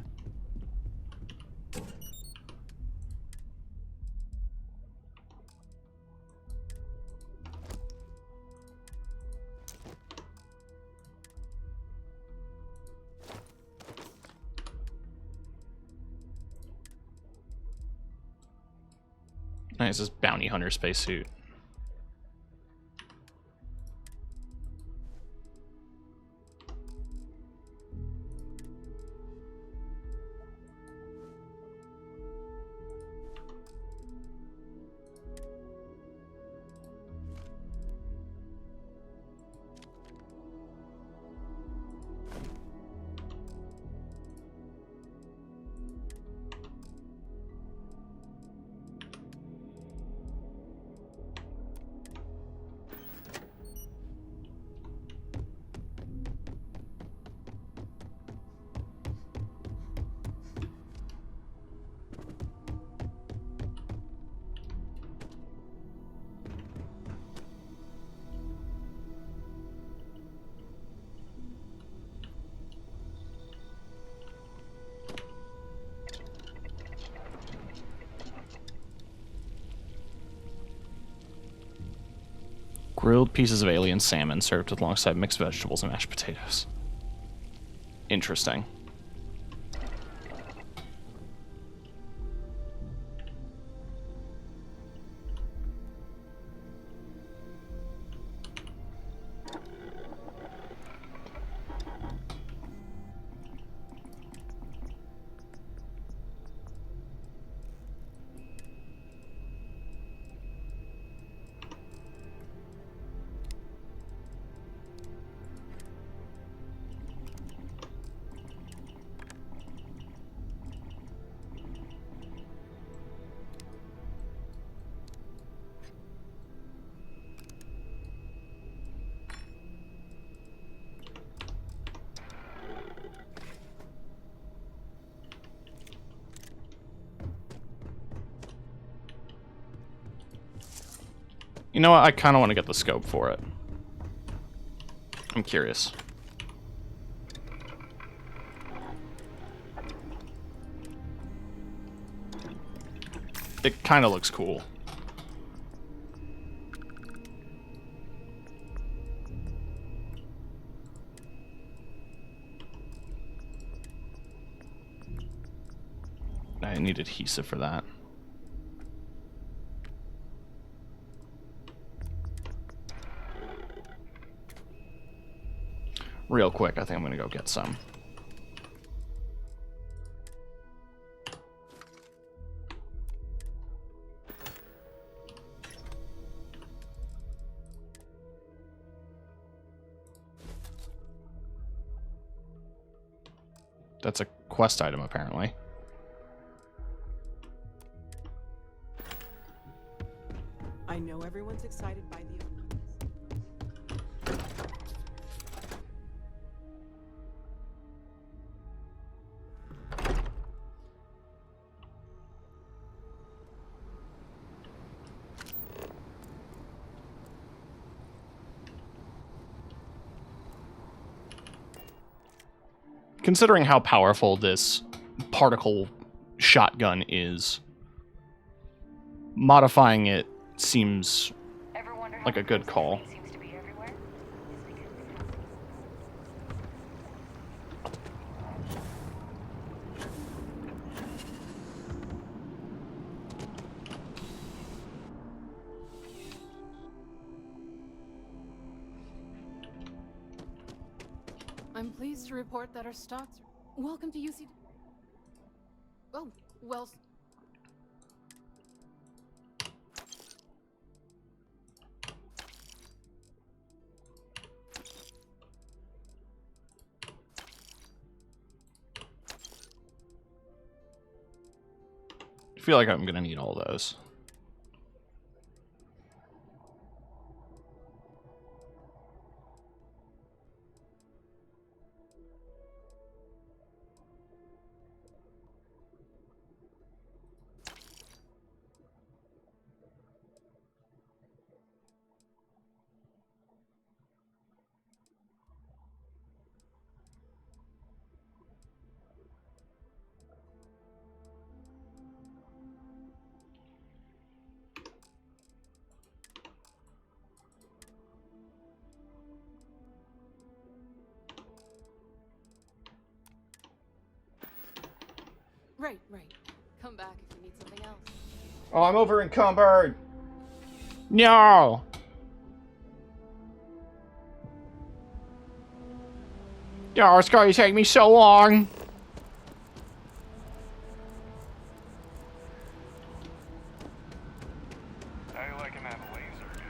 Nice, this bounty hunter spacesuit. Grilled pieces of alien salmon served alongside mixed vegetables and mashed potatoes. Interesting. You know what? I kind of want to get the scope for it. I'm curious. It kind of looks cool. I need adhesive for that. Real quick, I think I'm gonna go get some. That's a quest item, apparently. I know everyone's excited by the Considering how powerful this particle shotgun is, modifying it seems like a good call. I'm pleased to report that our stocks are... Welcome to UC... Oh, well... I feel like I'm gonna need all those. Right. Come back if you need something else. Oh, I'm over encumbered! No! Oh, it's going to take me so long! How you liking that laser gun?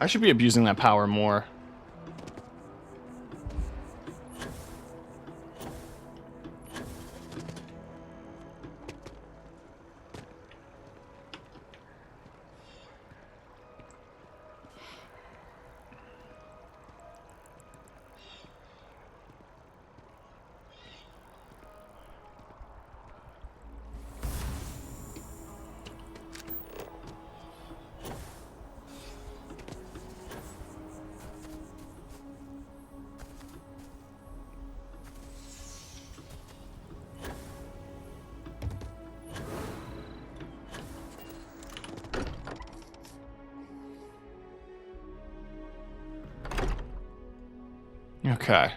I should be abusing that power more. Okay.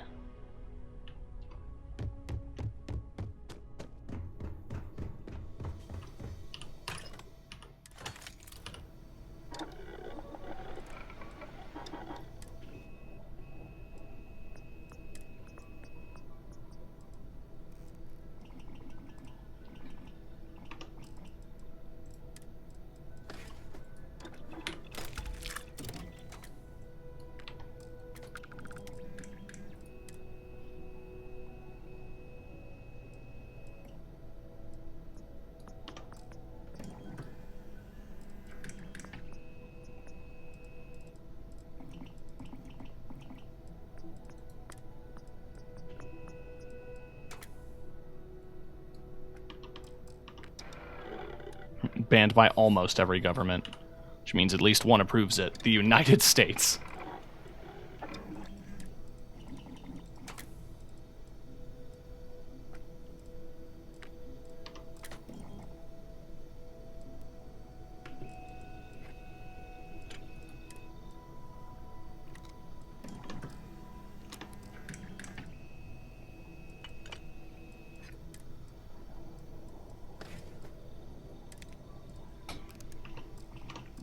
Banned by almost every government, which means at least one approves it. The United States.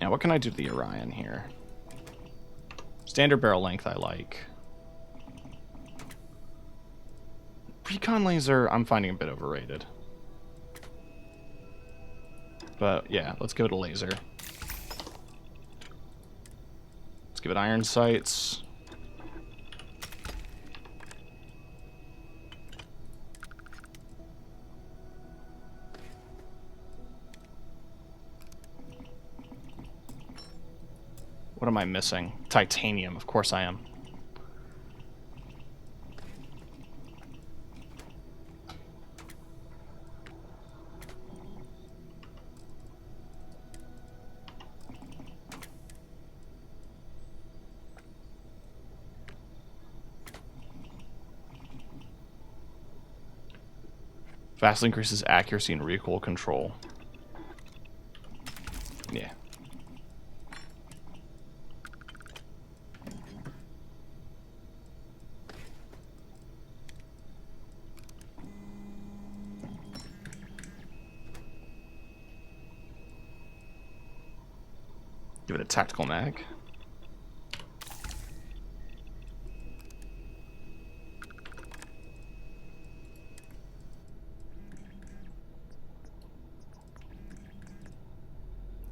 Now, what can I do to the Orion here? Standard barrel length I like. Recon laser, I'm finding a bit overrated. But yeah, let's go to laser. Let's give it iron sights. What am I missing? Titanium, of course I am. Vastly increases accuracy and recoil control. Yeah. Give it a tactical mag.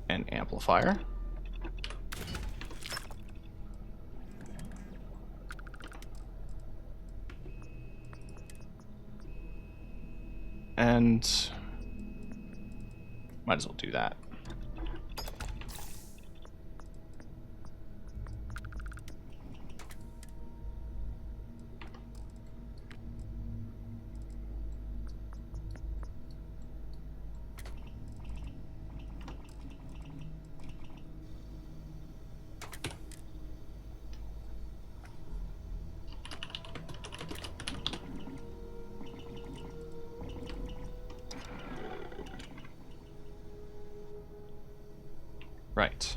An amplifier. And might as well do that. Right.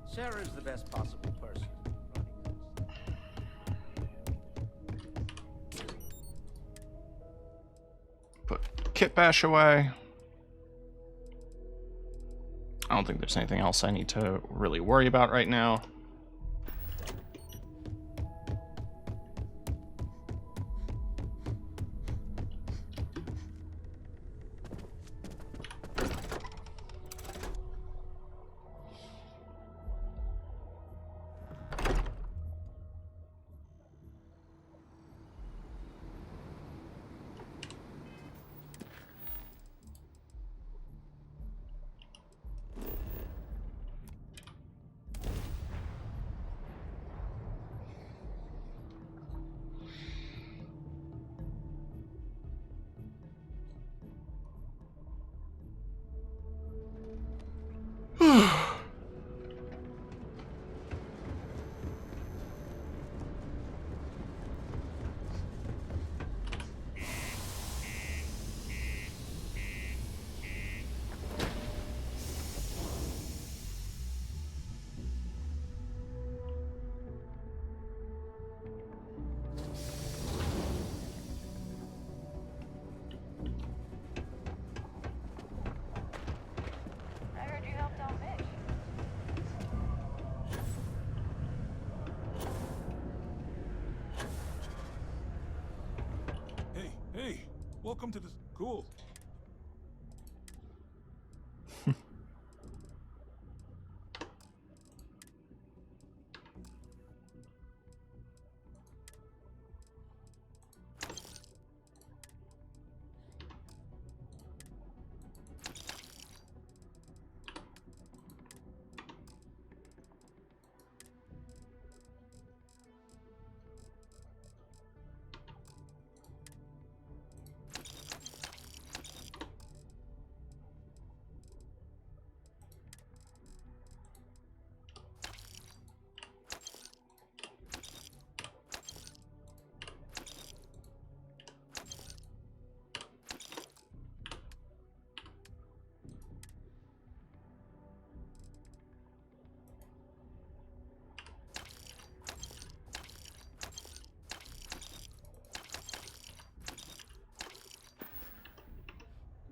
Sarah's the best possible person. Put kit bash away. I don't think there's anything else I need to really worry about right now. Welcome to the... Cool.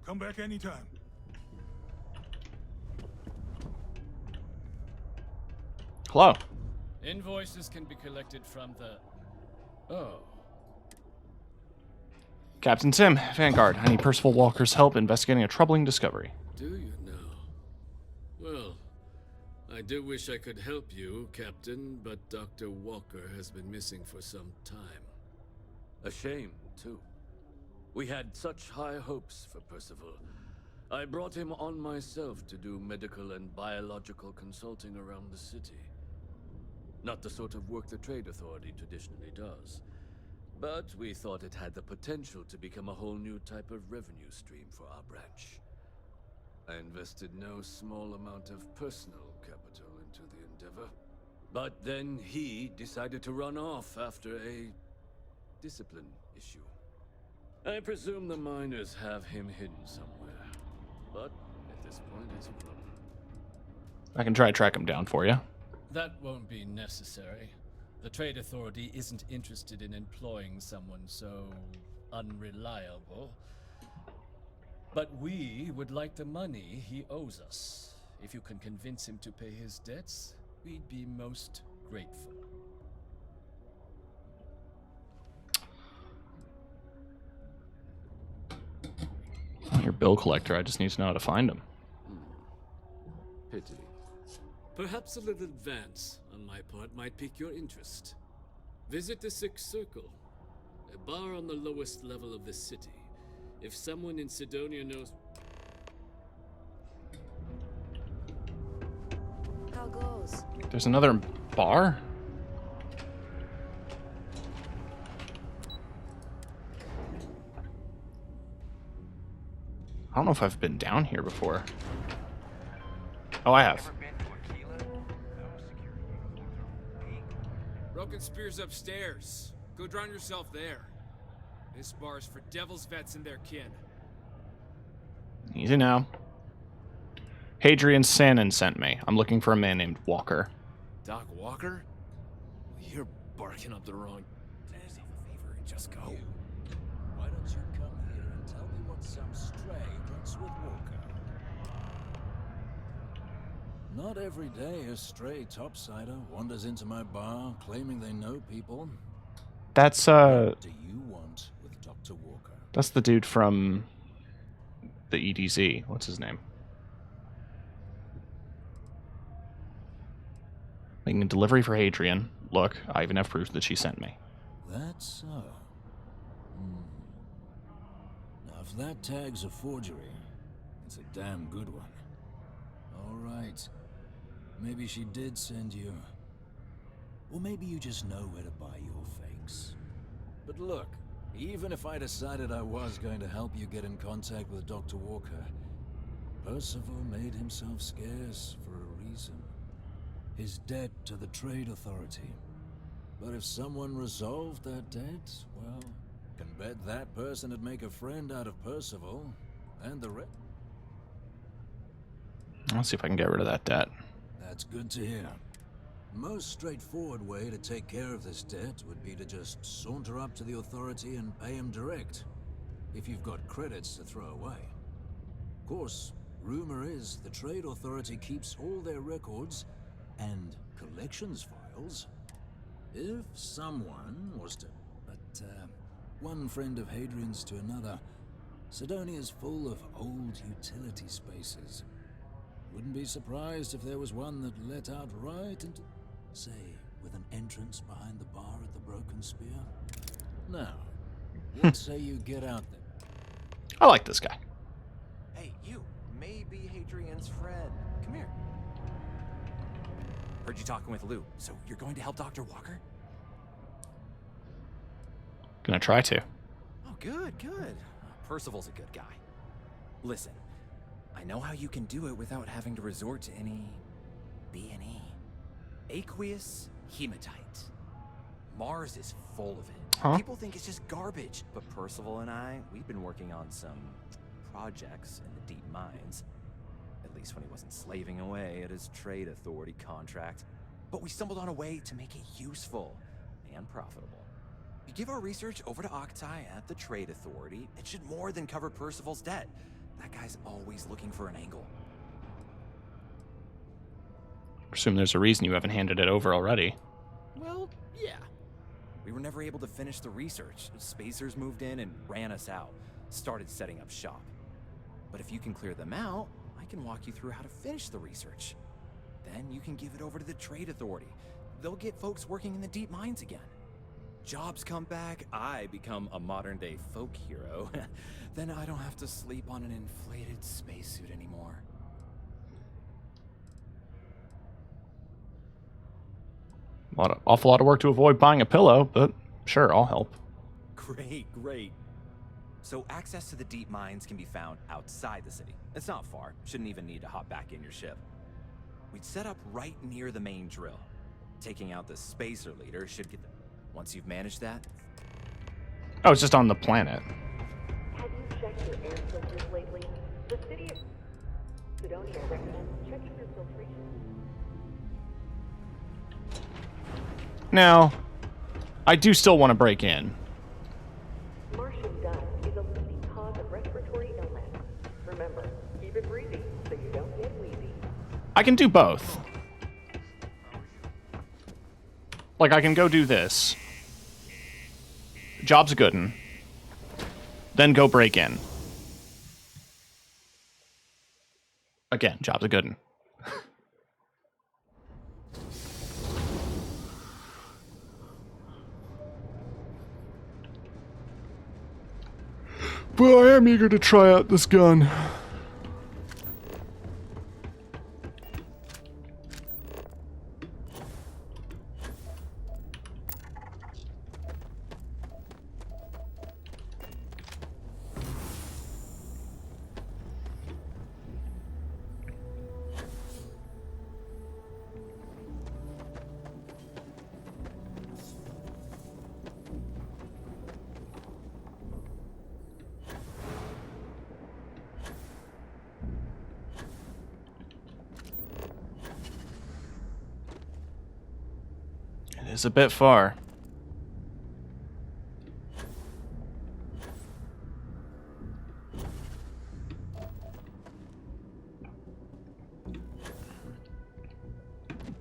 Come back anytime. Hello. Invoices can be collected from the... Oh. Captain Tim, Vanguard. I need Percival Walker's help investigating a troubling discovery. Do you now? Well, I do wish I could help you, Captain, but Dr. Walker has been missing for some time. A shame, too. We had such high hopes for Percival. I brought him on myself to do medical and biological consulting around the city. Not the sort of work the Trade Authority traditionally does. But we thought it had the potential to become a whole new type of revenue stream for our branch. I invested no small amount of personal capital into the endeavor. But then he decided to run off after a discipline issue. I presume the miners have him hidden somewhere. But at this point, it's a problem. I can try to track him down for you. That won't be necessary. The Trade Authority isn't interested in employing someone so unreliable. But we would like the money he owes us. If you can convince him to pay his debts, we'd be most grateful. Your bill collector, I just need to know how to find him. Pity. Perhaps a little advance on my part might pique your interest. Visit the Sixth Circle, a bar on the lowest level of the city. If someone in Sidonia knows... How goes? There's another bar? I don't know if I've been down here before. Oh, I have. Broken Spear's upstairs. Go drown yourself there. This bar's for devil's vets and their kin. Easy now. Hadrian Sannon sent me. I'm looking for a man named Walker. Doc Walker? You're barking up the wrong... Do yourself a favor and just go. Why don't you come here and tell me what some stray drinks with Walker? Not every day a stray topsider wanders into my bar claiming they know people. That's What do you want with Dr. Walker? That's the dude from the EDZ. What's his name? Making a delivery for Hadrian. Look, I even have proof that she sent me. That's so. Now, if that tag's a forgery, it's a damn good one. All right. Maybe she did send you. Or maybe you just know where to buy your fakes. But look, even if I decided I was going to help you get in contact with Dr. Walker, Percival made himself scarce for a reason. His debt to the Trade Authority. But if someone resolved that debt, well, can bet that person would make a friend out of Percival, and the rest. I'll see if I can get rid of that debt. That's good to hear. Most straightforward way to take care of this debt would be to just saunter up to the Authority and pay him direct, if you've got credits to throw away. Of course, rumor is the Trade Authority keeps all their records and collections files. If someone was to... But, one friend of Hadrian's to another, Sidonia's full of old utility spaces. Wouldn't be surprised if there was one that let out right into... Say, with an entrance behind the bar at the Broken Spear? Now, what say you get out there? I like this guy. Hey, you. Maybe Hadrian's friend. Come here. Heard you talking with Lou. So you're going to help Dr. Walker? Gonna try to. Oh, good, good. Percival's a good guy. Listen, I know how you can do it without having to resort to any B&E. Aqueous hematite. Mars is full of it. Huh? People think it's just garbage, but Percival and I, we've been working on some projects in the deep mines. At least when he wasn't slaving away at his trade authority contract. But we stumbled on a way to make it useful and profitable. If you give our research over to Octai at the trade authority, it should more than cover Percival's debt. That guy's always looking for an angle. Presume there's a reason you haven't handed it over already. Well, yeah. We were never able to finish the research. Spacers moved in and ran us out. Started setting up shop. But if you can clear them out, I can walk you through how to finish the research. Then you can give it over to the trade authority. They'll get folks working in the deep mines again. Jobs come back, I become a modern-day folk hero. Then I don't have to sleep on an inflated spacesuit anymore. Awful lot of work to avoid buying a pillow, but sure, I'll help. Great, great. So access to the deep mines can be found outside the city. It's not far. Shouldn't even need to hop back in your ship. We'd set up right near the main drill. Taking out the spacer leader should get them. Once you've managed that... Oh, it's just on the planet. Have you checked your air filters lately? The city of Sidonia recommends checking your filtration. Now, I do still want to break in. Martian dust is a leading cause of respiratory illness. Remember, keep it breezy so you don't get wheezy. I can do both. Like, I can go do this. Job's a good'un. Then go break in. Again, job's a good'un. But I am eager to try out this gun. It is a bit far.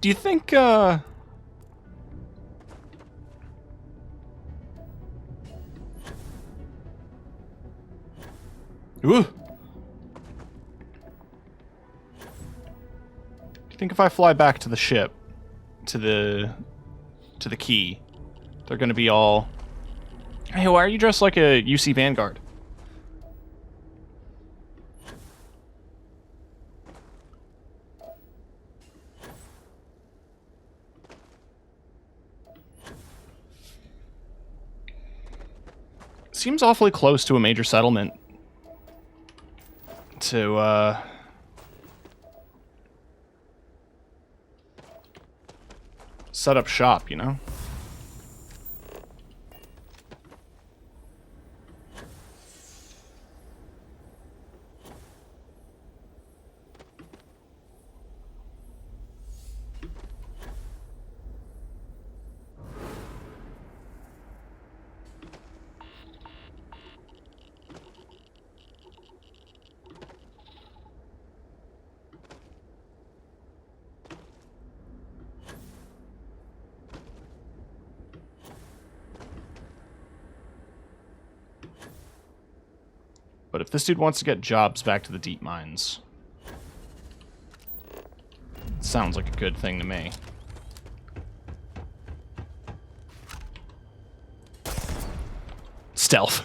Do you think, Ooh. Do you think if I fly back to the ship, to the key, they're gonna be all, hey, why are you dressed like a UC Vanguard? Seems awfully close to a major settlement to, set up shop, you know? But if this dude wants to get jobs back to the deep mines, sounds like a good thing to me. Stealth.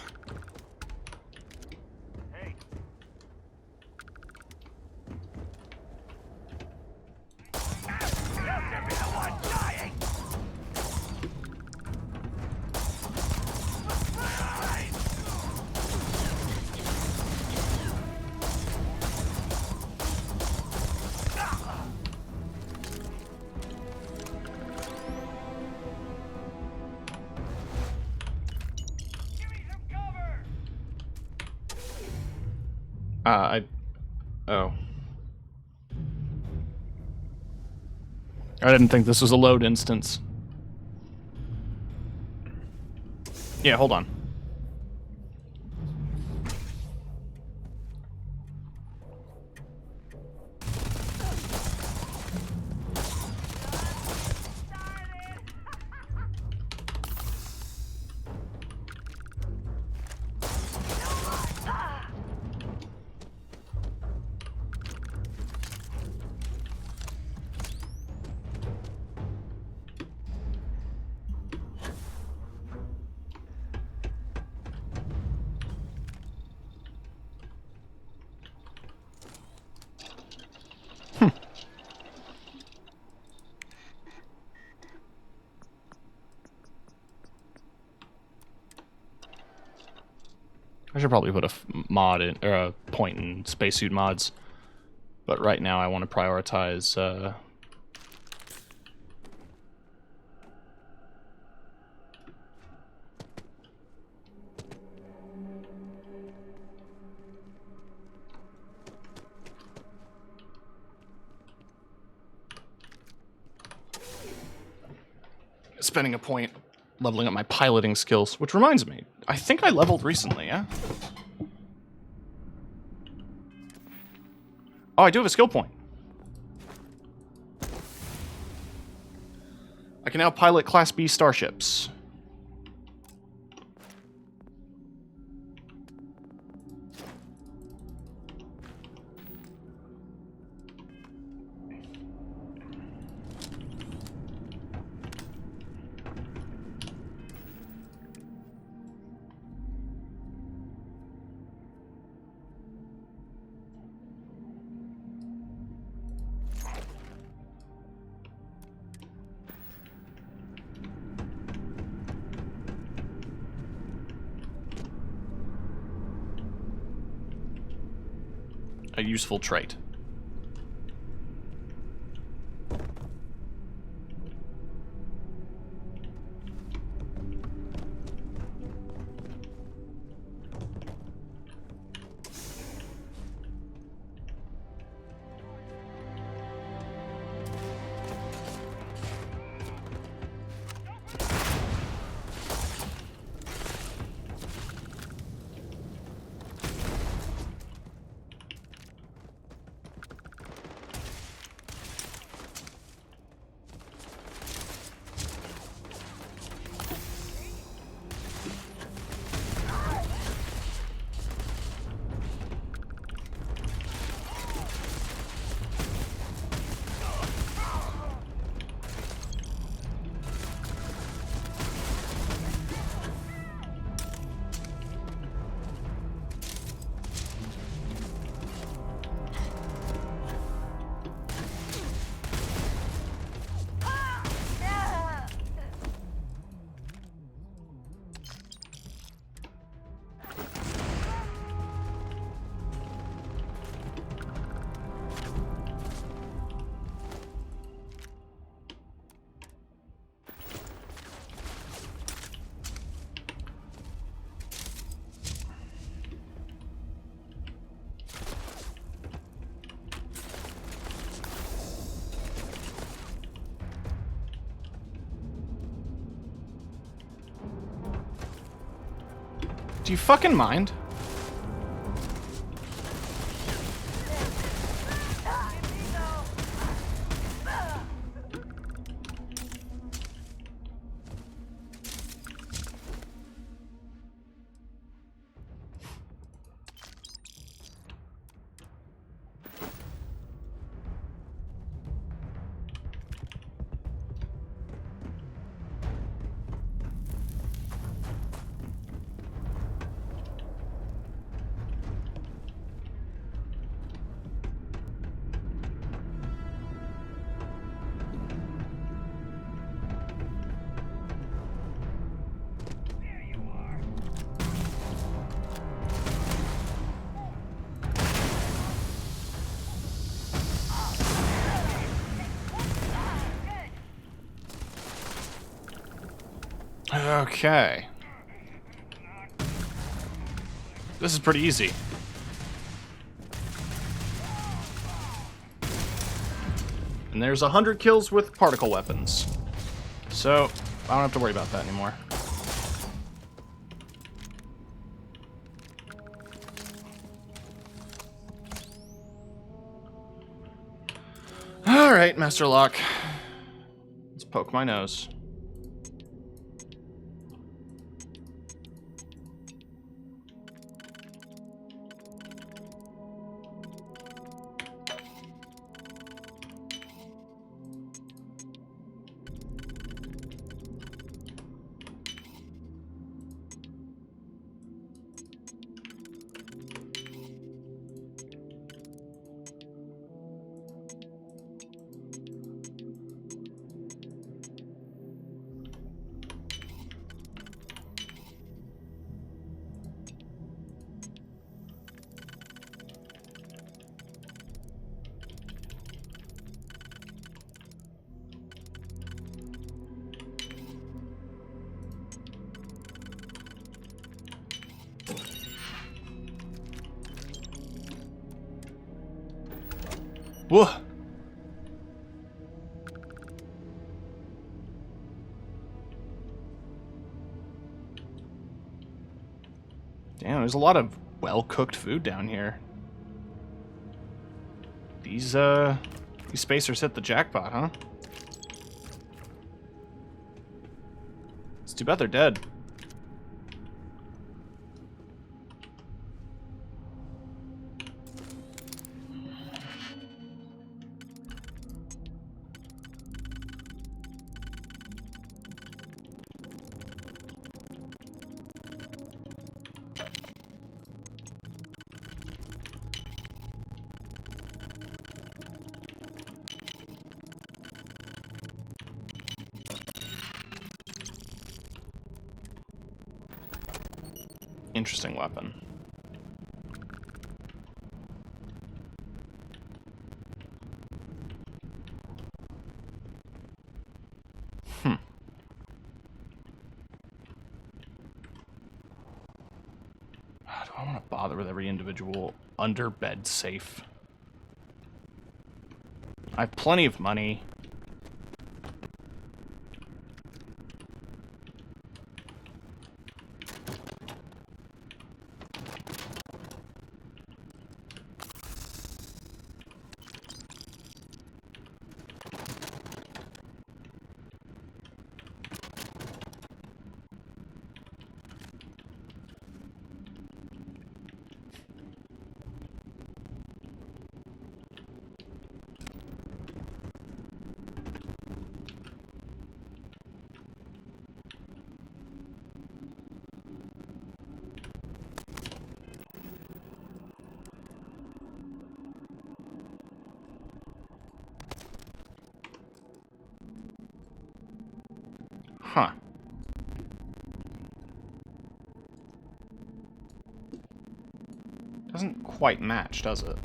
Oh. I didn't think this was a load instance. Yeah, hold on. I should probably put a mod in, or a point in spacesuit mods. But right now I want to prioritize, spending a point leveling up my piloting skills, which reminds me, I think I leveled recently, yeah? Oh, I do have a skill point. I can now pilot Class B starships. A useful trait. Do you fucking mind? Okay. This is pretty easy. And there's 100 kills with particle weapons. So, I don't have to worry about that anymore. Alright, Master Lock. Let's poke my nose. Whoa. Damn, there's a lot of well-cooked food down here. These spacers hit the jackpot, huh? It's too bad they're dead. Interesting weapon. Do I want to bother with every individual underbed safe? I have plenty of money. Huh. Doesn't quite match, does it?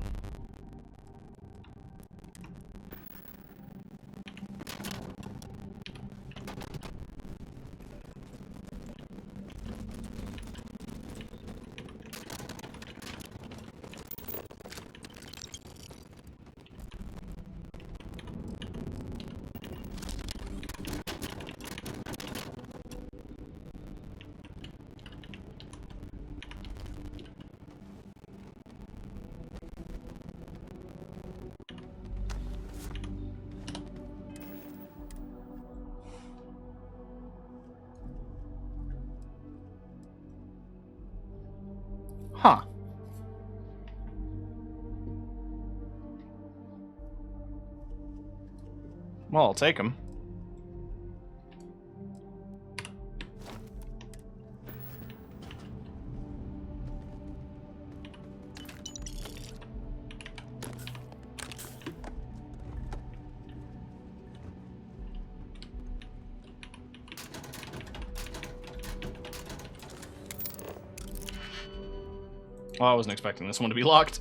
Huh. Well, I'll take him. Well, I wasn't expecting this one to be locked.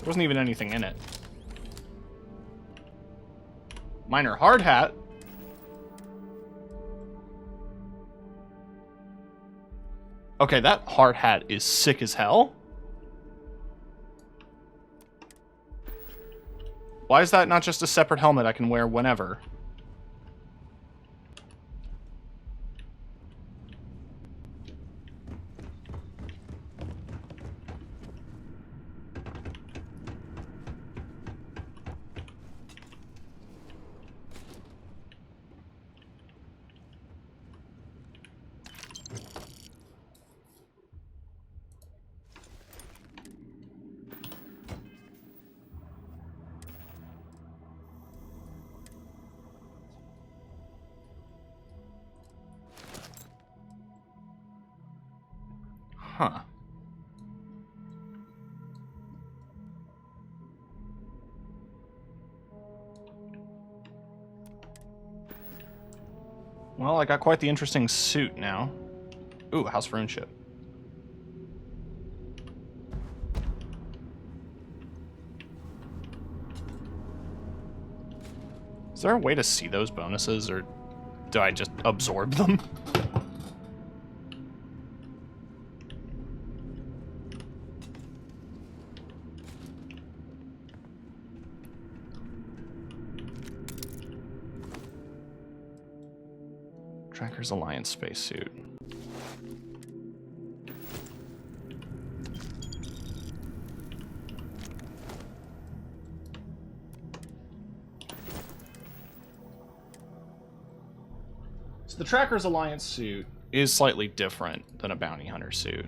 wasn't even anything in it. Minor hard hat. Okay, that hard hat is sick as hell. Why is that not just a separate helmet I can wear whenever? Huh. Well, I got quite the interesting suit now. Ooh, House of Runeship. Is there a way to see those bonuses, or do I just absorb them? Tracker's Alliance spacesuit. So the Tracker's Alliance suit is slightly different than a bounty hunter suit.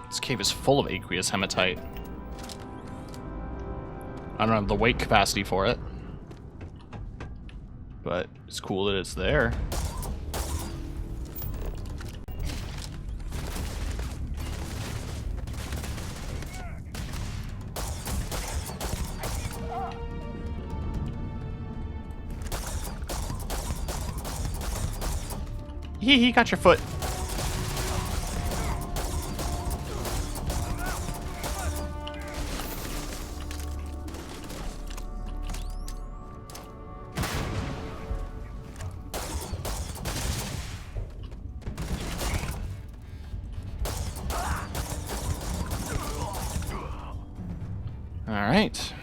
This cave is full of aqueous hematite. I don't have the weight capacity for it, but it's cool that it's there. He got your foot. All right.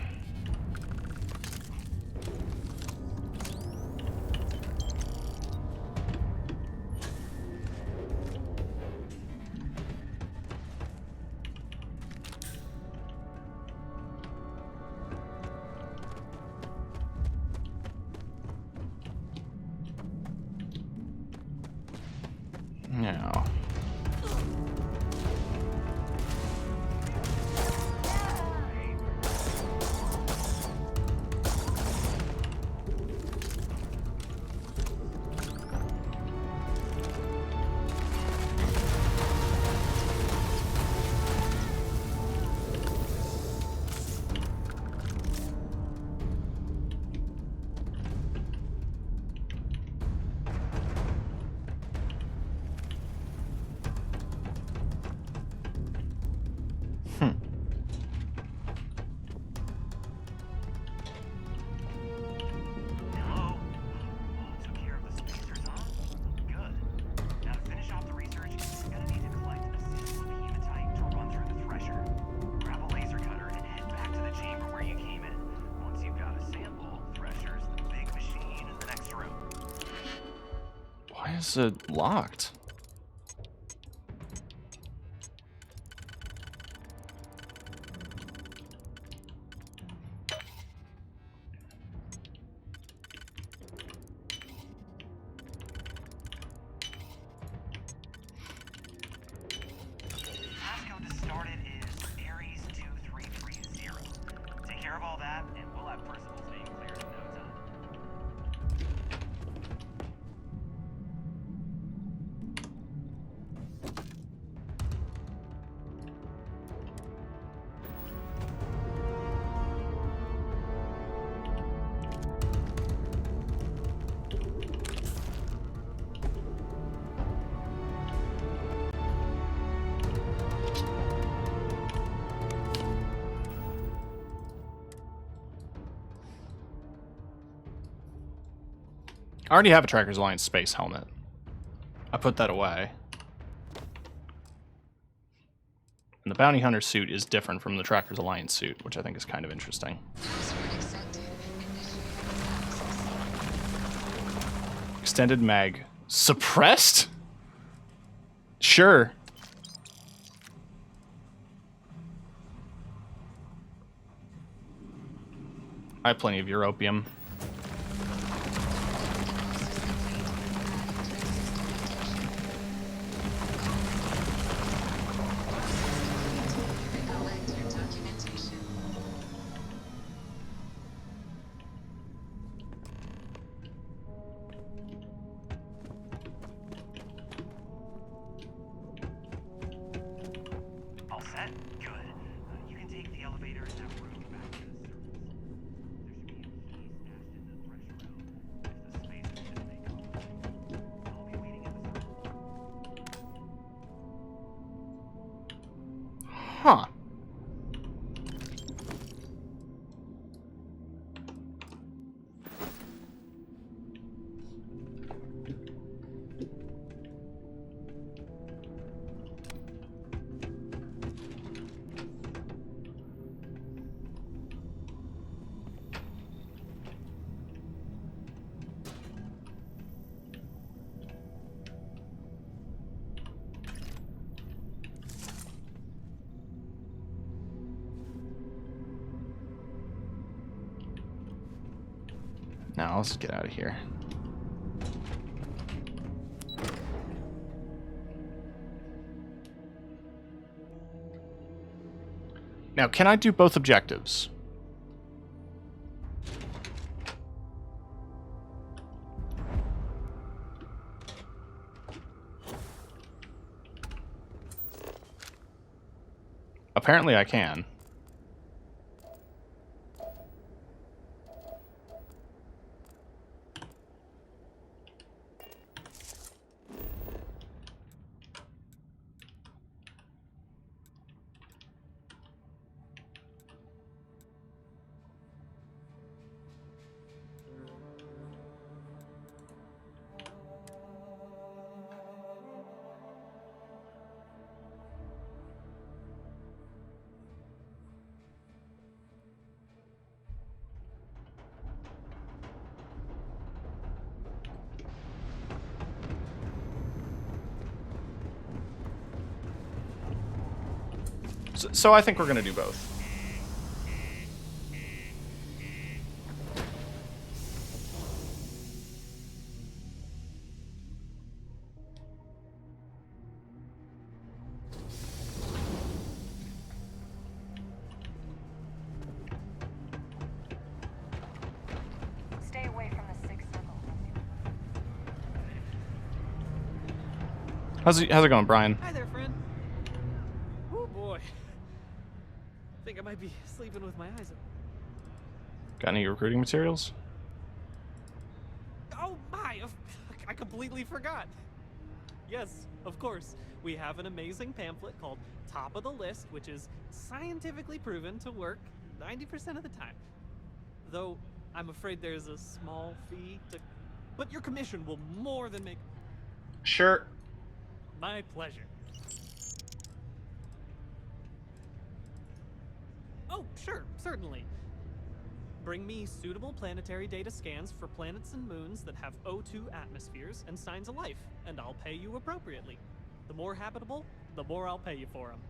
Now. Hello? Took care of the spacers, huh? Good. Now to finish off the research, you're gonna need to collect a sample of hematite to run through the thresher. Grab a laser cutter and head back to the chamber where you came in. Once you've got a sample, thresher's the big machine in the next room. Why is it locked? Passcode to start it is Ares 2330. Take care of all that, and we'll have Percival's name cleared in no time. I already have a Trackers Alliance space helmet. I put that away. And the Bounty Hunter suit is different from the Trackers Alliance suit, which I think is kind of interesting. Extended mag. Suppressed? Sure. I have plenty of Europium. All set? Good. You can take the elevator in that room back to the surface. There should be a key stashed in the thresher room. If the spacers didn't make contact, I'll be waiting at the surface. Huh. Now let's get out of here. Now, can I do both objectives? Apparently I can. So I think we're going to do both. How's it going, Brian? Hi there, friend. Oh boy. I think I might be sleeping with my eyes open. Got any recruiting materials? Oh my! I completely forgot. Yes, of course. We have an amazing pamphlet called Top of the List, which is scientifically proven to work 90% of the time. Though, I'm afraid there's a small fee to... But your commission will more than make... Sure. My pleasure. Oh, sure, certainly. Bring me suitable planetary data scans for planets and moons that have O2 atmospheres and signs of life, and I'll pay you appropriately. The more habitable, the more I'll pay you for them.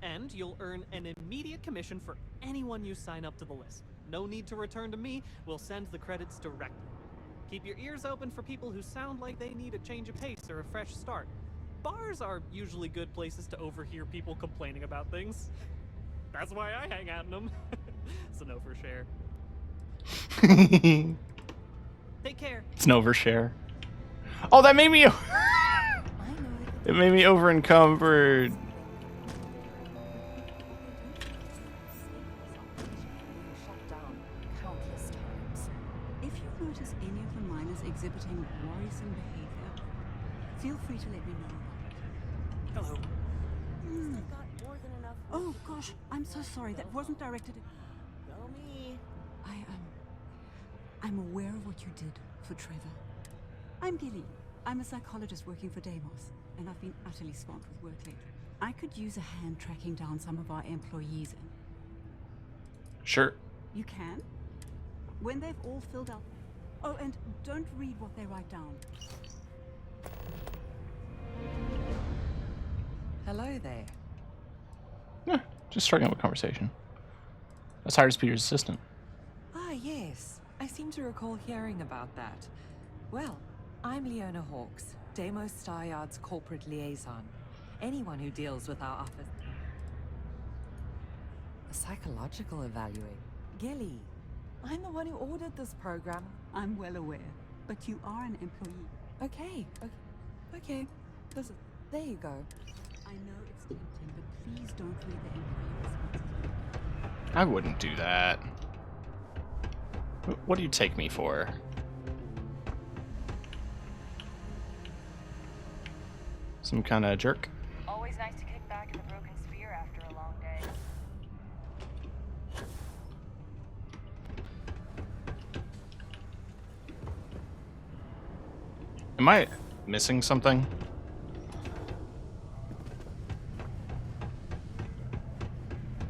And you'll earn an immediate commission for anyone you sign up to the list. No need to return to me, we'll send the credits directly. Keep your ears open for people who sound like they need a change of pace or a fresh start. Bars are usually good places to overhear people complaining about things. That's why I hang out in them. So no for share. Take care. It's an overshare. Oh, that made me... It made me over encumbered. If you notice any of the miners exhibiting worrisome behavior, feel free to let me know about it. Hello. Oh gosh, I'm so sorry. That wasn't directed at... Tell me. I'm aware of what you did for Trevor. I'm Gilly. I'm a psychologist working for Deimos, and I've been utterly swamped with work lately. I could use a hand tracking down some of our employees. Sure. You can? When they've all filled out... Oh, and don't read what they write down. Hello there. Yeah, just striking up a conversation. That's Hires Peter's assistant. Ah, yes. I seem to recall hearing about that. Well, I'm Leona Hawks, Deimos Star Yard's corporate liaison. Anyone who deals with our office. A psychological evaluate. Gilly, I'm the one who ordered this program. I'm well aware, but you are an employee. Okay. There you go. I know it's tempting, but please don't read the employee responses. I wouldn't do that. What do you take me for? Some kind of jerk? Always nice to kick back in the broken sphere after a long day. Am I missing something?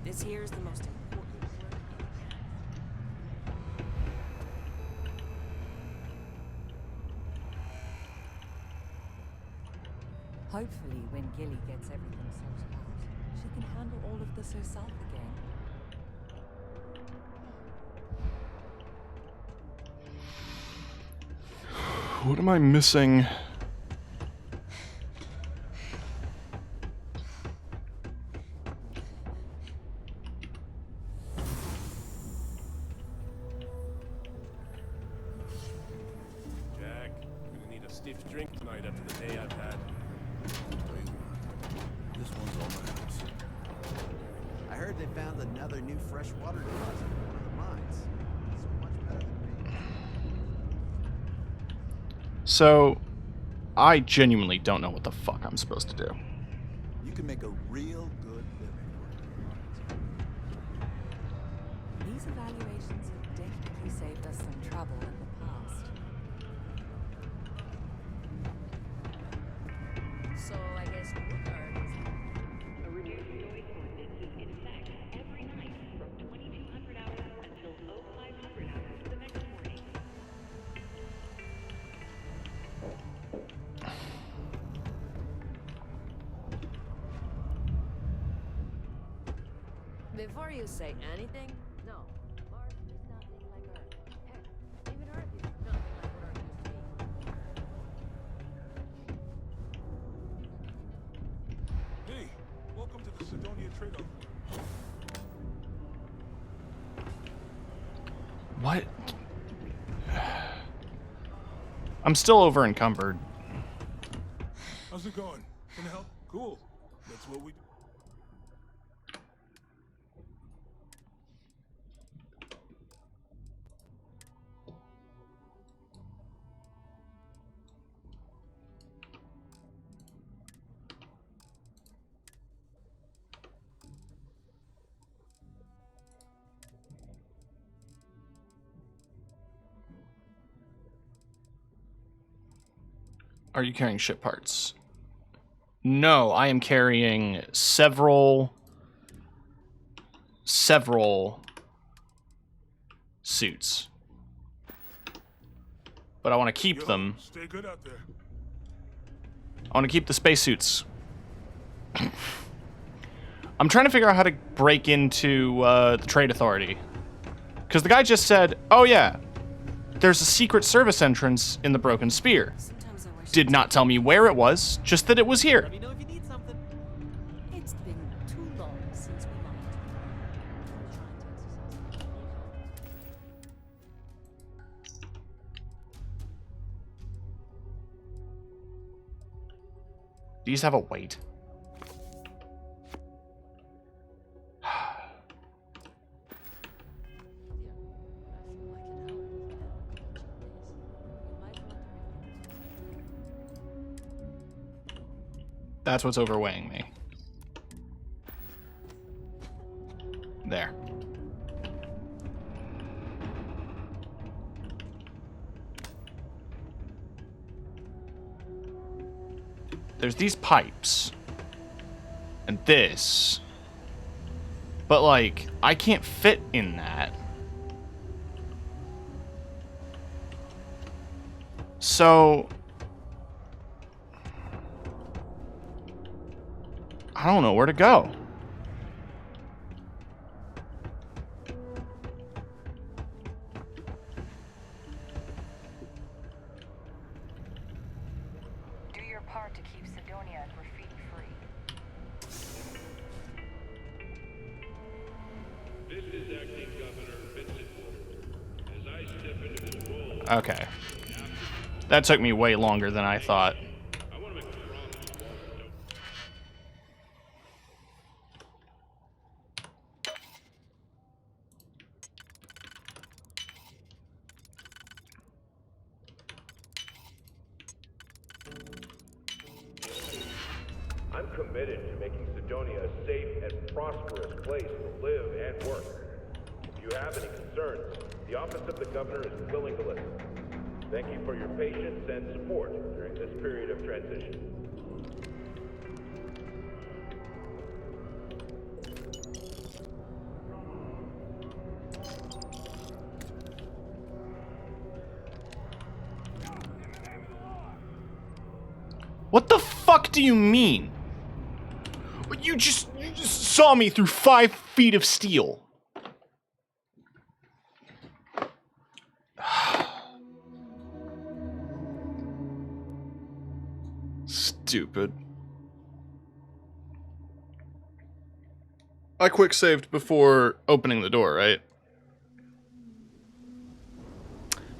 This here is the most important. Hopefully, when Gilly gets everything sorted out, she can handle all of this herself again. What am I missing? Jack, I'm gonna need a stiff drink tonight after the day I've had. This one's all my house. I heard they found another new freshwater deposit in one of the mines. So much better than me. So, I genuinely don't know what the fuck I'm supposed to do. You can make a real good living. These evaluations have definitely saved us some trouble in the past. So I guess Woodard is... A reduced noise ordinance is in effect every night from 2200 hours until 0500 hours the next morning. Before you say anything, no. Mars is nothing like Earth. Heck, even Earth is nothing like what Earth used to be. Hey, welcome to the Sidonia Trade-Off. What? I'm still over encumbered. How's it going? Can I help? Cool. That's what we do. Are you carrying ship parts? No, I am carrying several suits. But I want to keep them. Stay good out there. I want to keep the spacesuits. I'm trying to figure out how to break into the Trade Authority. Because the guy just said, oh yeah, there's a secret service entrance in the Broken Spear. Did not tell me where it was, just that it was here. Let me know if you need something. It's been too long since we These have a weight. That's what's overweighing me. There. There's these pipes. And this. But, like, I can't fit in that. So... I don't know where to go. Do your part to keep Sidonia graffiti-free. This is Acting Governor Vincent Wood. As I step into this role... Okay. That took me way longer than I thought. I'm committed to making Sidonia a safe and prosperous place to live and work. If you have any concerns, the Office of the Governor is willing to listen. Thank you for your patience and support during this period of transition. What the fuck do you mean? You just saw me through 5 feet of steel. Stupid. I quick saved before opening the door, right?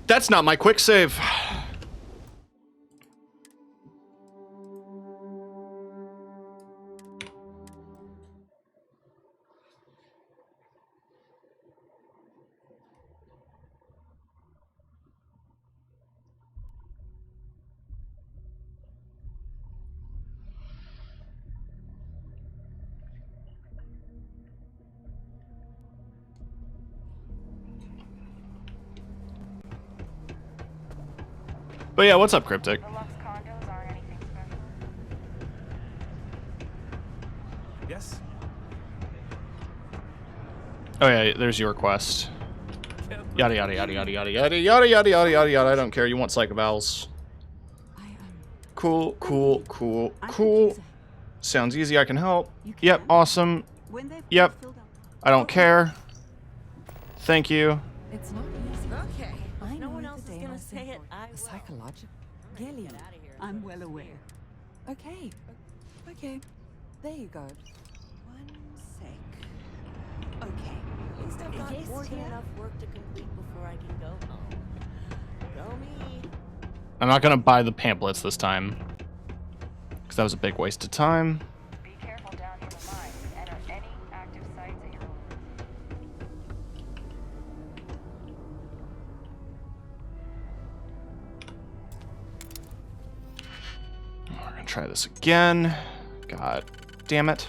That's not my quick save. But yeah, what's up, Cryptic? Yes? Oh yeah, there's your quest. Yada yada yada yada yada yada yada yada yada yada yada. I don't care. You want psych vowels. Cool, cool, cool, cool. Sounds easy. I can help. Yep, awesome. Yep. I don't care. Thank you. It's not easy. Okay. I No know one the else is Dana gonna say symbol, it. I the will. psychological. Gillian, I'm well aware. Okay. Okay. There you go. One sec. Okay. At least I've got Yes, more than yeah. enough work to complete before I can go home. Go me. I'm not gonna buy the pamphlets this time. Because that was a big waste of time. Be careful down near the mines and enter any active sites at your own. We're gonna try this again. God damn it.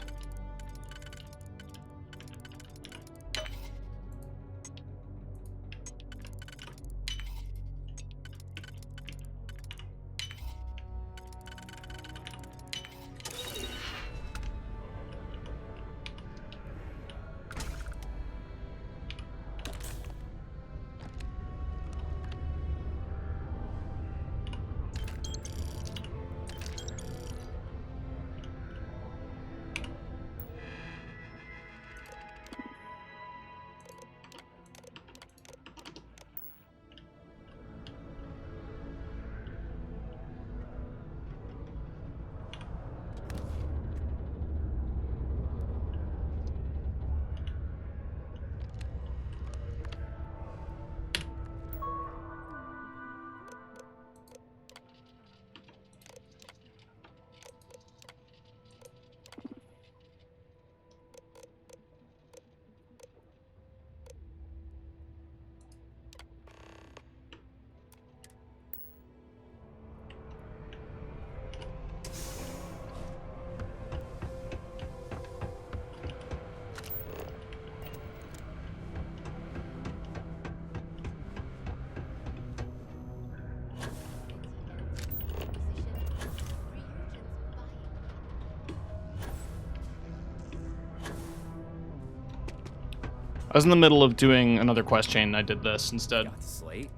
I was in the middle of doing another quest chain and I did this instead. Got slate,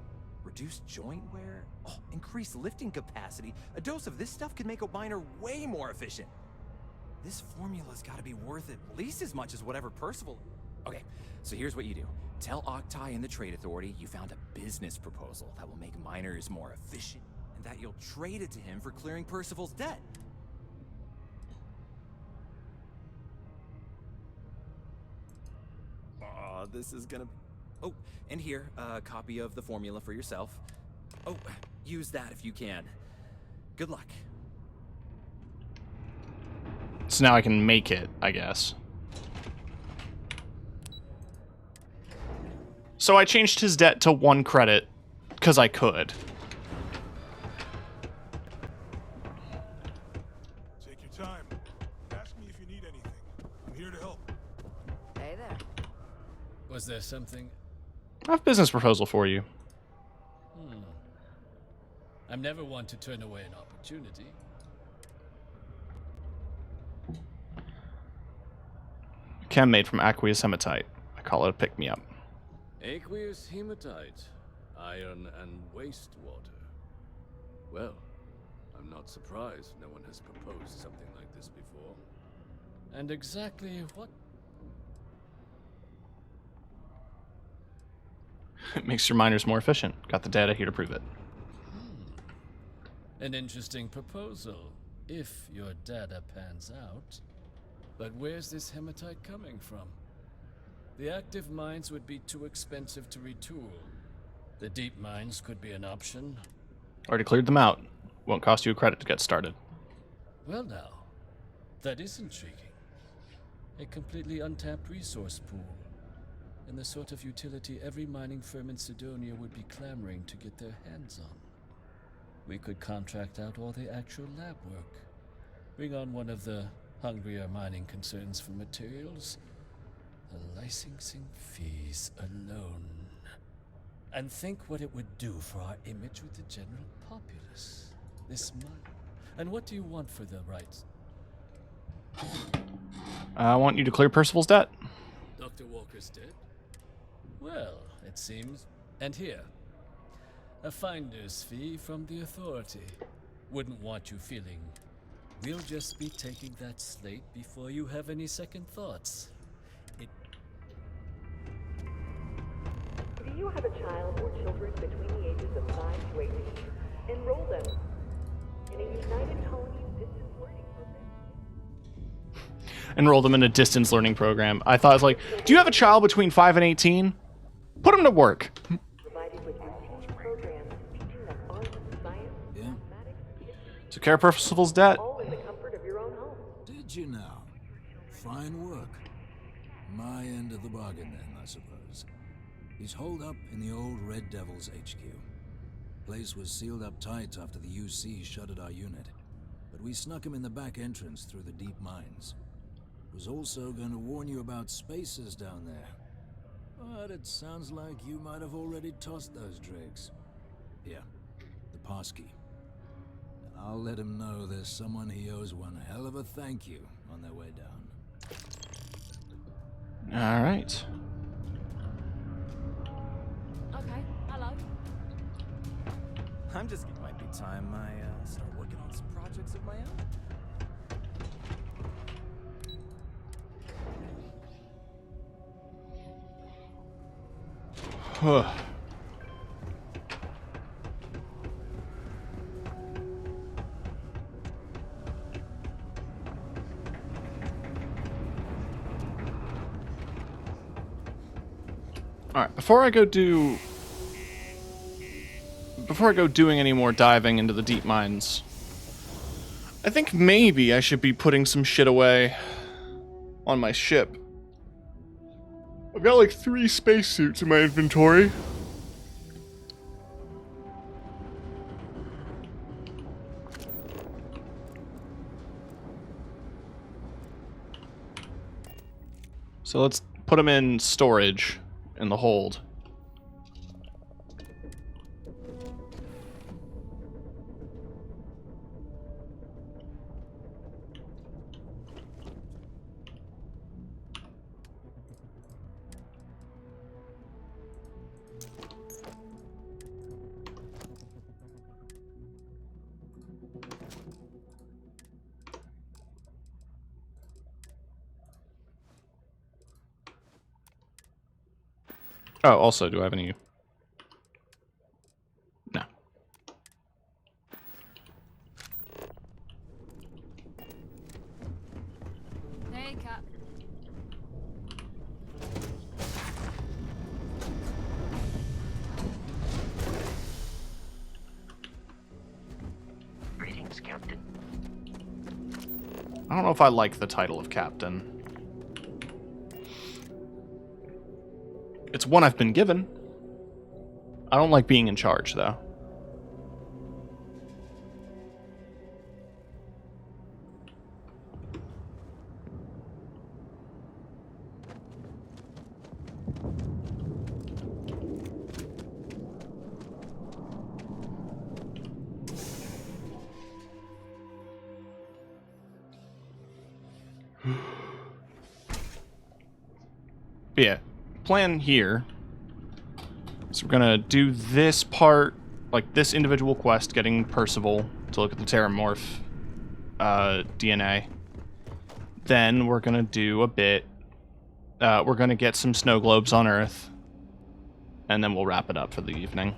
reduced joint wear, increased lifting capacity. A dose of this stuff could make a miner way more efficient. This formula's got to be worth at least as much as whatever Percival. Okay, so here's what you do. Tell Octai and the Trade Authority you found a business proposal that will make miners more efficient, and that you'll trade it to him for clearing Percival's debt. This is gonna... Oh, and here, a copy of the formula for yourself. Oh, use that if you can. Good luck. So now I can make it, I guess. So I changed his debt to 1 credit, because I could. Take your time. Ask me if you need anything. I'm here to help. Hey there. Was there something? I have a business proposal for you. I'm never one to turn away an opportunity. Chem made from aqueous hematite. I call it a pick-me-up. Aqueous hematite, iron and wastewater. Well, I'm not surprised no one has proposed something like this before. And exactly what? It makes your miners more efficient. Got the data here to prove it. An interesting proposal, if your data pans out. But where's this hematite coming from? The active mines would be too expensive to retool. The deep mines could be an option. Already cleared them out. Won't cost you a credit to get started. Well now, that is intriguing. A completely untapped resource pool. And the sort of utility every mining firm in Sidonia would be clamoring to get their hands on. We could contract out all the actual lab work. Bring on one of the hungrier mining concerns for materials. The licensing fees alone. And think what it would do for our image with the general populace. This mine. And what do you want for the rights? I want you to clear Percival's debt. Dr. Walker's dead? Well, it seems. And here. A finder's fee from the authority. Wouldn't want you feeling. We'll just be taking that slate before you have any second thoughts. Do you have a child or children between the ages of 5 to 18? Enroll them in a United Colonies distance learning program. Enroll them in a distance learning program. I thought it was like, do you have a child between 5 and 18? Put them to work. Provided with routine programs teaching them art, science, mathematics, So care Percival's debt. all in the comfort Did you now? Fine work. My end of the bargain then, I suppose. He's holed up in the old Red Devil's HQ. Place was sealed up tight after the UC shuttered our unit, but we snuck him in the back entrance through the deep mines. Was also going to warn you about spacers down there. But it sounds like you might have already tossed those dregs. Here, the passkey. And I'll let him know there's someone he owes one hell of a thank you on their way down. All right. Okay, hello. I'm just. It might be time I start working on some projects of my own. Huh. Alright, before I go doing any more diving into the deep mines, I think maybe I should be putting some shit away on my ship. I've got like 3 spacesuits in my inventory. So let's put them in storage in the hold. Oh, also, do I have any? No. Hey, Cap. Greetings, Captain. I don't know if I like the title of Captain. It's one I've been given. I don't like being in charge, though. But yeah, plan here. So we're gonna do this part, like this individual quest, getting Percival to look at the Terramorph DNA. Then we're gonna do a bit. We're gonna get some snow globes on Earth, and then we'll wrap it up for the evening.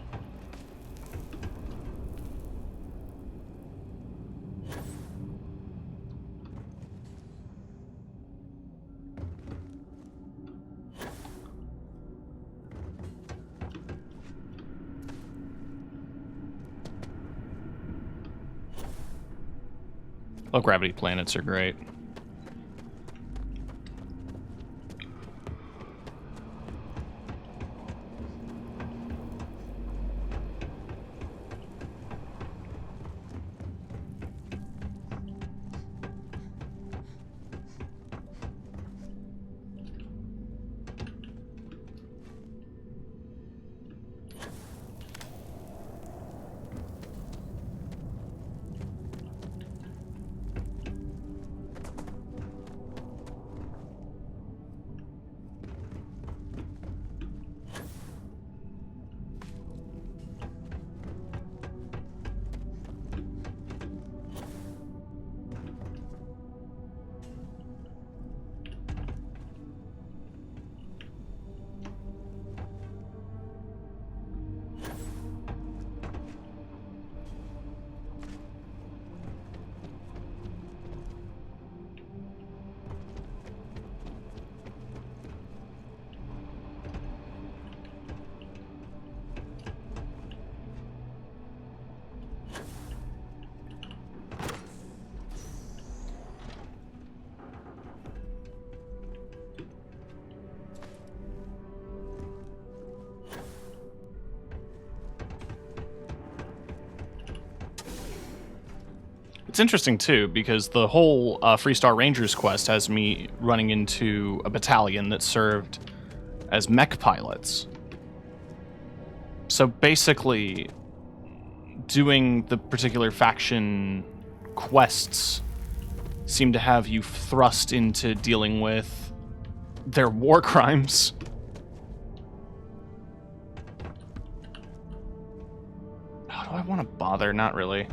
Low gravity planets are great. It's interesting, too, because the whole Freestar Rangers quest has me running into a battalion that served as mech pilots. So basically, doing the particular faction quests seem to have you thrust into dealing with their war crimes. How do I want to bother? Not really.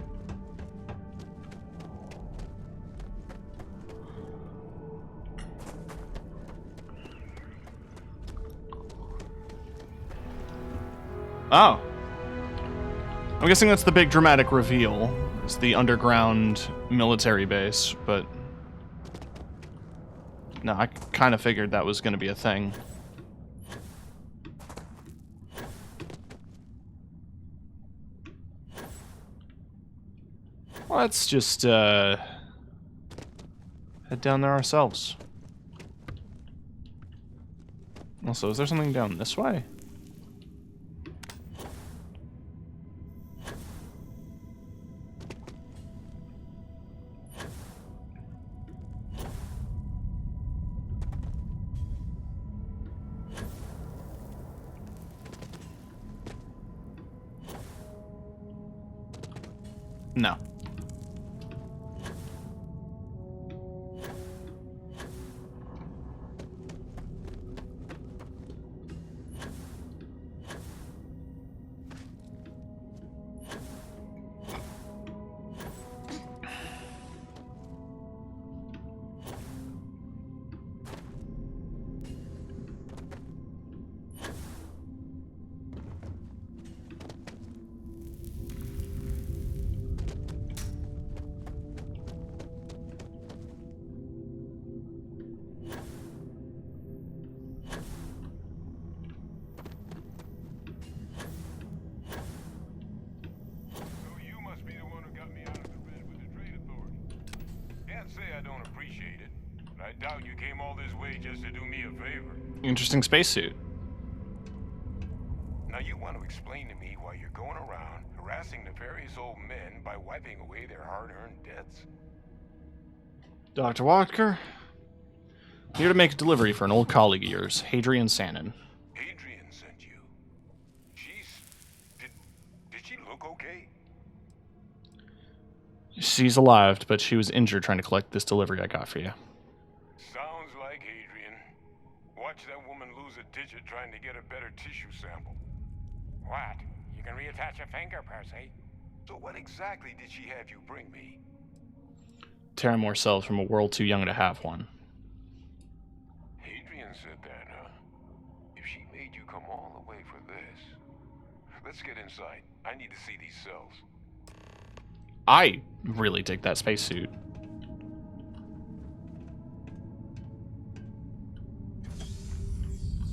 Oh. I'm guessing that's the big dramatic reveal. It's the underground military base, but... No, I kind of figured that was going to be a thing. Let's just, head down there ourselves. Also, is there something down this way? No. Interesting spacesuit. Now you want to explain to me why you're going around harassing nefarious old men by wiping away their hard-earned debts? Dr. Walker, here to make a delivery for an old colleague of yours, Hadrian Sannon. Adrian sent you. Did she look okay? She's alive, but she was injured trying to collect this delivery I got for you. Sounds like Adrian. Watch that woman lose a digit trying to get a better tissue sample. What? You can reattach a finger, Percy. So what exactly did she have you bring me? Terramore cells from a world too young to have one. Adrian said that, huh? If she made you come all the way for this... Let's get inside. I need to see these cells. I really dig that spacesuit.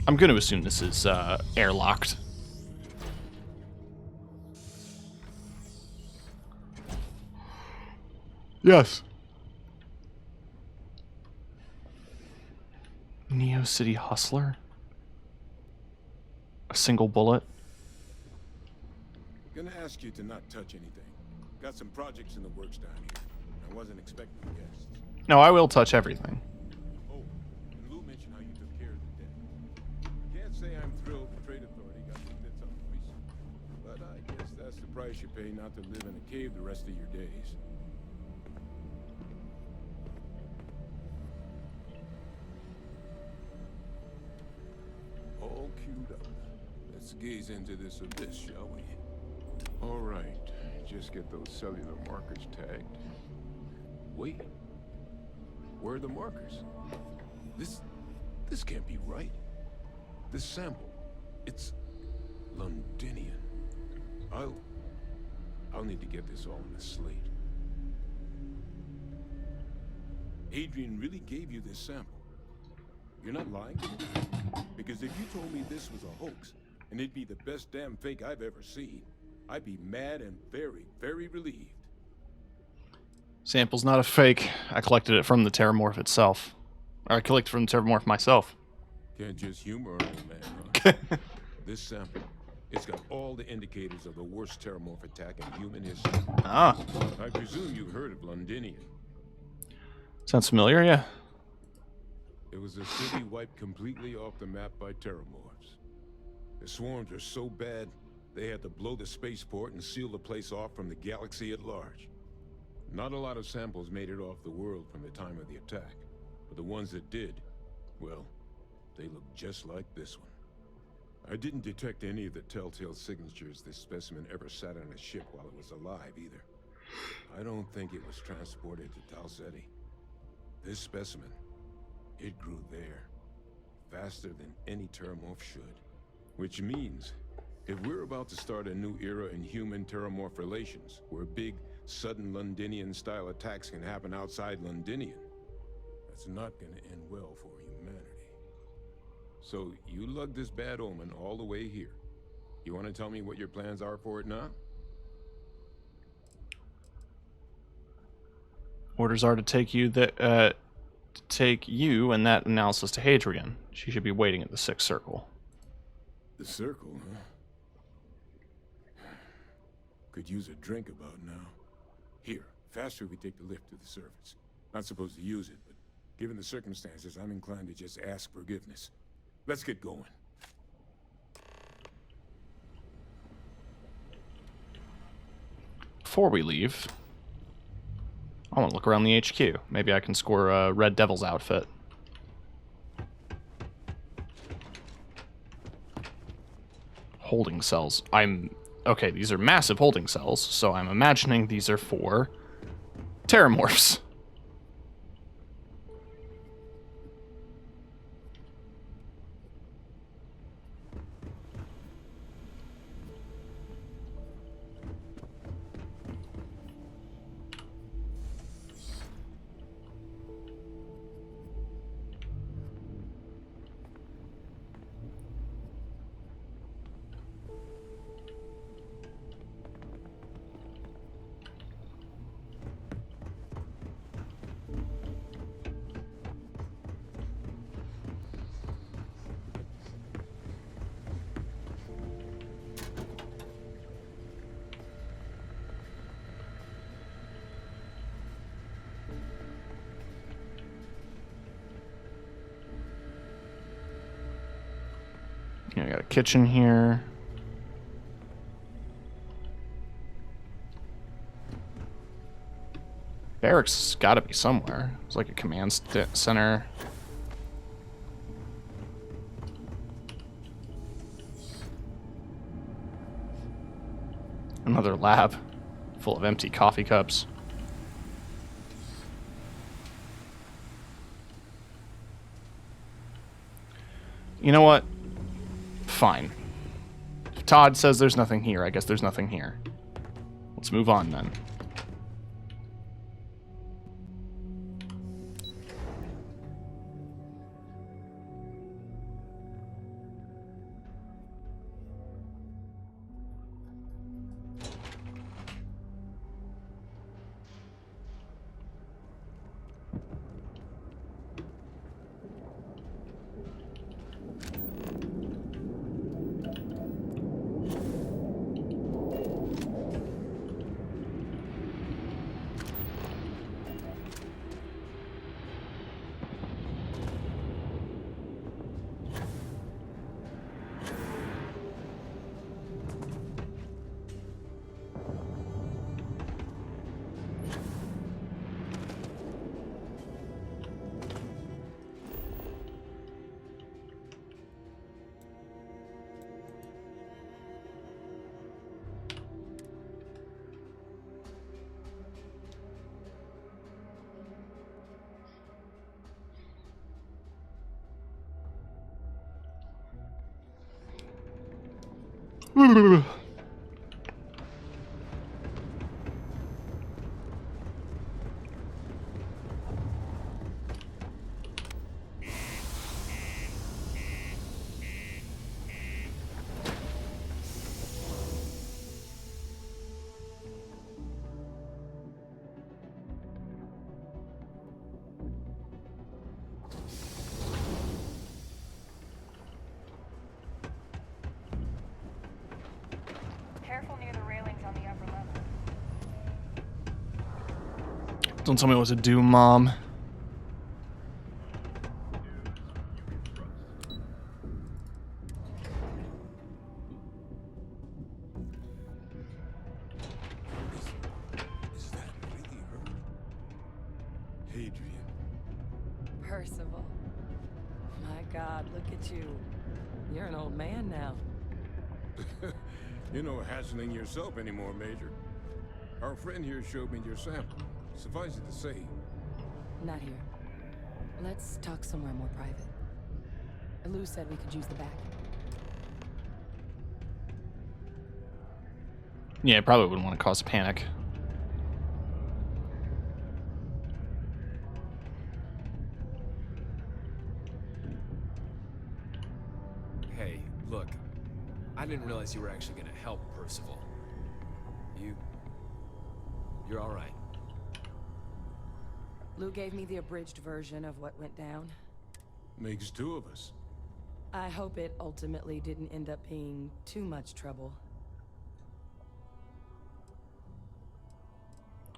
I'm going to assume this is airlocked. Yes. Neo City Hustler? A single bullet? Gonna ask you to not touch anything. Got some projects in the works down here. I wasn't expecting guests. No, I will touch everything. Oh, and Lou mentioned how you took care of the debt. Can't say I'm thrilled the Trade Authority got the bits on the recent, but I guess that's the price you pay not to live in a cave the rest of your days. All queued up. Let's gaze into this abyss, shall we? All right. Just get those cellular markers tagged. Wait. Where are the markers? This can't be right. This sample, it's Londinian. I'll need to get this all on a slate. Adrian really gave you this sample. You're not lying? Because if you told me this was a hoax, and it'd be the best damn fake I've ever seen, I'd be mad and very, very relieved. Sample's not a fake. I collected it from the Terramorph itself. Or I collected from the Terramorph myself. Can't just humor an old man, huh? This sample, It's got all the indicators of the worst terramorph attack in human history. Ah. I presume you've heard of Londinian. Sounds familiar, yeah. It was a city wiped completely off the map by terramorphs. The swarms were so bad, they had to blow the spaceport and seal the place off from the galaxy at large. Not a lot of samples made it off the world from the time of the attack, but the ones that did, well, they look just like this one. I didn't detect any of the telltale signatures this specimen ever sat on a ship while it was alive, either. I don't think it was transported to Tal Ceti. This specimen, it grew there, faster than any terramorph should. Which means, if we're about to start a new era in human-terramorph relations, where big, sudden Londinian-style attacks can happen outside Londinian, that's not gonna end well for humanity. So, you lugged this bad omen all the way here. You want to tell me what your plans are for it now? Orders are to take you and that analysis to Hadrian. She should be waiting at the 6th circle. The circle, huh? Could use a drink about now. Here, faster we take the lift to the surface. Not supposed to use it, but given the circumstances, I'm inclined to just ask forgiveness. Let's get going. Before we leave, I want to look around the HQ. Maybe I can score a Red Devil's outfit. Holding cells. Okay, these are massive holding cells, so I'm imagining these are for terramorphs. I got a kitchen here. Barracks has got to be somewhere. It's like a command center. Another lab full of empty coffee cups. You know what? Fine. If Todd says there's nothing here, I guess there's nothing here. Let's move on then. Don't tell me it was a Doom mom. Is that really her? Hadrian. Percival. My God, look at you. You're an old man now. You're no hassling yourself anymore, Major. Our friend here showed me your sample. Suffice it to say, Not here. Let's talk somewhere more private. Lou said we could use the back. Yeah, probably wouldn't want to cause a panic. Hey, look. I didn't realize you were actually gonna help Percival. You're all right. Lou gave me the abridged version of what went down. makes two of us. I hope it ultimately didn't end up being too much trouble.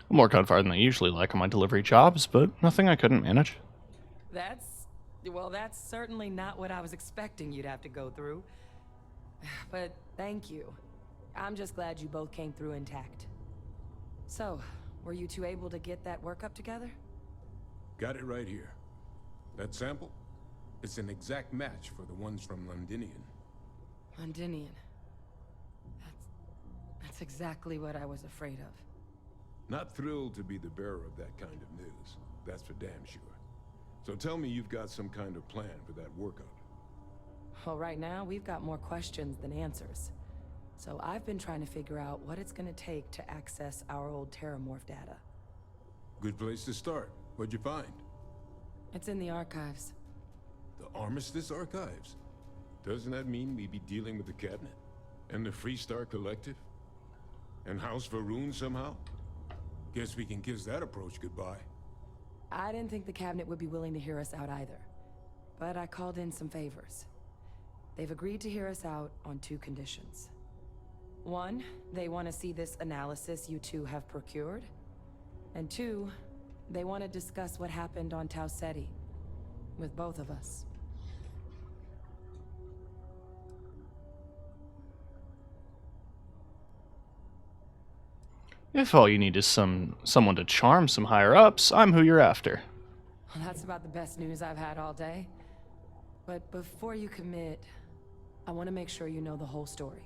I'm more gunfire than I usually like on my delivery jobs, but nothing I couldn't manage. Well, that's certainly not what I was expecting you'd have to go through. But thank you. I'm just glad you both came through intact. So, were you two able to get that workup together? Got it right here. That sample? It's an exact match for the ones from Londinian. Londinian. That's exactly what I was afraid of. Not thrilled to be the bearer of that kind of news. That's for damn sure. So tell me you've got some kind of plan for that workup. Well, right now, we've got more questions than answers. So I've been trying to figure out what it's gonna take to access our old Terramorph data. Good place to start. What'd you find? It's in the archives. The Armistice Archives? Doesn't that mean we'd be dealing with the Cabinet? And the Freestar Collective? And House Varun somehow? Guess we can kiss that approach goodbye. I didn't think the Cabinet would be willing to hear us out either. But I called in some favors. They've agreed to hear us out on 2 conditions. 1, they want to see this analysis you two have procured. And 2, they want to discuss what happened on Tau Ceti. With both of us. If all you need is someone to charm some higher-ups, I'm who you're after. Well, that's about the best news I've had all day. But before you commit, I want to make sure you know the whole story.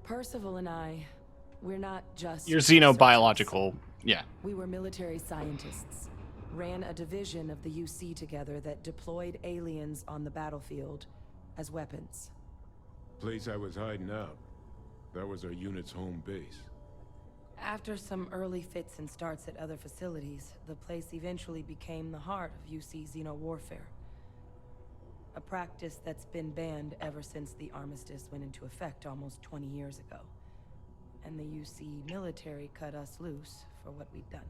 Percival and I, we're not just... You're xenobiological, yeah. We were military scientists. Ran a division of the UC together that deployed aliens on the battlefield as weapons. Place I was hiding out. That was our unit's home base. After some early fits and starts at other facilities, the place eventually became the heart of UC xeno-warfare. A practice that's been banned ever since the armistice went into effect almost 20 years ago. And the UC military cut us loose for what we'd done.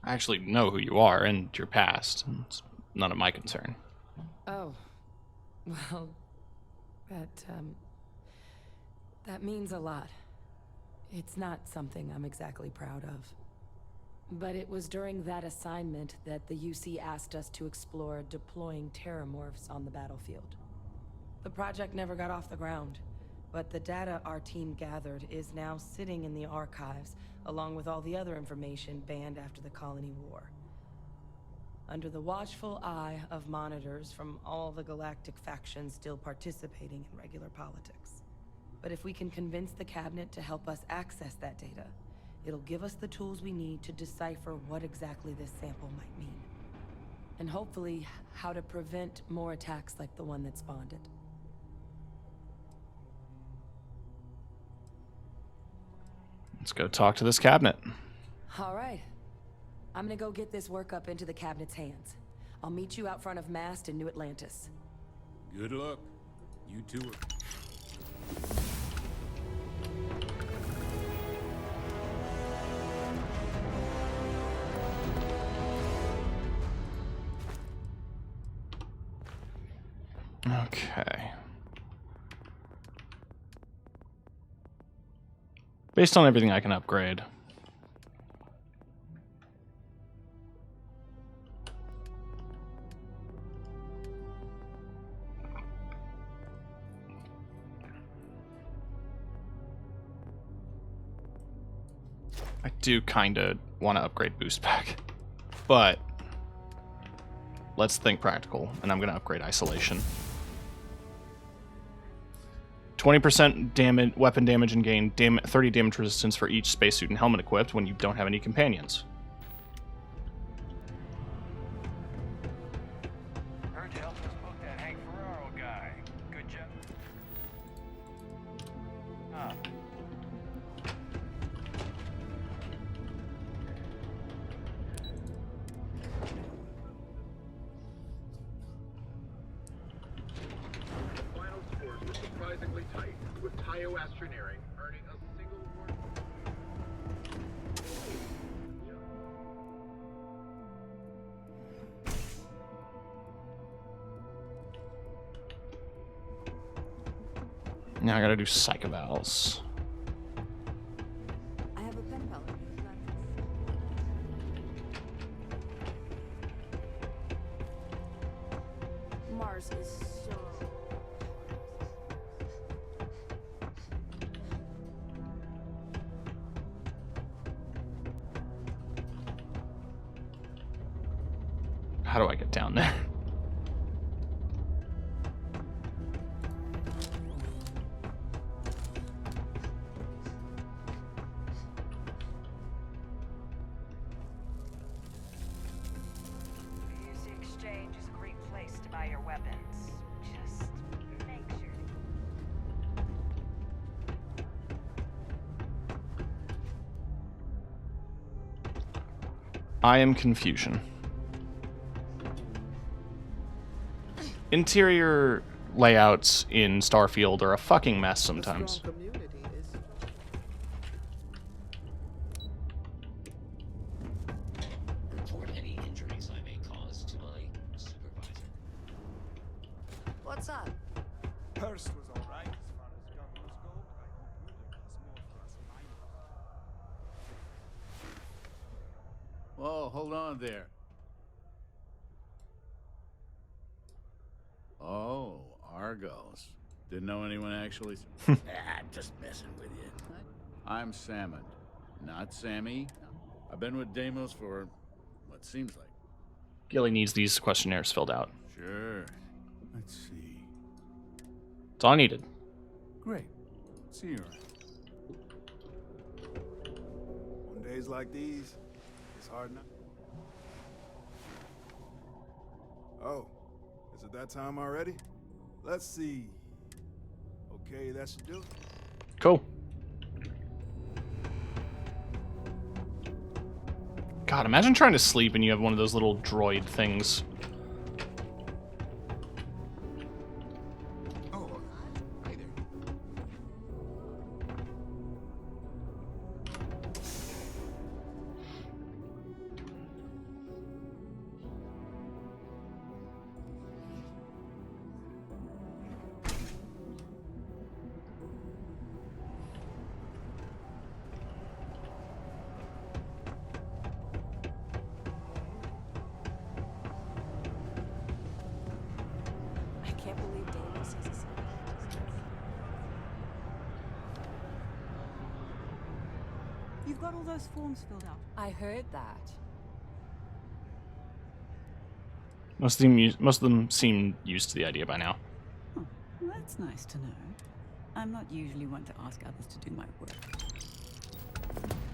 I actually know who you are and your past. It's none of my concern. Oh. Well, that means a lot. It's not something I'm exactly proud of. But it was during that assignment that the UC asked us to explore deploying Terramorphs on the battlefield. The project never got off the ground, but the data our team gathered is now sitting in the archives, along with all the other information banned after the Colony War. Under the watchful eye of monitors from all the galactic factions still participating in regular politics. But if we can convince the Cabinet to help us access that data, it'll give us the tools we need to decipher what exactly this sample might mean. And hopefully, how to prevent more attacks like the one that spawned it. Let's go talk to this Cabinet. All right. I'm gonna go get this work up into the Cabinet's hands. I'll meet you out front of Mast in New Atlantis. Good luck. You two are... Okay. Based on everything I can upgrade. I do kind of want to upgrade boost pack, but let's think practical, and I'm going to upgrade isolation. 20% damage, weapon damage, and gain 30 damage resistance for each spacesuit and helmet equipped when you don't have any companions. Heard you helped us book that Hank Ferraro guy. Good job. Huh. The final scores were surprisingly tight, with Tayo Astroneering earning a single award. Now I gotta do psychovals. I have a pen pal. Mars is so... How do I get down there? Music Exchange is a great place to buy your weapons. Just make sure to... I am confusion. Interior layouts in Starfield are a fucking mess sometimes. Report any injuries I may cause to my supervisor. What's up? Hurst was alright as far as governors go, but I hope Mueller does more for us minors. Whoa, hold on there. Oh, Argos. Didn't know anyone actually... I'm just messing with you. I'm Salmon, not Sammy. I've been with Deimos for what seems like. Gilly needs these questionnaires filled out. Sure. Let's see. That's all I needed. Great. See you around. On days like these, it's hard enough. Oh, is it that time already? Let's see. Okay, that should do it. Cool. God, imagine trying to sleep and you have one of those little droid things. Oh, hi there. I can't believe Deimos has a son. You've got all those forms filled out. I heard that. Most of them seem used to the idea by now. Oh, that's nice to know. I'm not usually one to ask others to do my work.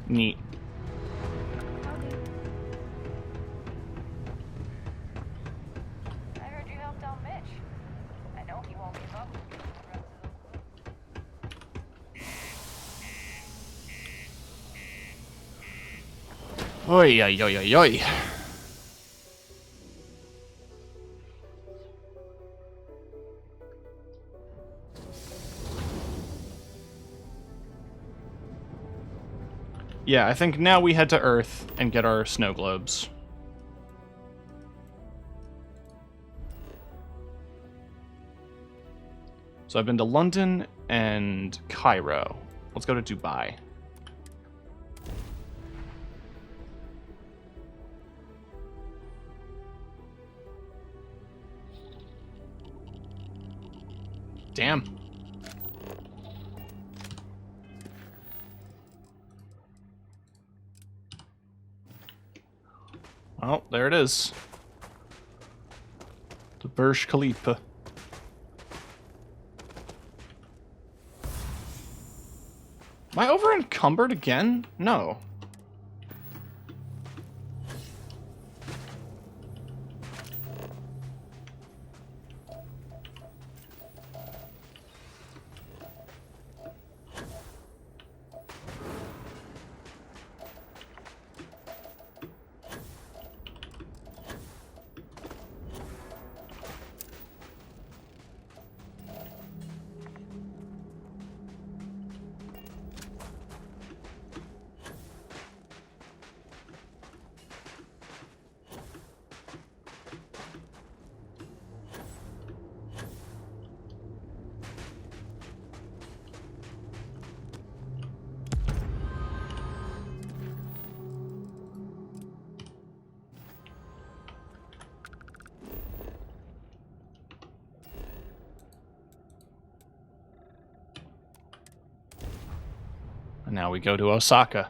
Neat. I heard you helped out Mitch. I know he won't give up. Oi, oi, oi, oi, oi. Yeah, I think now we head to Earth and get our snow globes. So I've been to London and Cairo. Let's go to Dubai. Damn. Oh, there it is. The Burj Khalifa. Am I over encumbered again? No. And now we go to Osaka.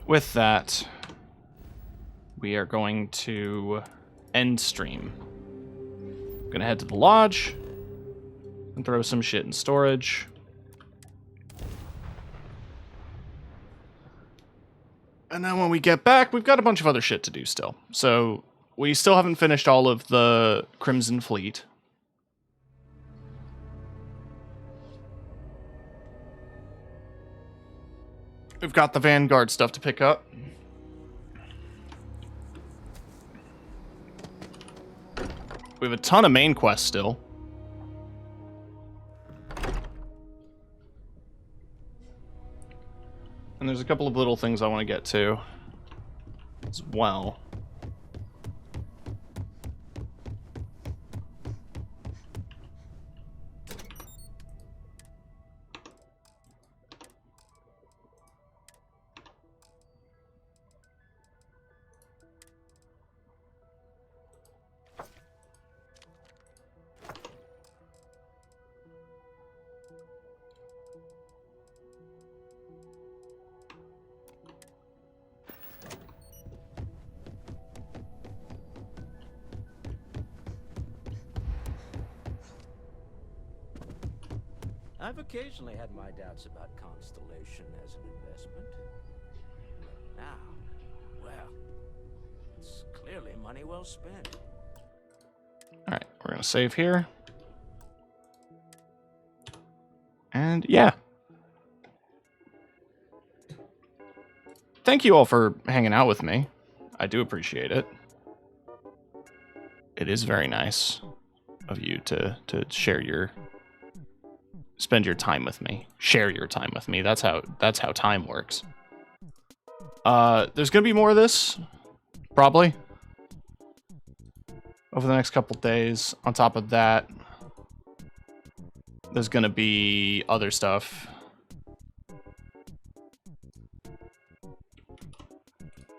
With that, we are going to end stream. Gonna head to the lodge and throw some shit in storage. And then when we get back, we've got a bunch of other shit to do still. So we still haven't finished all of the Crimson Fleet. We've got the Vanguard stuff to pick up. We have a ton of main quests still. And there's a couple of little things I want to get to as well. I've occasionally had my doubts about Constellation as an investment. But now, well, it's clearly money well spent. Alright, we're going to save here. And yeah. Thank you all for hanging out with me. I do appreciate it. It is very nice of you to share your... spend your time with me. Share your time with me. That's how time works. There's gonna be more of this, probably, over the next couple days. On top of that, there's gonna be other stuff.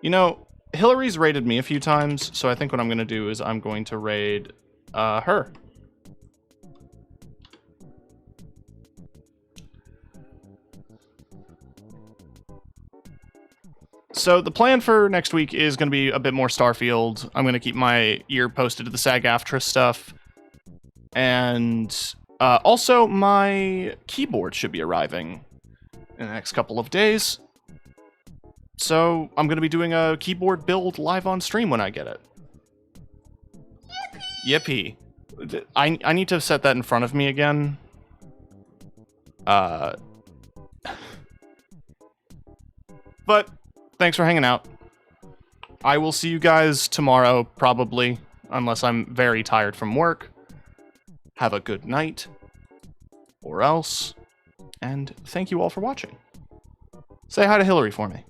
You know, Hillary's raided me a few times, so I think what I'm gonna do is I'm going to raid her. So the plan for next week is going to be a bit more Starfield. I'm going to keep my ear posted to the SAG-AFTRA stuff. And also, my keyboard should be arriving in the next couple of days. So I'm going to be doing a keyboard build live on stream when I get it. Yippee. I need to set that in front of me again. But thanks for hanging out. I will see you guys tomorrow, probably, unless I'm very tired from work. Have a good night, or else, and thank you all for watching. Say hi to Hillary for me.